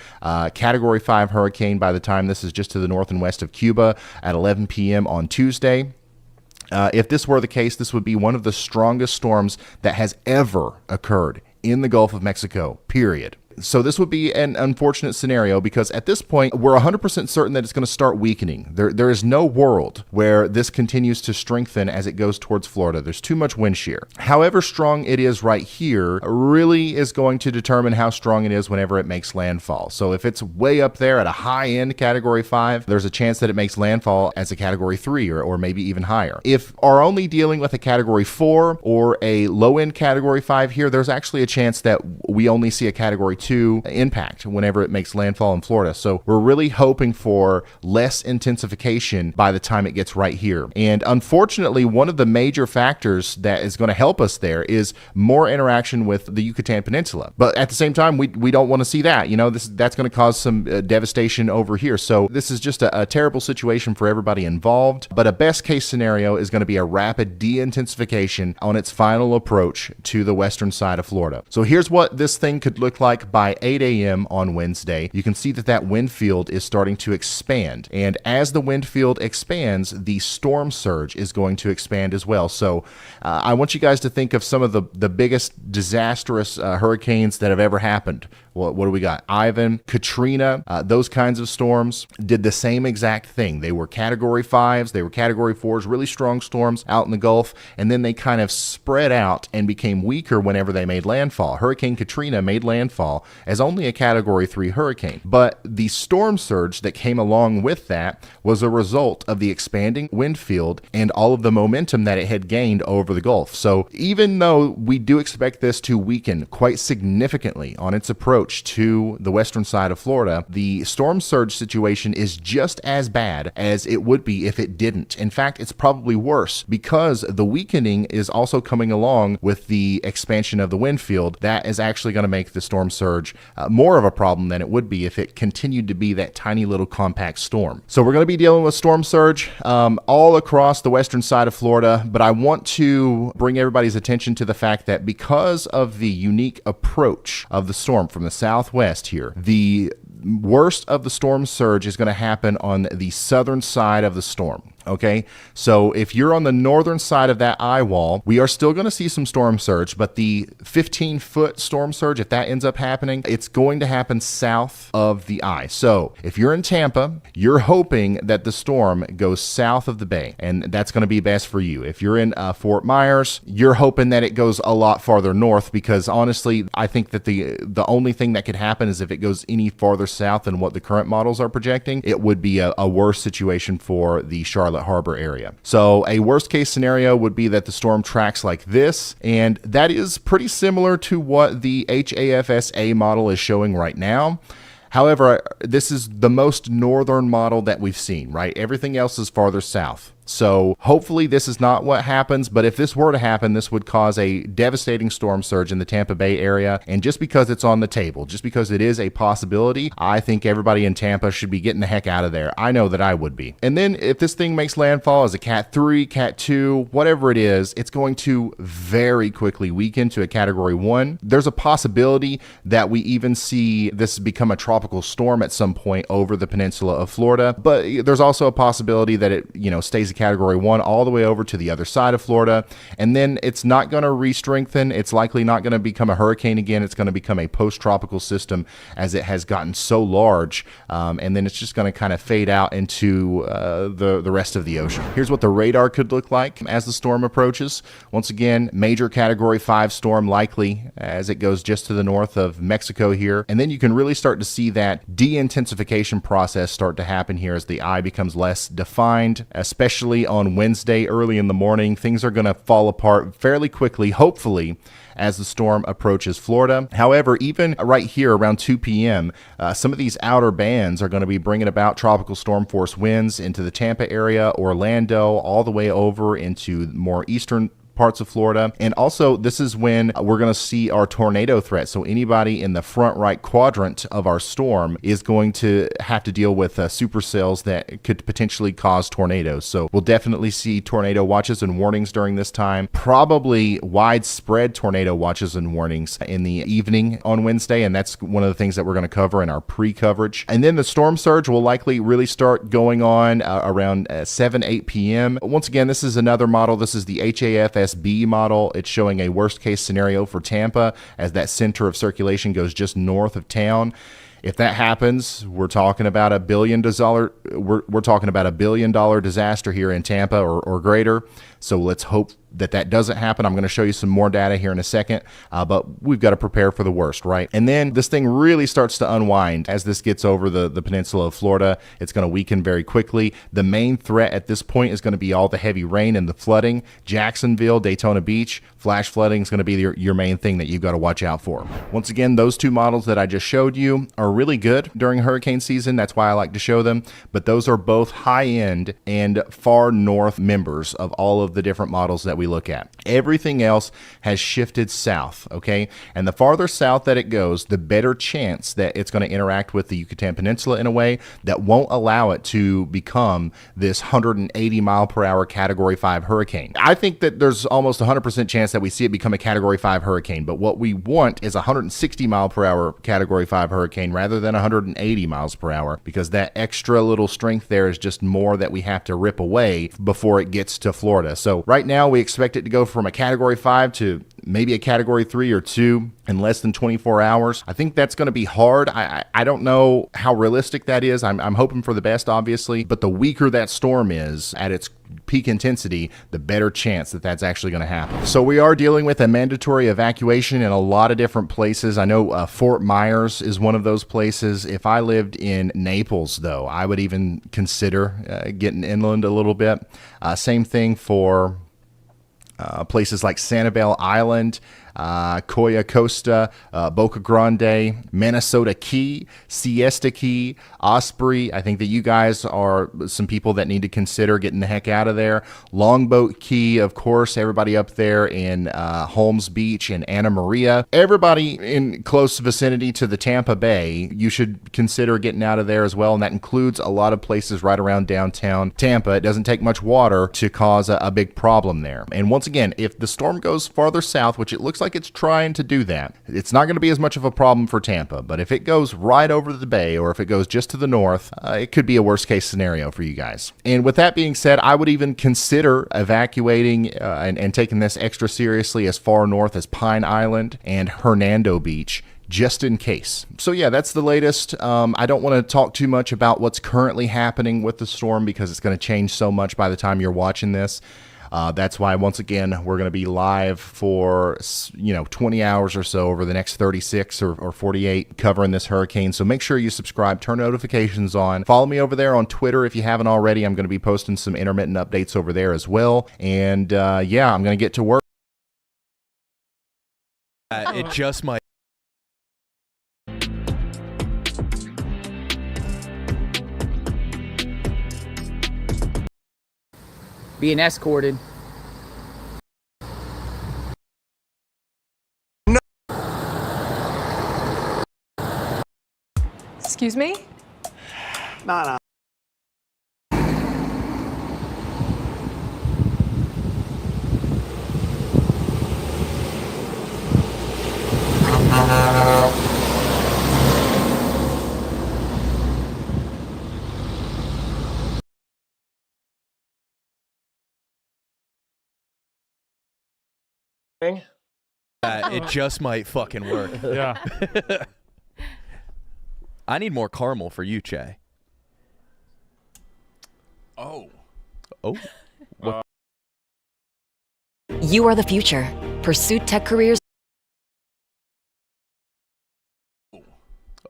Category 5 hurricane by the time this is just to the north and west of Cuba at 11 p.m. on Tuesday. If this were the case, this would be one of the strongest storms that has ever occurred in the Gulf of Mexico, period. So this would be an unfortunate scenario because at this point, we're 100% certain that it's going to start weakening. There is no world where this continues to strengthen as it goes towards Florida. There's too much wind shear. However strong it is right here really is going to determine how strong it is whenever it makes landfall. So if it's way up there at a high-end Category 5, there's a chance that it makes landfall as a Category 3 or maybe even higher. If are only dealing with a Category 4 or a low-end Category 5 here, there's actually a chance that we only see a Category 2 impact whenever it makes landfall in Florida. So we're really hoping for less intensification by the time it gets right here. And unfortunately, one of the major factors that is going to help us there is more interaction with the Yucatan Peninsula. But at the same time, we don't want to see that. That's going to cause some devastation over here. So this is just a terrible situation for everybody involved. But a best case scenario is going to be a rapid de-intensification on its final approach to the western side of Florida. So here's what this thing could look like by 8 a.m. on Wednesday. You can see that wind field is starting to expand. And as the wind field expands, the storm surge is going to expand as well. So I want you guys to think of some of the biggest disastrous hurricanes that have ever happened What do we got? Ivan, Katrina, those kinds of storms did the same exact thing. They were Category 5s, they were Category 4s, really strong storms out in the Gulf, and then they kind of spread out and became weaker whenever they made landfall. Hurricane Katrina made landfall as only a Category 3 hurricane, but the storm surge that came along with that was a result of the expanding wind field and all of the momentum that it had gained over the Gulf. So even though we do expect this to weaken quite significantly on its approach to the western side of Florida, the storm surge situation is just as bad as it would be if it didn't. In fact, it's probably worse because the weakening is also coming along with the expansion of the wind field. That is actually going to make the storm surge more of a problem than it would be if it continued to be that tiny little compact storm. So we're going to be dealing with storm surge all across the western side of Florida, but I want to bring everybody's attention to the fact that because of the unique approach of the storm from the southwest here, the worst of the storm surge is going to happen on the southern side of the storm. Okay, so if you're on the northern side of that eye wall, we are still going to see some storm surge, but the 15-foot storm surge, if that ends up happening, it's going to happen south of the eye. So if you're in Tampa, you're hoping that the storm goes south of the bay, and that's going to be best for you. If you're in Fort Myers, you're hoping that it goes a lot farther north, because honestly, I think that the only thing that could happen is if it goes any farther south than what the current models are projecting, it would be a worse situation for the Charlotte Harbor area. So a worst case scenario would be that the storm tracks like this, and that is pretty similar to what the HAFSA model is showing right now. However, this is the most northern model that we've seen, right? Everything else is farther south. So hopefully this is not what happens, but if this were to happen, this would cause a devastating storm surge in the Tampa Bay area. And just because it's on the table, just because it is a possibility, I think everybody in Tampa should be getting the heck out of there. I know that I would be. And then if this thing makes landfall as a Cat 3, Cat 2, whatever it is, it's going to very quickly weaken to a Category 1. There's a possibility that we even see this become a tropical storm at some point over the peninsula of Florida, but there's also a possibility that it, stays Category 1 all the way over to the other side of Florida, and then it's not going to re-strengthen. It's likely not going to become a hurricane again. It's going to become a post-tropical system as it has gotten so large, and then it's just going to kind of fade out into the rest of the ocean. Here's what the radar could look like as the storm approaches. Once again, major Category 5 storm likely as it goes just to the north of Mexico here, and then you can really start to see that de-intensification process start to happen here as the eye becomes less defined, especially on Wednesday early in the morning. Things are going to fall apart fairly quickly, hopefully, as the storm approaches Florida. However, even right here around 2 p.m., some of these outer bands are going to be bringing about tropical storm force winds into the Tampa area, Orlando, all the way over into more eastern parts of Florida. And also, this is when we're going to see our tornado threat. So anybody in the front right quadrant of our storm is going to have to deal with supercells that could potentially cause tornadoes. So we'll definitely see tornado watches and warnings during this time, probably widespread tornado watches and warnings in the evening on Wednesday. And that's one of the things that we're going to cover in our pre-coverage. And then the storm surge will likely really start going on around 7-8 p.m. Once again, this is another model. This is the HAFSB model. It's showing a worst case scenario for Tampa as that center of circulation goes just north of town. If that happens, we're talking about $1 billion. We're talking about $1 billion disaster here in Tampa or greater. So let's hope that that doesn't happen. I'm going to show you some more data here in a second, but we've got to prepare for the worst, right? And then this thing really starts to unwind as this gets over the peninsula of Florida. It's going to weaken very quickly. The main threat at this point is going to be all the heavy rain and the flooding. Jacksonville, Daytona Beach, flash flooding is going to be your main thing that you've got to watch out for. Once again, those two models that I just showed you are really good during hurricane season. That's why I like to show them, but those are both high-end and far north members of all of the different models that we look at. Everything else has shifted south, okay? And the farther south that it goes, the better chance that it's going to interact with the Yucatan Peninsula in a way that won't allow it to become this 180 mile per hour Category 5 hurricane. I think that there's almost 100% chance that we see it become a Category 5 hurricane, but what we want is a 160 mile per hour Category 5 hurricane rather than 180 miles per hour, because that extra little strength there is just more that we have to rip away before it gets to Florida. So right now we expect expect it to go from a Category 5 to maybe a Category 3 or 2 in less than 24 hours. I think that's going to be hard. I don't know how realistic that is. I'm hoping for the best, obviously, but the weaker that storm is at its peak intensity, the better chance that that's actually going to happen. So we are dealing with a mandatory evacuation in a lot of different places. I know Fort Myers is one of those places. If I lived in Naples, though, I would even consider getting inland a little bit. Same thing for places like Sanibel Island, Coya Costa, Boca Grande, Minnesota Key, Siesta Key, Osprey. I think that you guys are some people that need to consider getting the heck out of there. Longboat Key, of course, everybody up there in Holmes Beach and Anna Maria. Everybody in close vicinity to the Tampa Bay, you should consider getting out of there as well, and that includes a lot of places right around downtown Tampa. It doesn't take much water to cause a big problem there. And once again, if the storm goes farther south, which it looks like it's trying to do that, it's not going to be as much of a problem for Tampa. But if it goes right over the bay, or if it goes just to the north, it could be a worst case scenario for you guys. And with that being said, I would even consider evacuating and taking this extra seriously as far north as Pine Island and Hernando Beach, just in case. So yeah, that's the latest. I don't want to talk too much about what's currently happening with the storm because it's going to change so much by the time you're watching this. That's why, once again, we're going to be live for 20 hours or so over the next 36 or 48 covering this hurricane. So make sure you subscribe, turn notifications on. Follow me over there on Twitter if you haven't already. I'm going to be posting some intermittent updates over there as well. And yeah, I'm going to get to work. It just might. Being escorted. No. Excuse me? No. It just might fucking work. Yeah. I need more caramel for you, Che. Oh. What? You are the future. Pursue tech careers.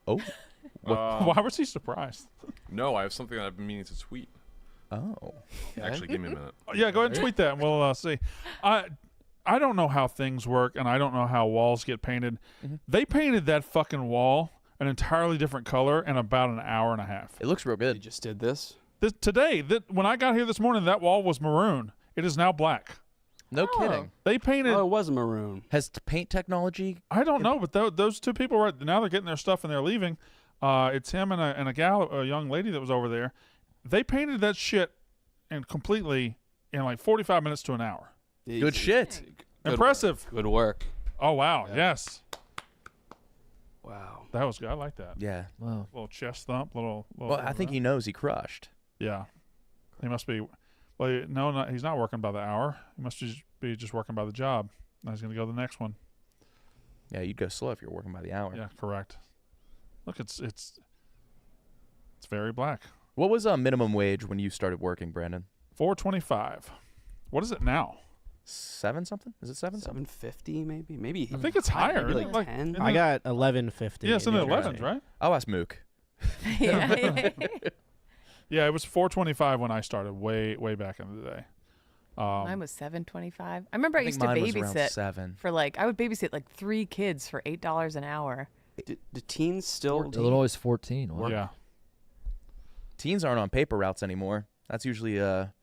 Oh. Why was he surprised? No, I have something that I've been meaning to tweet. Oh. Actually, give me a minute. Yeah, go ahead and tweet that and we'll see. I don't know how things work, and I don't know how walls get painted. They painted that fucking wall an entirely different color in about an hour and a half. It looks real good. You just did this? Today, when I got here this morning, that wall was maroon. It is now black. No kidding. They painted. Oh, it was maroon. Has paint technology? I don't know, but those two people right now, they're getting their stuff and they're leaving. It's him and a young lady that was over there. They painted that shit completely in like 45 minutes to an hour. Good shit. Impressive. Good work. Oh, wow. Yeah. Yes. Wow. That was good. I like that. Yeah. Wow. Little chest thump. Little Well, I think he knows he crushed. Yeah. He must be. Well, no, he's not working by the hour. He must be just working by the job. Now he's going to go to the next one. Yeah, you'd go slow if you're working by the hour. Yeah, correct. Look, it's very black. What was minimum wage when you started working, Brandon? $4.25. What is it now? 7 something? Is it 7 something? $7.50 maybe. I think it's higher. Maybe Isn't like it 10. I got $11.50. Yeah, it's in the 11s, right? I'll ask Mook. Yeah, it was $4.25 when I started way back in the day. Mine was $7.25. I remember I used to mine was around babysit 7. for I would babysit like 3 kids for $8 an hour. Do teens still? Illinois is 14. Wow. Yeah. Teens aren't on paper routes anymore. That's usually a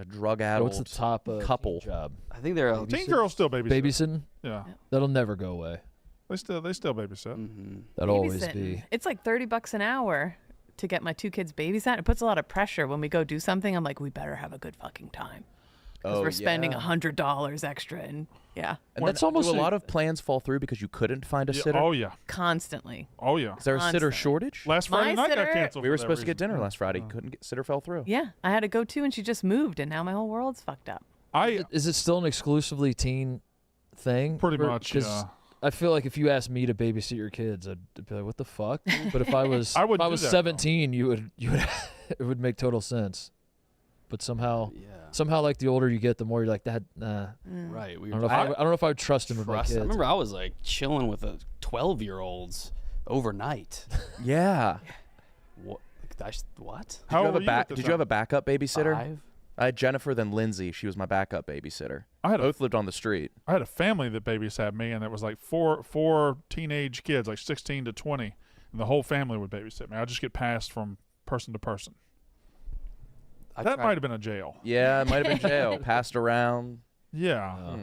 drug adult What's the top couple job? I think they're Teen girls still babysit. Babysitting? Yeah. That'll never go away. They still babysit. Mm-hmm. That'll always Babysitting. be. It's like $30 an hour to get my 2 kids babysat. It puts a lot of pressure when we go do something. I'm like, we better have a good fucking time. Because we're spending $100 extra. And yeah. And that's almost a lot of plans fall through because you couldn't find a sitter. Oh, yeah. Constantly. Oh, yeah. Is there a sitter shortage? Last Friday night got canceled. We were supposed to get dinner last Friday. Couldn't get sitter fell through. Yeah. I had to go too, and she just moved, and now my whole world's fucked up. Is it still an exclusively teen thing? Pretty much, 'cause yeah. I feel like if you asked me to babysit your kids, I'd be like, "What the fuck?" But if I was, I wouldn't if I do was that, 17, you would, it would make total sense. But somehow, like the older you get, the more you're like, "That, nah." Right. I don't know if I would trust him with my kids. I remember I was like chilling with 12-year-olds overnight. Yeah. What? What? Did you have a backup babysitter? 5. I had Jennifer, then Lindsay. She was my backup babysitter. Both lived on the street. I had a family that babysat me, and it was like four teenage kids, like 16 to 20, and the whole family would babysit me. I'd just get passed from person to person. That might have been a jail. Yeah, it might have been jail. Passed around. Yeah.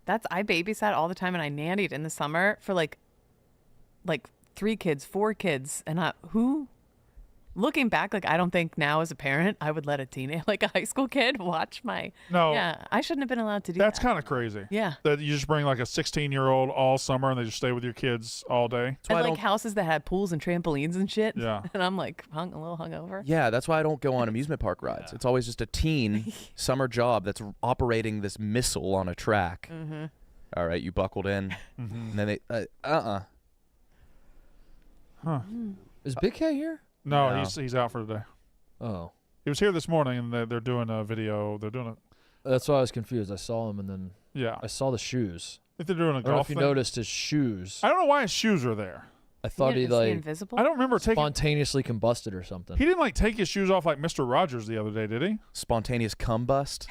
I babysat all the time, and I nannied in the summer for like 3 kids, 4 kids, and looking back, like I don't think now as a parent I would let a a high school kid watch my. No. Yeah, I shouldn't have been allowed to do That's that. kind of crazy. Yeah. That you just bring like a 16-year-old all summer and they just stay with your kids all day. And like houses that had pools and trampolines and shit. Yeah. And I'm like a little hungover. Yeah, that's why I don't go on amusement park rides. It's always just a teen summer job that's operating this missile on a track. Mm-hmm. All right, you buckled in, and then they Huh. Is Big K here? No, he's out for today. Oh. He was here this morning, and they're doing a video. They're doing That's why I was confused. I saw him, and then I saw the shoes. I think they're doing a I don't know golf if you thing. noticed his shoes. I don't know why his shoes are there. I thought he like invisible? I don't remember taking. spontaneously combusted or something. He didn't like take his shoes off like Mr. Rogers the other day, did he? Spontaneous combust.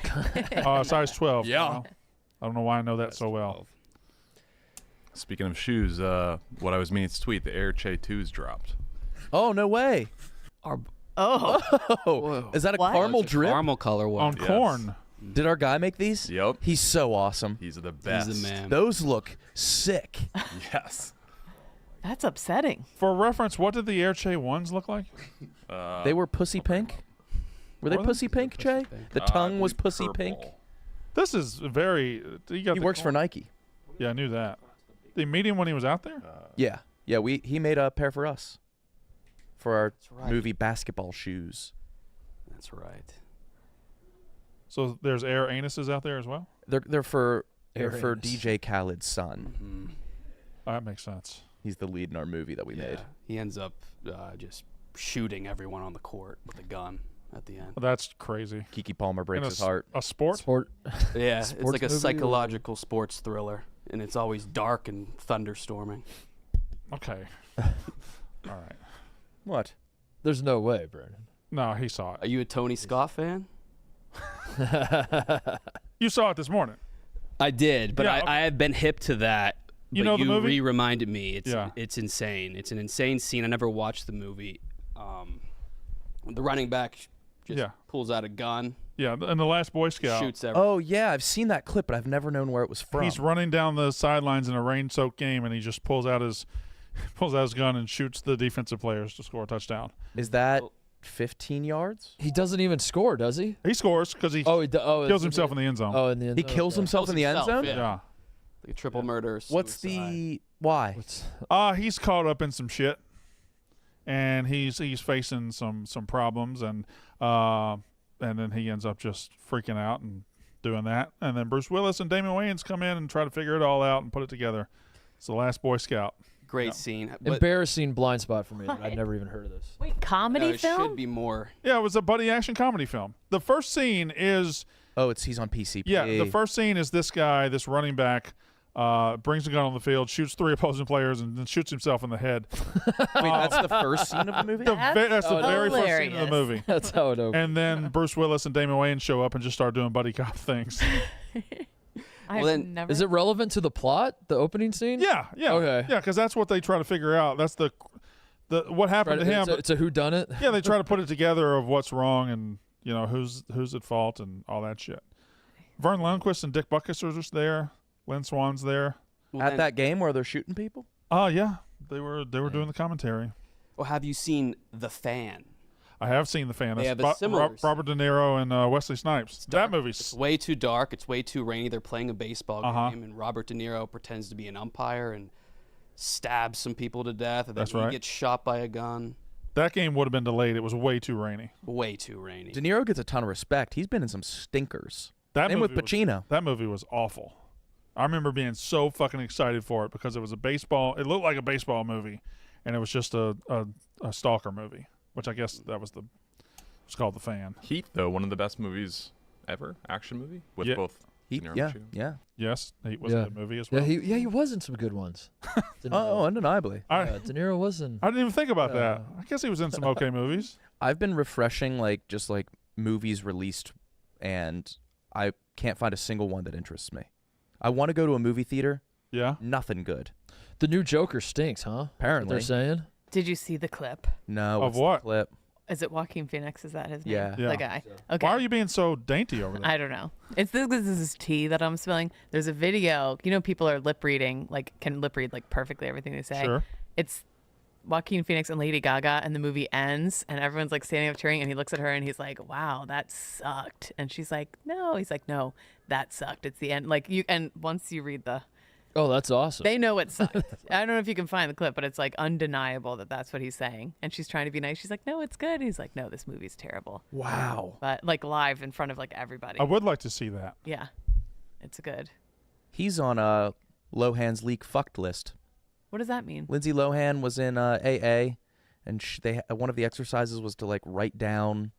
Size 12. Yeah. I don't know why I know that so well. Speaking of shoes, what I was meaning to tweet, the Air Che 2's dropped. Oh, no way. Is that a caramel drip? Caramel color one. On corn. Did our guy make these? Yep. He's so awesome. He's the best. He's the man. Those look sick. Yes. That's upsetting. For reference, what did the Air Che 1s look like? They were pussy pink. Were they pussy pink, Jay? The tongue was pussy pink. This is very. He works for Nike. Yeah, I knew that. Did you meet him when he was out there? Yeah. He made a pair for us for our right. movie Basketball Shoes. That's right. So there's Air Anuses out there as well? They're for Air Anus. DJ Khaled's son. That makes sense. He's the lead in our movie that we made. He ends up just shooting everyone on the court with a gun at the end. That's crazy. Kiki Palmer breaks In his heart. A sport? Yeah, it's Sports like a movie or- psychological sports thriller, and it's always dark and thunderstorming. Okay. All right. What? There's no way, Brandon. No, he saw it. Are you a Tony Scott fan? You saw it this morning. I did, but Yeah, okay. I have been hip to that. You but know the movie? reminded me. Yeah. It's insane. It's an insane scene. I never watched the movie. The running back just pulls out a gun. Yeah, and the last Boy Scout. Shoots everyone. Oh, yeah. I've seen that clip, but I've never known where it was from. He's running down the sidelines in a rain-soaked game, and he just pulls out his gun and shoots the defensive players to score a touchdown. Is that 15 yards? He doesn't even score, does he? He scores because he kills himself in the end zone. Oh, in the end He zone. kills himself in the end zone? Yeah. Like a triple murder. What's suicide. why? He's caught up in some shit, and he's facing some problems, and then he ends up just freaking out and doing that. And then Bruce Willis and Damon Wayans come in and try to figure it all out and put it together. It's the last Boy Scout. Great scene. But Embarrassing blind spot for me. That I'd never even heard of this. Wait, comedy it film? should be more. Yeah, it was a buddy action comedy film. The first scene is he's on PCP. Yeah, the first scene is this guy, this running back, brings a gun on the field, shoots 3 opposing players, and then shoots himself in the head. Wait, that's the first scene of the movie? That's the very first scene of the movie. That's how it opens. And then Bruce Willis and Damon Wayans show up and just start doing buddy cop things. Is it relevant to the plot, the opening scene? Yeah. Okay. Yeah, because that's what they try to figure out. That's the what happened to him. It's a whodunit. Yeah, they try to put it together of what's wrong and who's at fault and all that shit. Vern Lundquist and Dick Butkus are just there. Lynn Swan's there. At that game where they're shooting people? Oh yeah, they were doing the commentary. Well, have you seen The Fan? I have seen The Fan. They That's have a similar Robert De Niro and Wesley Snipes. That movie's It's way too dark. It's way too rainy. They're playing a baseball game, and Robert De Niro pretends to be an umpire and stabs some people to death. And then That's right. he gets shot by a gun. That game would have been delayed. It was way too rainy. Way too rainy. De Niro gets a ton of respect. He's been in some stinkers. Same with was- Pacino. that movie was awful. I remember being so fucking excited for it because it was a baseball. It looked like a baseball movie, and it was just a stalker movie, which I guess that was it's called The Fan. Heat, though, one of the best movies ever, action movie with Yeah. both. Heat, De Niro and yeah, Pacino. yeah. Yes, Heat was a good movie as well. Yeah, he was in some good ones. De Niro. Oh, undeniably. Yeah, De Niro was in. I didn't even think about that. I guess he was in some okay movies. I've been refreshing just movies released, and I can't find a single one that interests me. I want to go to a movie theater. Yeah. Nothing good. The new Joker stinks, huh? Apparently. That's what they're saying. Did you see the clip? No. Of what's the what? clip? Is it Joaquin Phoenix? Is that his name? Yeah. The guy. Okay. Why are you being so dainty over there? I don't know. It's this tea that I'm spilling. There's a video. You know, people are lip reading, can lip read perfectly everything they say. Sure. It's Joaquin Phoenix and Lady Gaga, and the movie ends, and everyone's standing up cheering, and he looks at her and he's like, "Wow, that sucked," and she's like, "No," he's like, "No, that sucked. It's the end." And once you read the. Oh, that's awesome. They know it sucked. I don't know if you can find the clip, but it's undeniable that that's what he's saying. And she's trying to be nice. She's like, "No, it's good." He's like, "No, this movie's terrible." Wow. But live in front of everybody. I would like to see that. Yeah, it's good. He's on Lohan's leak fucked list. What does that mean? Lindsay Lohan was in AA, and one of the exercises was to write down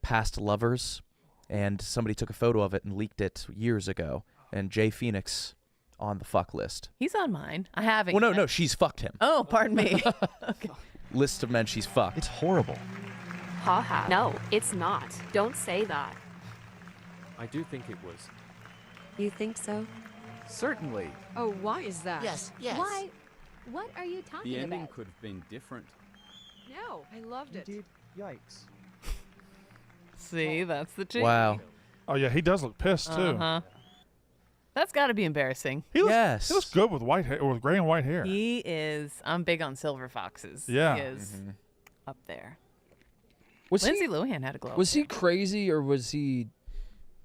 past lovers, and somebody took a photo of it and leaked it years ago. And Jay Phoenix on the fuck list. He's on mine. I haven't. Well, yet. no, she's fucked him. Oh, pardon me. Okay. List of men she's fucked. It's horrible. Ha ha. No, it's not. Don't say that. I do think it was. You think so? Certainly. Oh, why is that? Yes. Why? What are you talking The ending about? could have been different. No, I loved it. Yikes. See, that's the chick. Wow. Oh yeah, he does look pissed too. Uh-huh. That's got to be embarrassing. He looks good with white hair, with gray and white hair. He is. I'm big on silver foxes. Yeah. He is up there. Was Lindsay Lohan had a glow. Was he crazy or was he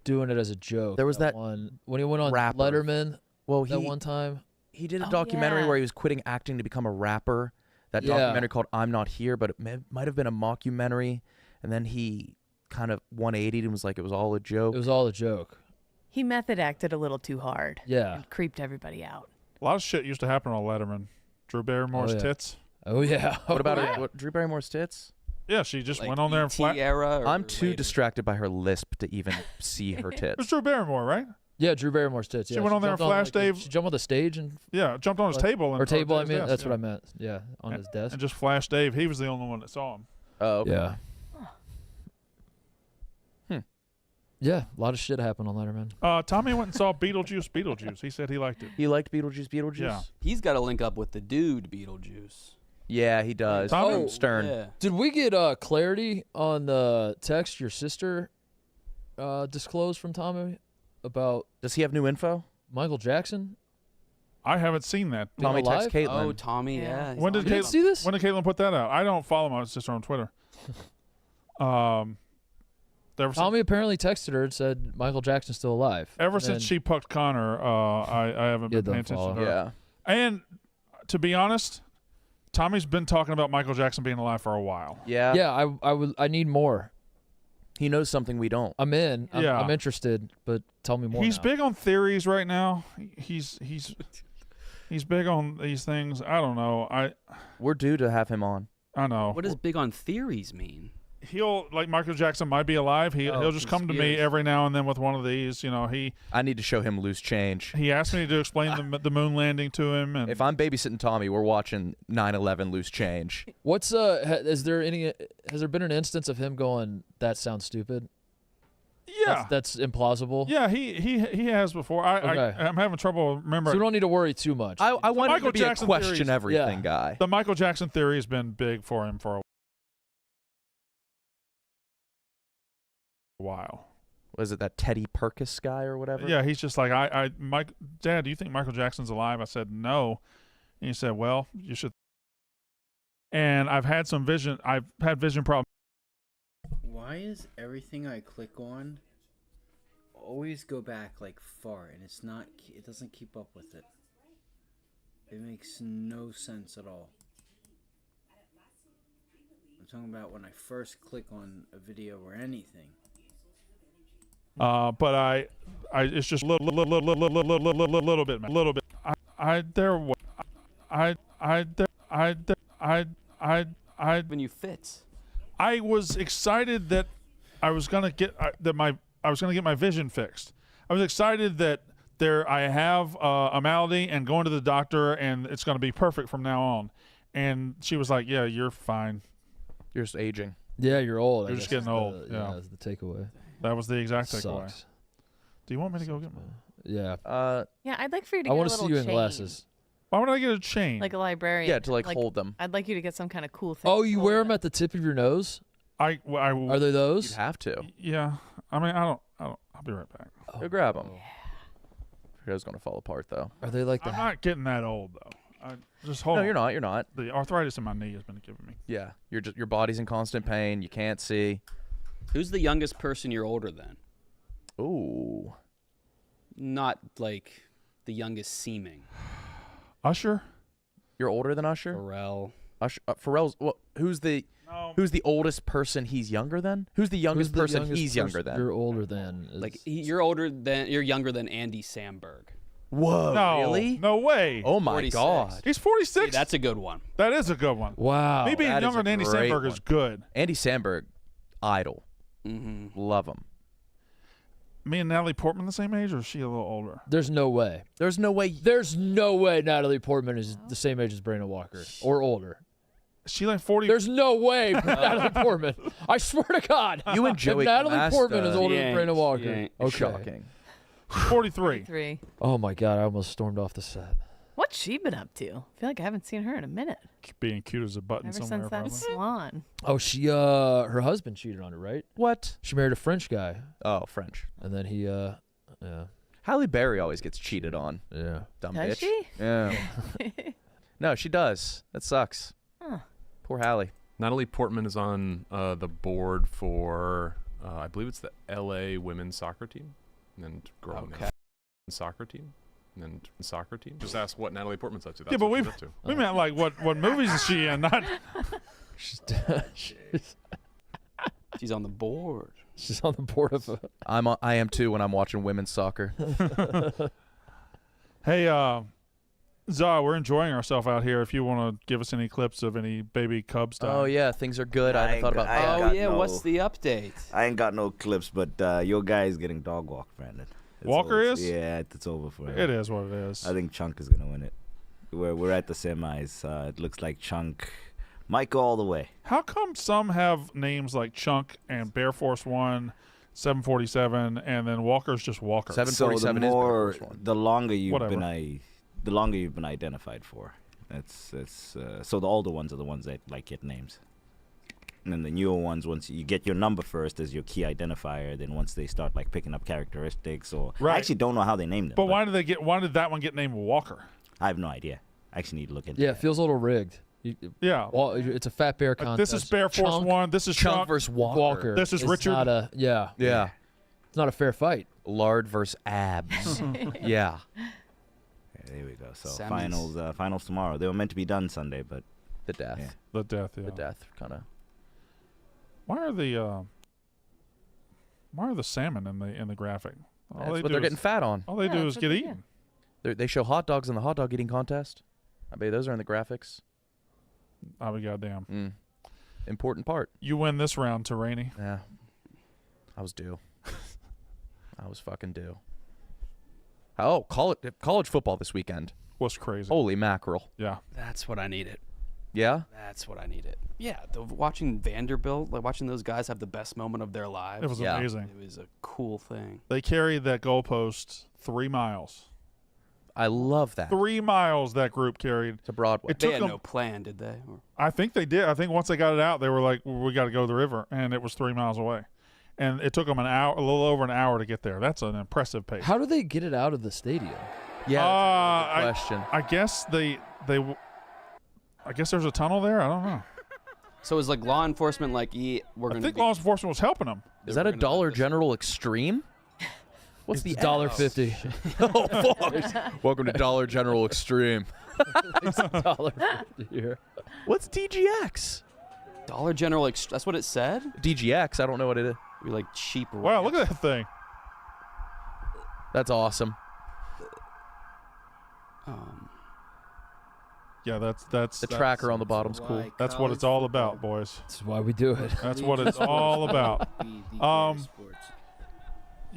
doing it as a joke? There was that one when he went on rapper. Letterman. Well, that one time. He did a documentary where he was quitting acting to become a rapper. That documentary called "I'm Not Here," but it might have been a mockumentary. And then he kind of 180'd and was like, it was all a joke. It was all a joke. He method acted a little too hard. Yeah. And creeped everybody out. A lot of shit used to happen on Letterman. Drew Barrymore's yeah. tits. Oh yeah. What about her? Drew Barrymore's tits? Yeah, she just went on there and flat. I'm too distracted by her lisp to even see her It was tits. Drew Barrymore, right? Yeah, Drew Barrymore's tits. She Yeah, went on there and jumped flashed Dave. She jumped on the stage and Jumped on his table. or table. I his mean, desk, that's yeah. what I meant. Yeah, on his desk. And just flashed Dave. He was the only one that saw him. Oh, okay. Yeah. Yeah, a lot of shit happened on Letterman. Tommy went and saw Beetlejuice. He said he liked it. He liked Beetlejuice. Yeah. He's got to link up with the dude Beetlejuice. Yeah, he does. Tommy? Stern. Yeah. Did we get clarity on the text your sister disclosed from Tommy about? Does he have new info? Michael Jackson. I haven't seen that. Tommy alive? texts Caitlin. Oh, Tommy, yeah. When did You didn't Caitlin see this? When did Caitlin put that out? I don't follow my sister on Twitter. There was Tommy apparently texted her and said Michael Jackson's still alive. ever And since then- she pucked Connor, I haven't Yeah, been paying don't attention to follow. her. And to be honest, Tommy's been talking about Michael Jackson being alive for a while. Yeah. Yeah, I need more. He knows something we don't. I'm in. Yeah. I'm interested, but tell me more. He's now. big on theories right now. He's big on these things. I don't know. We're due to have him on. I know. What does big on theories mean? He'll, like, Michael Jackson might be alive. He'll just come to me conspiracy. every now and then with one of these. I need to show him loose change. He asked me to explain the moon landing to him. And If I'm babysitting Tommy, we're watching 9/11 loose change. What's has there been an instance of him going, "That sounds stupid"? yeah, That's implausible. yeah, he has before. Okay. I'm having trouble So remembering. we don't need to worry too much. I want him Michael to be Jackson a question theories- everything Yeah. guy. The Michael Jackson theory has been big for him for a while. Was it that Teddy Perkis guy or whatever? Yeah, he's just like, Dad, do you think Michael Jackson's alive? I said, no. And he said, well, you should. And I've had vision problems. Why is everything I click on always go back far and it doesn't keep up with it? It makes no sense at all. I'm talking about when I first click on a video or anything. But I it's just a little bit. When you fits. I was excited that I was gonna get my vision fixed. I was excited that I have a malady and going to the doctor and it's gonna be perfect from now on. And she was like, "Yeah, you're fine. You're just aging. Yeah, you're old. You're just getting old." Yeah, that's the takeaway. That was the exact takeaway. Sucks. Do you want me to go get one? Yeah. Yeah, I'd like for you to I get want a to see little you in chain, glasses. Why would I get a chain? like a librarian. Yeah, to like hold them. I'd like you to get some kind of cool thing. Oh, you wear them at the tip of your nose? Are they those? You'd have to. Yeah. I mean, I don't. I'll be right back. Go grab them. Your hair's gonna fall apart though. Are they like I'm not getting that old though. Just hold on. No, you're not. You're not. The arthritis in my knee has been giving me. Yeah, your body's in constant pain. You can't see. Who's the youngest person you're older than? Ooh. Not like the youngest seeming. Usher. You're older than Usher. Pharrell. Usher. Pharrell's. Well, who's the oldest person he's younger than? Who's the youngest person he's younger than? You're older than. Like you're younger than Andy Samberg. Whoa. No, Really? No way. Oh my 46. God. He's 46. See, that's a good one. That is a good one. Wow. Me being That is younger a than Andy great Samberg is one. good. Andy Samberg, idol. Mm-hmm. Love him. Me and Natalie Portman the same age, or is she a little older? There's no way. There's no way. There's no way Natalie Portman is the same age as Brandon Walker or older. Is she like 40? There's no way Natalie Portman. I swear to God. You and if Joey Natalie Canasta, Portman is older She than ain't. Brandon She Walker. ain't. Okay. Shocking. 43. 3. Oh my God, I almost stormed off the set. What's she been up to? I feel like I haven't seen her in a minute. Being cute as a button Ever somewhere. since that Probably. salon. Oh, she her husband cheated on her, right? What? She married a French guy, Oh, French. and then he yeah. Halle Berry always gets cheated on. Yeah. Dumb Does bitch. she? Yeah. No, she does. That sucks. Huh. Poor Halle. Natalie Portman is on the board for, I believe it's the LA women's soccer team. And then soccer team. And then soccer team. Just ask what Natalie Portman's up to. That's Yeah, but what she's up to. we meant like what movies is she in? Not. She's on the board. She's on the board of. I am too when I'm watching women's soccer. Hey, Zah, we're enjoying ourselves out here. If you want to give us any clips of any baby Cubs dying. Oh yeah, things are good. I hadn't thought about that. Oh yeah, what's the update? I ain't got no clips, but your guy is getting dog walked, Brandon. Walker over. is? Yeah, it's over for him. It is what it is. I think Chunk is gonna win it. We're at the semis. It looks like Chunk might go all the way. How come some have names like Chunk and Bear Force 1, 747, and then Walker's just Walker? 747 so is Bear Force 1. the longer you've Whatever. the longer you've been identified for. So the older ones are the ones that like get names. And then the newer ones, once you get your number first as your key identifier, then once they start like picking up characteristics, or Right. I actually don't know how they named them. But why did that one get named Walker? I have no idea. I actually need to look into. Yeah, it feels a little rigged. Yeah. Well, it's a fat bear Like, contest. this is Bear Force Chunk- 1. This is Chunk versus Walker. This is It's Richard. Not a, yeah. Yeah. It's not a fair fight. Lard versus abs. Yeah. There we go. So Semis. finals tomorrow. They were meant to be done Sunday, but The death. Yeah. The death. Yeah. The death kind of. Why are the salmon in the graphic? That's what they're getting fat on. All they do is get eaten. They show hot dogs in the hot dog eating contest. I bet those are in the graphics. I'll be goddamn. Important part. You win this round, Terrainy. Yeah. I was due. I was fucking due. Oh, college football this weekend. Was crazy. Holy mackerel. Yeah. That's what I needed. Yeah? That's what I needed. Yeah, watching Vanderbilt, like watching those guys have the best moment of their lives. It was amazing. It was a cool thing. They carried that goalpost 3 miles. I love that. 3 miles that group carried to Broadway. They took had them, no plan, did they? Or? I think they did. I think once they got it out, they were like, well, "We got to go to the river," and it was 3 miles away. And it took them a little over an hour to get there. That's an impressive pace. How do they get it out of the stadium? Yeah, that's a good question. I guess I guess there's a tunnel there. I don't know. So it's like law enforcement, like, we're I going think law enforcement was helping them. Is that a Dollar General Extreme? What's the $1.50? Oh, fuck. Welcome to Dollar General Extreme. It's $1.50 here. What's DGX? Dollar General, that's what it said? DGX, I don't know what it is. We like cheap. Wow, look at that thing. That's awesome. Yeah, that's the tracker on the bottom's cool. That's what it's all about, boys. That's why we do it. That's what it's all about.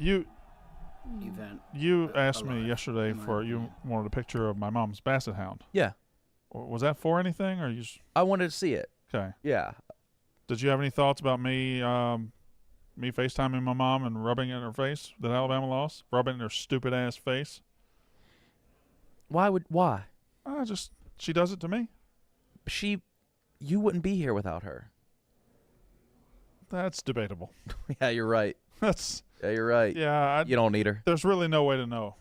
You asked me yesterday for you wanted a picture of my mom's basset hound. Yeah. Was that for anything, or you? I wanted to see it. Okay. Yeah. Did you have any thoughts about me FaceTiming my mom and rubbing it in her face that Alabama lost, rubbing it in her stupid ass face? Why? She does it to me. You wouldn't be here without her. That's debatable. Yeah, you're right. Yeah, you're right. Yeah, you don't need her. There's really no way to know.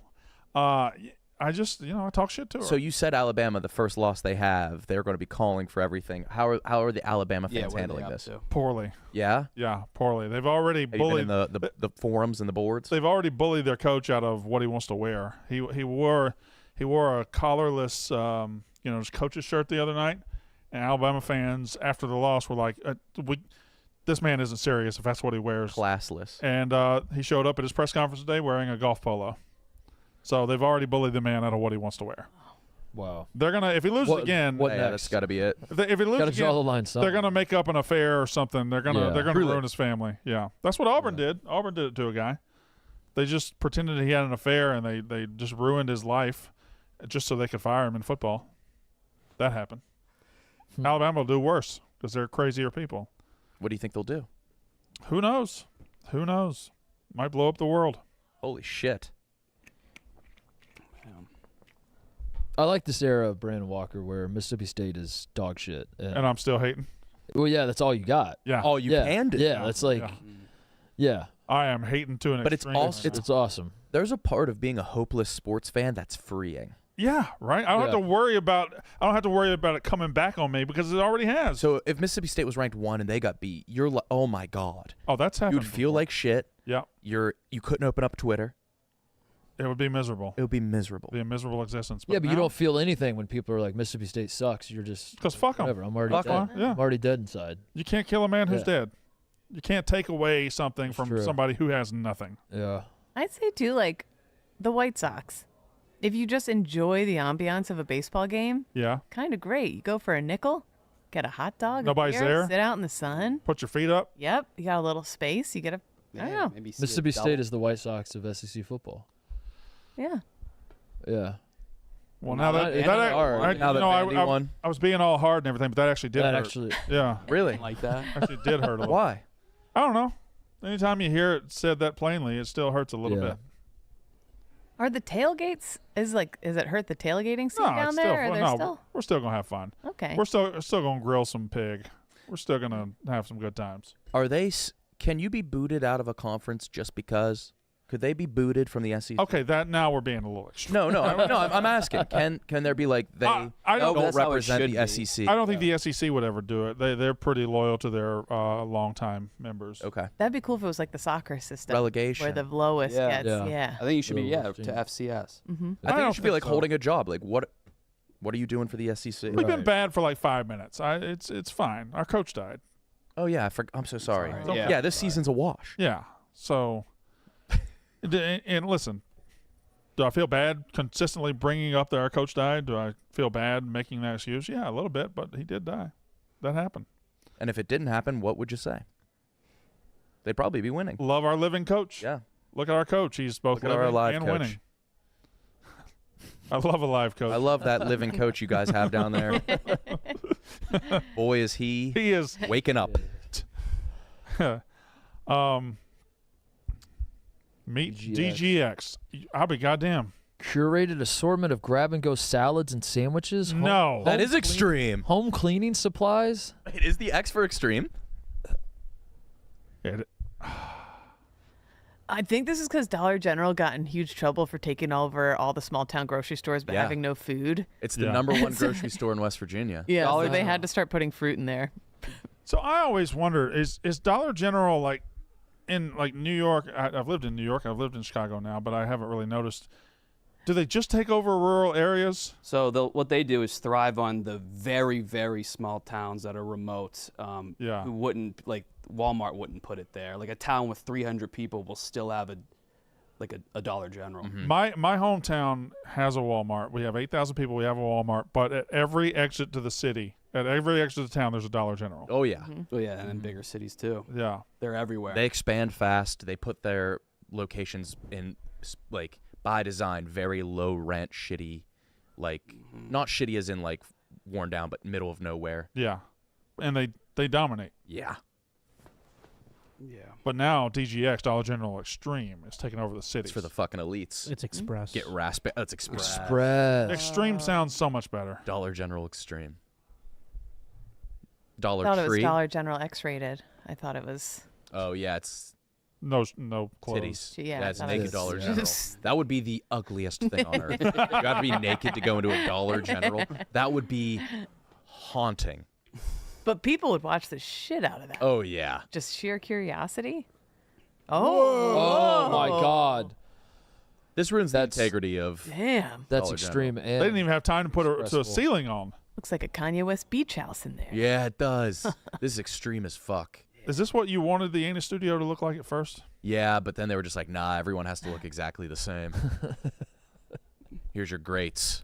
I just, I talk shit to her. So you said Alabama, the first loss they have, they're going to be calling for everything. How are the Alabama fans handling this? Poorly. Yeah? Yeah, poorly. They've already bullied the forums and the boards. They've already bullied their coach out of what he wants to wear. He wore a collarless, his coach's shirt the other night, and Alabama fans after the loss were like, this man isn't serious if that's what he wears. Classless. And he showed up at his press conference today wearing a golf polo. So they've already bullied the man out of what he wants to wear. Wow. They're gonna if he loses again. That's got to be it. If he loses draw the again, line they're gonna make up an affair or something. They're gonna ruin his family. Yeah, that's what Auburn did. Auburn did it to a guy. They just pretended he had an affair and they just ruined his life, just so they could fire him in football. That happened. Alabama will do worse because they're crazier people. What do you think they'll do? Who knows? Who knows? Might blow up the world. Holy shit. I like this era of Brandon Walker where Mississippi State is dog shit. And I'm still hating. Well, yeah, that's all you got. Yeah. Oh, you canned it. Yeah, that's like, yeah. I am hating to an but extreme. It's awesome. There's a part of being a hopeless sports fan that's freeing. Yeah, right. I don't have to worry about. I don't have to worry about it coming back on me because it already has. So if Mississippi State was ranked 1 and they got beat, you're like, oh my god. Oh, that's happened. You'd feel like shit. Yeah. You couldn't open up Twitter. It would be miserable. It would be miserable. Be a miserable existence. But you don't feel anything when people are like Mississippi State sucks. You're just because fuck them. I'm already dead. Yeah. I'm already dead inside. You can't kill a man who's dead. You can't take away something from somebody who has nothing. Yeah. I'd say too, like the White Sox. If you just enjoy the ambiance of a baseball game, kind of great. You go for a nickel, get a hot dog. Nobody's there. Sit out in the sun. Put your feet up. Yep. You got a little space. You get a. I don't know. Mississippi State is the White Sox of SEC football. Yeah. Yeah. Well, now I was being all hard and everything, but that actually did hurt. Yeah. Really? Like that? Actually did hurt a little. Why? I don't know. Anytime you hear it said that plainly, it still hurts a little bit. Are the tailgates is it hurt the tailgating scene down there? We're still gonna have fun. Okay. We're still gonna grill some pig. We're still gonna have some good times. Are they? Can you be booted out of a conference just because? Could they be booted from the SEC? Okay, now we're being a little extreme. No, I'm asking. Can there be like they don't represent the SEC? I don't think the SEC would ever do it. They're pretty loyal to their longtime members. Okay. That'd be cool if it was like the soccer system. Relegation. Where the lowest gets. Yeah. I think you should be to FCS. Mm-hmm. I think it should be like holding a job. Like what are you doing for the SEC? We've been bad for like 5 minutes. It's fine. Our coach died. Oh yeah, I'm so sorry. Yeah, this season's a wash. Yeah. So. And listen, do I feel bad consistently bringing up that our coach died? Do I feel bad making that excuse? Yeah, a little bit, but he did die. That happened. And if it didn't happen, what would you say? They'd probably be winning. Love our living coach. Yeah. Look at our coach. He's both living and winning. I love a live coach. I love that living coach you guys have down there. Boy, is he is waking up. Meet DGX. I'll be goddamn. Curated assortment of grab-and-go salads and sandwiches. No. That is extreme. Home cleaning supplies. It is the X for extreme. I think this is because Dollar General got in huge trouble for taking over all the small-town grocery stores but having no food. It's the number one grocery store in West Virginia. Yeah, so they had to start putting fruit in there. So I always wonder, is Dollar General like in like New York? I've lived in New York. I've lived in Chicago now, but I haven't really noticed. Do they just take over rural areas? So what they do is thrive on the very, very small towns that are remote. Who wouldn't, like Walmart wouldn't put it there. Like a town with 300 people will still have like a Dollar General. My hometown has a Walmart. We have 8,000 people. We have a Walmart, but at every exit to the city, at every exit to town, there's a Dollar General. Oh yeah. Oh yeah, and in bigger cities too. Yeah, they're everywhere. They expand fast. They put their locations in like by design very low rent, shitty, like not shitty as in like worn down, but middle of nowhere. Yeah, and they dominate. Yeah. Yeah. But now DGX, Dollar General Extreme, is taking over the cities. It's for the fucking elites. It's Express. Get raspy. It's Express. Extreme sounds so much better. Dollar General Extreme. I Dollar thought it was Tree. Dollar General X-rated. I thought it was. Oh yeah, it's no clothes. Titties. Yeah, That's that naked was- Dollar yeah. General. That would be the ugliest thing on earth. You got to be naked to go into a Dollar General. That would be haunting. But people would watch the shit out of that. Oh yeah. Just sheer curiosity. Oh my God. This ruins the integrity of. Damn. That's Dollar extreme. General. And They didn't even have time to put to a stressful. ceiling on. Looks like a Kanye West beach house in there. Yeah, it does. This is extreme as fuck. Is this what you wanted the Anus Studio to look like at first? Yeah, but then they were just like, nah, everyone has to look exactly the same. Here's your grates.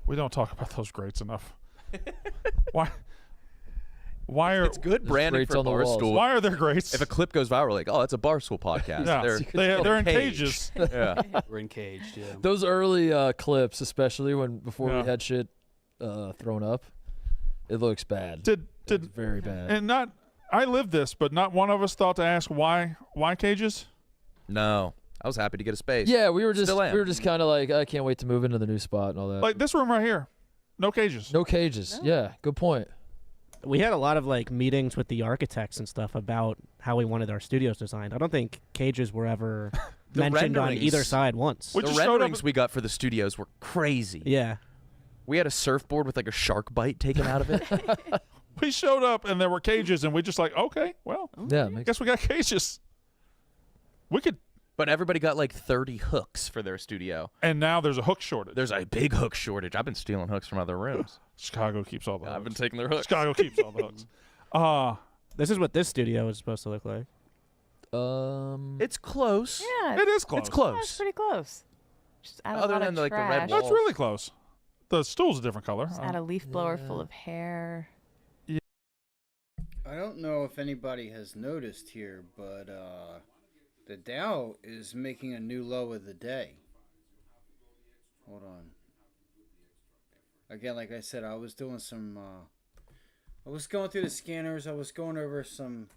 We don't talk about those greats enough. Why are It's good branding grates for on the walls. Barstool. Why are there greats? If a clip goes viral, like, oh, it's a Barstool podcast. Yeah, they're in cages. Yeah. We're in caged. Yeah. those early clips, especially before Yeah. we had shit thrown up, it looks bad. It's very bad. And I lived this, but not one of us thought to ask why cages? No, I was happy to get a space. Yeah, we were just Still am. kind of like, I can't wait to move into the new spot and all that. Like this room right here, no cages. No cages. Yeah, good point. We had a lot of like meetings with the architects and stuff about how we wanted our studios designed. I don't think cages were ever mentioned on either side once. The renderings we got for the studios were crazy. Yeah. We had a surfboard with like a shark bite taken out of it. We showed up and there were cages, and we just like, okay, well, Yeah, I guess we got cages. We could. But everybody got like 30 hooks for their studio. And now there's a hook shortage. There's a big hook shortage. I've been stealing hooks from other rooms. Chicago keeps all the hooks. I've been taking their hooks. Chicago keeps all the hooks. This is what this studio is supposed to look like. It's close. Yeah. It is close. It's close. It's pretty close. Just add a Other lot than of like the red trash. wall. That's really close. The stool's a different color. Just add a leaf blower full of hair. I don't know if anybody has noticed here, but the Dow is making a new low of the day. Hold on. Again, like I said, I was doing some. I was going through the scanners. I was going over some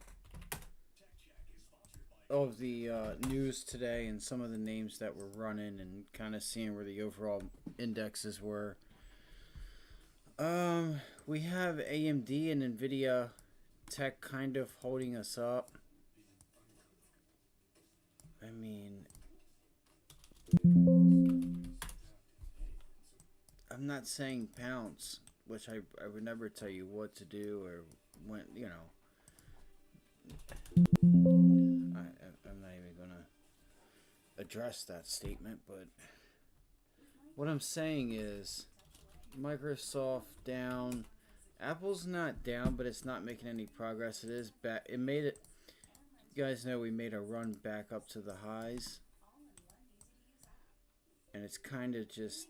of the news today and some of the names that were running and kind of seeing where the overall indexes were. We have AMD and NVIDIA tech kind of holding us up. I mean, I'm not saying pounce, which I would never tell you what to do or when, you know. I'm not even gonna address that statement, but what I'm saying is Microsoft down. Apple's not down, but it's not making any progress. It is back. It made it. You guys know we made a run back up to the highs, and it's kind of just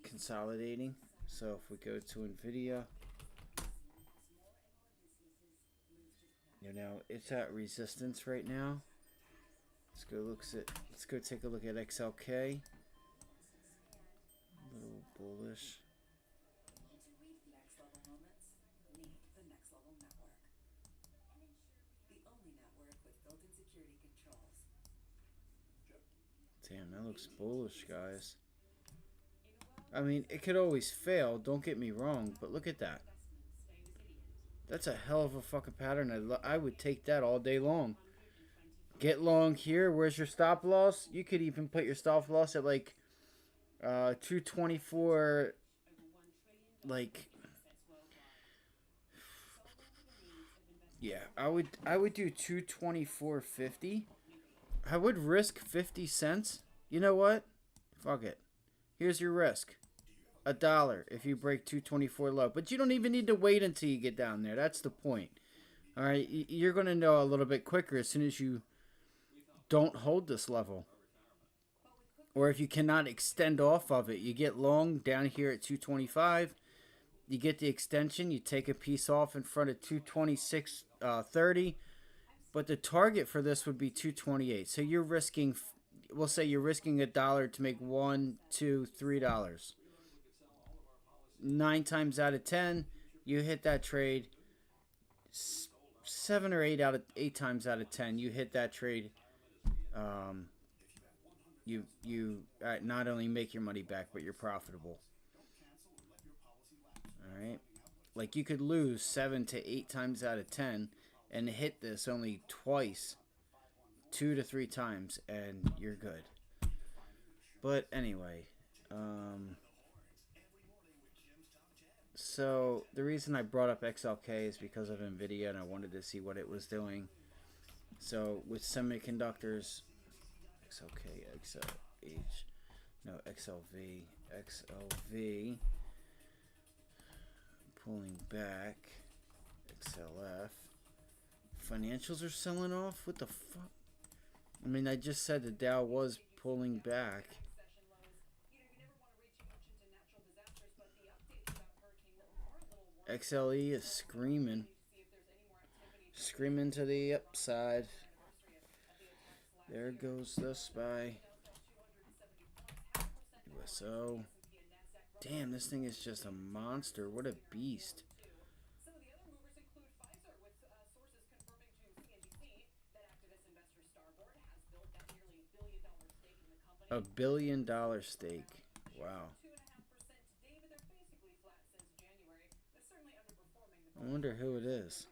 consolidating. So if we go to NVIDIA, you know it's at resistance right now. Let's go take a look at XLK. A little bullish. Damn, that looks bullish, guys. I mean, it could always fail, don't get me wrong, but look at that. That's a hell of a fucking pattern. I would take that all day long. Get long here. Where's your stop loss? You could even put your stop loss at like 224. Like, yeah, I would do 224.50. I would risk 50 cents. You know what? Fuck it. Here's your risk. $1 if you break 224 low. But you don't even need to wait until you get down there. That's the point. All right, you're going to know a little bit quicker as soon as you don't hold this level. Or if you cannot extend off of it, you get long down here at 225. You get the extension, you take a piece off in front of 226.30. But the target for this would be 228. So you're risking, we'll say you're risking $1 to make $1, $2, $3. 9 times out of 10, you hit that trade. 7 or 8 times out of 10, you hit that trade. You not only make your money back, but you're profitable. All right, like you could lose 7 to 8 times out of 10 and hit this only twice, 2 to 3 times, and you're good. But anyway, so the reason I brought up XLK is because of NVIDIA, and I wanted to see what it was doing. So with semiconductors, XLV, pulling back, XLF. Financials are selling off? What the fuck? I mean, I just said the Dow was pulling back. XLE is screaming. Screaming to the upside. There goes the SPY. USO. Damn, this thing is just a monster. What a beast. $1 billion stake. Wow. I wonder who it is.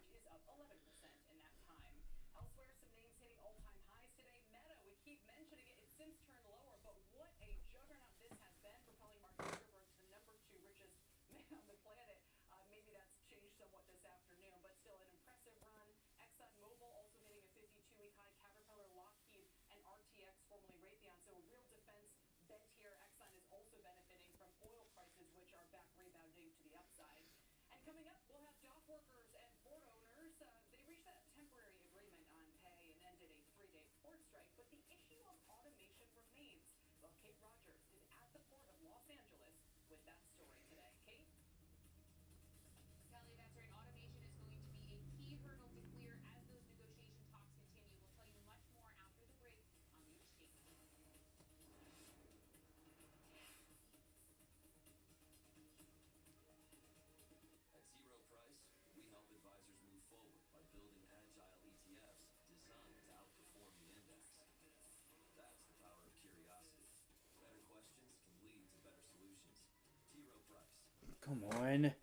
Come on.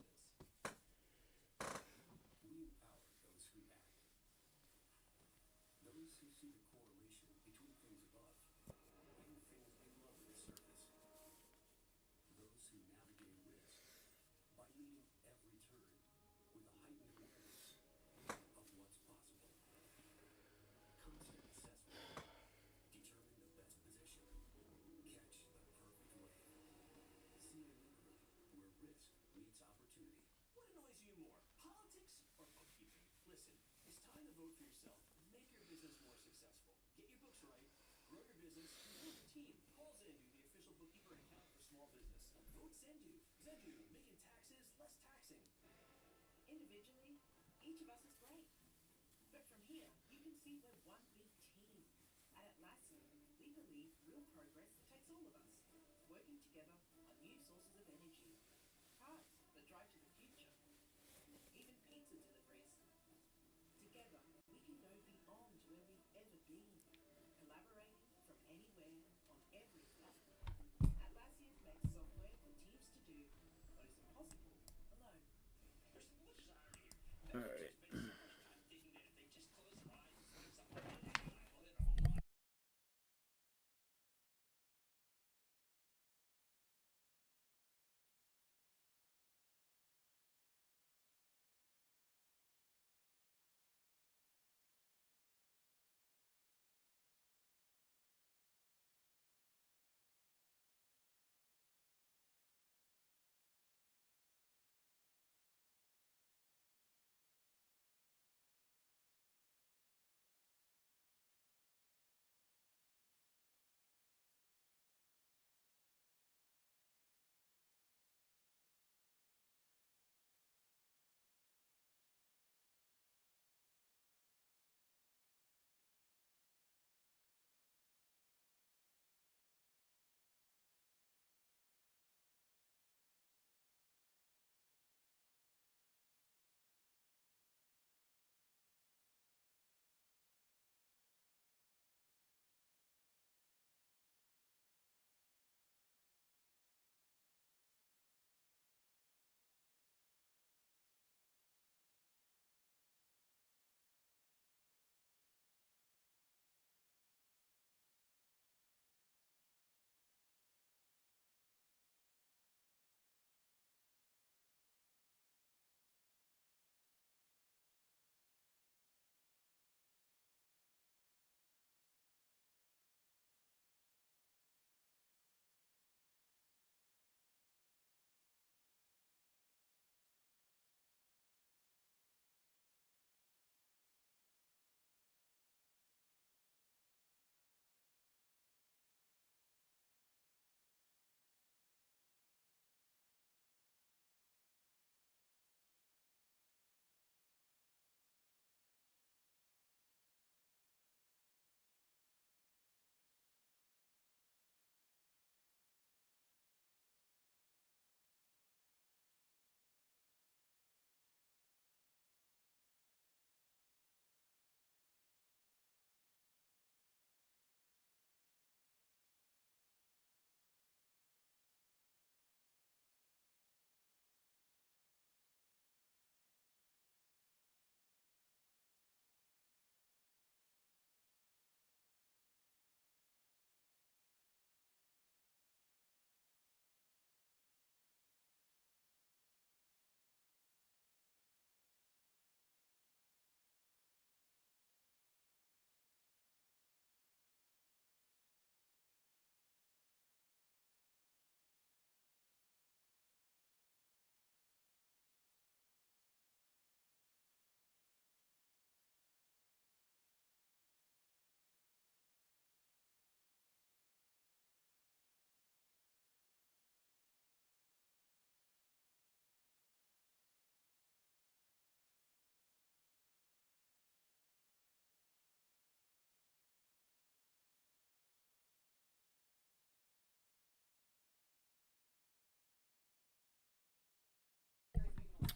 All right.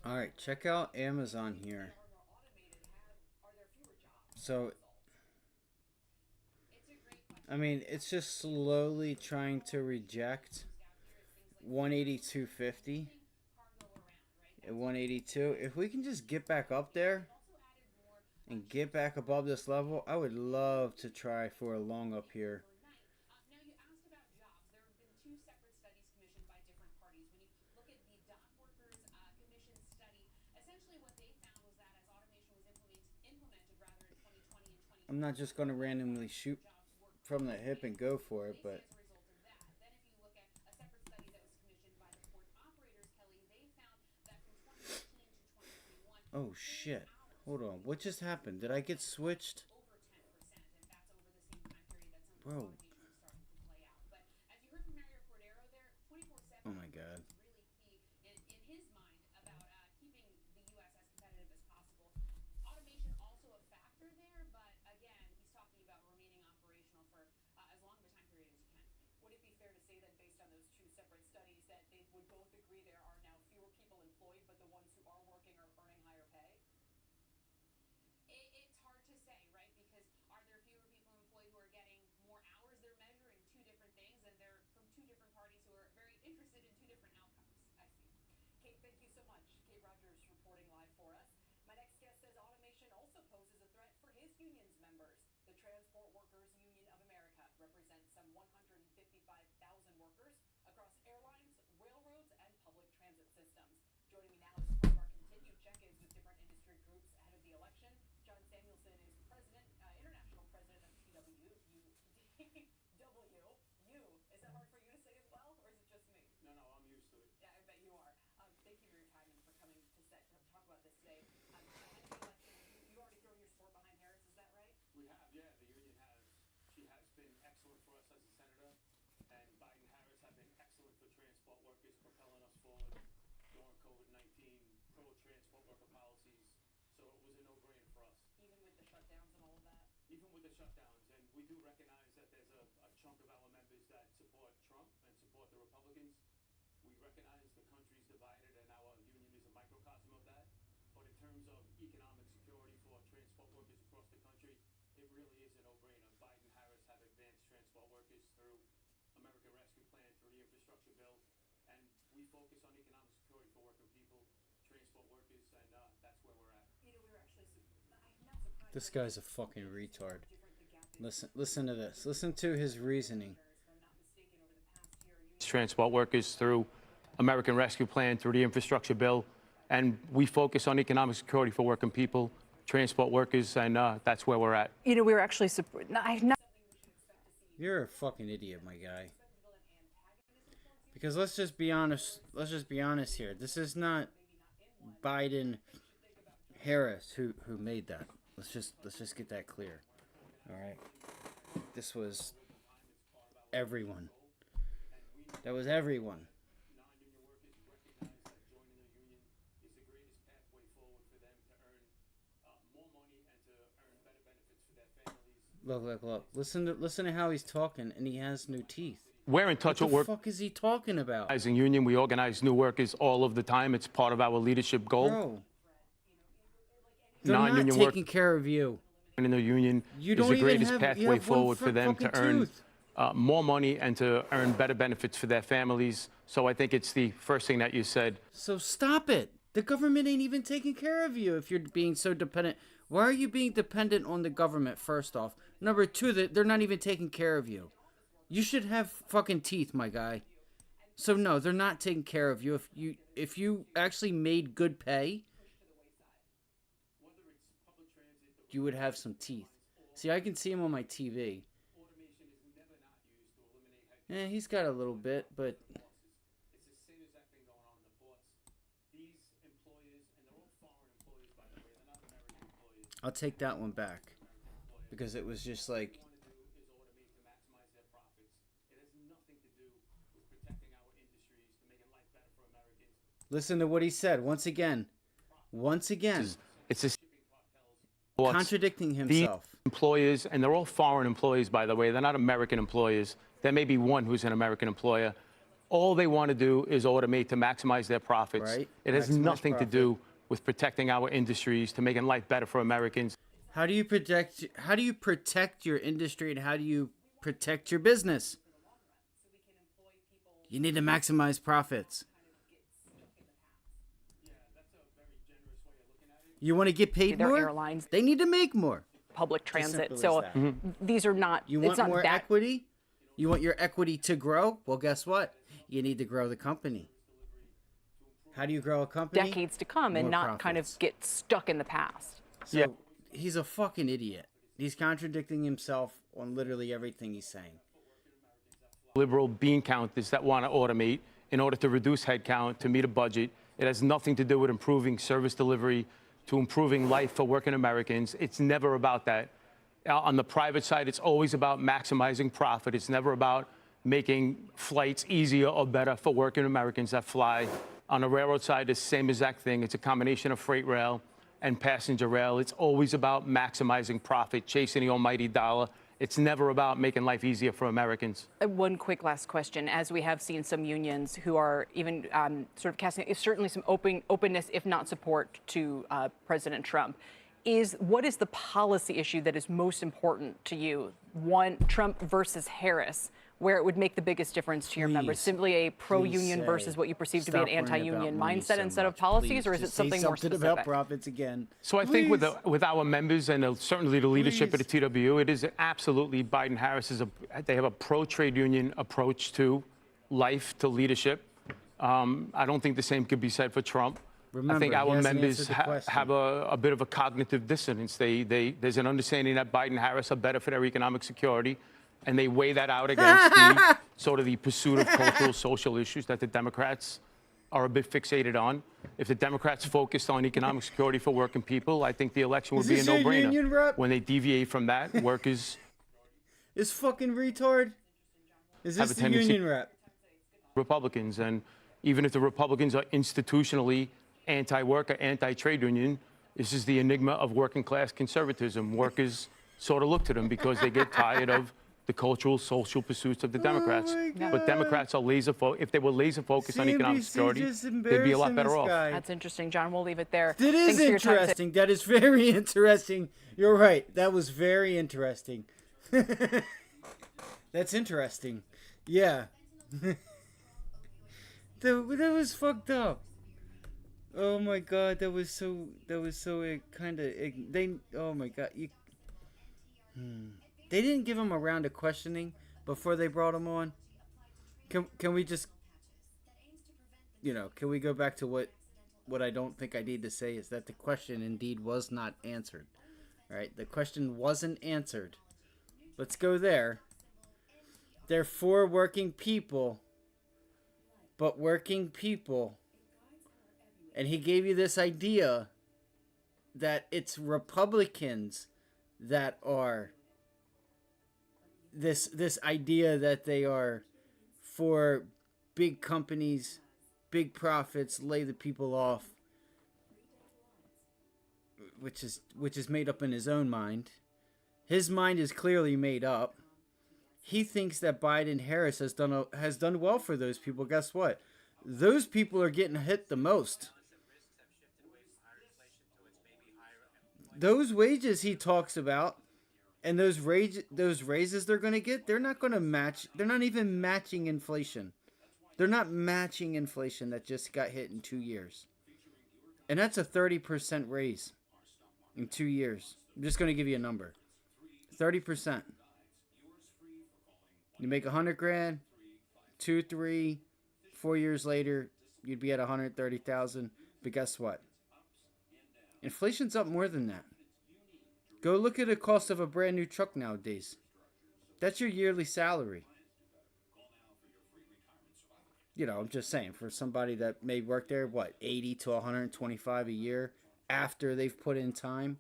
All right, check out Amazon here. So, I mean, it's just slowly trying to reject 182.50 at 182. If we can just get back up there and get back above this level, I would love to try for a long up here. I'm not just going to randomly shoot from the hip and go for it, but oh shit. Hold on. What just happened? Did I get switched? Bro. Oh my god. This guy's a fucking retard. Listen to this. Listen to his reasoning. Transport workers through American Rescue Plan, through the infrastructure bill, and we focus on economic security for working people, transport workers, and that's where we're at. You know, we were actually You're a fucking idiot, my guy. Because let's just be honest. Let's just be honest here. This is not Biden, Harris who made that. Let's just get that clear. All right. This was everyone. That was everyone. Look. Listen to how he's talking, and he has no teeth. We're in touch with What the fuck is he talking about? As a union, we organize new workers all of the time. It's part of our leadership goal. Bro, they're not taking care of you. In the union You is don't the even greatest have- pathway you have one forward for them to fucking earn tooth. more money and to earn better benefits for their families. So I think it's the first thing that you said. So stop it. The government ain't even taking care of you if you're being so dependent. Why are you being dependent on the government, first off? Number two, that they're not even taking care of you. You should have fucking teeth, my guy. So no, they're not taking care of you. If you actually made good pay, you would have some teeth. See, I can see him on my TV. Yeah, he's got a little bit, but I'll take that one back because it was just like listen to what he said once again. It's a contradicting himself. These employers, and they're all foreign employees, by the way. They're not American employers. There may be one who's an American employer. All they want to do is automate to maximize their profits. Right. It has Maximize nothing profit. to do with protecting our industries, to making life better for Americans. How do you protect your industry, and how do you protect your business? You need to maximize profits. You want to get paid Their more? airlines. They need to make more. Public transit. simple So as that. these are not. You it's want not more that. equity? You want your equity to grow? Well, guess what? You need to grow the company. How do you grow a company? Decades to come, and More not kind of profits. get stuck in the past. So he's a fucking idiot. He's contradicting himself on literally everything he's saying. Liberal bean counters that want to automate in order to reduce headcount, to meet a budget. It has nothing to do with improving service delivery, to improving life for working Americans. It's never about that. On the private side, it's always about maximizing profit. It's never about making flights easier or better for working Americans that fly. On the railroad side, it's the same exact thing. It's a combination of freight rail and passenger rail. It's always about maximizing profit, chasing the almighty dollar. It's never about making life easier for Americans. One quick last question. As we have seen some unions who are even sort of casting certainly some openness, if not support, to President Trump. What is the policy issue that is most important to you? One, Trump versus Harris, where it would make the biggest difference to your members? Simply a pro-union versus what you perceive to be an anti-union mindset instead of policies, or is it something more specific? About profits again. So I think with our members and certainly the leadership at the TWU, it is absolutely Biden-Harris they have a pro-trade union approach to life, to leadership. I don't think the same could be said for Trump. Remember, I think our he hasn't members answered the question. have a bit of a cognitive dissonance. There's an understanding that Biden-Harris are better for their economic security, and they weigh that out against the pursuit of cultural, social issues that the Democrats are a bit fixated on. If the Democrats focused on economic security for working people, I think the election would be a Is this your union no-brainer. rep? When they deviate from that, workers This fucking retard? Is have this a the tendency union rep? Republicans, and even if the Republicans are institutionally anti-worker, anti-trade union, this is the enigma of working class conservatism. Workers sort of look to them because they get tired of the cultural, social pursuits of the Democrats. But Democrats are if they were laser focused on economic security, they'd be a lot better off. That's interesting, John. We'll leave it there. That is Thanks for your time interesting. That is very interesting. You're right. That was very interesting. That's interesting. Yeah. that was fucked up. Oh my god, that was so kind of oh my god, they didn't give him a round of questioning before they brought him on. Can we just can we go back to what I don't think I need to say is that the question indeed was not answered. Right? The question wasn't answered. Let's go there. They're for working people, but working people. And he gave you this idea that it's Republicans that are this idea that they are for big companies, big profits, lay the people off, which is made up in his own mind. His mind is clearly made up. He thinks that Biden-Harris has done well for those people. Guess what? Those people are getting hit the most. Those wages he talks about and those raises they're going to get, they're not going to match. They're not even matching inflation. They're not matching inflation that just got hit in 2 years. And that's a 30% raise in 2 years. I'm just going to give you a number. 30%. You make $100,000, 2, 3, 4 years later, you'd be at 130,000. But guess what? Inflation's up more than that. Go look at the cost of a brand new truck nowadays. That's your yearly salary. I'm just saying, for somebody that may work there, 80 to 125 a year after they've put in time?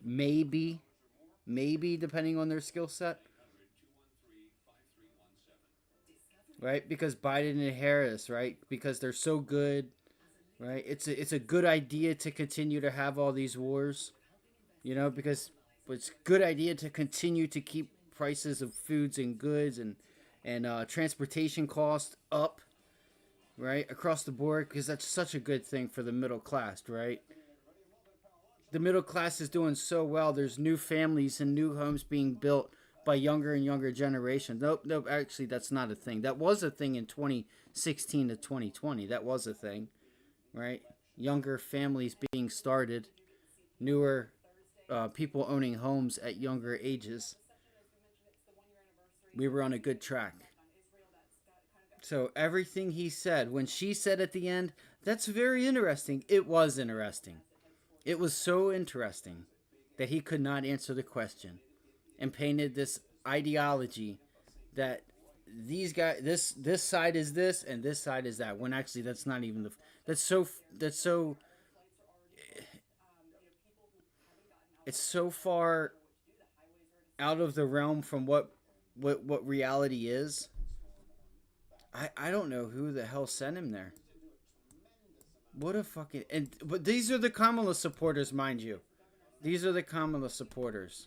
Maybe, depending on their skill set. Right? Because Biden and Harris, right? Because they're so good. Right, it's a good idea to continue to have all these wars, because it's a good idea to continue to keep prices of foods and goods and transportation costs up, right? Across the board, because that's such a good thing for the middle class, right? The middle class is doing so well. There's new families and new homes being built by younger and younger generations. Nope, actually, that's not a thing. That was a thing in 2016 to 2020. That was a thing, right? Younger families being started, newer people owning homes at younger ages. We were on a good track. So everything he said, when she said at the end, that's very interesting. It was interesting. It was so interesting that he could not answer the question and painted this ideology that these guys, this side is this and this side is that, when actually that's not even that's so it's so far out of the realm from what reality is. I don't know who the hell sent him there. What a fucking... But these are the Kamala supporters, mind you. These are the Kamala supporters.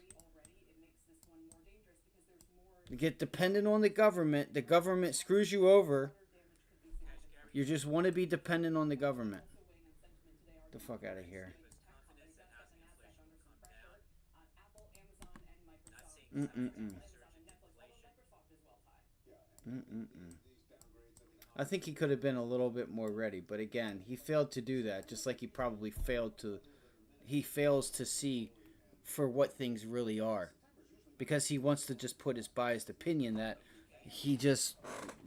You get dependent on the government. The government screws you over. You just want to be dependent on the government. Get the fuck out of here. I think he could have been a little bit more ready, but again, he failed to do that, just like he probably fails to see for what things really are, because he wants to just put his biased opinion that he just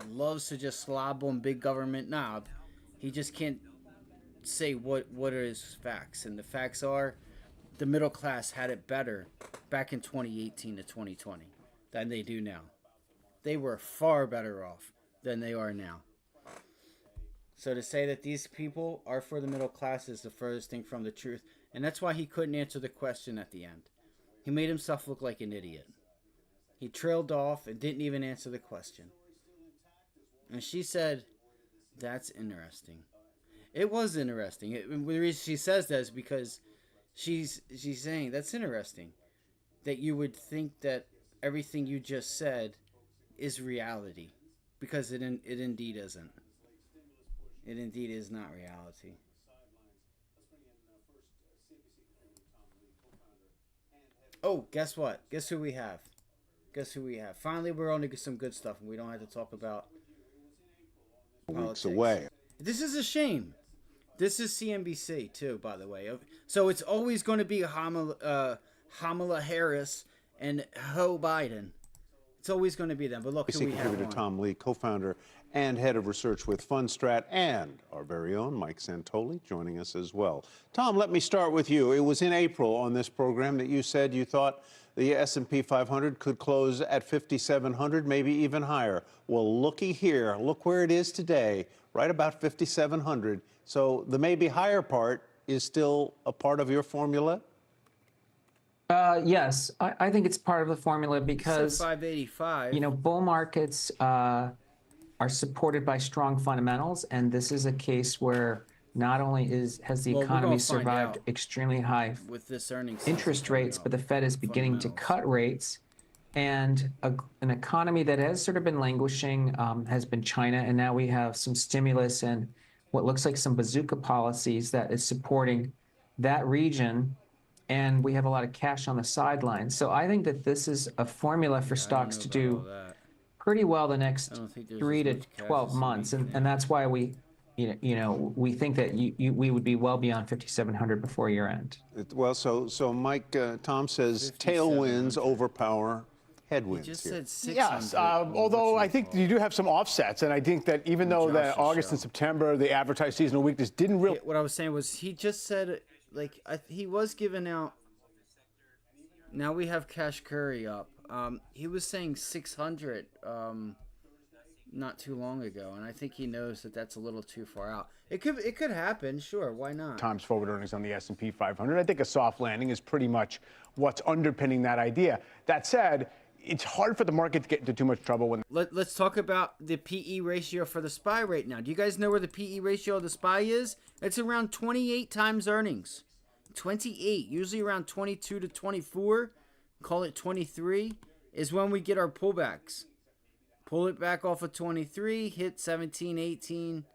loves to just slob on big government knob. He just can't say what are his facts, and the facts are the middle class had it better back in 2018 to 2020 than they do now. They were far better off than they are now. So to say that these people are for the middle class is the furthest thing from the truth. And that's why he couldn't answer the question at the end. He made himself look like an idiot. He trailed off and didn't even answer the question. And she said, that's interesting. It was interesting. The reason she says that is because she's saying, that's interesting. That you would think that everything you just said is reality. Because it indeed isn't. It indeed is not reality. Oh, guess what? Guess who we have? Finally, we're on to some good stuff, and we don't have to talk about politics. Away. This is a shame. This is CNBC, too, by the way. So it's always going to be Kamala Harris and Joe Biden. It's always going to be them. But look who we have contributor Tom Lee, co-founder and head of research with Fundstrat, and our very own Mike Santoli joining us as well. Tom, let me start with you. It was in April on this program that you said you thought the S&P 500 could close at 5,700, maybe even higher. Well, looky here. Look where it is today, right about 5,700. So the maybe higher part is still a part of your formula? Yes, I think it's part of the formula because 585. Bull markets are supported by strong fundamentals, and this is a case where not only has the economy survived extremely high with this earnings interest rates, but the Fed is beginning to cut rates, and an economy that has sort of been languishing has been China, and now we have some stimulus and what looks like some bazooka policies that is supporting that region. And we have a lot of cash on the sidelines. So I think that this is a formula for stocks to do pretty well the next 3 to 12 months. And that's why we think that we would be well beyond 5,700 before year end. Well, so Mike, Tom says tailwinds overpower headwinds. He just said 600. Yes, although I think you do have some offsets. And I think that even though the August and September, the advertised seasonal weakness didn't really... What I was saying was he just said... he was giving out. Now we have Cash Curry up. He was saying 600 not too long ago, and I think he knows that that's a little too far out. It could happen, sure. Why not? Times forward earnings on the S&P 500. I think a soft landing is pretty much what's underpinning that idea. That said, it's hard for the market to get into too much trouble when. Let's talk about the PE ratio for the SPY right now. Do you guys know where the PE ratio of the SPY is? It's around 28 times earnings. 28, usually around 22 to 24, call it 23, is when we get our pullbacks. Pull it back off of 23, hit 17, 18,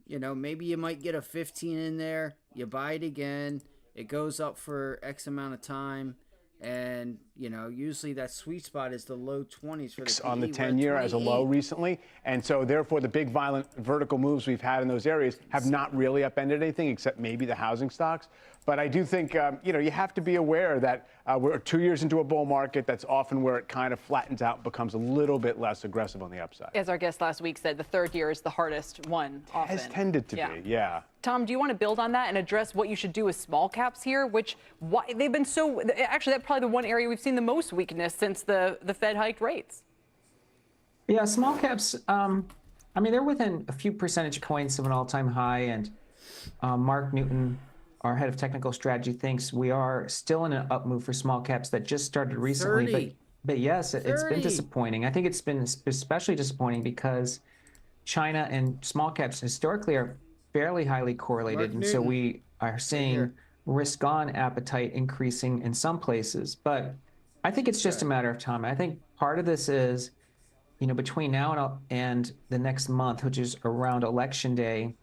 You know, maybe you might get a 15 in there. You buy it again. It goes up for X amount of time. And, you know, usually that sweet spot is the low 20s for the PE. On the 10-year as a low recently. And so, therefore, the big violent vertical moves we've had in those areas have not really upended anything except maybe the housing stocks. But I do think, you know, you have to be aware that we're 2 years into a bull market. That's often where it kind of flattens out and becomes a little bit less aggressive on the upside. As our guest last week said, the third year is the hardest one often. Has tended to be, yeah. Tom, do you want to build on that and address what you should do with small caps here, which they've been so, actually that's probably the one area we've seen the most weakness since the Fed hiked rates. Yeah, small caps, I mean, they're within a few percentage points of an all-time high, and Mark Newton, our head of technical strategy, thinks we are still in an up move for small caps that just started recently. 30. But yes, it's been disappointing. I think it's been especially disappointing because China and small caps historically are fairly highly correlated, and so we are seeing risk-on appetite increasing in some places. But I think it's just a matter of time. I think part of this is, you know, between now and the next month, which is around Election Day,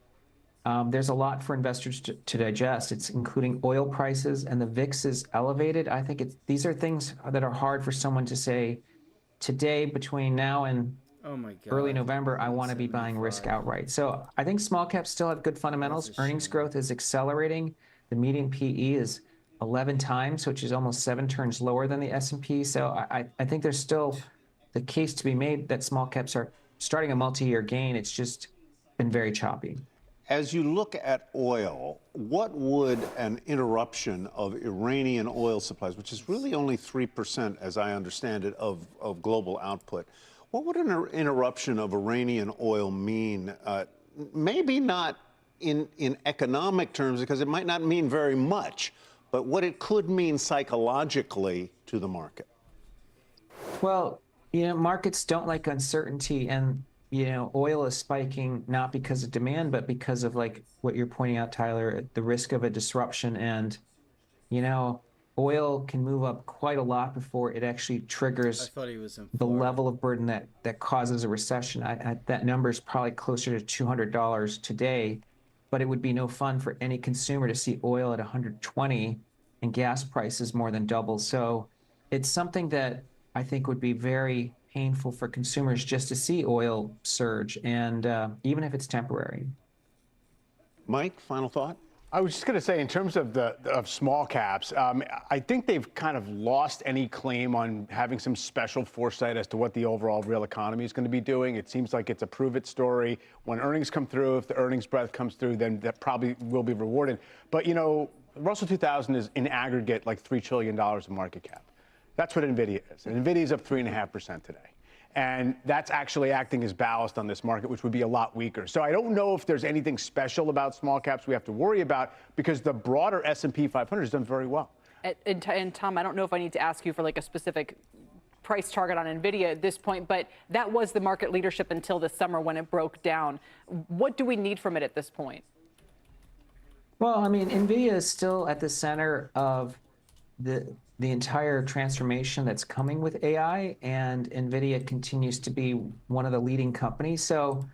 there's a lot for investors to digest. It's including oil prices, and the VIX is elevated. I think these are things that are hard for someone to say today between now and early November, I want to be buying risk outright. So I think small caps still have good fundamentals. Earnings growth is accelerating. The median PE is 11 times, which is almost 7 turns lower than the S&P. So I think there's still the case to be made that small caps are starting a multi-year gain. It's just been very choppy. As you look at oil, what would an interruption of Iranian oil supplies, which is really only 3%, as I understand it, of global output, what would an interruption of Iranian oil mean? Maybe not in economic terms, because it might not mean very much, but what it could mean psychologically to the market. Well, you know, markets don't like uncertainty, and you know, oil is spiking not because of demand, but because of like what you're pointing out, Tyler, the risk of a disruption. And, you know, oil can move up quite a lot before it actually triggers the level of burden that causes a recession. That number is probably closer to $200 today, but it would be no fun for any consumer to see oil at 120 and gas prices more than double. So it's something that I think would be very painful for consumers just to see oil surge, and even if it's temporary. Mike, final thought? I was just going to say, in terms of small caps, I think they've kind of lost any claim on having some special foresight as to what the overall real economy is going to be doing. It seems like it's a prove-it story. When earnings come through, if the earnings breadth comes through, then that probably will be rewarded. But, you know, Russell 2000 is in aggregate like $3 trillion in market cap. That's what NVIDIA is. And NVIDIA is up 3.5% today. And that's actually acting as ballast on this market, which would be a lot weaker. So I don't know if there's anything special about small caps we have to worry about, because the broader S&P 500 has done very well. And Tom, I don't know if I need to ask you for like a specific price target on NVIDIA at this point, but that was the market leadership until this summer when it broke down. What do we need from it at this point? Well, I mean, NVIDIA is still at the center of the entire transformation that's coming with AI, and NVIDIA continues to be one of the leading companies. So,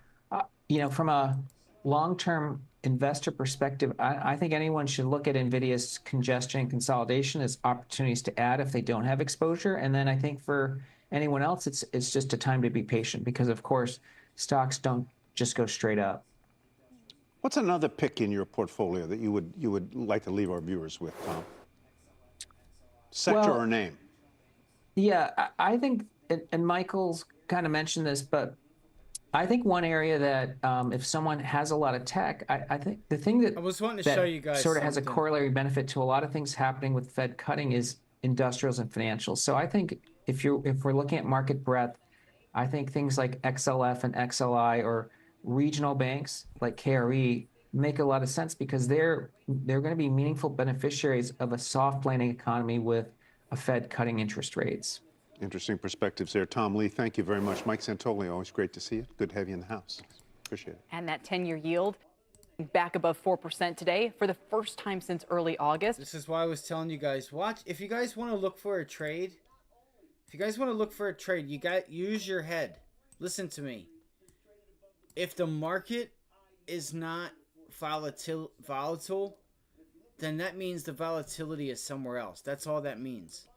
you know, from a long-term investor perspective, I think anyone should look at NVIDIA's congestion and consolidation as opportunities to add if they don't have exposure. And then I think for anyone else, it's just a time to be patient, because of course, stocks don't just go straight up. What's another pick in your portfolio that you would like to leave our viewers with, Tom? Sector or name? Yeah, I think, and Michael's kind of mentioned this, but I think one area that if someone has a lot of tech, I think the thing that I was wanting to show you guys sort of has a corollary benefit to a lot of things happening with Fed cutting is industrials and financials. So I think if we're looking at market breadth, I think things like XLF and XLI or regional banks like KRE make a lot of sense, because they're going to be meaningful beneficiaries of a soft landing economy with a Fed cutting interest rates. Interesting perspectives there. Tom Lee, thank you very much. Mike Santoli, always great to see you. Good to have you in the house. Appreciate it. And that 10-year yield back above 4% today for the first time since early August. This is why I was telling you guys, watch. If you guys want to look for a trade, use your head. Listen to me. If the market is not volatile, then that means the volatility is somewhere else. That's all that means.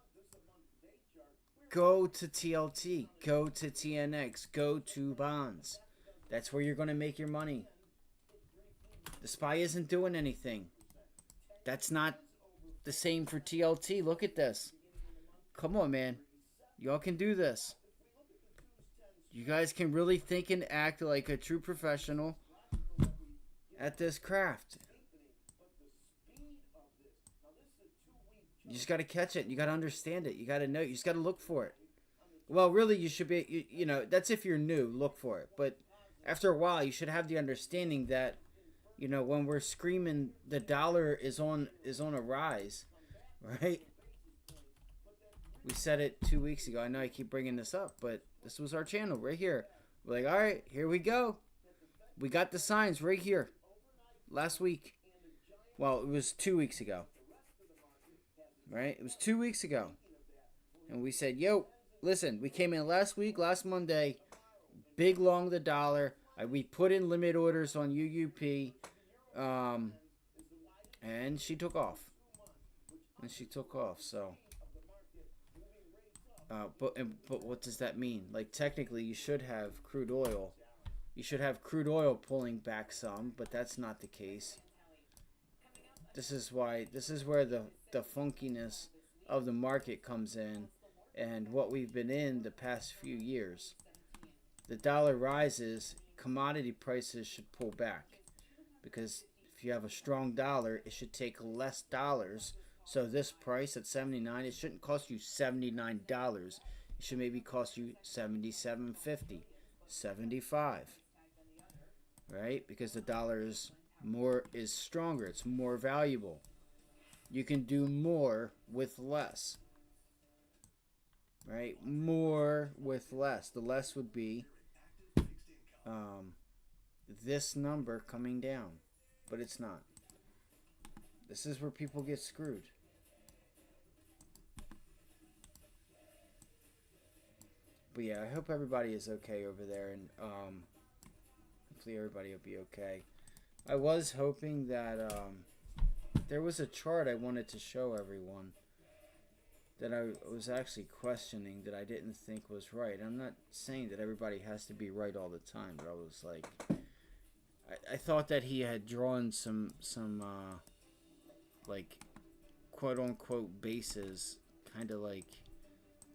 Go to TLT, go to TNX, go to bonds. That's where you're going to make your money. The SPY isn't doing anything. That's not the same for TLT. Look at this. Come on, man. Y'all can do this. You guys can really think and act like a true professional at this craft. You just got to catch it. You got to understand it. You got to know. You just got to look for it. Well, really, you should be, you know, that's if you're new, look for it. But after a while, you should have the understanding that, you know, when we're screaming the dollar is on a rise, right? We said it 2 weeks ago. I know I keep bringing this up, but this was our channel right here. We're like, all right, here we go. We got the signs right here. Last week. Well, it was 2 weeks ago. Right? It was 2 weeks ago. And we said, yo, listen, we came in last week, last Monday, big long the dollar. We put in limit orders on UUP. And she took off. So... But what does that mean? Like, technically, you should have crude oil. You should have crude oil pulling back some, but that's not the case. This is where the funkiness of the market comes in, and what we've been in the past few years. The dollar rises, commodity prices should pull back, because if you have a strong dollar, it should take less dollars. So this price at $79, it shouldn't cost you $79. It should maybe cost you $77.50, $75, right? Because the dollar is stronger. It's more valuable. You can do more with less, right? More with less. The less would be this number coming down, but it's not. This is where people get screwed. But yeah, I hope everybody is okay over there, and hopefully everybody will be okay. I was hoping that there was a chart I wanted to show everyone that I was actually questioning that I didn't think was right. I'm not saying that everybody has to be right all the time, but I was like, I thought that he had drawn some like quote unquote bases, kind of like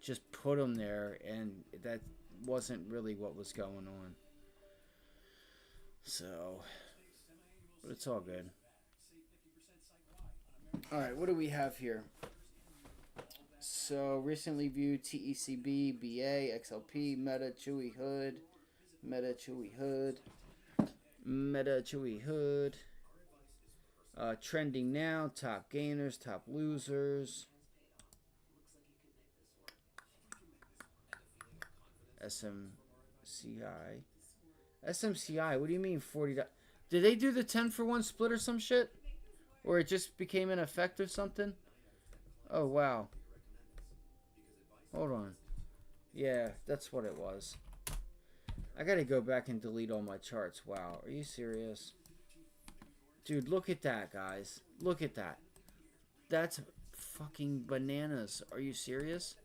just put them there, and that wasn't really what was going on. So, but it's all good. All right, what do we have here? So, recently viewed TECB, BA, XLP, Meta, Chewy Hood, Meta, Chewy Hood, Meta, Chewy Hood. Trending now, top gainers, top losers. SMCI. SMCI, what do you mean $40? Did they do the 10 for 1 split or some shit? Or it just became an effect or something? Oh, wow. Hold on. Yeah, that's what it was. I gotta go back and delete all my charts. Wow, are you serious? Dude, look at that, guys. Look at that. That's fucking bananas. Are you serious?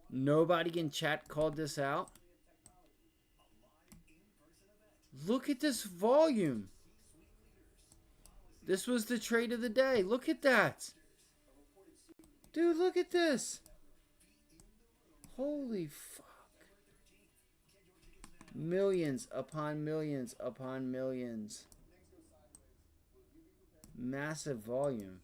Nobody in chat called this out? Look at this volume. This was the trade of the day. Look at that. Dude, look at this. Holy fuck. Millions upon millions upon millions. Massive volume.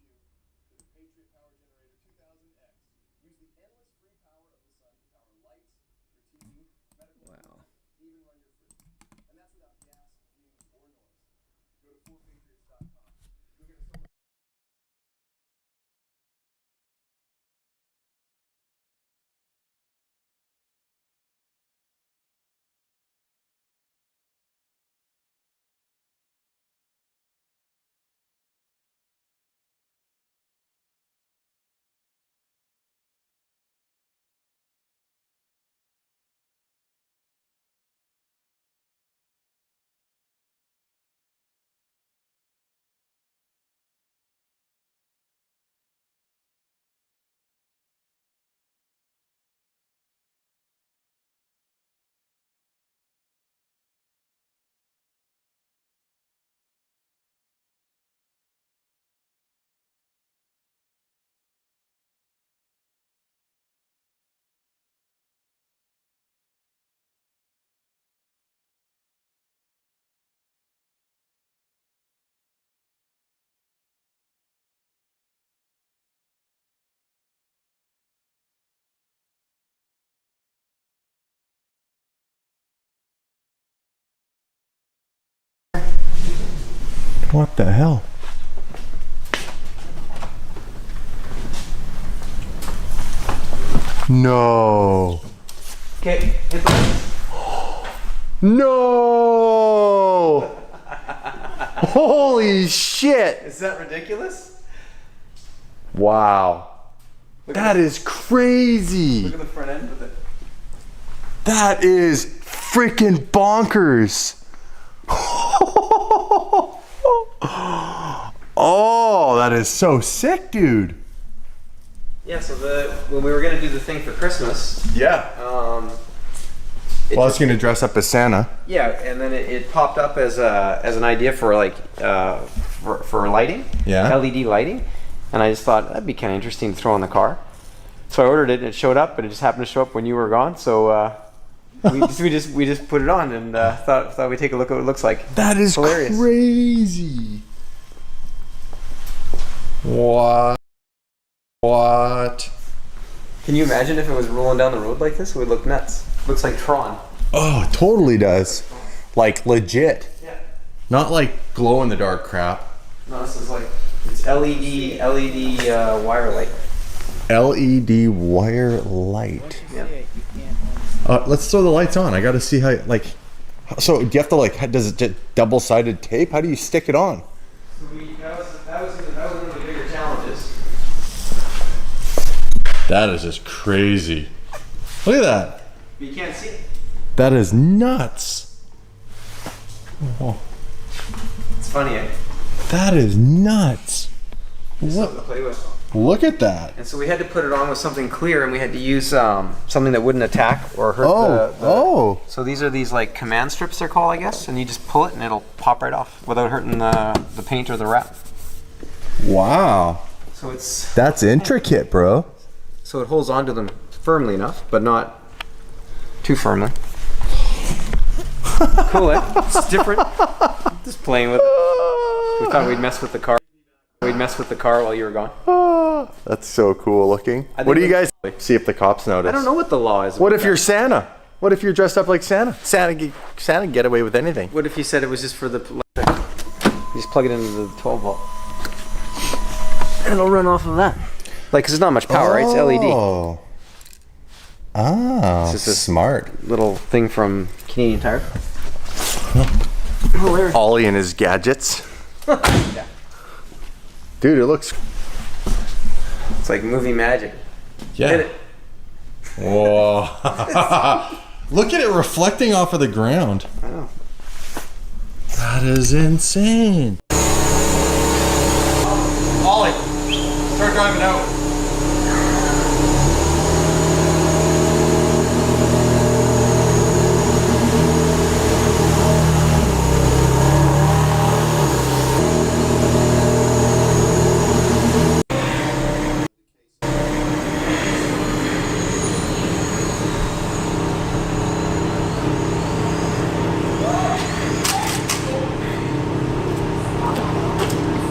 What the hell? No. Okay, hit the No! Holy shit! Is that ridiculous? Wow. That is crazy. Look at the front end of it. That is freaking bonkers. Oh, that is so sick, dude. Yeah, so when we were gonna do the thing for Christmas. Yeah. Well, I was gonna dress up as Santa. Yeah, and then it popped up as an idea for like for lighting. Yeah. LED lighting, and I just thought that'd be kind of interesting to throw in the car. So I ordered it, and it showed up, but it just happened to show up when you were gone. So we just put it on, and thought we'd take a look at what it looks like. That is hilarious. Crazy. What? What? Can you imagine if it was rolling down the road like this? It would look nuts. Looks like Tron. Oh, it totally does. Like legit. Yeah. Not like glow in the dark crap. No, this is like it's LED wire light. LED wire light. Yeah. Let's throw the lights on. I got to see how like. So do you have to like? Does it get double-sided tape? How do you stick it on? So that was one of the bigger challenges. That is just crazy. Look at that. But you can't see it. That is nuts. Oh. It's funny. That is nuts. Something to play with. Look at that. And so we had to put it on with something clear, and we had to use something that wouldn't attack or hurt Oh. So these are these like command strips they're called, I guess, and you just pull it and it'll pop right off without hurting the paint or the wrap. Wow. So it's That's intricate, bro. so it holds onto them firmly enough, but not too firmly. Cool, eh? It's different. Just playing with it. We thought we'd mess with the car. We'd mess with the car while you were gone. That's so cool looking. What do you guys see if the cops notice? I don't know what the law is. What if you're Santa? What if you're dressed up like Santa? Santa can get away with anything. What if you said it was just for the electric? You just plug it into the 12 volt. And it'll run off of that. Like, cause there's not much power, right? It's LED. Oh. Ah, It's just a smart. little thing from Canadian Tire. Hilarious. Ollie and his gadgets. Yeah. Dude, it looks. It's like movie magic. Yeah. Hit it. Whoa. Look at it reflecting off of the ground. I know. That is insane. Ollie, start driving out.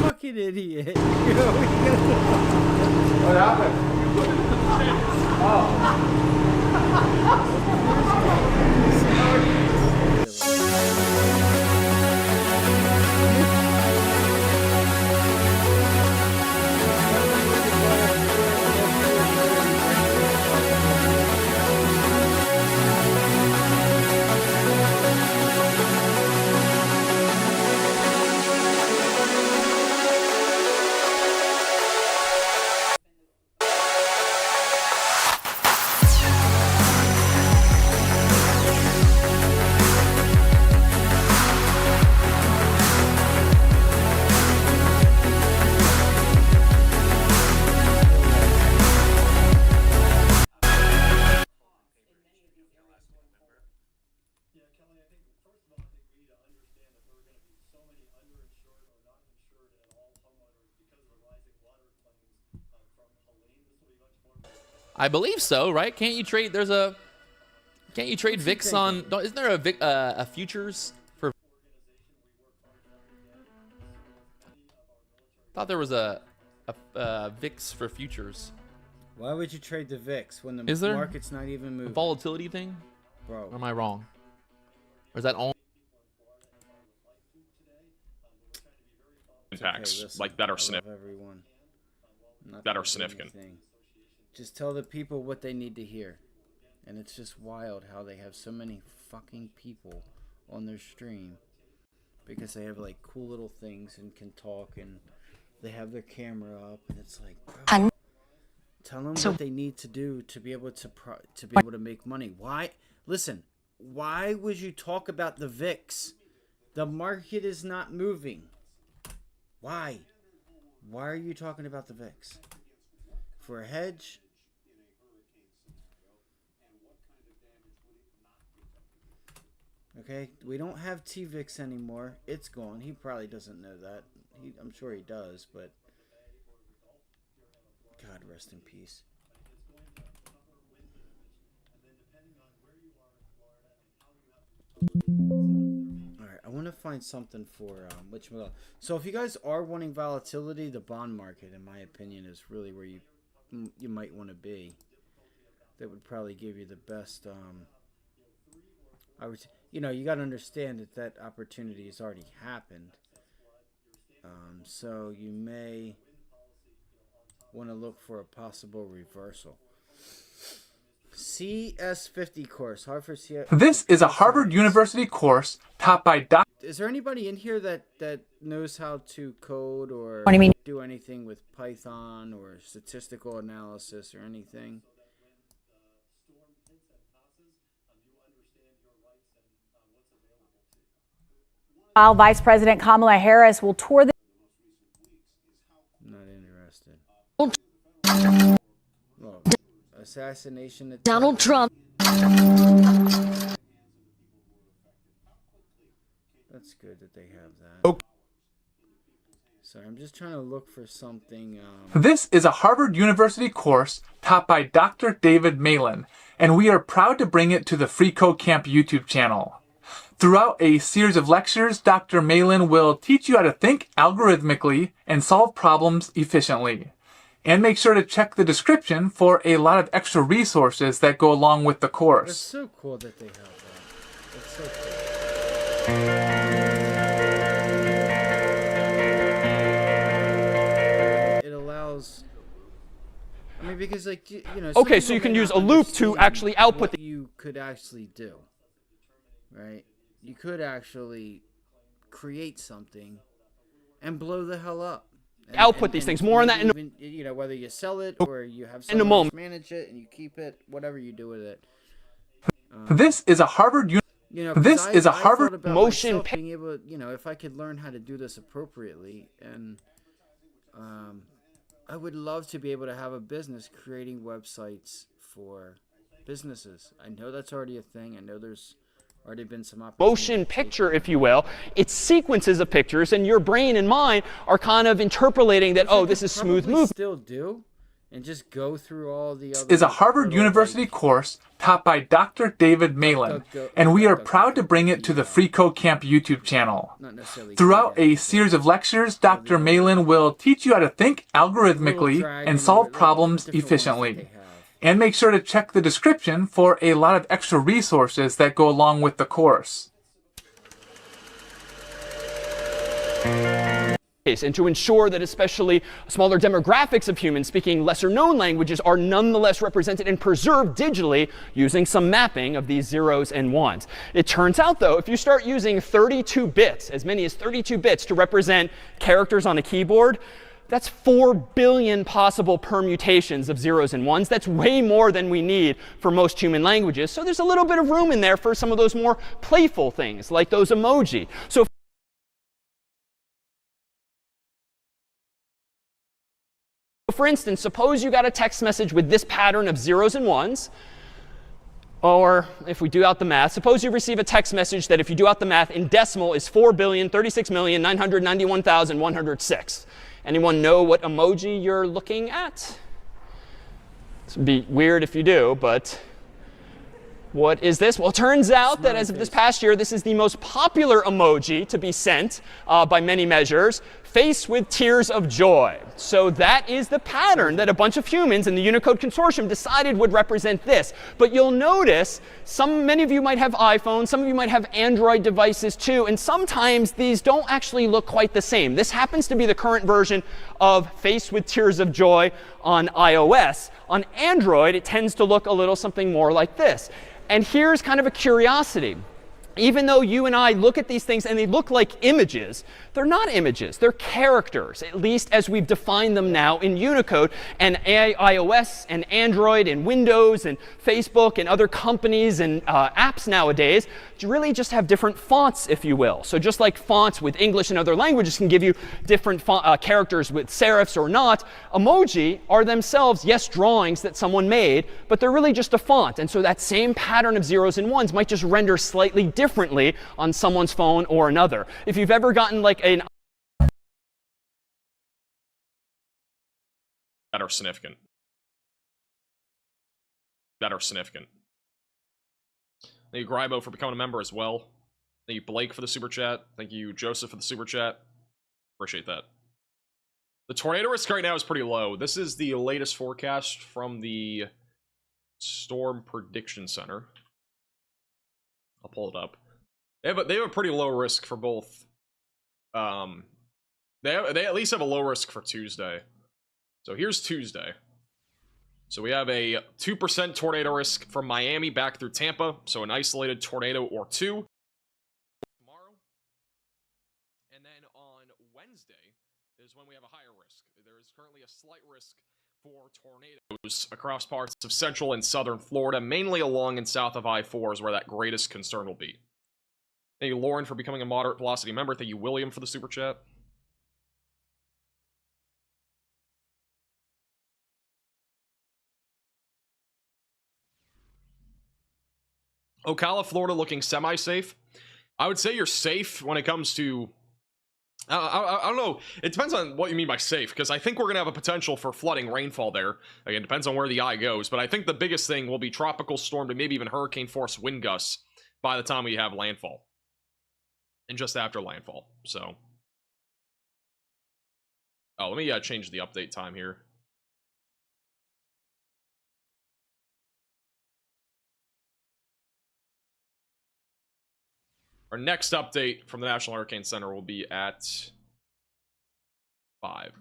Fucking idiot. What happened? I believe so, right? Can't you trade? Can't you trade VIX on? Isn't there a futures for? I thought there was a VIX for futures. Why would you trade the VIX when the Is there market's not even moving? a volatility thing? Bro. Or am I wrong? Or is that only? Okay, listen, like that are I love everyone. I'm not gonna do significant. anything. Just tell the people what they need to hear. And it's just wild how they have so many fucking people on their stream because they have like cool little things and can talk and they have their camera up and it's like, bro, tell them what they need to do to be able to make money. Why? Listen, why would you talk about the VIX? The market is not moving. Why? Why are you talking about the VIX? For a hedge? Okay, we don't have TVIX anymore. It's gone. He probably doesn't know that. I'm sure he does, but God rest in peace. Alright, I want to find something for so if you guys are wanting volatility, the bond market, in my opinion, is really where you might want to be. That would probably give you the best. You got to understand that opportunity has already happened. So you may want to look for a possible reversal. CS50 course, Harvard CS. This is a Harvard University course taught by Dr. Is there anybody in here that knows how to code or do anything with Python or statistical analysis or anything? While Vice President Kamala Harris will tour the... Not interested. Well, assassination attempt. Donald Trump. That's good that they have that. Okay. Sorry, I'm just trying to look for something. This is a Harvard University course taught by Dr. David Malin, and we are proud to bring it to the Free Code Camp YouTube channel. Throughout a series of lectures, Dr. Malin will teach you how to think algorithmically and solve problems efficiently. And make sure to check the description for a lot of extra resources that go along with the course. It's so cool that they have that. It's so cool. It allows... I mean, because like, okay, so you can use a loop to actually output what you could actually do, right? You could actually create something and blow the hell up. Output these things. More on that in whether you sell it or you have someone else manage it and you keep it, whatever you do with it. This is a Harvard This is a Harvard motion being able, if I could learn how to do this appropriately, and I would love to be able to have a business creating websites for businesses. I know that's already a thing. I know there's already been some motion picture, if you will. It's sequences of pictures, and your brain and mine are kind of interpolating that, oh, this is smooth movement. Still do, and just go through all the other. Is a Harvard University course taught by Dr. David Malin, and we are proud to bring it to the Free Code Camp YouTube channel. Throughout a series of lectures, Dr. Malin will teach you how to think algorithmically and solve problems efficiently. And make sure to check the description for a lot of extra resources that go along with the course. And to ensure that especially smaller demographics of humans speaking lesser known languages are nonetheless represented and preserved digitally using some mapping of these zeros and ones. It turns out, though, if you start using 32 bits, as many as 32 bits to represent characters on a keyboard, that's 4 billion possible permutations of zeros and ones. That's way more than we need for most human languages. So there's a little bit of room in there for some of those more playful things, like those emoji. So for instance, suppose you got a text message with this pattern of zeros and ones. Or if we do out the math, suppose you receive a text message that if you do out the math in decimal is 4,036,991,106. Anyone know what emoji you're looking at? This would be weird if you do, but what is this? Well, it turns out that as of this past year, this is the most popular emoji to be sent by many measures. face with tears of joy. So that is the pattern that a bunch of humans in the Unicode Consortium decided would represent this. But you'll notice many of you might have iPhones, some of you might have Android devices too, and sometimes these don't actually look quite the same. This happens to be the current version of face with tears of joy on iOS. On Android, it tends to look a little something more like this. And here's kind of a curiosity. Even though you and I look at these things and they look like images, they're not images. They're characters, at least as we've defined them now in Unicode. And iOS and Android and Windows and Facebook and other companies and apps nowadays really just have different fonts, if you will. So just like fonts with English and other languages can give you different characters with serifs or not, emoji are themselves, yes, drawings that someone made, but they're really just a font. And so that same pattern of zeros and ones might just render slightly differently on someone's phone or another. If you've ever gotten like an that are significant. Thank you, Grybo, for becoming a member as well. Thank you, Blake, for the super chat. Thank you, Joseph, for the super chat. Appreciate that. The tornado risk right now is pretty low. This is the latest forecast from the Storm Prediction Center. I'll pull it up. They have a pretty low risk for both. They at least have a low risk for Tuesday. So here's Tuesday. So we have a 2% tornado risk from Miami back through Tampa. So an isolated tornado or two. Tomorrow. And then on Wednesday is when we have a higher risk. There is currently a slight risk for tornadoes across parts of central and southern Florida, mainly along and south of I-4 is where that greatest concern will be. Thank you, Lauren, for becoming a moderate velocity member. Thank you, William, for the super chat. Ocala, Florida, looking semi-safe. I would say you're safe when it comes to... I don't know. It depends on what you mean by safe, because I think we're going to have a potential for flooding rainfall there. Again, depends on where the eye goes, but I think the biggest thing will be tropical storm to maybe even hurricane-force wind gusts by the time we have landfall. And just after landfall, so... Oh, let me change the update time here. Our next update from the National Hurricane Center will be at 5.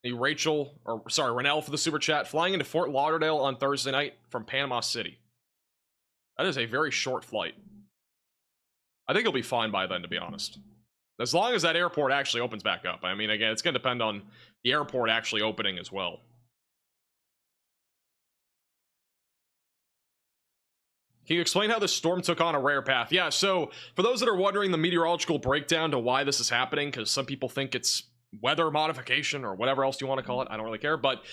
Renell for the super chat. Flying into Fort Lauderdale on Thursday night from Panama City. That is a very short flight. I think it'll be fine by then, to be honest. As long as that airport actually opens back up. I mean, again, it's going to depend on the airport actually opening as well. Can you explain how this storm took on a rare path? Yeah, so for those that are wondering the meteorological breakdown to why this is happening, because some people think it's weather modification or whatever else you want to call it, I don't really care, but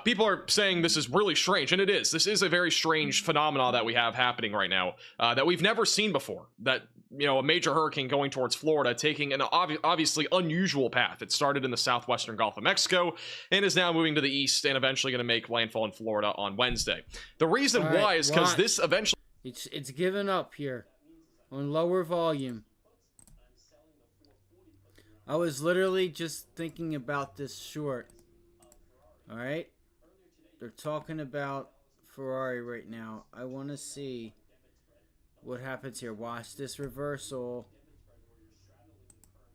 people are saying this is really strange, and it is. This is a very strange phenomenon that we have happening right now that we've never seen before. That, you know, a major hurricane going towards Florida, taking an obviously unusual path. It started in the southwestern Gulf of Mexico and is now moving to the east and eventually going to make landfall in Florida on Wednesday. The reason why is because this eventually... It's given up here on lower volume. I was literally just thinking about this short. All right? They're talking about Ferrari right now. I want to see what happens here. Watch this reversal.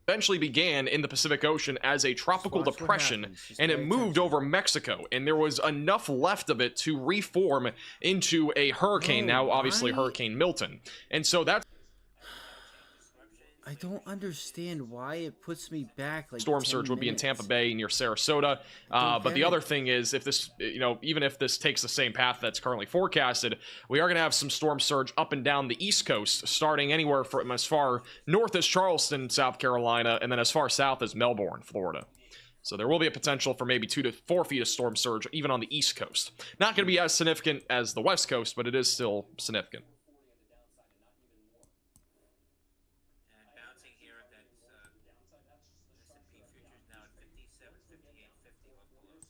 Eventually began in the Pacific Ocean as a tropical depression, and it moved over Mexico, and there was enough left of it to reform into a hurricane, now obviously Hurricane Milton. And so that's... I don't understand why it puts me back like storm surge would be in Tampa Bay near Sarasota. But the other thing is, if this, you know, even if this takes the same path that's currently forecasted, we are going to have some storm surge up and down the East Coast, starting anywhere from as far north as Charleston, South Carolina, and then as far south as Melbourne, Florida. So there will be a potential for maybe 2 to 4 feet of storm surge even on the East Coast. Not going to be as significant as the West Coast, but it is still significant.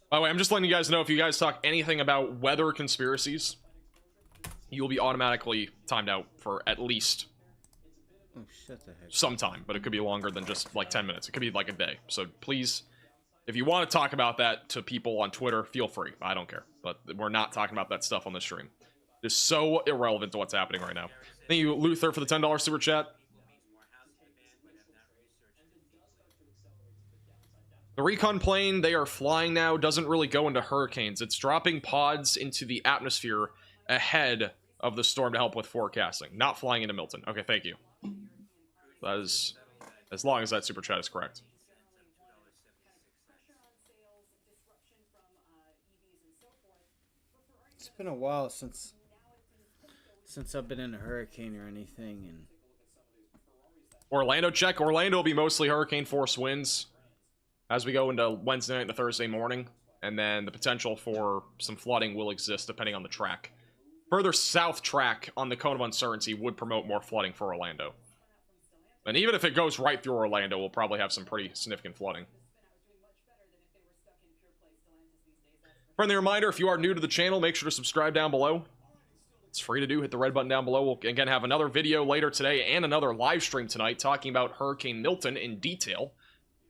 By the way, I'm just letting you guys know, if you guys talk anything about weather conspiracies, you will be automatically timed out for at least Oh, shut the heck. Sometime, but it could be longer than just like 10 minutes. It could be like a day. So please, if you want to talk about that to people on Twitter, feel free. I don't care. But we're not talking about that stuff on the stream. It's so irrelevant to what's happening right now. Thank you, Luther, for the $10 super chat. The recon plane they are flying now doesn't really go into hurricanes. It's dropping pods into the atmosphere ahead of the storm to help with forecasting, not flying into Milton. Okay, thank you. That is, as long as that super chat is correct. It's been a while since I've been in a hurricane or anything, and Orlando check. Orlando will be mostly hurricane force winds as we go into Wednesday night and Thursday morning, and then the potential for some flooding will exist depending on the track. Further south track on the cone of uncertainty would promote more flooding for Orlando. And even if it goes right through Orlando, we'll probably have some pretty significant flooding. Friendly reminder, if you are new to the channel, make sure to subscribe down below. It's free to do. Hit the red button down below. We'll again have another video later today and another live stream tonight talking about Hurricane Milton in detail.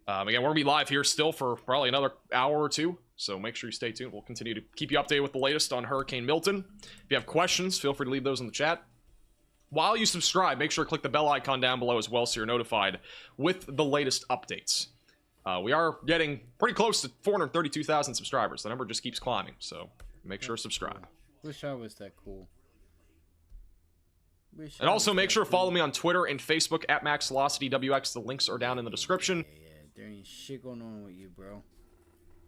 Again, we're going to be live here still for probably another hour or two, so make sure you stay tuned. We'll continue to keep you updated with the latest on Hurricane Milton. If you have questions, feel free to leave those in the chat. While you subscribe, make sure to click the bell icon down below as well so you're notified with the latest updates. We are getting pretty close to 432,000 subscribers. The number just keeps climbing, so make sure to subscribe. wish I was that cool. And also make sure to follow me on Twitter and Facebook at MaxVelocityWX. The links are down in the description. There ain't shit going on with you, bro.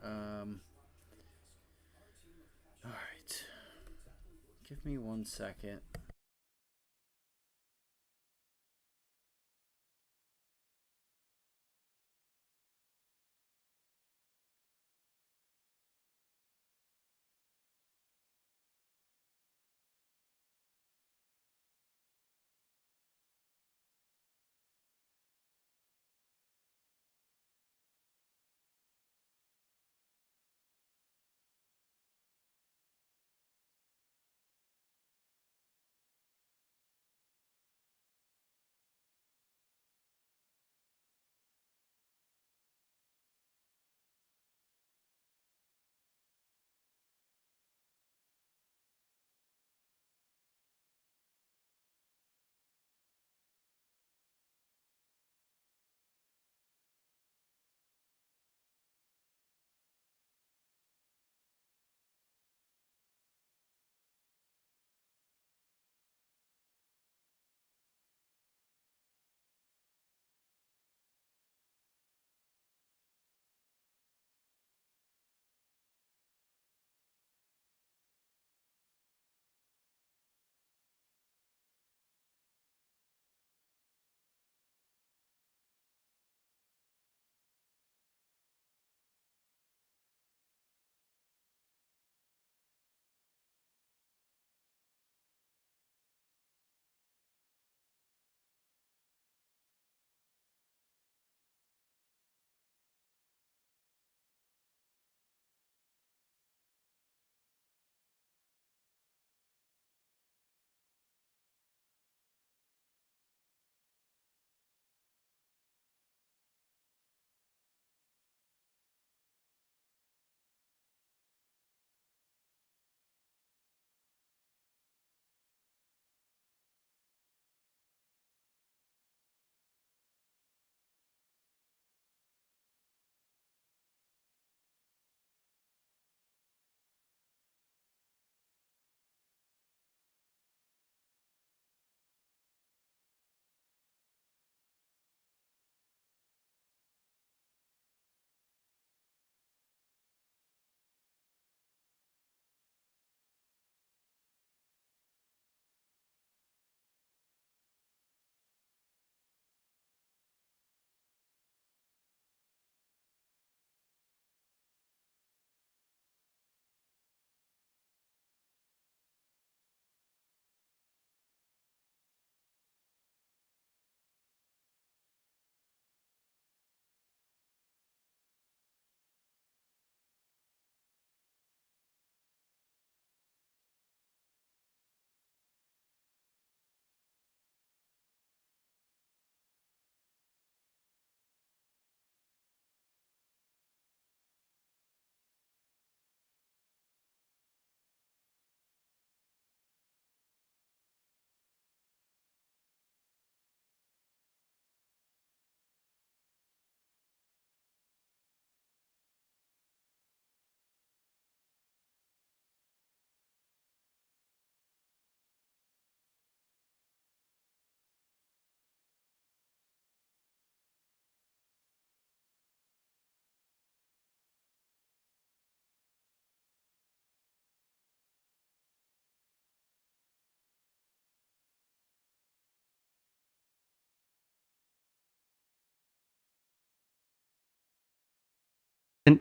Alright. Give me 1 second.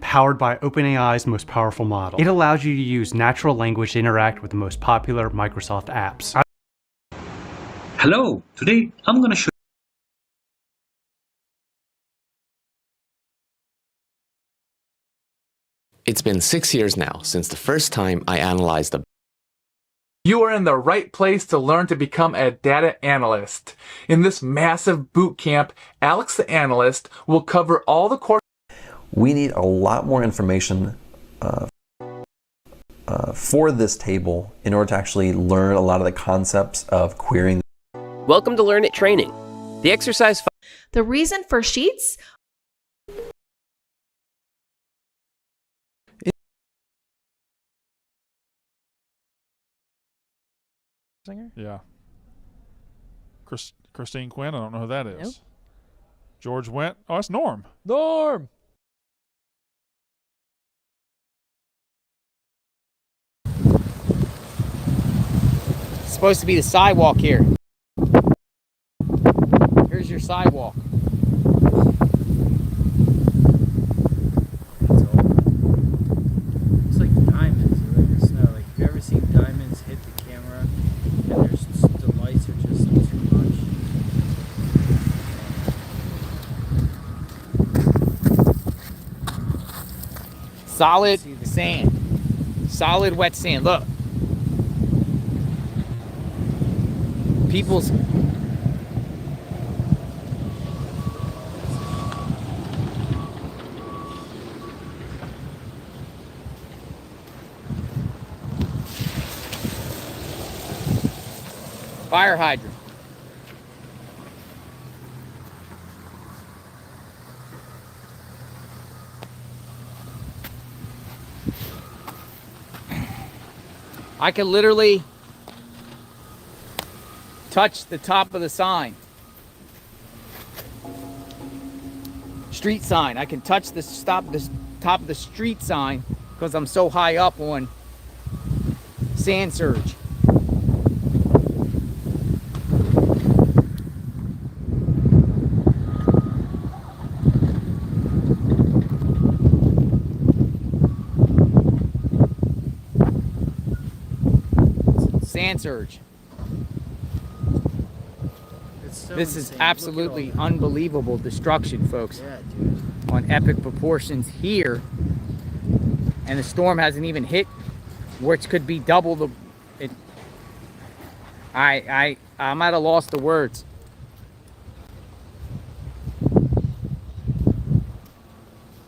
Powered by OpenAI's most powerful model. It allows you to use natural language to interact with the most popular Microsoft apps. Hello, today I'm going to show It's been 6 years now since the first time I analyzed a You are in the right place to learn to become a data analyst. In this massive boot camp, Alex the Analyst will cover all the core. We need a lot more information for this table in order to actually learn a lot of the concepts of querying. Welcome to Learn It Training. The exercise. The reason for sheets. Yeah. Christine Quinn, I don't know who that is. Nope. George Wendt. Oh, that's Norm. Norm. Supposed to be the sidewalk here. Here's your sidewalk. It's like diamonds in the snow. Like, have you ever seen diamonds hit the camera and the lights are just too much? Solid sand. Solid wet sand. Look. People's fire hydrant. I could literally touch the top of the sign. Street sign. I can touch the top of the street sign because I'm so high up on sand surge. Sand surge. So this is insane. absolutely unbelievable destruction, folks. Yeah, dude. On epic proportions here, and the storm hasn't even hit, which could be double the. I'm at a loss of words.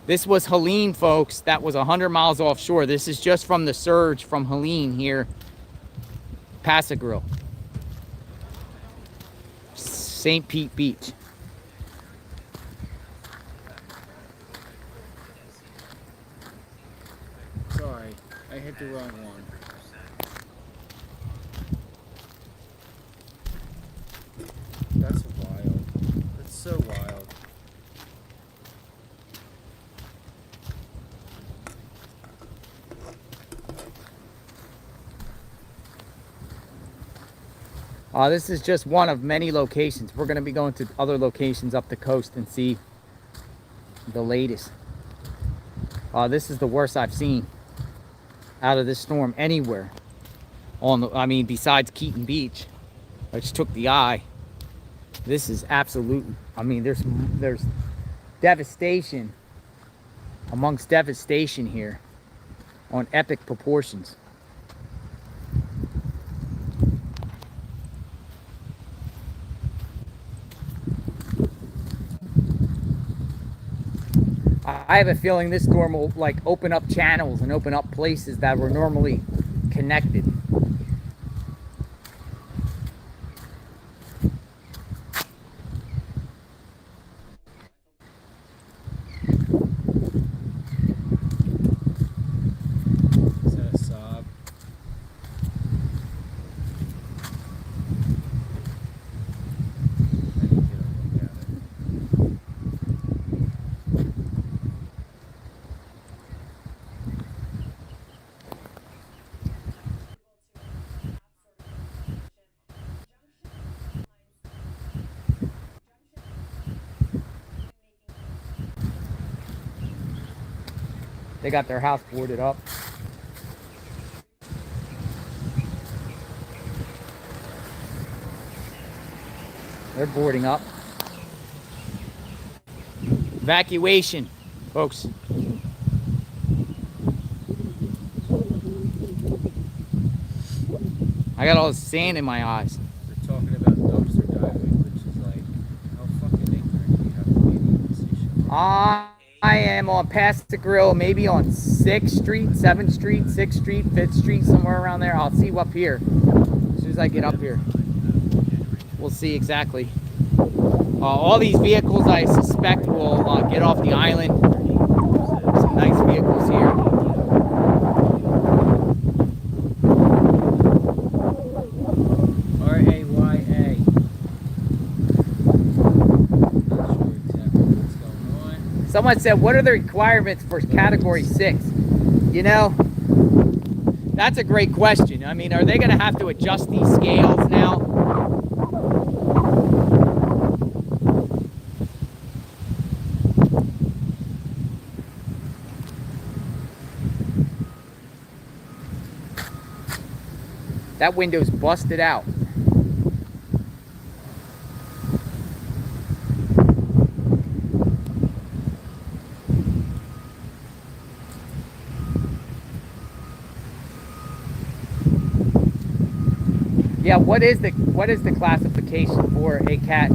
This was Helene, folks. That was 100 miles offshore. This is just from the surge from Helene here, Passagrille. St. Pete Beach. Sorry, I hit the wrong one. That's wild. That's so wild. This is just one of many locations. We're going to be going to other locations up the coast and see the latest. This is the worst I've seen out of this storm anywhere. Besides Keaton Beach, which took the eye. This is absolute. There's devastation amongst devastation here on epic proportions. I have a feeling this storm will open up channels and open up places that were normally connected. Is that a sob? They got their house boarded up. They're boarding up. Evacuation, folks. I got all this sand in my eyes. They're talking about dumpster diving, which is like, how fucking ignorant do you have to be in this issue? I am on past the grill, maybe on 6th Street, 7th Street, 6th Street, 5th Street, somewhere around there. I'll see you up here. As soon as I get up here, we'll see exactly. All these vehicles, I suspect, will get off the island. Some nice vehicles here. RAYA. Not sure exactly what's going on. Someone said, what are the requirements for Category 6? You know, that's a great question. I mean, are they going to have to adjust these scales now? That window's busted out. Yeah, what is the classification for a Cat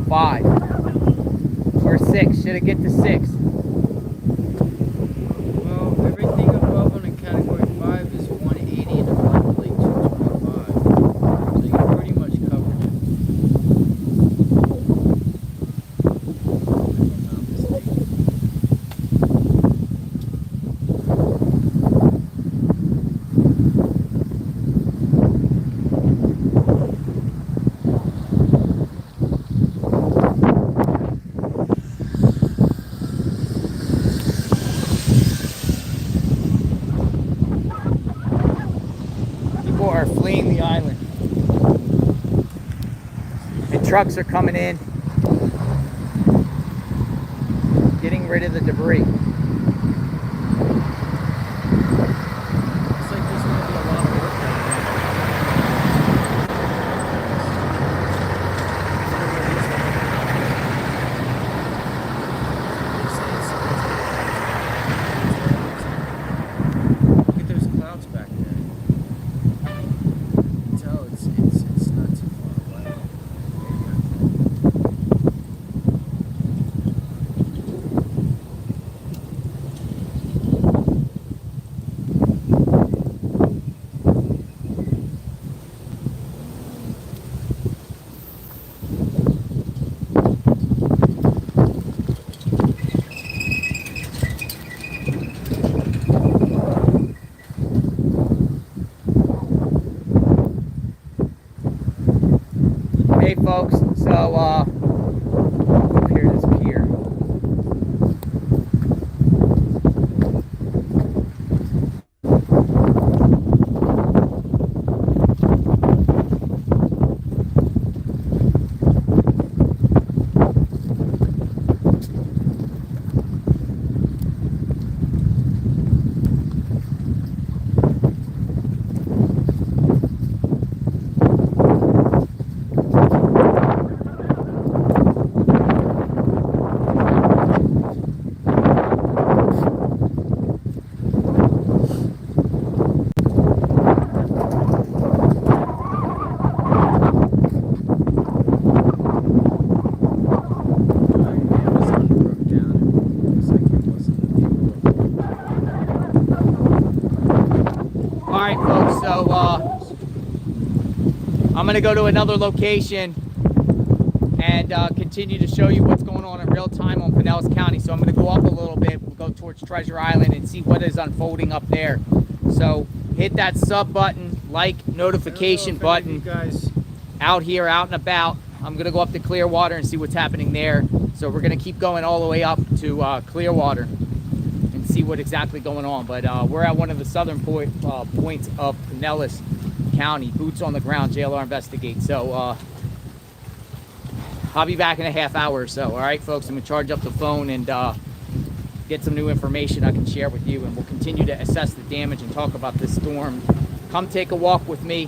5 or 6? Should it get to 6? Well, everything above on a Category 5 is 180 and above, like 225. So you pretty much covered it. If I'm not mistaken. People are fleeing the island. And trucks are coming in, getting rid of the debris. Looks like there's going to be a lot of work Look at those clouds back there. You can tell it's not too far away. Hey folks, so up here this pier. Alright folks, so I'm going to go to another location and continue to show you what's going on in real time on Pinellas County. So I'm going to go up a little bit, we'll go towards Treasure Island and see what is unfolding up there. So hit that sub button, like, notification button. Out here, out and about. I'm going to go up to Clearwater and see what's happening there. So we're going to keep going all the way up to Clearwater and see what exactly going on. But we're at one of the southern points of Pinellas County. Boots on the ground, JLR Investigate. So I'll be back in a half hour or so. All right, folks, I'm going to charge up the phone and get some new information I can share with you, and we'll continue to assess the damage and talk about this storm. Come take a walk with me.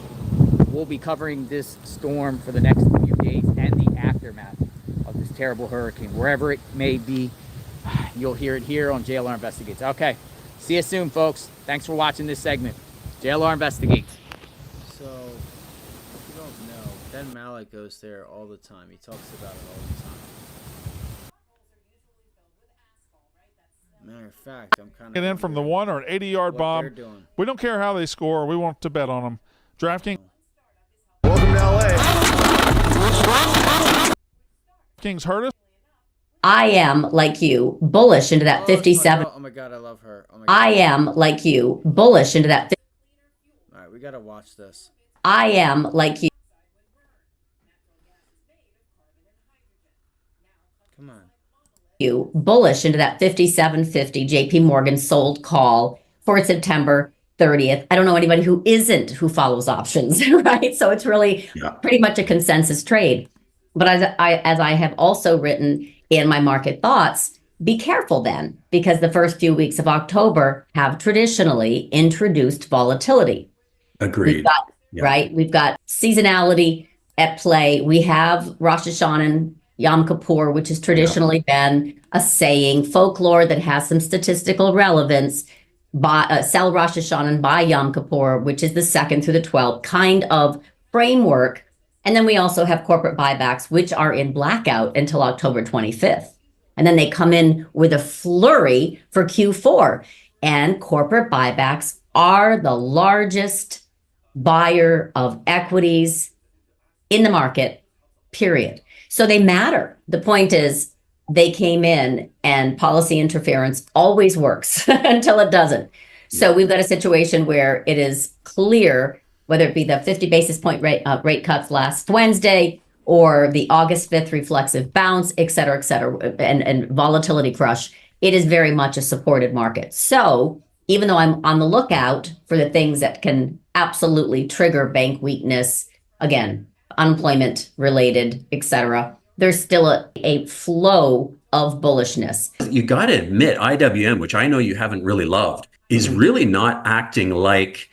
We'll be covering this storm for the next few days and the aftermath of this terrible hurricane, wherever it may be. You'll hear it here on JLR Investigates. Okay, see you soon, folks. Thanks for watching this segment. JLR Investigates. So, if you don't know, Ben Malik goes there all the time. He talks about it all the time. Matter of fact, I'm kind of Get in from the 1 or an 80-yard bomb. We don't care how they score. We want to bet on them. DraftKings. Welcome to LA. Kings hurt us. I am, like you, bullish into that 57. Oh my god, I love her. Oh my god. I am, like you, bullish into that. All right, we gotta watch this. I am, like you. Come on. You bullish into that 57.50 JP Morgan sold call for September 30th. I don't know anybody who follows options, right? So it's really pretty much a consensus trade. But as I have also written in my market thoughts, be careful then, because the first few weeks of October have traditionally introduced volatility. Agreed. We've got seasonality at play. We have Rosh Hashanah and Yom Kippur, which has traditionally been a saying, folklore that has some statistical relevance. Sell Rosh Hashanah and buy Yom Kippur, which is the 2nd through the 12th kind of framework. And then we also have corporate buybacks, which are in blackout until October 25th. And then they come in with a flurry for Q4. And corporate buybacks are the largest buyer of equities in the market, period. So they matter. The point is, they came in, and policy interference always works until it doesn't. So we've got a situation where it is clear, whether it be the 50 basis point rate cuts last Wednesday or the August 5th reflexive bounce, et cetera, and volatility crush, it is very much a supported market. So even though I'm on the lookout for the things that can absolutely trigger bank weakness, again, unemployment related, et cetera, there's still a flow of bullishness. You got to admit, IWM, which I know you haven't really loved, is really not acting like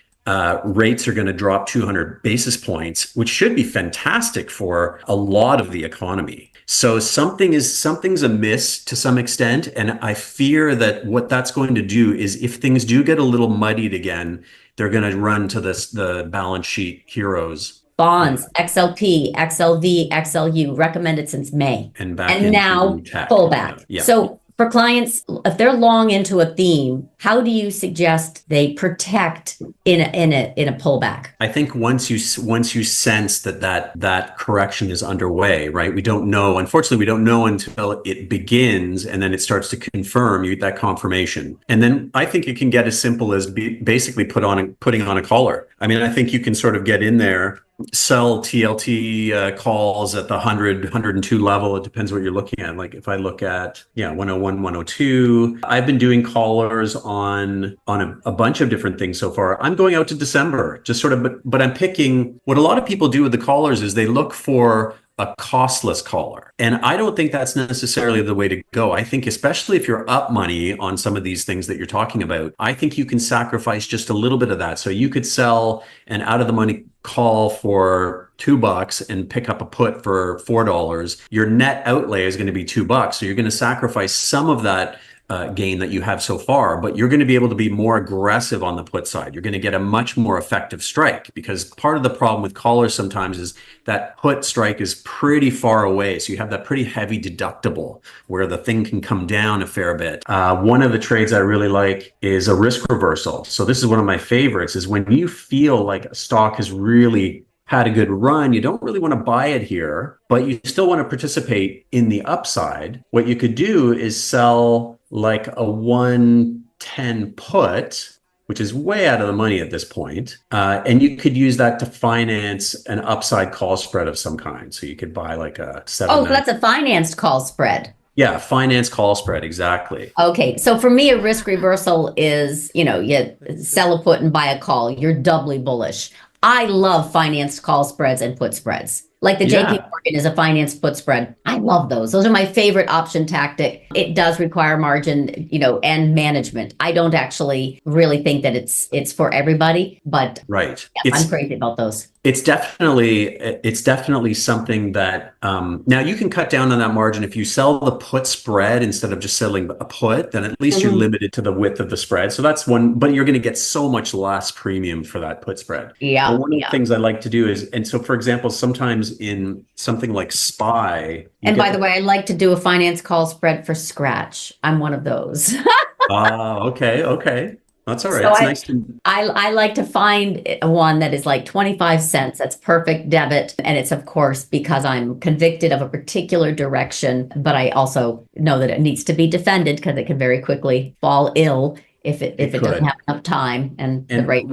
rates are going to drop 200 basis points, which should be fantastic for a lot of the economy. So something's amiss to some extent, and I fear that what that's going to do is, if things do get a little muddied again, they're going to run to the balance sheet heroes. Bonds, XLP, XLV, XLU, recommended since May. And now pullback. Yeah. So for clients, if they're long into a theme, how do you suggest they protect in a pullback? I think once you sense that correction is underway, right? We don't know. Unfortunately, we don't know until it begins, and then it starts to confirm. You get that confirmation, and then I think it can get as simple as basically putting on a collar. I mean, I think you can sort of get in there, sell TLT calls at the 100, 102 level. It depends what you're looking at. Like if I look at 101, 102, I've been doing callers on a bunch of different things so far. I'm going out to December, just sort of, but I'm picking what a lot of people do with the callers is they look for a costless collar. And I don't think that's necessarily the way to go. I think especially if you're up money on some of these things that you're talking about, I think you can sacrifice just a little bit of that. So you could sell an out of the money call for $2 and pick up a put for $4. Your net outlay is going to be $2. So you're going to sacrifice some of that gain that you have so far, but you're going to be able to be more aggressive on the put side. You're going to get a much more effective strike, because part of the problem with callers sometimes is that put strike is pretty far away. So you have that pretty heavy deductible where the thing can come down a fair bit. One of the trades I really like is a risk reversal. So this is one of my favorites, is when you feel like a stock has really had a good run, you don't really want to buy it here, but you still want to participate in the upside. What you could do is sell like a 110 put, which is way out of the money at this point. And you could use that to finance an upside call spread of some kind. So you could buy like a 7. Oh, that's a financed call spread. Yeah, finance call spread, exactly. Okay, so for me, a risk reversal is, you sell a put and buy a call. You're doubly bullish. I love financed call spreads and put spreads. Like the Yeah. JP Morgan is a finance put spread. I love those. Those are my favorite option tactic. It does require margin, and management. I don't actually really think that it's for everybody, but Right. yeah, I'm crazy about those. It's definitely something that now you can cut down on that margin if you sell the put spread instead of just selling a put. Then at least you're limited to the width of the spread. So that's one, but you're going to get so much less premium for that put spread. Yeah. But one of the things I like to do is, and so for example, sometimes in something like SPY. And by the way, I like to do a finance call spread for scratch. I'm one of those. Okay. That's all right. So It's nice to. I like to find one that is like 25 cents. That's perfect debit. And it's, of course, because I'm convicted of a particular direction, but I also know that it needs to be defended because it can very quickly fall ill if it doesn't have enough time and the rate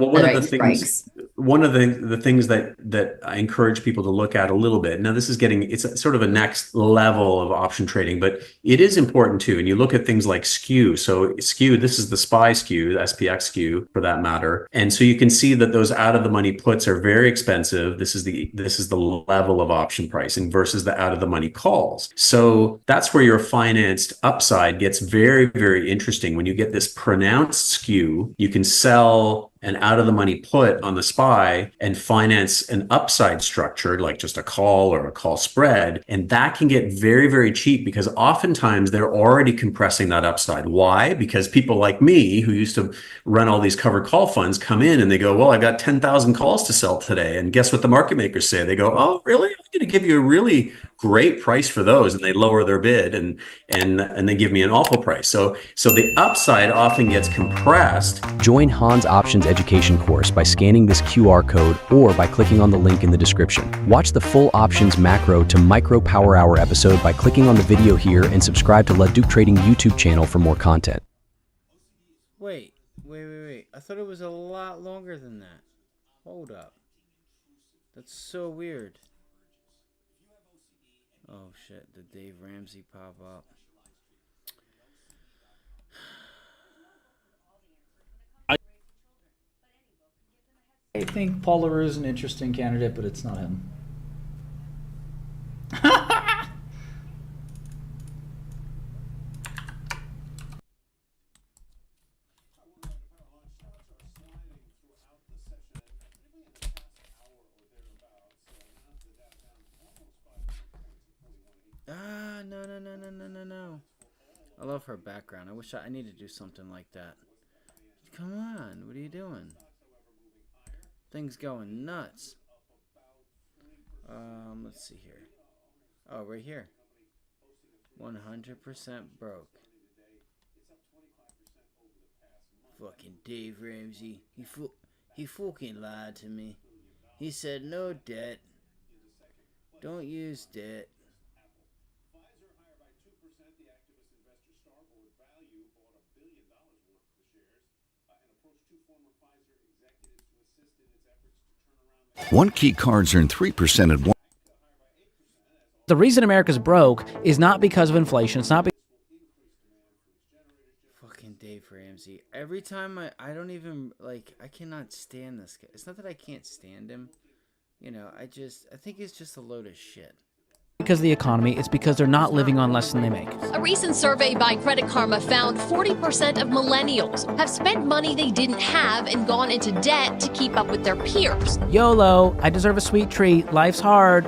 strikes. One of the things that I encourage people to look at a little bit. Now, it's sort of a next level of option trading, but it is important too. And you look at things like skew. So skew, this is the SPY skew, the SPX skew for that matter. And so you can see that those out of the money puts are very expensive. This is the level of option pricing versus the out of the money calls. So that's where your financed upside gets very, very interesting. When you get this pronounced skew, you can sell an out of the money put on the SPY and finance an upside structure like just a call or a call spread. And that can get very, very cheap because oftentimes they're already compressing that upside. Why? Because people like me who used to run all these covered call funds come in and they go, well, I got 10,000 calls to sell today. And guess what the market makers say? They go, oh, really? I'm going to give you a really great price for those. And they lower their bid and they give me an awful price. So the upside often gets compressed. Join Han's Options Education course by scanning this QR code or by clicking on the link in the description. Watch the full options macro to micro power hour episode by clicking on the video here and subscribe to Duke Trading YouTube channel for more content. Wait. I thought it was a lot longer than that. Hold up. That's so weird. Oh shit, did Dave Ramsey pop up? I think Paul LaRue is an interesting candidate, but it's not him. No. I love her background. I wish I need to do something like that. Come on, what are you doing? Things going nuts. Let's see here. Oh, right here. 100% broke. Fucking Dave Ramsey. He fucking lied to me. He said no debt. Don't use debt. One Key cards earn 3% at one. The reason America's broke is not because of inflation. It's not because Fucking Dave Ramsey. Every time I don't even, I cannot stand this guy. It's not that I can't stand him. I think he's just a load of shit. of the economy, it's because they're not living on less than they make. A recent survey by Credit Karma found 40% of millennials have spent money they didn't have and gone into debt to keep up with their peers. YOLO, I deserve a sweet treat, life's hard,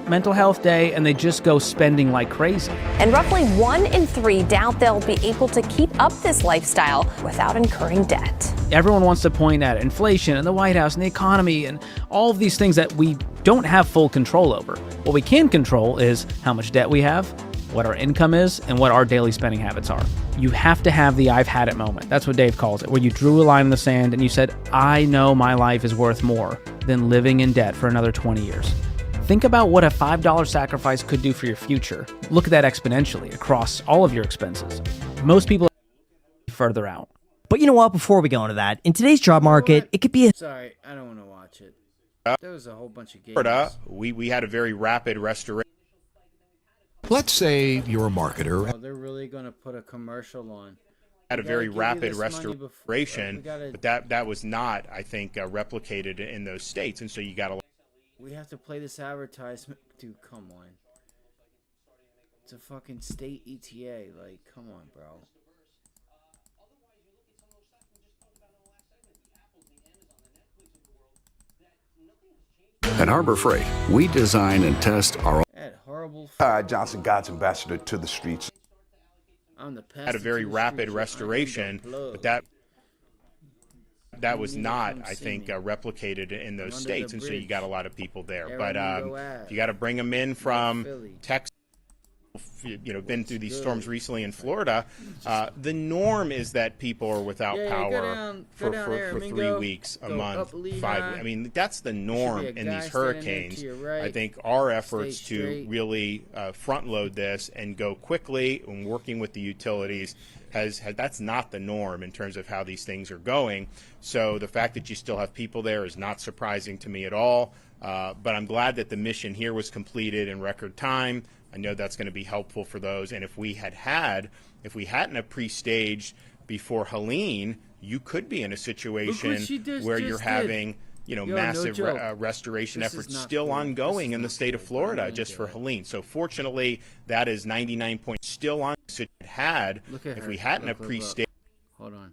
mental health day, and they just go spending like crazy. And roughly 1 in 3 doubt they'll be able to keep up this lifestyle without incurring debt. Everyone wants to point at inflation and the White House and the economy and all of these things that we don't have full control over. What we can control is how much debt we have, what our income is, and what our daily spending habits are. You have to have the I've had it moment. That's what Dave calls it, where you drew a line in the sand and you said, I know my life is worth more than living in debt for another 20 years. Think about what a $5 sacrifice could do for your future. Look at that exponentially across all of your expenses. Most people are further out. But you know what? Before we go into that, in today's job market, it could be a... Sorry, I don't want to watch it. There was a whole bunch of games. We had a very rapid restoration. Let's say you're a marketer. Oh, they're really going to put a commercial on. Had a very rapid restoration, but that was not, I think, replicated in those states, and so you got to. We have to play this advertisement. Dude, come on. It's a fucking state ETA. Like, come on, bro. At Harbor Freight, we design and test our That horrible. Johnson, God's ambassador to the streets. I'm the Had a very rapid restoration, but that was not, I think, replicated in those states, and so you got a lot of people there. But you got to bring them in from Texas. Been through these storms recently in Florida. The norm is that people are without power for 3 weeks, a month, 5. I mean, that's the norm in these hurricanes. I think our efforts to really front load this and go quickly and working with the utilities that's not the norm in terms of how these things are going. So the fact that you still have people there is not surprising to me at all. But I'm glad that the mission here was completed in record time. I know that's going to be helpful for those. And if we hadn't have pre-staged before Helene, you could be in a situation where you're having, massive restoration efforts still ongoing in the state of Florida just for Helene. So fortunately, that is 99 points still on. If we hadn't have pre-staged, hold on.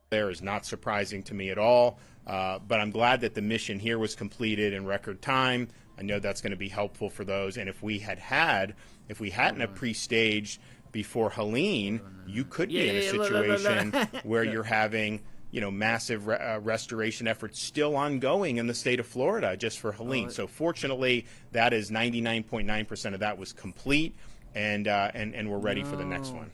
There is not surprising to me at all. But I'm glad that the mission here was completed in record time. I know that's going to be helpful for those. And if we hadn't have pre-staged before Helene, you could be in a situation where you're having, massive restoration efforts still ongoing in the state of Florida just for Helene. So fortunately, that is 99.9% of that was complete, and we're ready for the next one.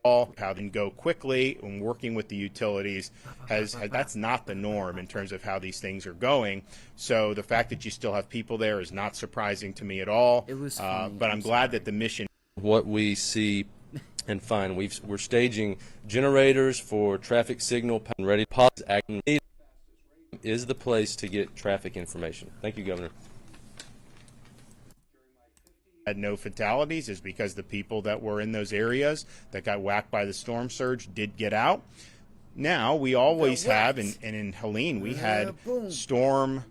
How they go quickly and working with the utilities that's not the norm in terms of how these things are going. So the fact that you still have people there is not surprising to me at all. But I'm glad that the mission. What we see and find, we're staging generators for traffic signal and ready. Pause acting is the place to get traffic information. Thank you, Governor. Had no fatalities is because the people that were in those areas that got whacked by the storm surge did get out. Now, we always have, and in Helene, we had storm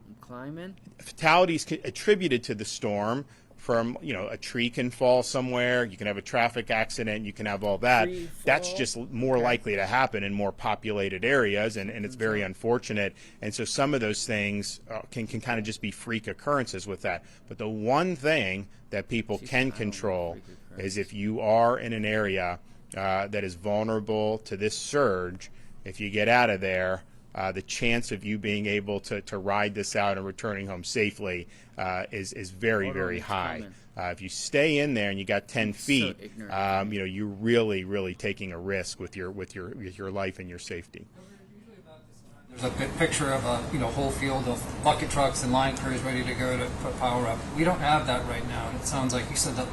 fatalities attributed to the storm from, a tree can fall somewhere, you can have a traffic accident, you can have all that. That's just more likely to happen in more populated areas, and it's very unfortunate. And so some of those things can kind of just be freak occurrences with that. But the one thing that people can control is if you are in an area that is vulnerable to this surge, if you get out of there, the chance of you being able to ride this out and returning home safely is very, very high. If you stay in there and you got 10 feet, you're really, really taking a risk with your life and your safety. There's a good picture of a whole field of bucket trucks and line crews ready to go to put power up. We don't have that right now. And it sounds like you said the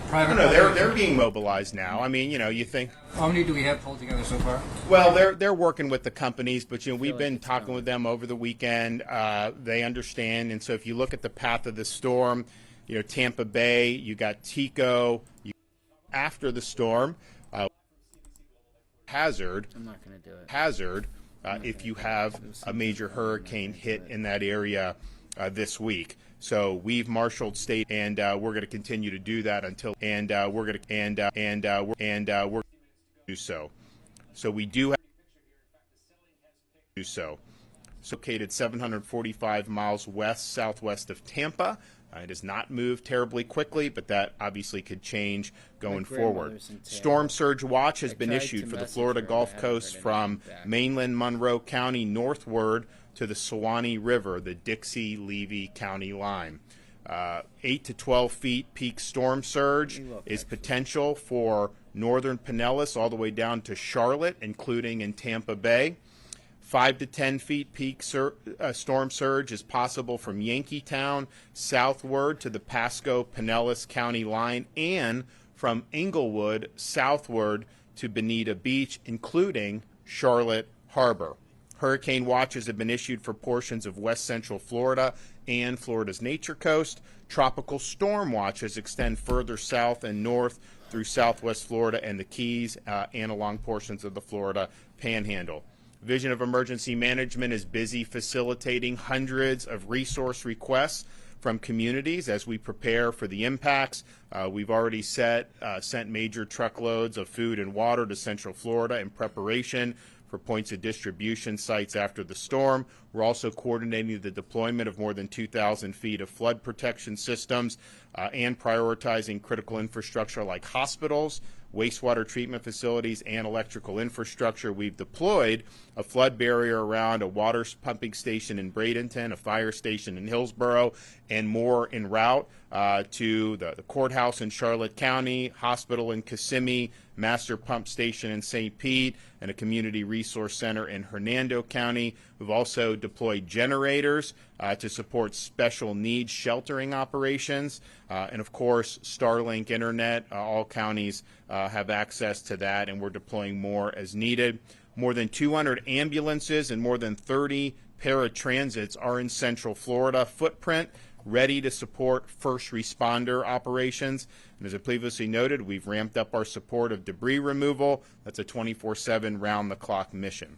private. No, they're being mobilized now. I mean, you think. How many do we have pulled together so far? Well, they're working with the companies, but we've been talking with them over the weekend. They understand, and so if you look at the path of the storm, Tampa Bay, you got Tico. After the storm, hazard. I'm not going to do it. Hazard. If you have a major hurricane hit in that area this week. So we've marshaled state, and we're going to continue to do that until, we're going to do so. So we do have to do so. It's located 745 miles southwest of Tampa. It has not moved terribly quickly, but that obviously could change going forward. Storm surge watch has been issued for the Florida Gulf Coast from mainland Monroe County northward to the Suwannee River, the Dixie-Levy County line. 8 to 12 feet peak storm surge is potential for northern Pinellas all the way down to Charlotte, including in Tampa Bay. 5 to 10 feet peak storm surge is possible from Yankeetown southward to the Pasco-Pinellas County line and from Englewood southward to Bonita Beach, including Charlotte Harbor. Hurricane watches have been issued for portions of west central Florida and Florida's Nature Coast. Tropical storm watches extend further south and north through southwest Florida and the Keys and along portions of the Florida Panhandle. Division of Emergency Management is busy facilitating hundreds of resource requests from communities as we prepare for the impacts. We've already sent major truckloads of food and water to Central Florida in preparation for points of distribution sites after the storm. We're also coordinating the deployment of more than 2,000 feet of flood protection systems and prioritizing critical infrastructure like hospitals, wastewater treatment facilities, and electrical infrastructure. We've deployed a flood barrier around a water pumping station in Bradenton, a fire station in Hillsborough, and more en route to the courthouse in Charlotte County, hospital in Kissimmee, master pump station in St. Pete, and a community resource center in Hernando County. We've also deployed generators to support special needs sheltering operations. And of course, Starlink Internet. All counties have access to that, and we're deploying more as needed. More than 200 ambulances and more than 30 paratransits are in Central Florida footprint, ready to support first responder operations. And as I previously noted, we've ramped up our support of debris removal. That's a 24/7 round-the-clock mission.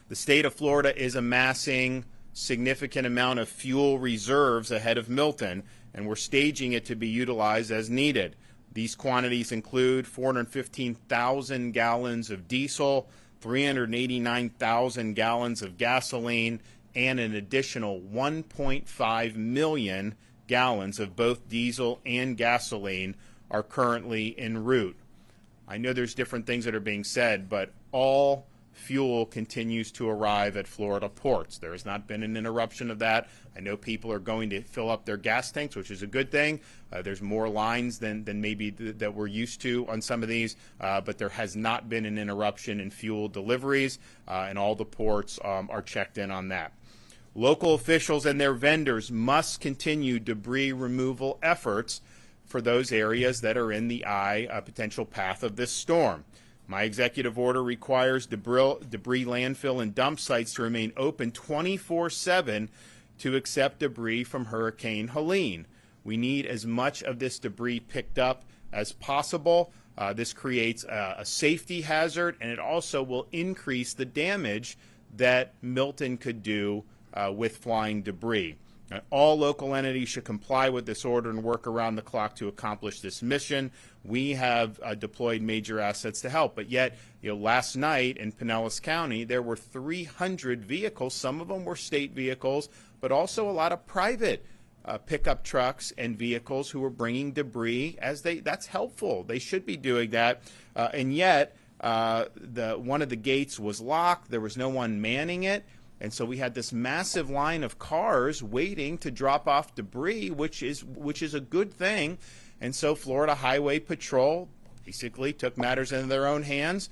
The state of Florida is amassing significant amount of fuel reserves ahead of Milton, and we're staging it to be utilized as needed. These quantities include 415,000 gallons of diesel, 389,000 gallons of gasoline, and an additional 1.5 million gallons of both diesel and gasoline are currently en route. I know there's different things that are being said, but all fuel continues to arrive at Florida ports. There has not been an interruption of that. I know people are going to fill up their gas tanks, which is a good thing. There's more lines than maybe that we're used to on some of these, but there has not been an interruption in fuel deliveries, and all the ports are checked in on that. Local officials and their vendors must continue debris removal efforts for those areas that are in the potential path of this storm. My executive order requires debris landfill and dump sites to remain open 24/7 to accept debris from Hurricane Helene. We need as much of this debris picked up as possible. This creates a safety hazard, and it also will increase the damage that Milton could do with flying debris. All local entities should comply with this order and work around the clock to accomplish this mission. We have deployed major assets to help, but yet, last night in Pinellas County, there were 300 vehicles. Some of them were state vehicles, but also a lot of private pickup trucks and vehicles who were bringing debris. That's helpful. They should be doing that, and yet one of the gates was locked. There was no one manning it. And so we had this massive line of cars waiting to drop off debris, which is a good thing. And so Florida Highway Patrol basically took matters into their own hands,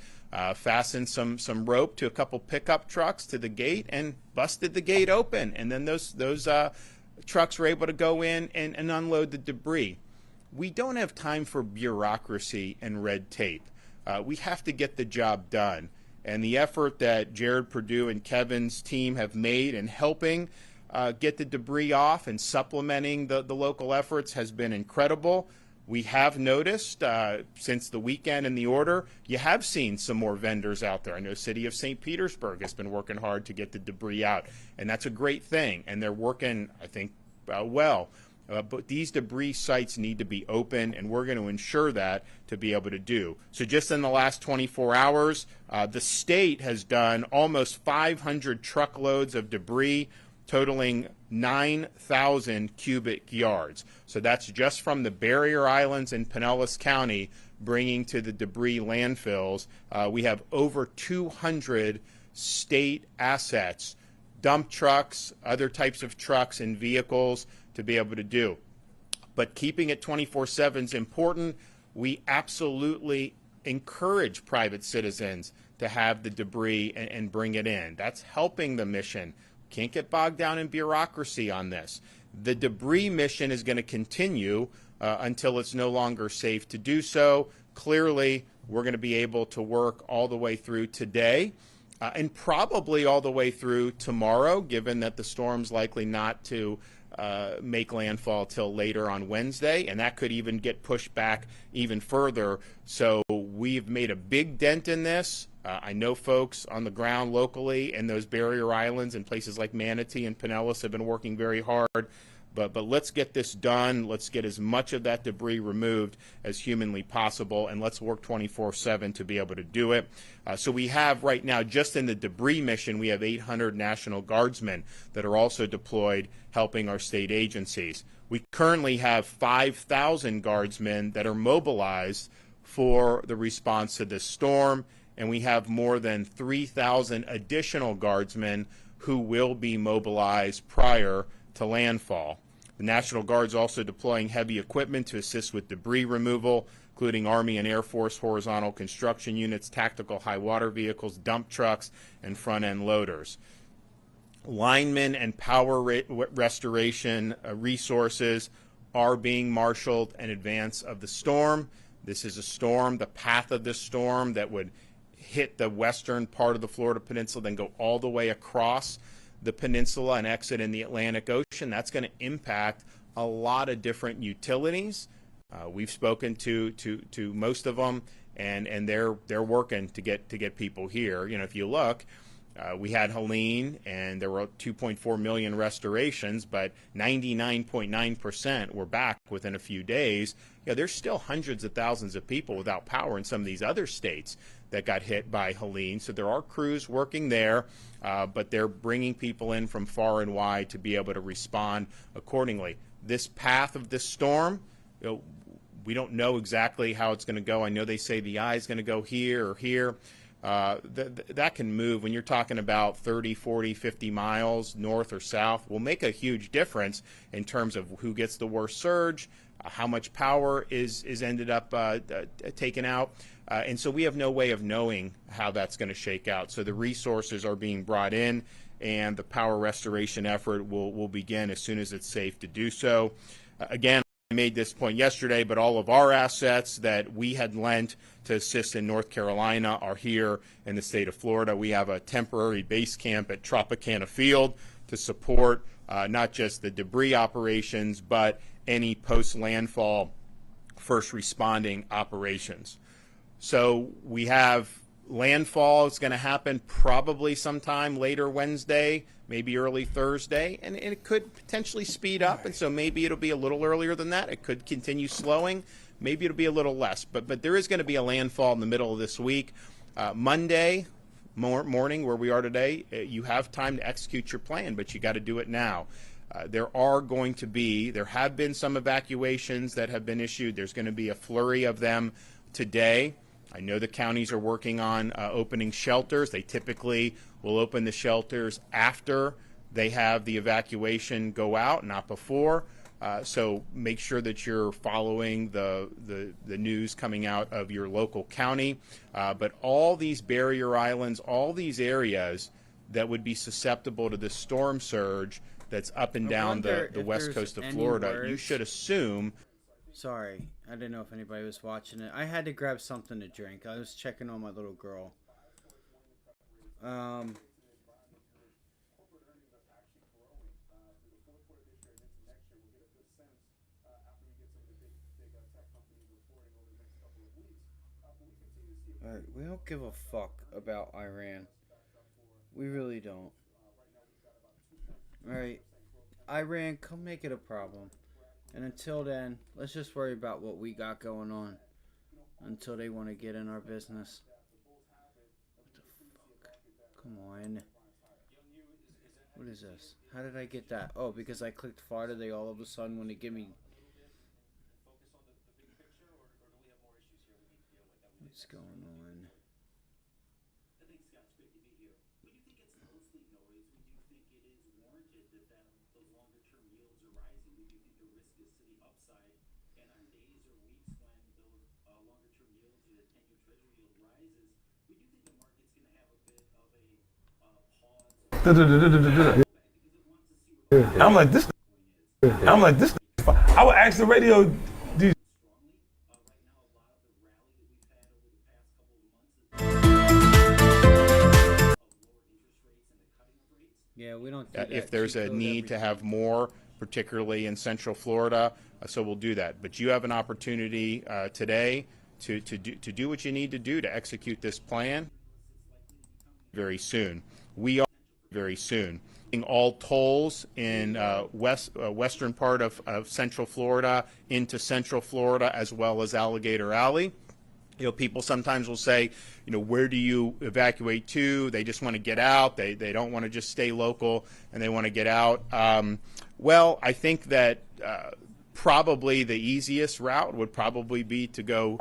fastened some rope to a couple pickup trucks to the gate, and busted the gate open. And then those trucks were able to go in and unload the debris. We don't have time for bureaucracy and red tape. We have to get the job done. And the effort that Jared Perdue and Kevin's team have made in helping get the debris off and supplementing the local efforts has been incredible. We have noticed since the weekend in the order, you have seen some more vendors out there. I know City of St. Petersburg has been working hard to get the debris out, and that's a great thing. And they're working, I think, well. But these debris sites need to be open, and we're going to ensure that to be able to do. So just in the last 24 hours, the state has done almost 500 truckloads of debris, totaling 9,000 cubic yards. So that's just from the barrier islands in Pinellas County, bringing to the debris landfills. We have over 200 state assets, dump trucks, other types of trucks and vehicles to be able to do. But keeping it 24/7 is important. We absolutely encourage private citizens to have the debris and bring it in. That's helping the mission. Can't get bogged down in bureaucracy on this. The debris mission is going to continue until it's no longer safe to do so. Clearly, we're going to be able to work all the way through today and probably all the way through tomorrow, given that the storm's likely not to make landfall till later on Wednesday, and that could even get pushed back even further. So we've made a big dent in this. I know folks on the ground locally in those barrier islands and places like Manatee and Pinellas have been working very hard. But let's get this done. Let's get as much of that debris removed as humanly possible, and let's work 24/7 to be able to do it. So we have right now, just in the debris mission, we have 800 National Guardsmen that are also deployed helping our state agencies. We currently have 5,000 Guardsmen that are mobilized for the response to this storm, and we have more than 3,000 additional Guardsmen who will be mobilized prior to landfall. The National Guard's also deploying heavy equipment to assist with debris removal, including Army and Air Force horizontal construction units, tactical high water vehicles, dump trucks, and front-end loaders. Linemen and power restoration resources are being marshaled in advance of the storm. This is a storm, the path of this storm that would hit the western part of the Florida Peninsula, then go all the way across the peninsula and exit in the Atlantic Ocean. That's going to impact a lot of different utilities. We've spoken to most of them, and they're working to get people here. You know, if you look, we had Helene, and there were 2.4 million restorations, but 99.9% were back within a few days. Yeah, there's still hundreds of thousands of people without power in some of these other states that got hit by Helene. So there are crews working there, but they're bringing people in from far and wide to be able to respond accordingly. This path of this storm, you know, we don't know exactly how it's going to go. I know they say the eye is going to go here or here. That can move. When you're talking about 30, 40, 50 miles north or south, will make a huge difference in terms of who gets the worst surge, how much power is ended up taken out. And so we have no way of knowing how that's going to shake out. So the resources are being brought in, and the power restoration effort will begin as soon as it's safe to do so. Again, I made this point yesterday, but all of our assets that we had lent to assist in North Carolina are here in the state of Florida. We have a temporary base camp at Tropicana Field to support not just the debris operations, but any post-landfall first responding operations. So we have landfall is going to happen probably sometime later Wednesday, maybe early Thursday, and it could potentially speed up, and so maybe it'll be a little earlier than that. It could continue slowing. Maybe it'll be a little less, but there is going to be a landfall in the middle of this week. Monday morning, where we are today, you have time to execute your plan, but you got to do it now. There have been some evacuations that have been issued. There's going to be a flurry of them today. I know the counties are working on opening shelters. They typically will open the shelters after they have the evacuation go out, not before. So make sure that you're following the news coming out of your local county. But all these barrier islands, all these areas that would be susceptible to this storm surge that's up and down the west coast of Florida, you should assume. Sorry, I didn't know if anybody was watching it. I had to grab something to drink. I was checking on my little girl. Alright, we don't give a fuck about Iran. We really don't. Alright, Iran, come make it a problem. And until then, let's just worry about what we got going on. Until they want to get in our business. What the fuck? Come on. What is this? How did I get that? Oh, because I clicked fire, they all of a sudden want to give me... What's going on? I'm like this. I would ask the radio DJ. Yeah, we don't do that. If there's a need to have more particularly in Central Florida. So we'll do that. But you have an opportunity today to do what you need to do to execute this plan very soon. We are very soon. All tolls in western part of Central Florida into Central Florida as well as Alligator Alley. You know, people sometimes will say, you know, where do you evacuate to? They just want to get out. They don't want to just stay local, and they want to get out. Well, I think that probably the easiest route would probably be to go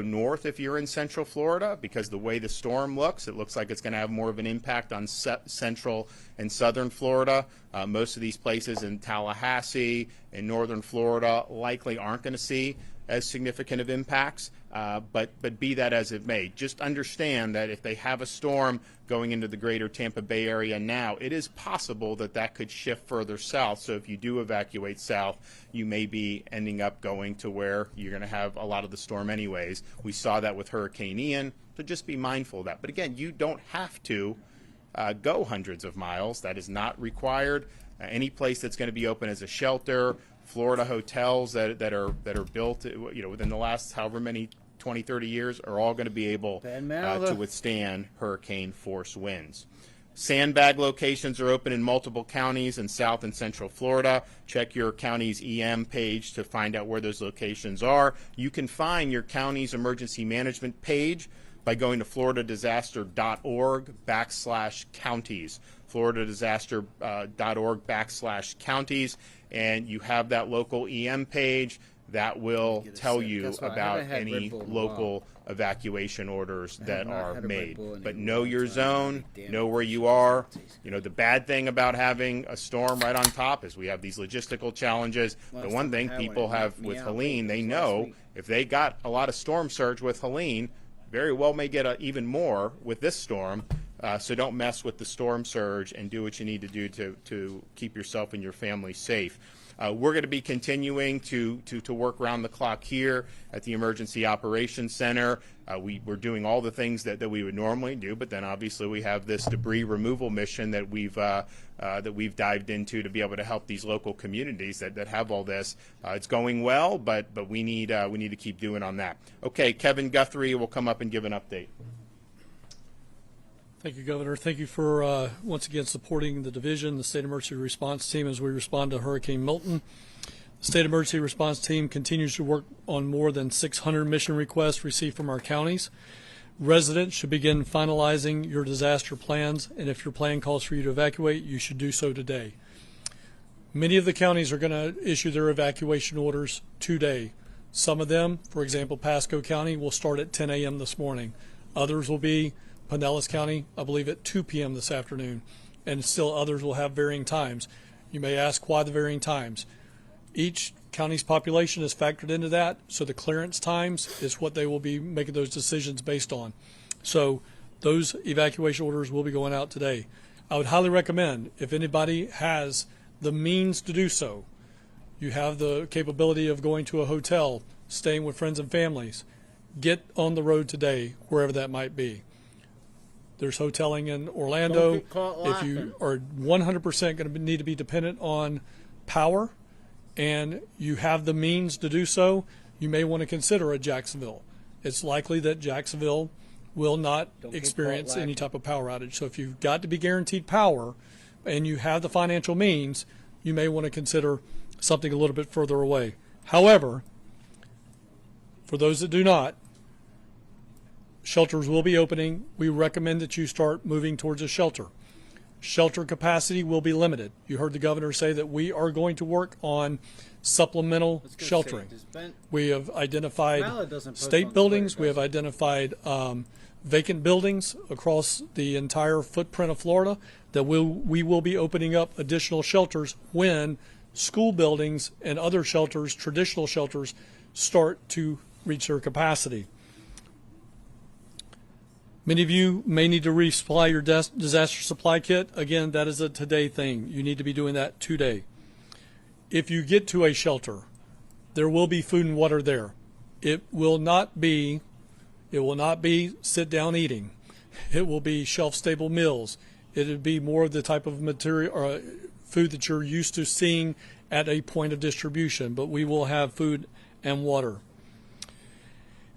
north if you're in Central Florida, because the way the storm looks, it looks like it's going to have more of an impact on Central and Southern Florida. Most of these places in Tallahassee and Northern Florida likely aren't going to see as significant of impacts, but be that as it may, just understand that if they have a storm going into the greater Tampa Bay area now, it is possible that that could shift further south. So if you do evacuate south, you may be ending up going to where you're going to have a lot of the storm anyways. We saw that with Hurricane Ian, so just be mindful of that. But again, you don't have to go hundreds of miles. That is not required. Any place that's going to be open as a shelter, Florida hotels that are built, you know, within the last however many 20, 30 years are all going to be able to withstand hurricane force winds. Sandbag locations are open in multiple counties in South and Central Florida. Check your county's EM page to find out where those locations are. You can find your county's emergency management page by going to floridadisaster.org/counties, floridadisaster.org/counties, and you have that local EM page that will tell you about any local evacuation orders that are made. But know your zone, know where you are. You know, the bad thing about having a storm right on top is we have these logistical challenges. The one thing people have with Helene, they know if they got a lot of storm surge with Helene, very well may get even more with this storm. So don't mess with the storm surge and do what you need to do to keep yourself and your family safe. We're going to be continuing to work around the clock here at the Emergency Operations Center. We're doing all the things that we would normally do, but then obviously we have this debris removal mission that we've dived into to be able to help these local communities that have all this. It's going well, but we need to keep doing on that. Okay, Kevin Guthrie will come up and give an update. Thank you, Governor. Thank you for once again supporting the division, the State Emergency Response Team as we respond to Hurricane Milton. The State Emergency Response Team continues to work on more than 600 mission requests received from our counties. Residents should begin finalizing your disaster plans, and if your plan calls for you to evacuate, you should do so today. Many of the counties are going to issue their evacuation orders today. Some of them, for example, Pasco County, will start at 10 a.m. this morning. Others will be Pinellas County, I believe, at 2 p.m. this afternoon, and still others will have varying times. You may ask why the varying times. Each county's population is factored into that, so the clearance times is what they will be making those decisions based on. So those evacuation orders will be going out today. I would highly recommend, if anybody has the means to do so, you have the capability of going to a hotel, staying with friends and families, get on the road today, wherever that might be. There's hoteling in Orlando. If you are 100% going to need to be dependent on power and you have the means to do so, you may want to consider a Jacksonville. It's likely that Jacksonville will not experience any type of power outage. So if you've got to be guaranteed power and you have the financial means, you may want to consider something a little bit further away. However, for those that do not, shelters will be opening. We recommend that you start moving towards a shelter. Shelter capacity will be limited. You heard the governor say that we are going to work on supplemental sheltering. We have identified state buildings. We have identified vacant buildings across the entire footprint of Florida that we will be opening up additional shelters when school buildings and other shelters, traditional shelters, start to reach their capacity. Many of you may need to resupply your disaster supply kit. Again, that is a today thing. You need to be doing that today. If you get to a shelter, there will be food and water there. It will not be sit down eating. It will be shelf stable meals. It would be more of the type of material or food that you're used to seeing at a point of distribution, but we will have food and water.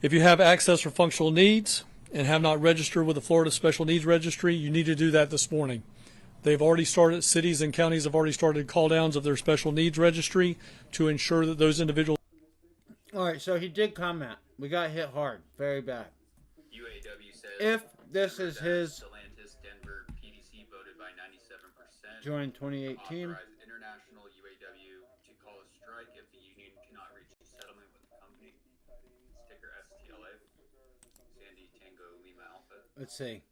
If you have access for functional needs and have not registered with the Florida Special Needs Registry, you need to do that this morning. They've already started, cities and counties have already started call downs of their special needs registry to ensure that those individuals. All right, so he did comment. We got hit hard, very bad. UAW says if this is his Denver PDC voted by 97%. Join 2018. International UAW to call a strike if the union cannot reach a settlement with the company. Sticker STLA. Sandy Tango Lima Alpha. Let's see.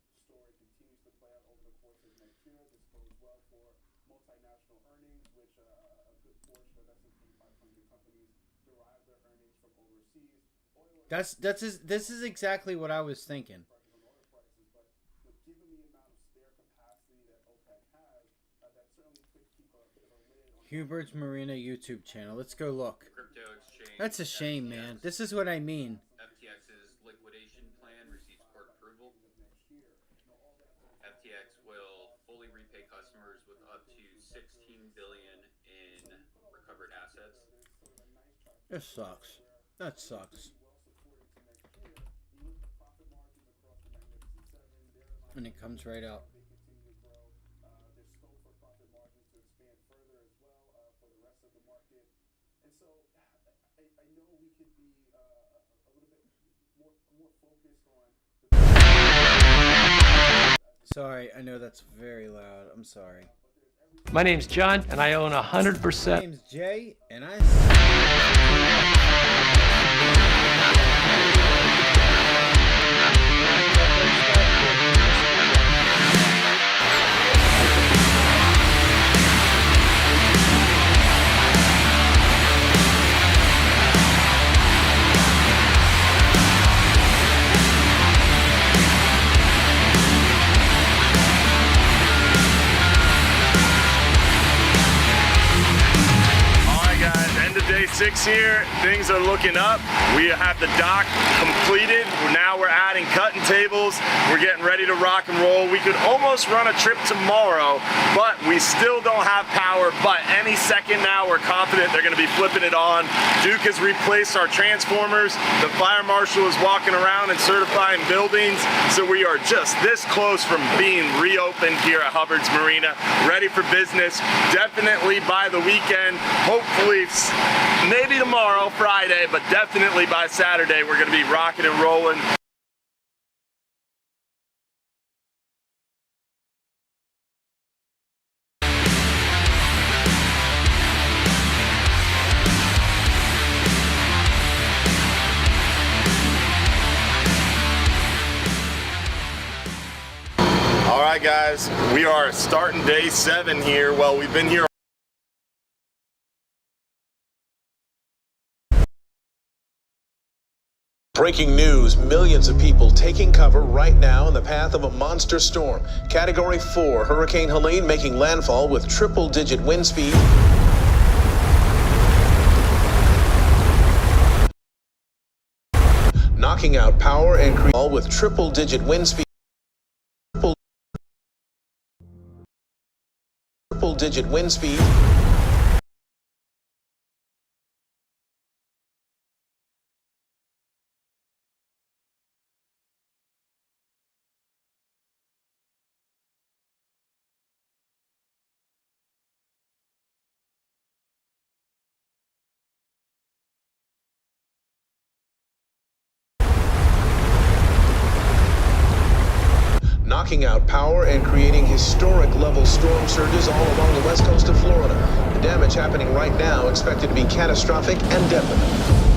This is exactly what I was thinking. Hubert's Marina YouTube channel. Let's go look. That's a shame, man. This is what I mean. FTX's liquidation plan receives court approval. FTX will fully repay customers with up to $16 billion in recovered assets. This sucks. That sucks. And it comes right out. Sorry, I know that's very loud. I'm sorry. My name's John, and I own 100%. My name's Jay, and I... Day 6 here, things are looking up. We have the dock completed. Now we're adding cutting tables. We're getting ready to rock and roll. We could almost run a trip tomorrow, but we still don't have power. But any second now, we're confident they're going to be flipping it on. Duke has replaced our transformers. The fire marshal is walking around and certifying buildings. So we are just this close from being reopened here at Hubbard's Marina, ready for business. Definitely by the weekend, hopefully maybe tomorrow, Friday, but definitely by Saturday, we're going to be rocking and rolling. All right, guys, we are starting day 7 here. Well, we've been here. Breaking news, millions of people taking cover right now in the path of a monster storm. Category 4, Hurricane Helene making landfall with triple-digit wind speed. Knocking out power and creating with triple-digit wind speed. Triple-digit wind speed. Knocking out power and creating historic level storm surges all along the west coast of Florida. The damage happening right now expected to be catastrophic and definite.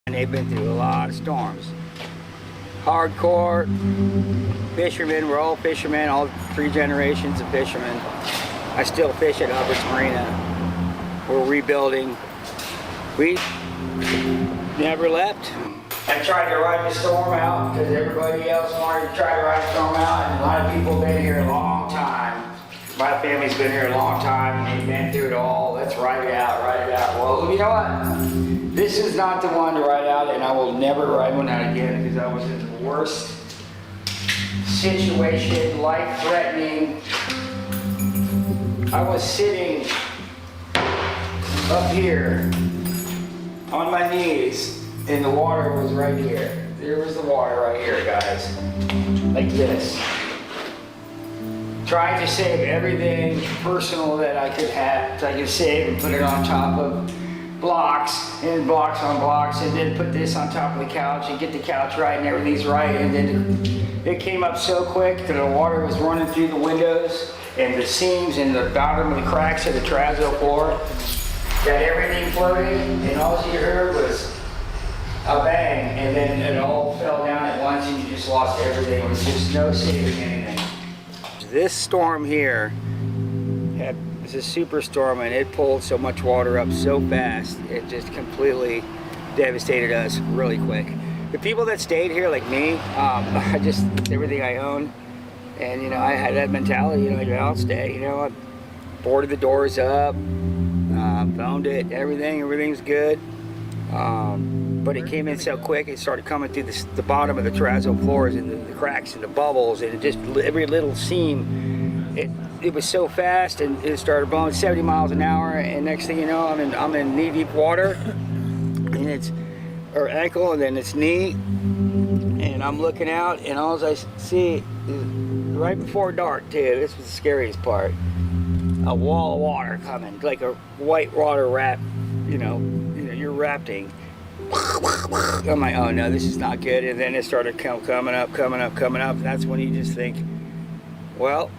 They've been through a lot of storms. Hardcore fishermen, we're all fishermen, all 3 generations of fishermen. I still fish at Hubbard's Marina. We're rebuilding. We never left. I tried to ride the storm out because everybody else wanted to try to ride the storm out, and a lot of people have been here a long time. My family's been here a long time, and they've been through it all. Let's ride it out, ride it out. Well, you know what? This is not the one to ride out, and I will never ride one out again because I was in the worst situation, life-threatening. I was sitting up here on my knees, and the water was right here. There was the water right here, guys. Like this. Trying to save everything personal that I could have, so I could save and put it on top of blocks and blocks on blocks, and then put this on top of the couch and get the couch right and everything's right. And then it came up so quick that the water was running through the windows and the seams and the bottom of the cracks of the terrazzo floor that everything floated, and all you heard was a bang, and then it all fell down at once and you just lost everything. There was just no saving anything. This storm here was a super storm, and it pulled so much water up so fast, it just completely devastated us really quick. The people that stayed here, like me, I just, everything I own, and you know, I had that mentality, you know, I'll stay, you know, I boarded the doors up, found it, everything's good. But it came in so quick, it started coming through the bottom of the terrazzo floors and the cracks and the bubbles, and it just, every little seam, it was so fast, and it started blowing 70 miles an hour, and next thing you know, I'm in knee-deep water, and it's, or ankle, and then it's knee, and I'm looking out, and all I see is, right before dark too, this was the scariest part, a wall of water coming, like a white water wrap, you know, you're rafting. I'm like, oh no, this is not good. And then it started coming up, and that's when you just think, well,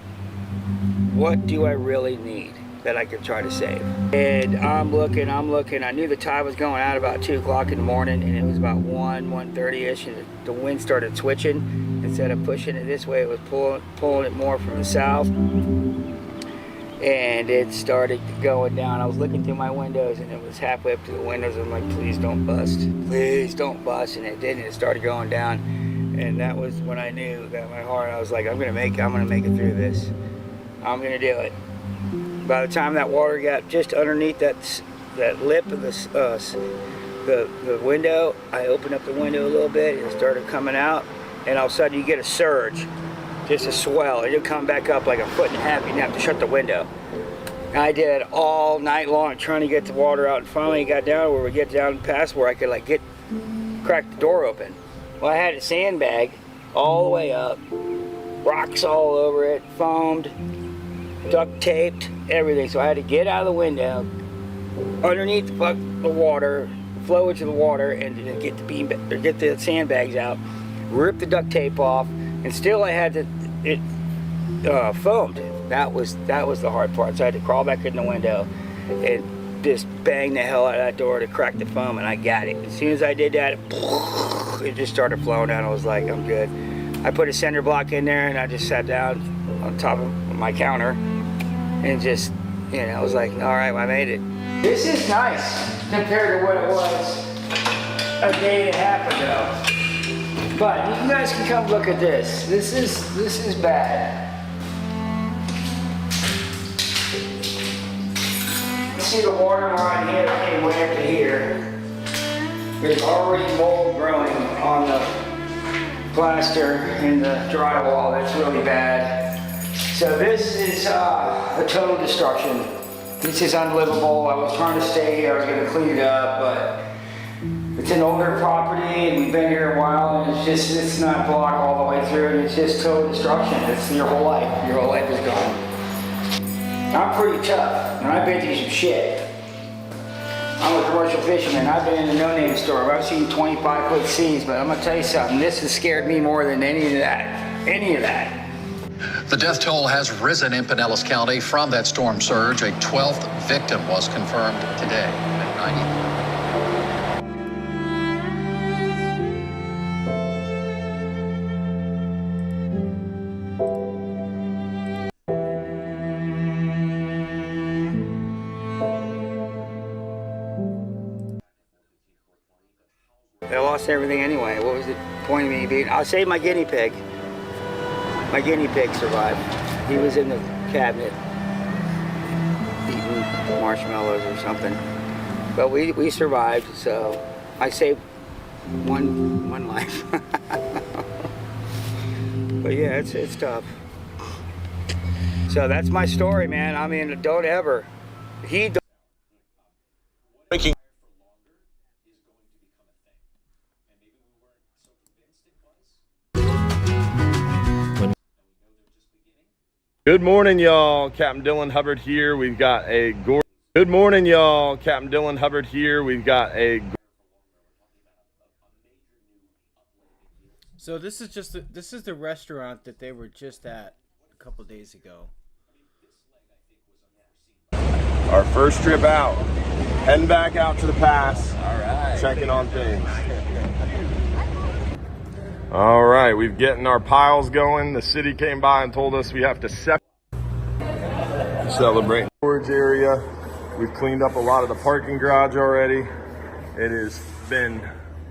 what do I really need that I could try to save? And I'm looking. I knew the tide was going out about 2 o'clock in the morning, and it was about 1:30ish, and the wind started switching. Instead of pushing it this way, it was pulling it more from the south. And it started going down. I was looking through my windows, and it was halfway up to the windows. I'm like, please don't bust. Please don't bust. And it didn't. It started going down. And that was when I knew that my heart, I was like, I'm gonna make it through this. I'm gonna do it. By the time that water got just underneath that lip of the window, I opened up the window a little bit, and it started coming out. And all of a sudden you get a surge. Just a swell, and it'll come back up like 1.5 foot, and you have to shut the window. And I did it all night long, trying to get the water out, and finally got down where we get down past where I could like crack the door open. Well, I had a sandbag all the way up, rocks all over it, foamed, duct taped, everything. So I had to get out of the window, underneath the water, flowage of the water, and get the sandbags out, rip the duct tape off, and still I had it foamed. That was the hard part. So I had to crawl back in the window and just bang the hell out of that door to crack the foam, and I got it. As soon as I did that, it just started flowing out. I was like, I'm good. I put a center block in there, and I just sat down on top of my counter and just, you know, I was like, all right, well, I made it. This is nice compared to what it was a day and a half ago. But you guys can come look at this. This is bad. See the water line here came way up to here. There's already mold growing on the plaster and the drywall. That's really bad. So this is a total destruction. This is unlivable. I was trying to stay here. I was going to clean it up, but it's an older property, and we've been here a while, and it's not blocked all the way through, and it's just total destruction. It's your whole life. Your whole life is gone. I'm pretty tough, and I've been through some shit. I'm a commercial fisherman. I've been in a no-name storm. I've seen 25-foot seas, but I'm gonna tell you something. This has scared me more than any of that. The death toll has risen in Pinellas County from that storm surge. A 12th victim was confirmed today at 90. lost everything anyway. What was the point of me being? I'll save my guinea pig. My guinea pig survived. He was in the cabinet eating marshmallows or something. But we survived, so I saved one life. But yeah, it's tough. So that's my story, man. I mean, don't ever. Good morning, y'all. Captain Dylan Hubbard here. We've got a Good morning, y'all. Captain Dylan Hubbard here. We've got a. So this is the restaurant that they were just at a couple days ago. Our first trip out. Heading back out to the pass. All right. Checking on things. All right, we've getting our piles going. The city came by and told us we have to celebrate storage area. We've cleaned up a lot of the parking garage already. It has been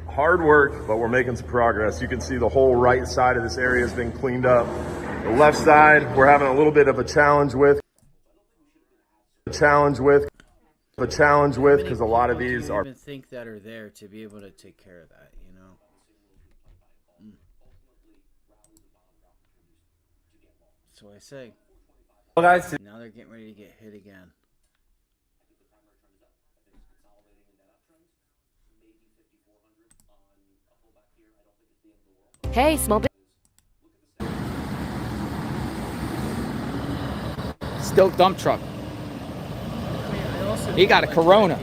hard work, but we're making some progress. You can see the whole right side of this area has been cleaned up. The left side, we're having a little bit of a challenge with because a lot of these are. Even think that are there to be able to take care of that, you know. That's what I say. Well, guys, now they're getting ready to get hit again. Hey, small business. Still dump truck. He got a Corona.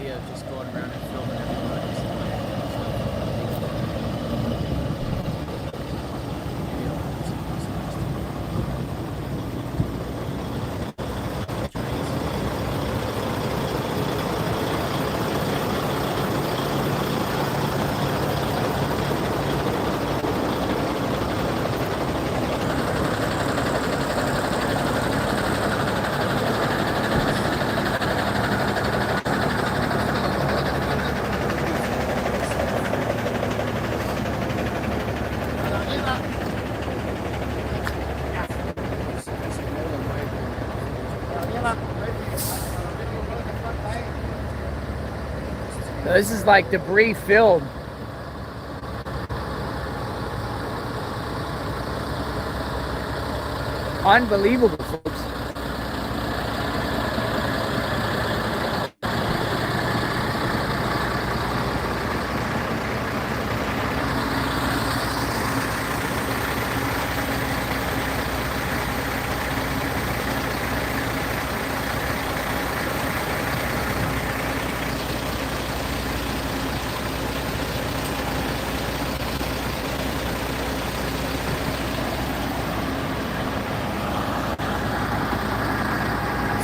This is like debris filled. Unbelievable, folks.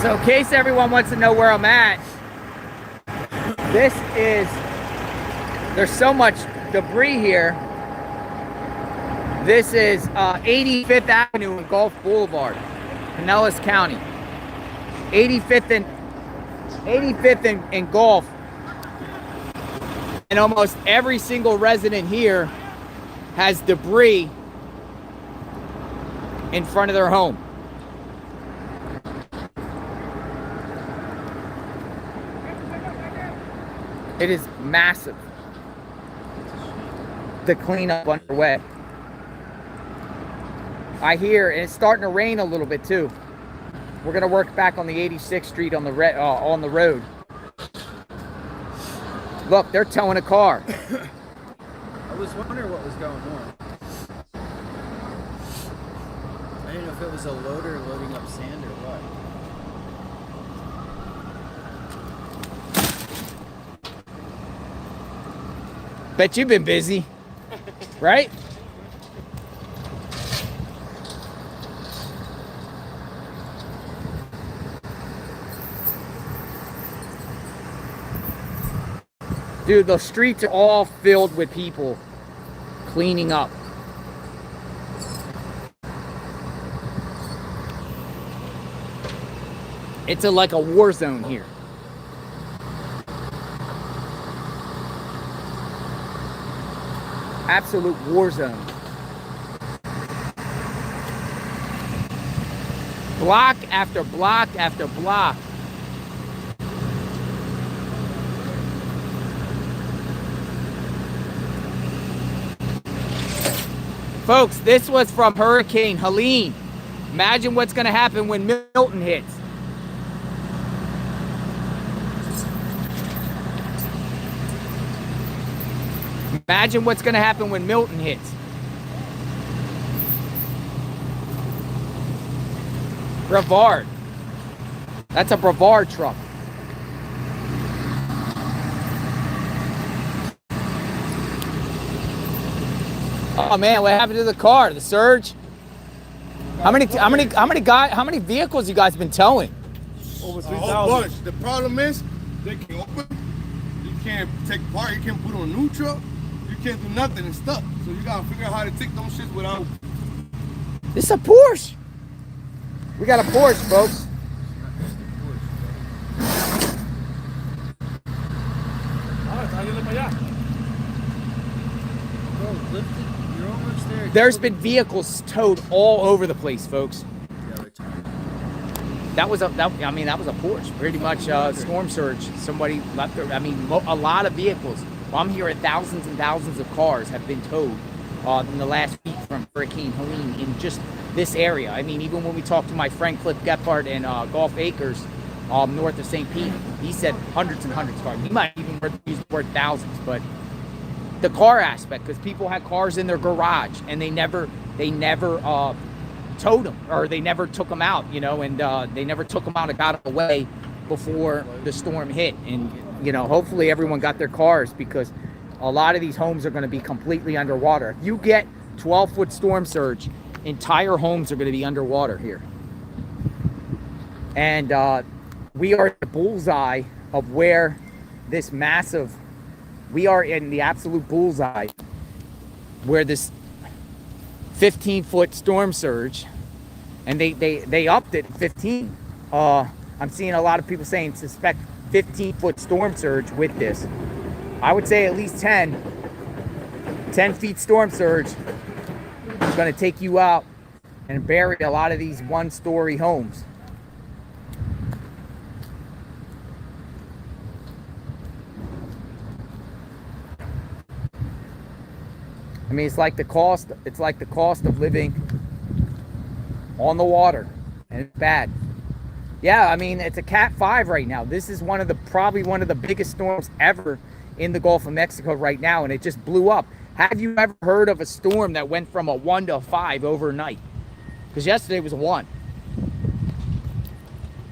So in case everyone wants to know where I'm at, there's so much debris here. This is 85th Avenue and Gulf Boulevard, Pinellas County. 85th and Gulf. And almost every single resident here has debris in front of their home. It is massive. The cleanup underway. I hear, and it's starting to rain a little bit too. We're gonna work back on the 86th Street on the road. Look, they're towing a car. I was wondering what was going on. I didn't know if it was a loader loading up sand or what. Bet you've been busy, right? Dude, the streets are all filled with people cleaning up. It's like a war zone here. Absolute war zone. Block after block after block. Folks, this was from Hurricane Helene. Imagine what's going to happen when Milton hits. Imagine what's going to happen when Milton hits. Brevard. That's a Brevard truck. Oh man, what happened to the car? The surge? How many vehicles you guys been towing? Over A 3,000. whole bunch. The problem is they can open. You can't take part. You can't put on a new truck. You can't do nothing. It's stuck. So you gotta figure out how to take those shits without. This is a Porsche. We got a Porsche, folks. There's been vehicles towed all over the place, folks. That was a Porsche, pretty much storm surge. Somebody left there. I mean, a lot of vehicles. Well, I'm hearing thousands and thousands of cars have been towed in the last week from Hurricane Helene in just this area. I mean, even when we talked to my friend Cliff Gephardt in Gulf Acres, north of St. Pete, he said hundreds and hundreds of cars. He might even use the word thousands, but the car aspect, because people had cars in their garage and they never towed them, or they never took them out, you know, and they never took them out and got them away before the storm hit. And, you know, hopefully everyone got their cars, because a lot of these homes are going to be completely underwater. If you get 12-foot storm surge, entire homes are going to be underwater here. And we are at the bullseye of where this massive, we are in the absolute bullseye where this 15-foot storm surge, and they upped it 15. I'm seeing a lot of people saying suspect 15-foot storm surge with this. I would say at least 10 feet storm surge is going to take you out and bury a lot of these one-story homes. I mean, it's like the cost of living on the water, and it's bad. Yeah, I mean, it's a Cat 5 right now. This is probably one of the biggest storms ever in the Gulf of Mexico right now, and it just blew up. Have you ever heard of a storm that went from a 1 to a 5 overnight? Because yesterday was a 1.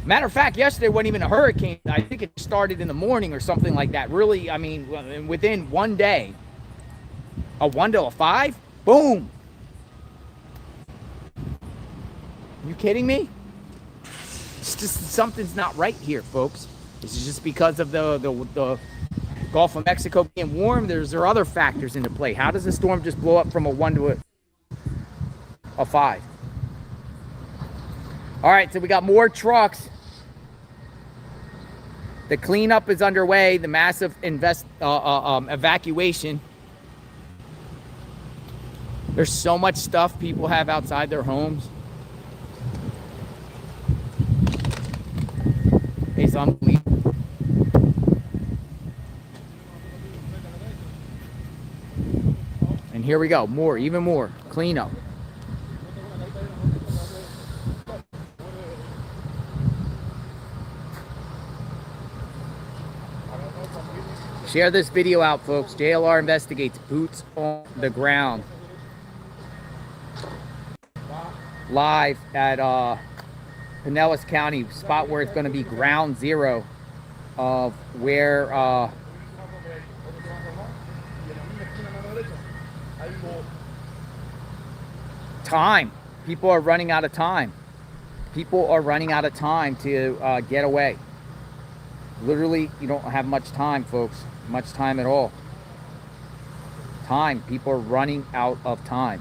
Matter of fact, yesterday wasn't even a hurricane. I think it started in the morning or something like that. Really, I mean, within one day, a 1 to a 5? Boom. You kidding me? It's just something's not right here, folks. This is just because of the Gulf of Mexico being warm. There are other factors into play. How does a storm just blow up from a 1 to a 5? All right, so we got more trucks. The cleanup is underway. The massive evacuation. There's so much stuff people have outside their homes. It's unbelievable. And here we go. More, even more. Cleanup. Share this video out, folks. JLR investigates, boots on the ground. Live at Pinellas County, spot where it's going to be ground zero of where time. People are running out of time. People are running out of time to get away. Literally, you don't have much time, folks. Much time at all. Time. People are running out of time.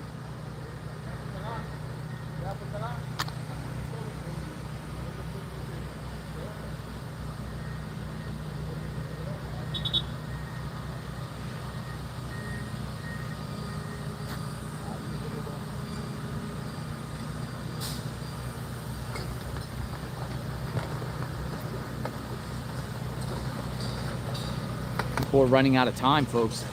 before running out of time, folks.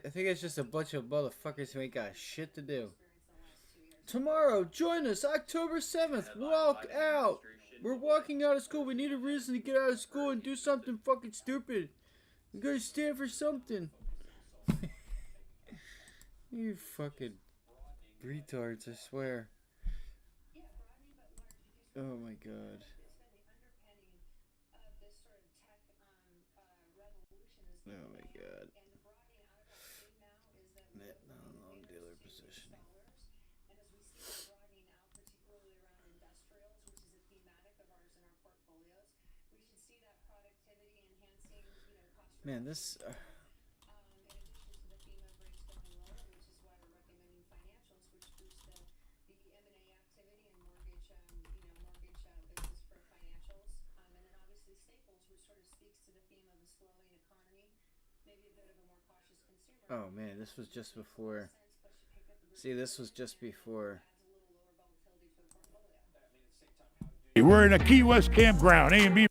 I think it's just a bunch of motherfuckers who ain't got shit to do. Tomorrow, join us, October 7th. Walk out. We're walking out of school. We need a reason to get out of school and do something fucking stupid. We gotta stand for something. You fucking retards, I swear. Oh my god. Oh my god. Net non-long dealer positioning. Man, this oh man, this was just before. See, this was just before. We're in a Key West campground, A&B.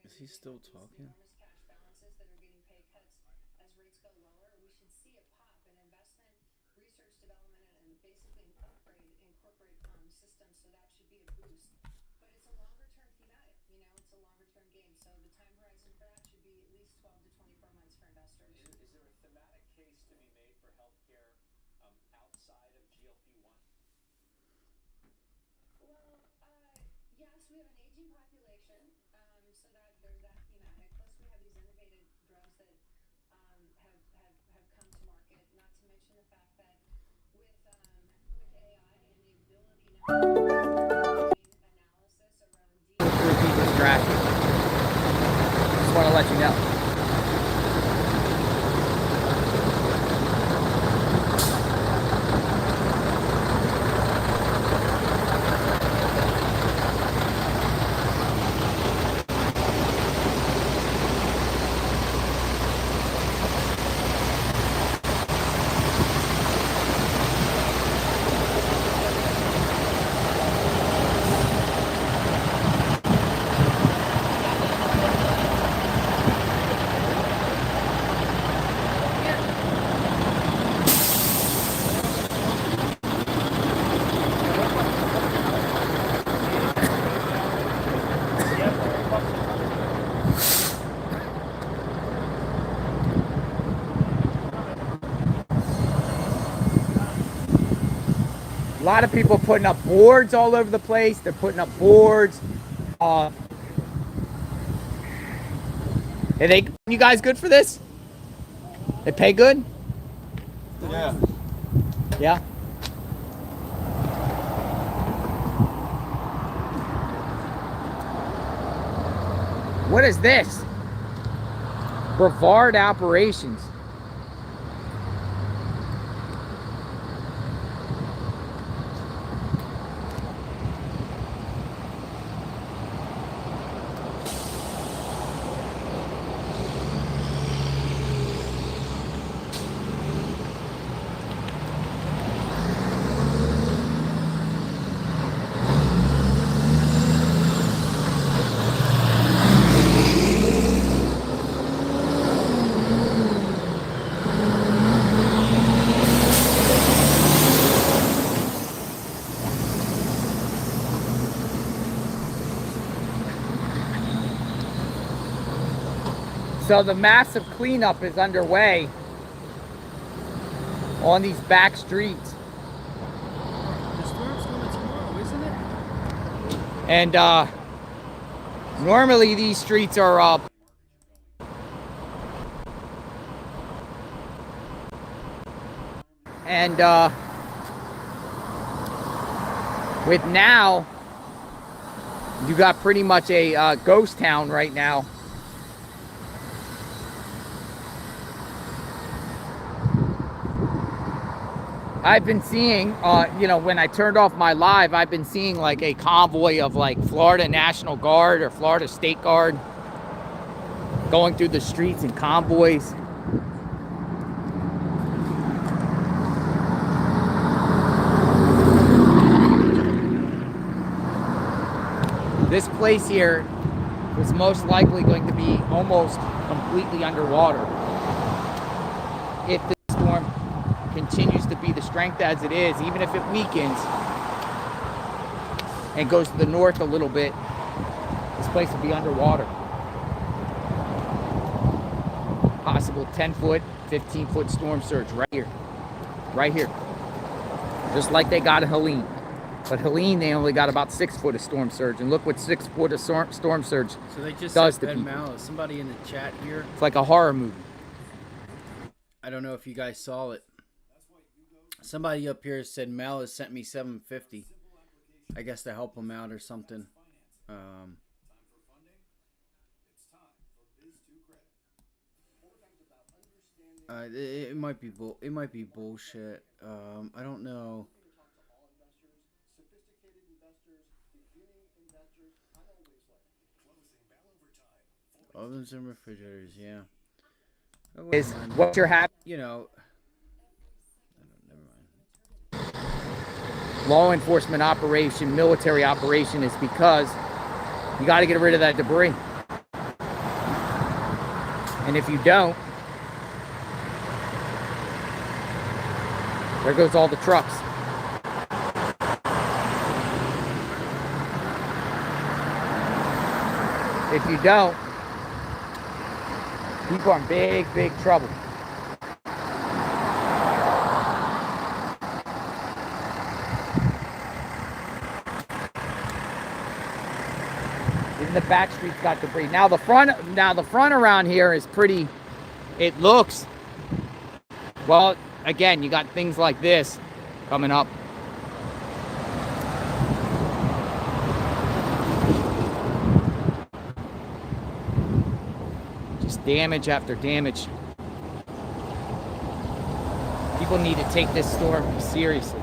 Is he still talking? Just want to let you know. A lot of people putting up boards all over the place. They're putting up boards. Are you guys good for this? They pay good? Yeah. Yeah? What is this? Brevard Operations. So the massive cleanup is underway on these back streets. The storm's coming tomorrow, isn't it? And normally these streets are and with now, you got pretty much a ghost town right now. I've been seeing, you know, when I turned off my live, I've been seeing like a convoy of like Florida National Guard or Florida State Guard going through the streets in convoys. This place here is most likely going to be almost completely underwater if the storm continues to be the strength as it is. Even if it weakens and goes to the north a little bit, this place will be underwater. Possible 10-foot, 15-foot storm surge right here. Right here. Just like they got in Helene. But Helene, they only got about 6 foot of storm surge. And look what 6 foot of storm surge So they just does said to Ben people. Mallow. Somebody in the chat here. It's like a horror movie. I don't know if you guys saw it. Somebody up here said Mallow sent me $750. I guess to help him out or something. It might be bullshit. I don't know. Ovens and refrigerators, yeah. Oh, Is never mind. what you're having. You know. Never mind. Law enforcement operation, military operation is because you got to get rid of that debris. And if you don't, there goes all the trucks. If you don't, people are in big, big trouble. Even the back streets got debris. Now the front around here is pretty. It looks. Well, again, you got things like this coming up. Just damage after damage. People need to take this storm seriously.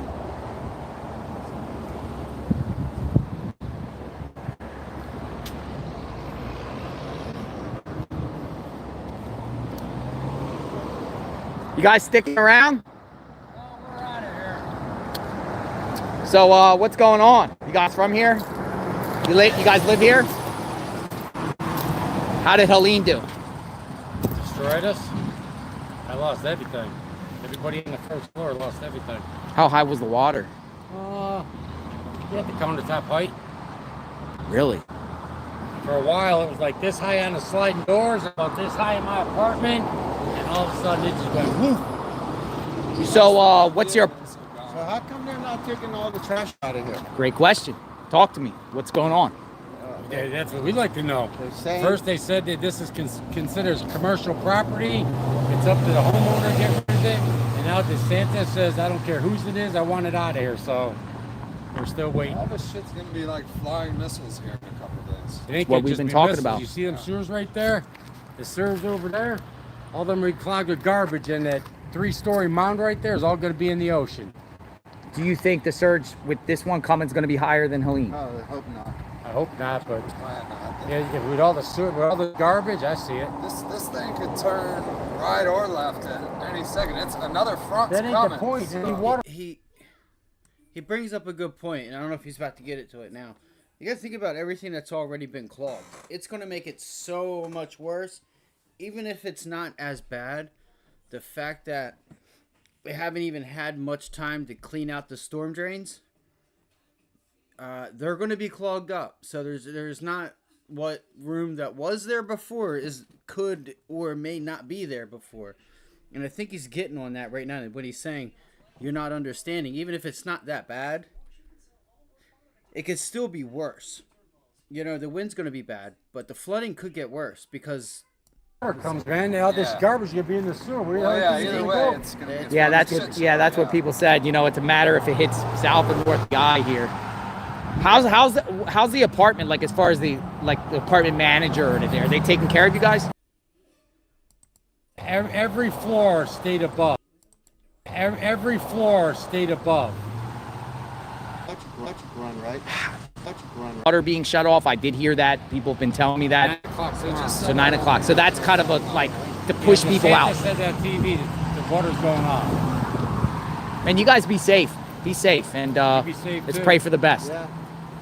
You guys sticking around? Oh, we're out of here. So, what's going on? You guys from here? You guys live here? How did Helene do? Destroyed us. I lost everything. Everybody in the first floor lost everything. How high was the water? You had the countertop height. Really? For a while, it was like this high on the sliding doors, about this high in my apartment, and all of a sudden it just went woof. So, what's your... So how come they're not taking all the trash out of here? Great question. Talk to me. What's going on? Yeah, that's what we'd like to know. Saying... First, they said that this is considered commercial property. It's up to the homeowner to get rid of it. And now DeSantis says, I don't care whose it is, I want it out of here. So we're still waiting. All this shit's going to be like flying missiles here in a couple of days. It ain't what gonna we've just been be talking missiles. about. You see them sewers right there? The sewers over there? All them reclogged with garbage, and that 3-story mound right there is all going to be in the ocean. Do you think the surge with this one coming is going to be higher than Helene? Oh, I hope not. I hope not, but Why not? yeah, with all the sewer, with all the garbage, I see it. This thing could turn right or left at any second. It's another front's That ain't coming. the point. So- Any water. He brings up a good point, and I don't know if he's about to get it to it now. You guys think about everything that's already been clogged. It's going to make it so much worse. Even if it's not as bad, the fact that they haven't even had much time to clean out the storm drains, they're going to be clogged up. So there's not what room that was there before could or may not be there before. And I think he's getting on that right now when he's saying you're not understanding. Even if it's not that bad, it could still be worse. You know, the wind's going to be bad, but the flooding could get worse because comes, man. All this garbage gonna be in the sewer. Either way, it's gonna be that's what people said. You know, it's a matter if it hits south or north guy here. How's the apartment like as far as the apartment manager or are they taking care of you guys? Every floor stayed above. Every floor stayed above. Electric run, right? Water being shut off. I did hear that. People have been telling me that. 9 o'clock tomorrow. So 9 o'clock. So that's kind of to push people out. Said that TV, the water's going off. And you guys be safe. Be safe, and be safe let's too. pray for the best. Yeah.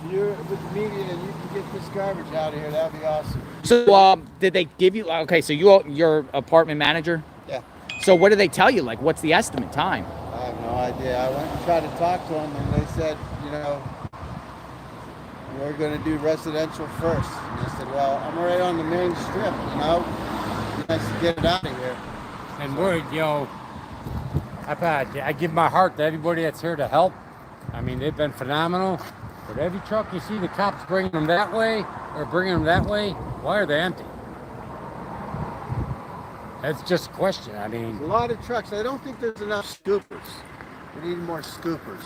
If you're with the media and you can get this garbage out of here, that'd be awesome. So did they give you? Okay, so your apartment manager. Yeah. So what did they tell you? Like, what's the estimate time? I have no idea. I went and tried to talk to them, and they said, you know, we're going to do residential first. And I said, well, I'm right on the main strip, you know. It's nice to get it out of here. And I give my heart to everybody that's here to help. I mean, they've been phenomenal. But every truck you see the cops bringing them that way or bringing them that way, why are they empty? That's just a question. I mean, a lot of trucks. I don't think there's enough scoopers. We need more scoopers.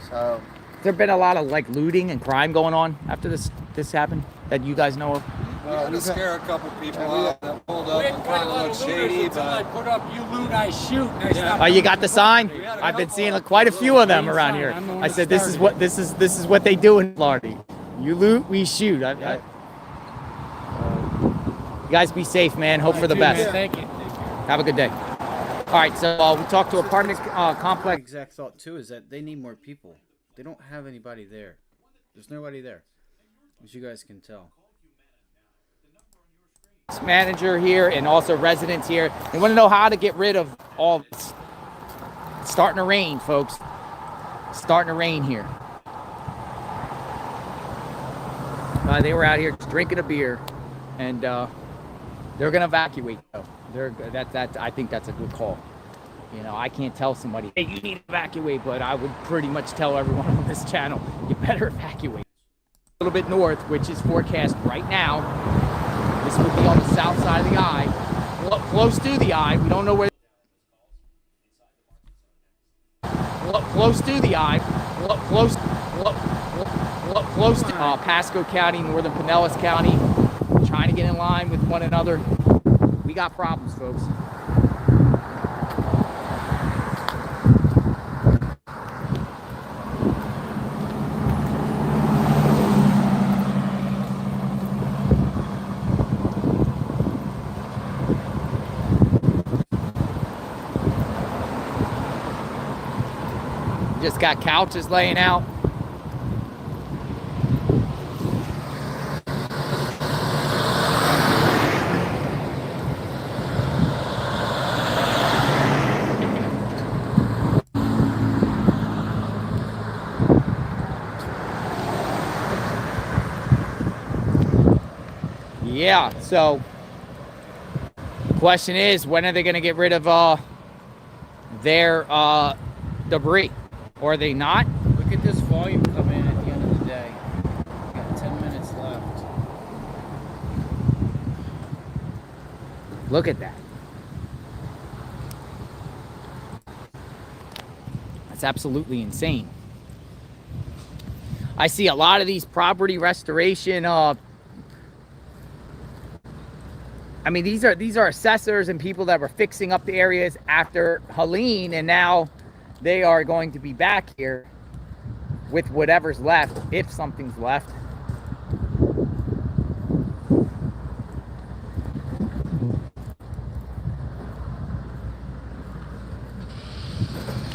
So There been a lot of looting and crime going on after this happened that you guys know of? we had to scare a couple people out that pulled up and kind of looked shady, but I put up, you loot, I shoot. And Oh, you got the sign? I've been seeing quite a few of them around here. I said this is what they do in Florida. You loot, we shoot. You guys be safe, man. Hope for the best. Thank you. Have a good day. All right, so we talked to apartment complex. Exact thought too is that they need more people. They don't have anybody there. There's nobody there, as you guys can tell. Manager here and also residents here. They want to know how to get rid of all this. It's starting to rain, folks. It's starting to rain here. They were out here drinking a beer, and they're gonna evacuate. Though I think that's a good call. You know, I can't tell somebody, hey, you need to evacuate, but I would pretty much tell everyone on this channel, you better evacuate. A little bit north, which is forecast right now. This would be on the south side of the eye, close to the eye. We don't know where. Close to the eye, close to Pasco County, northern Pinellas County, trying to get in line with one another. We got problems, folks. Just got couches laying out. Yeah, so the question is, when are they going to get rid of their debris? Or are they not? Look at this volume come in at the end of the day. We got 10 minutes left. Look at that. That's absolutely insane. I see a lot of these property restoration. I mean, these are assessors and people that were fixing up the areas after Helene, and now they are going to be back here with whatever's left, if something's left.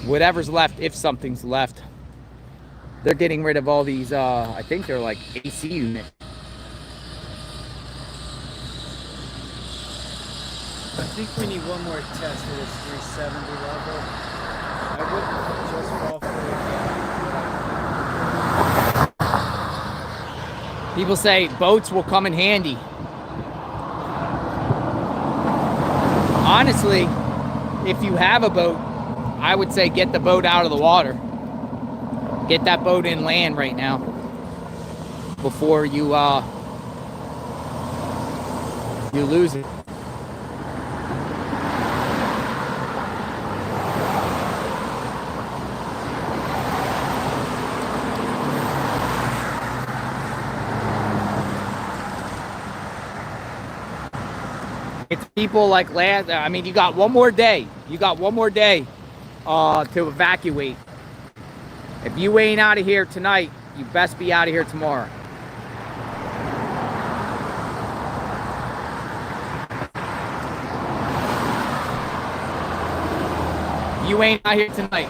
Whatever's left, if something's left. They're getting rid of all these, I think they're like AC units. I think we need one more test at this 370 level. I wouldn't just fall for it again. People say boats will come in handy. Honestly, if you have a boat, I would say get the boat out of the water. Get that boat inland right now before you lose it. It's people like last. I mean, you got one more day. You got one more day to evacuate. If you ain't out of here tonight, you best be out of here tomorrow. If you ain't out here tonight,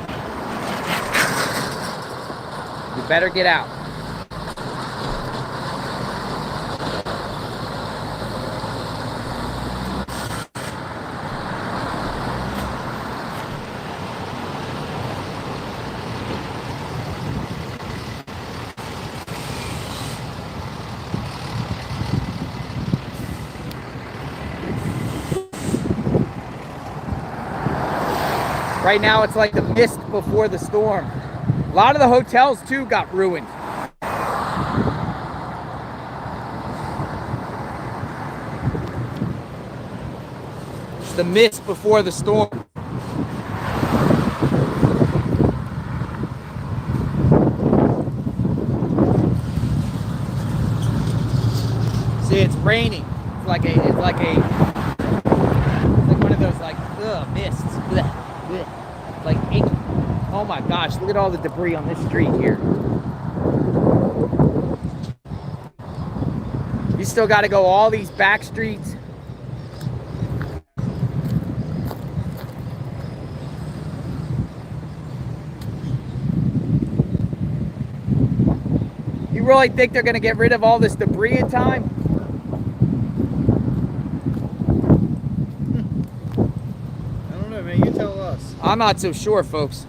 you better get out. Right now, it's like the mist before the storm. A lot of the hotels, too, got ruined. It's the mist before the storm. See, it's raining. It's like one of those like mists. Blech. Like, oh my gosh, look at all the debris on this street here. You still got to go all these back streets. You really think they're going to get rid of all this debris in time? I'm not so sure, folks.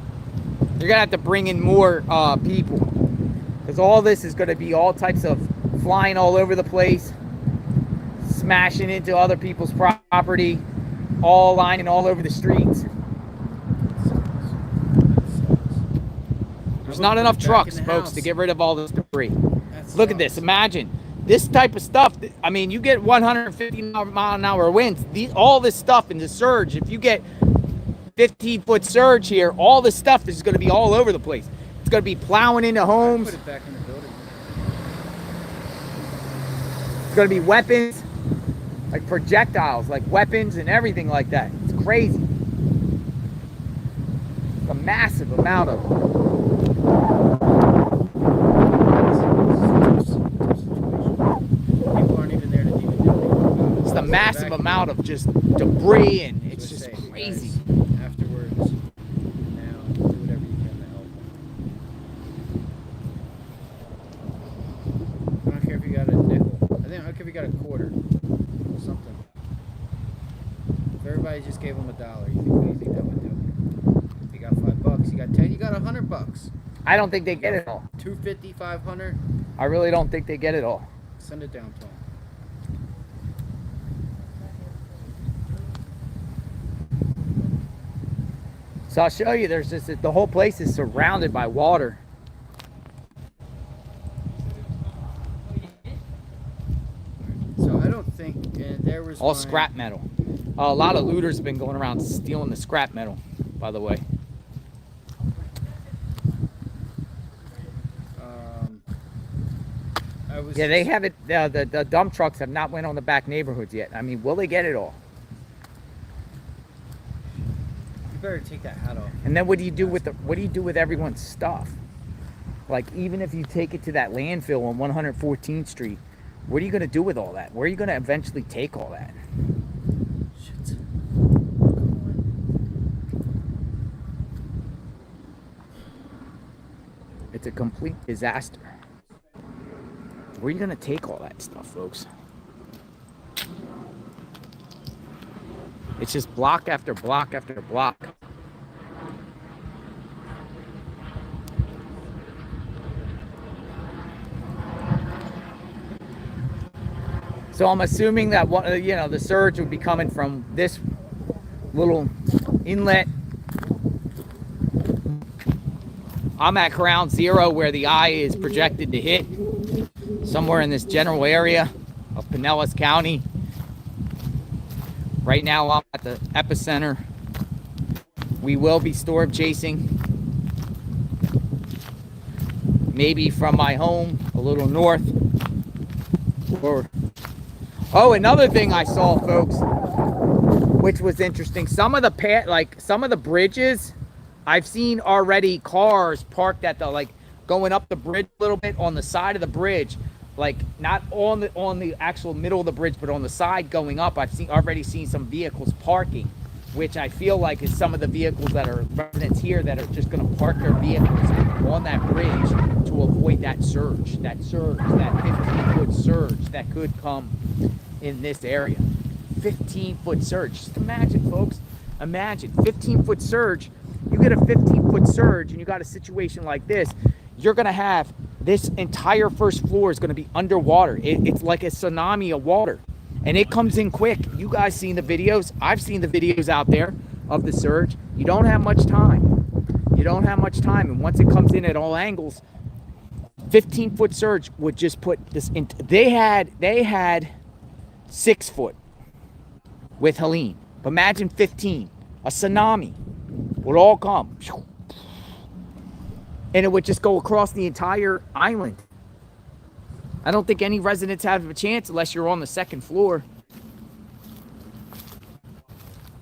You're gonna have to bring in more people, because all this is gonna be all types of flying all over the place, smashing into other people's property, all lining all over the streets. There's not enough trucks, folks, to get rid of all this debris. Look at this. Imagine this type of stuff. I mean, you get 150 mile an hour winds. All this stuff in the surge. If you get 15-foot surge here, all this stuff is going to be all over the place. It's going to be plowing into homes. Put it back in the building. It's going to be weapons, like projectiles, like weapons and everything like that. It's crazy. It's a massive amount of People aren't even there to even do it. It's a massive amount of just debris, and it's just crazy. Afterwards, now, do whatever you can to help. I don't care if you got a nickel. I don't care if you got a quarter. Something. If everybody just gave them $1, what do you think that would do? You got $5, you got 10, you got $100. I don't think they get it all. 250, 500. I really don't think they get it all. Send it down to them. So I'll show you, there's just, the whole place is surrounded by water. So I don't think there was all scrap metal. A lot of looters have been going around stealing the scrap metal, by the way. Yeah, they haven't, the dump trucks have not went on the back neighborhoods yet. I mean, will they get it all? You better take that hat off. And then what do you do with everyone's stuff? Like, even if you take it to that landfill on 114th Street, what are you going to do with all that? Where are you going to eventually take all that? Shit. It's a complete disaster. Where are you going to take all that stuff, folks? It's just block after block after block. So I'm assuming that the surge would be coming from this little inlet. I'm at ground zero where the eye is projected to hit, somewhere in this general area of Pinellas County. Right now I'm at the epicenter. We will be storm chasing, maybe from my home a little north. Oh, another thing I saw, folks, which was interesting. Some of the bridges, I've seen already cars parked at the, going up the bridge a little bit on the side of the bridge, not on the actual middle of the bridge, but on the side going up. I've already seen some vehicles parking, which I feel like is some of the vehicles that are residents here that are just going to park their vehicles on that bridge to avoid that surge, that 15-foot surge that could come in this area. 15-foot surge. Just imagine, folks. Imagine 15-foot surge. You get a 15-foot surge and you got a situation like this, you're going to have this entire first floor is going to be underwater. It's like a tsunami of water. And it comes in quick. You guys seen the videos. I've seen the videos out there of the surge. You don't have much time. You don't have much time. And once it comes in at all angles, 15-foot surge would just put this in. They had 6 foot with Helene. But imagine 15. A tsunami would all come. And it would just go across the entire island. I don't think any residents have a chance unless you're on the second floor.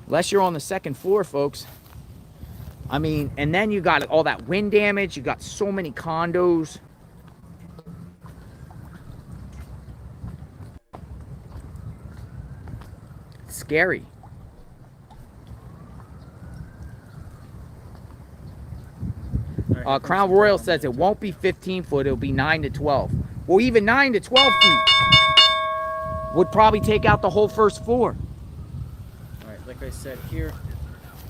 Unless you're on the second floor, folks. I mean, and then you got all that wind damage. You got so many condos. It's scary. Crown Royal says it won't be 15 foot. It'll be 9 to 12. Well, even 9 to 12 feet would probably take out the whole first floor. All right, like I said here,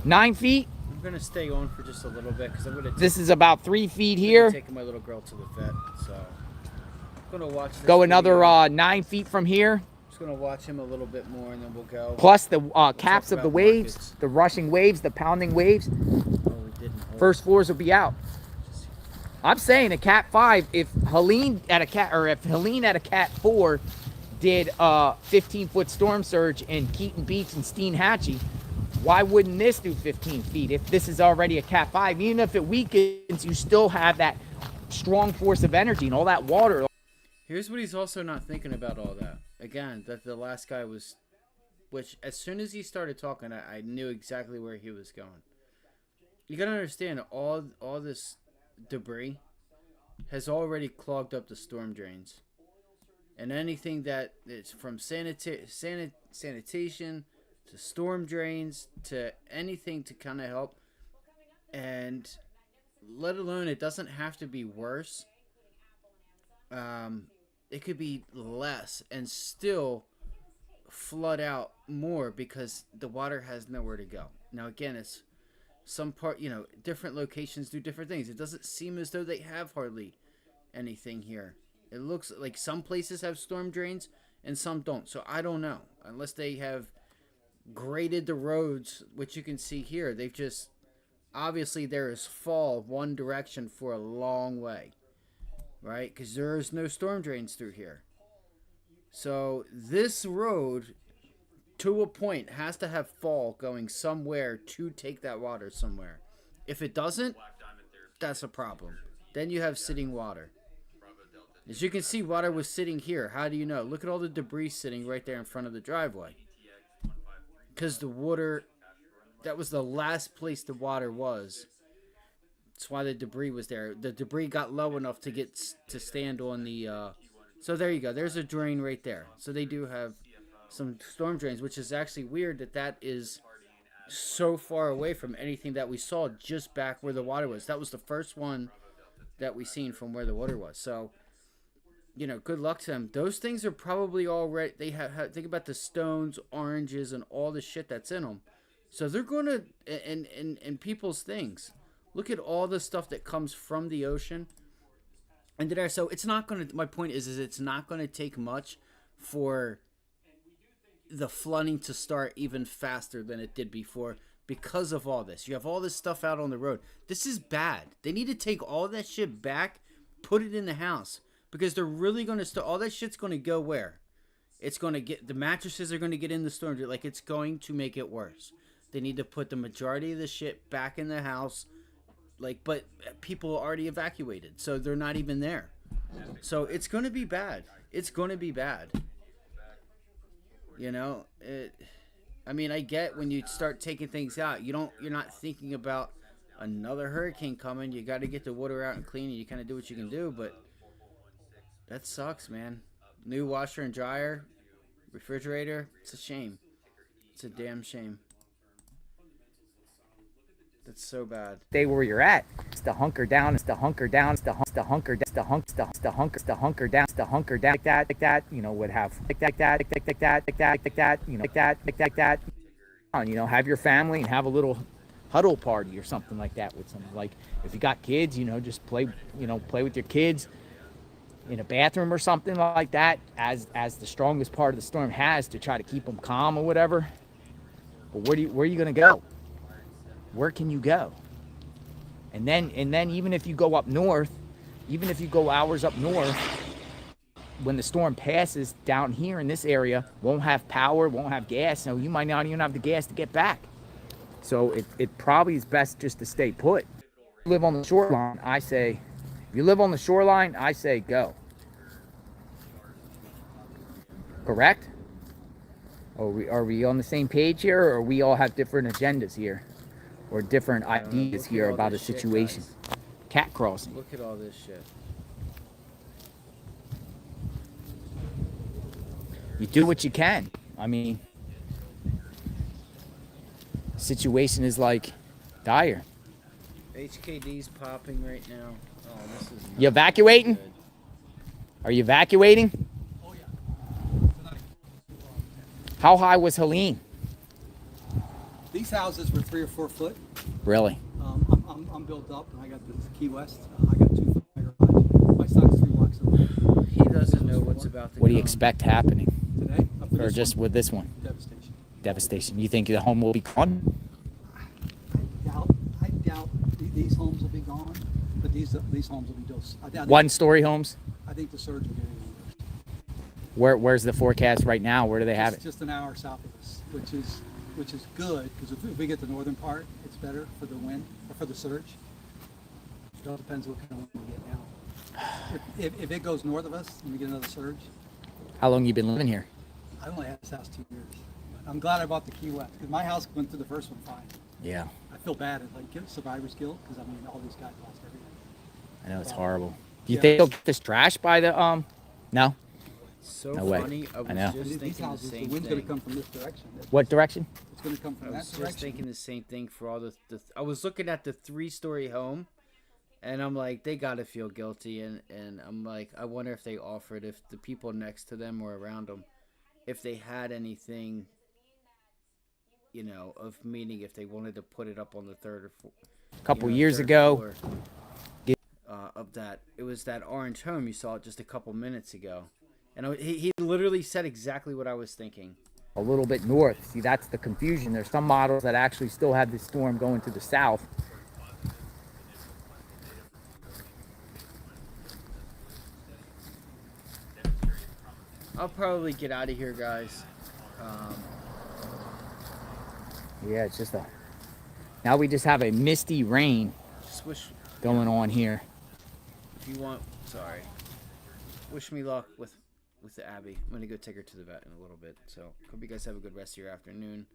9 feet. I'm gonna stay on for just a little bit because I'm gonna. This is about 3 feet here. Taking my little girl to the vet, so I'm gonna watch. This go another video. 9 feet from here. Just gonna watch him a little bit more, and then we'll go. Plus the caps of the waves, markets. The rushing waves, the pounding waves. Oh, first floors will be out. I'm saying a Cat 5. If Helene at a Cat 4 did 15-foot storm surge in Keaton Beach and Steinhatchee, why wouldn't this do 15 feet? If this is already a Cat 5, even if it weakens, you still have that strong force of energy and all that water. Here's what he's also not thinking about all that. Again, that the last guy was, which as soon as he started talking, I knew exactly where he was going. You gotta understand, all this debris has already clogged up the storm drains, and anything that is from sanitation to storm drains to anything to kind of help, and let alone it doesn't have to be worse. It could be less and still flood out more because the water has nowhere to go. Now again, it's some part, different locations do different things. It doesn't seem as though they have hardly anything here. It looks like some places have storm drains and some don't. So I don't know. Unless they have graded the roads, which you can see here. They've just, obviously there is fall one direction for a long way. Right? Because there is no storm drains through here. So this road, to a point, has to have fall going somewhere to take that water somewhere. If it doesn't, that's a problem. Then you have sitting water. As you can see, water was sitting here. How do you know? Look at all the debris sitting right there in front of the driveway. Because the water, that was the last place the water was. That's why the debris was there. The debris got low enough to get to stand on the... So there you go. There's a drain right there. So they do have some storm drains, which is actually weird that is so far away from anything that we saw just back where the water was. That was the first one that we seen from where the water was. So, good luck to them. Those things are probably already, they have think about the stones, oranges, and all the shit that's in them. So they're going to, and people's things. Look at all the stuff that comes from the ocean. And so it's not going to, my point is it's not going to take much for the flooding to start even faster than it did before because of all this. You have all this stuff out on the road. This is bad. They need to take all that shit back, put it in the house, because they're really going to start. All that shit's going to go where? It's going to get, the mattresses are going to get in the storm. Like, it's going to make it worse. They need to put the majority of the shit back in the house. Like, but people are already evacuated, so they're not even there. So it's going to be bad. It's going to be bad. You know, I mean, I get when you start taking things out, you're not thinking about another hurricane coming. You got to get the water out and clean, and you kind of do what you can do, but that sucks, man. New washer and dryer, refrigerator. It's a shame. It's a damn shame. That's so bad. Stay where you're at. It's the hunker down. It's the hunker down. It's the hunker down. Like that. You know, would have like that. You know, like that. You know, have your family and have a little huddle party or something like that with some. Like if you got kids, you know, just play. You know, play with your kids in a bathroom or something like that. As the strongest part of the storm has to try to keep them calm or whatever. But where are you gonna go? Where can you go? And then even if you go up north, even if you go hours up north, when the storm passes down here in this area, won't have power, won't have gas, so you might not even have the gas to get back. So it probably is best just to stay put. If you live on the shoreline, I say, if you live on the shoreline, I say go. Correct? Are we on the same page here, or we all have different agendas here? Or different ideas here about a situation. Cat crossing. Look at all this shit. You do what you can. I mean, situation is like dire. HKD's popping right now. Oh, this is you evacuating? Good. Are you evacuating? Oh yeah. How high was Helene? These houses were 3 or 4 foot. Really? I'm built up, and I got this Key West. I got 2 foot garage. My son's 3 blocks away. He doesn't know what's about to What do you expect happening? Today? Or just with this one? Devastation. Devastation. You think the home will be gone? I doubt these homes will be gone, but these homes will be built. One-story homes? I think the surge will get even worse. Where's the forecast right now? Where do they have it? Just an hour south of us, which is good, because if we get the northern part, it's better for the wind, or for the surge. It all depends what kind of wind we get now. If it goes north of us and we get another surge. How long you been living here? I only had this house 2 years. I'm glad I bought the Key West, because my house went through the first one fine. Yeah. I feel bad at like survivor's guilt, because I mean all these guys lost everything. I know, it's horrible. Do you think they'll get this trash by the No? So no way. funny. I was just thinking the same thing. The wind's going to come from this direction. What direction? It's going to come from that direction. I was just thinking the same thing for all the I was looking at the 3-story home, and I'm like, they got to feel guilty, and I'm like, I wonder if they offered, if the people next to them or around them, if they had anything, you know, of meaning, if they wanted to put it up on the 3rd or 4th. A couple years ago. Floor, of that, it was that orange home, you saw it just a couple minutes ago. And he literally said exactly what I was thinking. A little bit north. See, that's the confusion. There's some models that actually still have this storm going to the south. I'll probably get out of here, guys. Yeah, it's just now we just have a misty rain going on here. If you want, sorry. Wish me luck with the Abby. I'm gonna go take her to the vet in a little bit. So hope you guys have a good rest of your afternoon.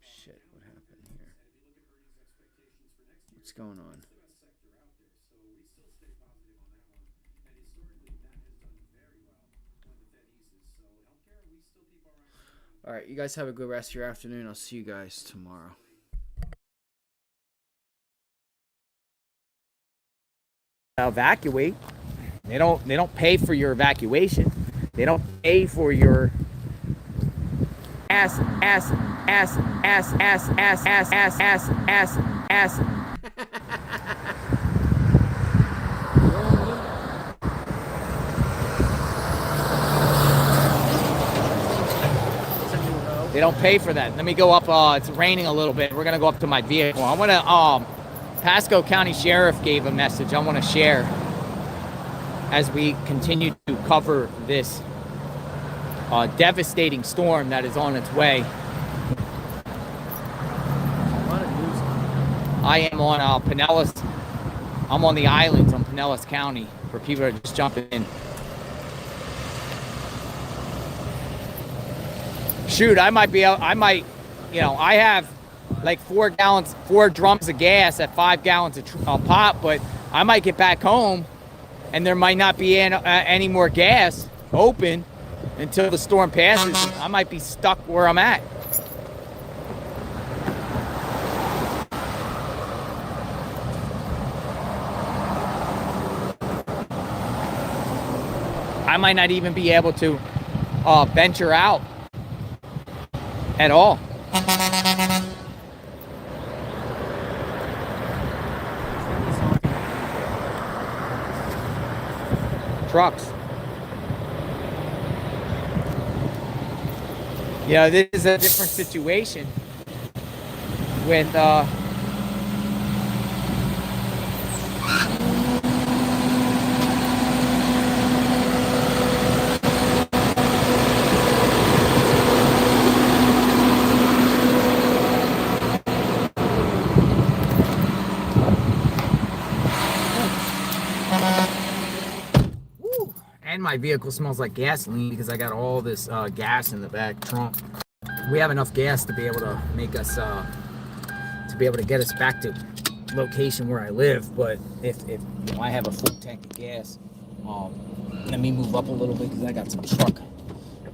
Shit, what happened here? What's going on? All right, you guys have a good rest of your afternoon. I'll see you guys tomorrow. Evacuate. They don't pay for your evacuation. They don't pay for your ass. They don't pay for that. Let me go up. It's raining a little bit. We're gonna go up to my vehicle. I want to. Pasco County Sheriff gave a message I want to share as we continue to cover this devastating storm that is on its way. I am on Pinellas. I'm on the islands on Pinellas County for people that are just jumping in. Shoot, I might, you know, I have like 4 drums of gas at 5 gallons a pop, but I might get back home and there might not be any more gas open until the storm passes. I might be stuck where I'm at. I might not even be able to venture out at all. Trucks. Yeah, this is a different situation with and my vehicle smells like gasoline because I got all this gas in the back trunk. We have enough gas to be able to make us get us back to location where I live. But if you know, I have a full tank of gas, let me move up a little bit because I got some truck.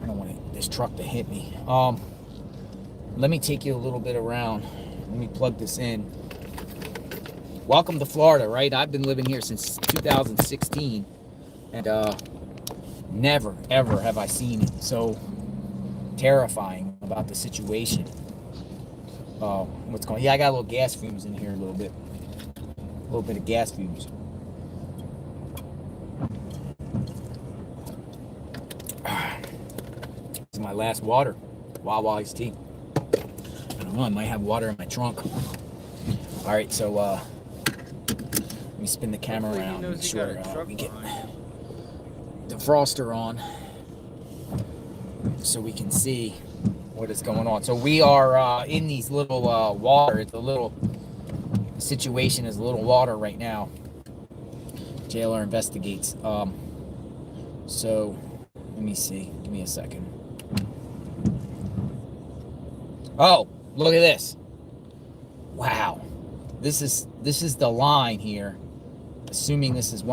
I don't want this truck to hit me. Let me take you a little bit around. Let me plug this in. Welcome to Florida, right? I've been living here since 2016, and never ever have I seen so terrifying about the situation. What's going on? Yeah, I got a little gas fumes in here, a little bit of gas fumes. This is my last water, Wawa iced tea. I don't know, I might have water in my trunk. All right, so let me spin the camera around, make sure we get the defroster on so we can see what is going on. So we are in these little water. It's a little situation is a little water right now. JLR investigates. So let me see. Give me a second. Oh, look at this. Wow. This is the line here. Assuming this is one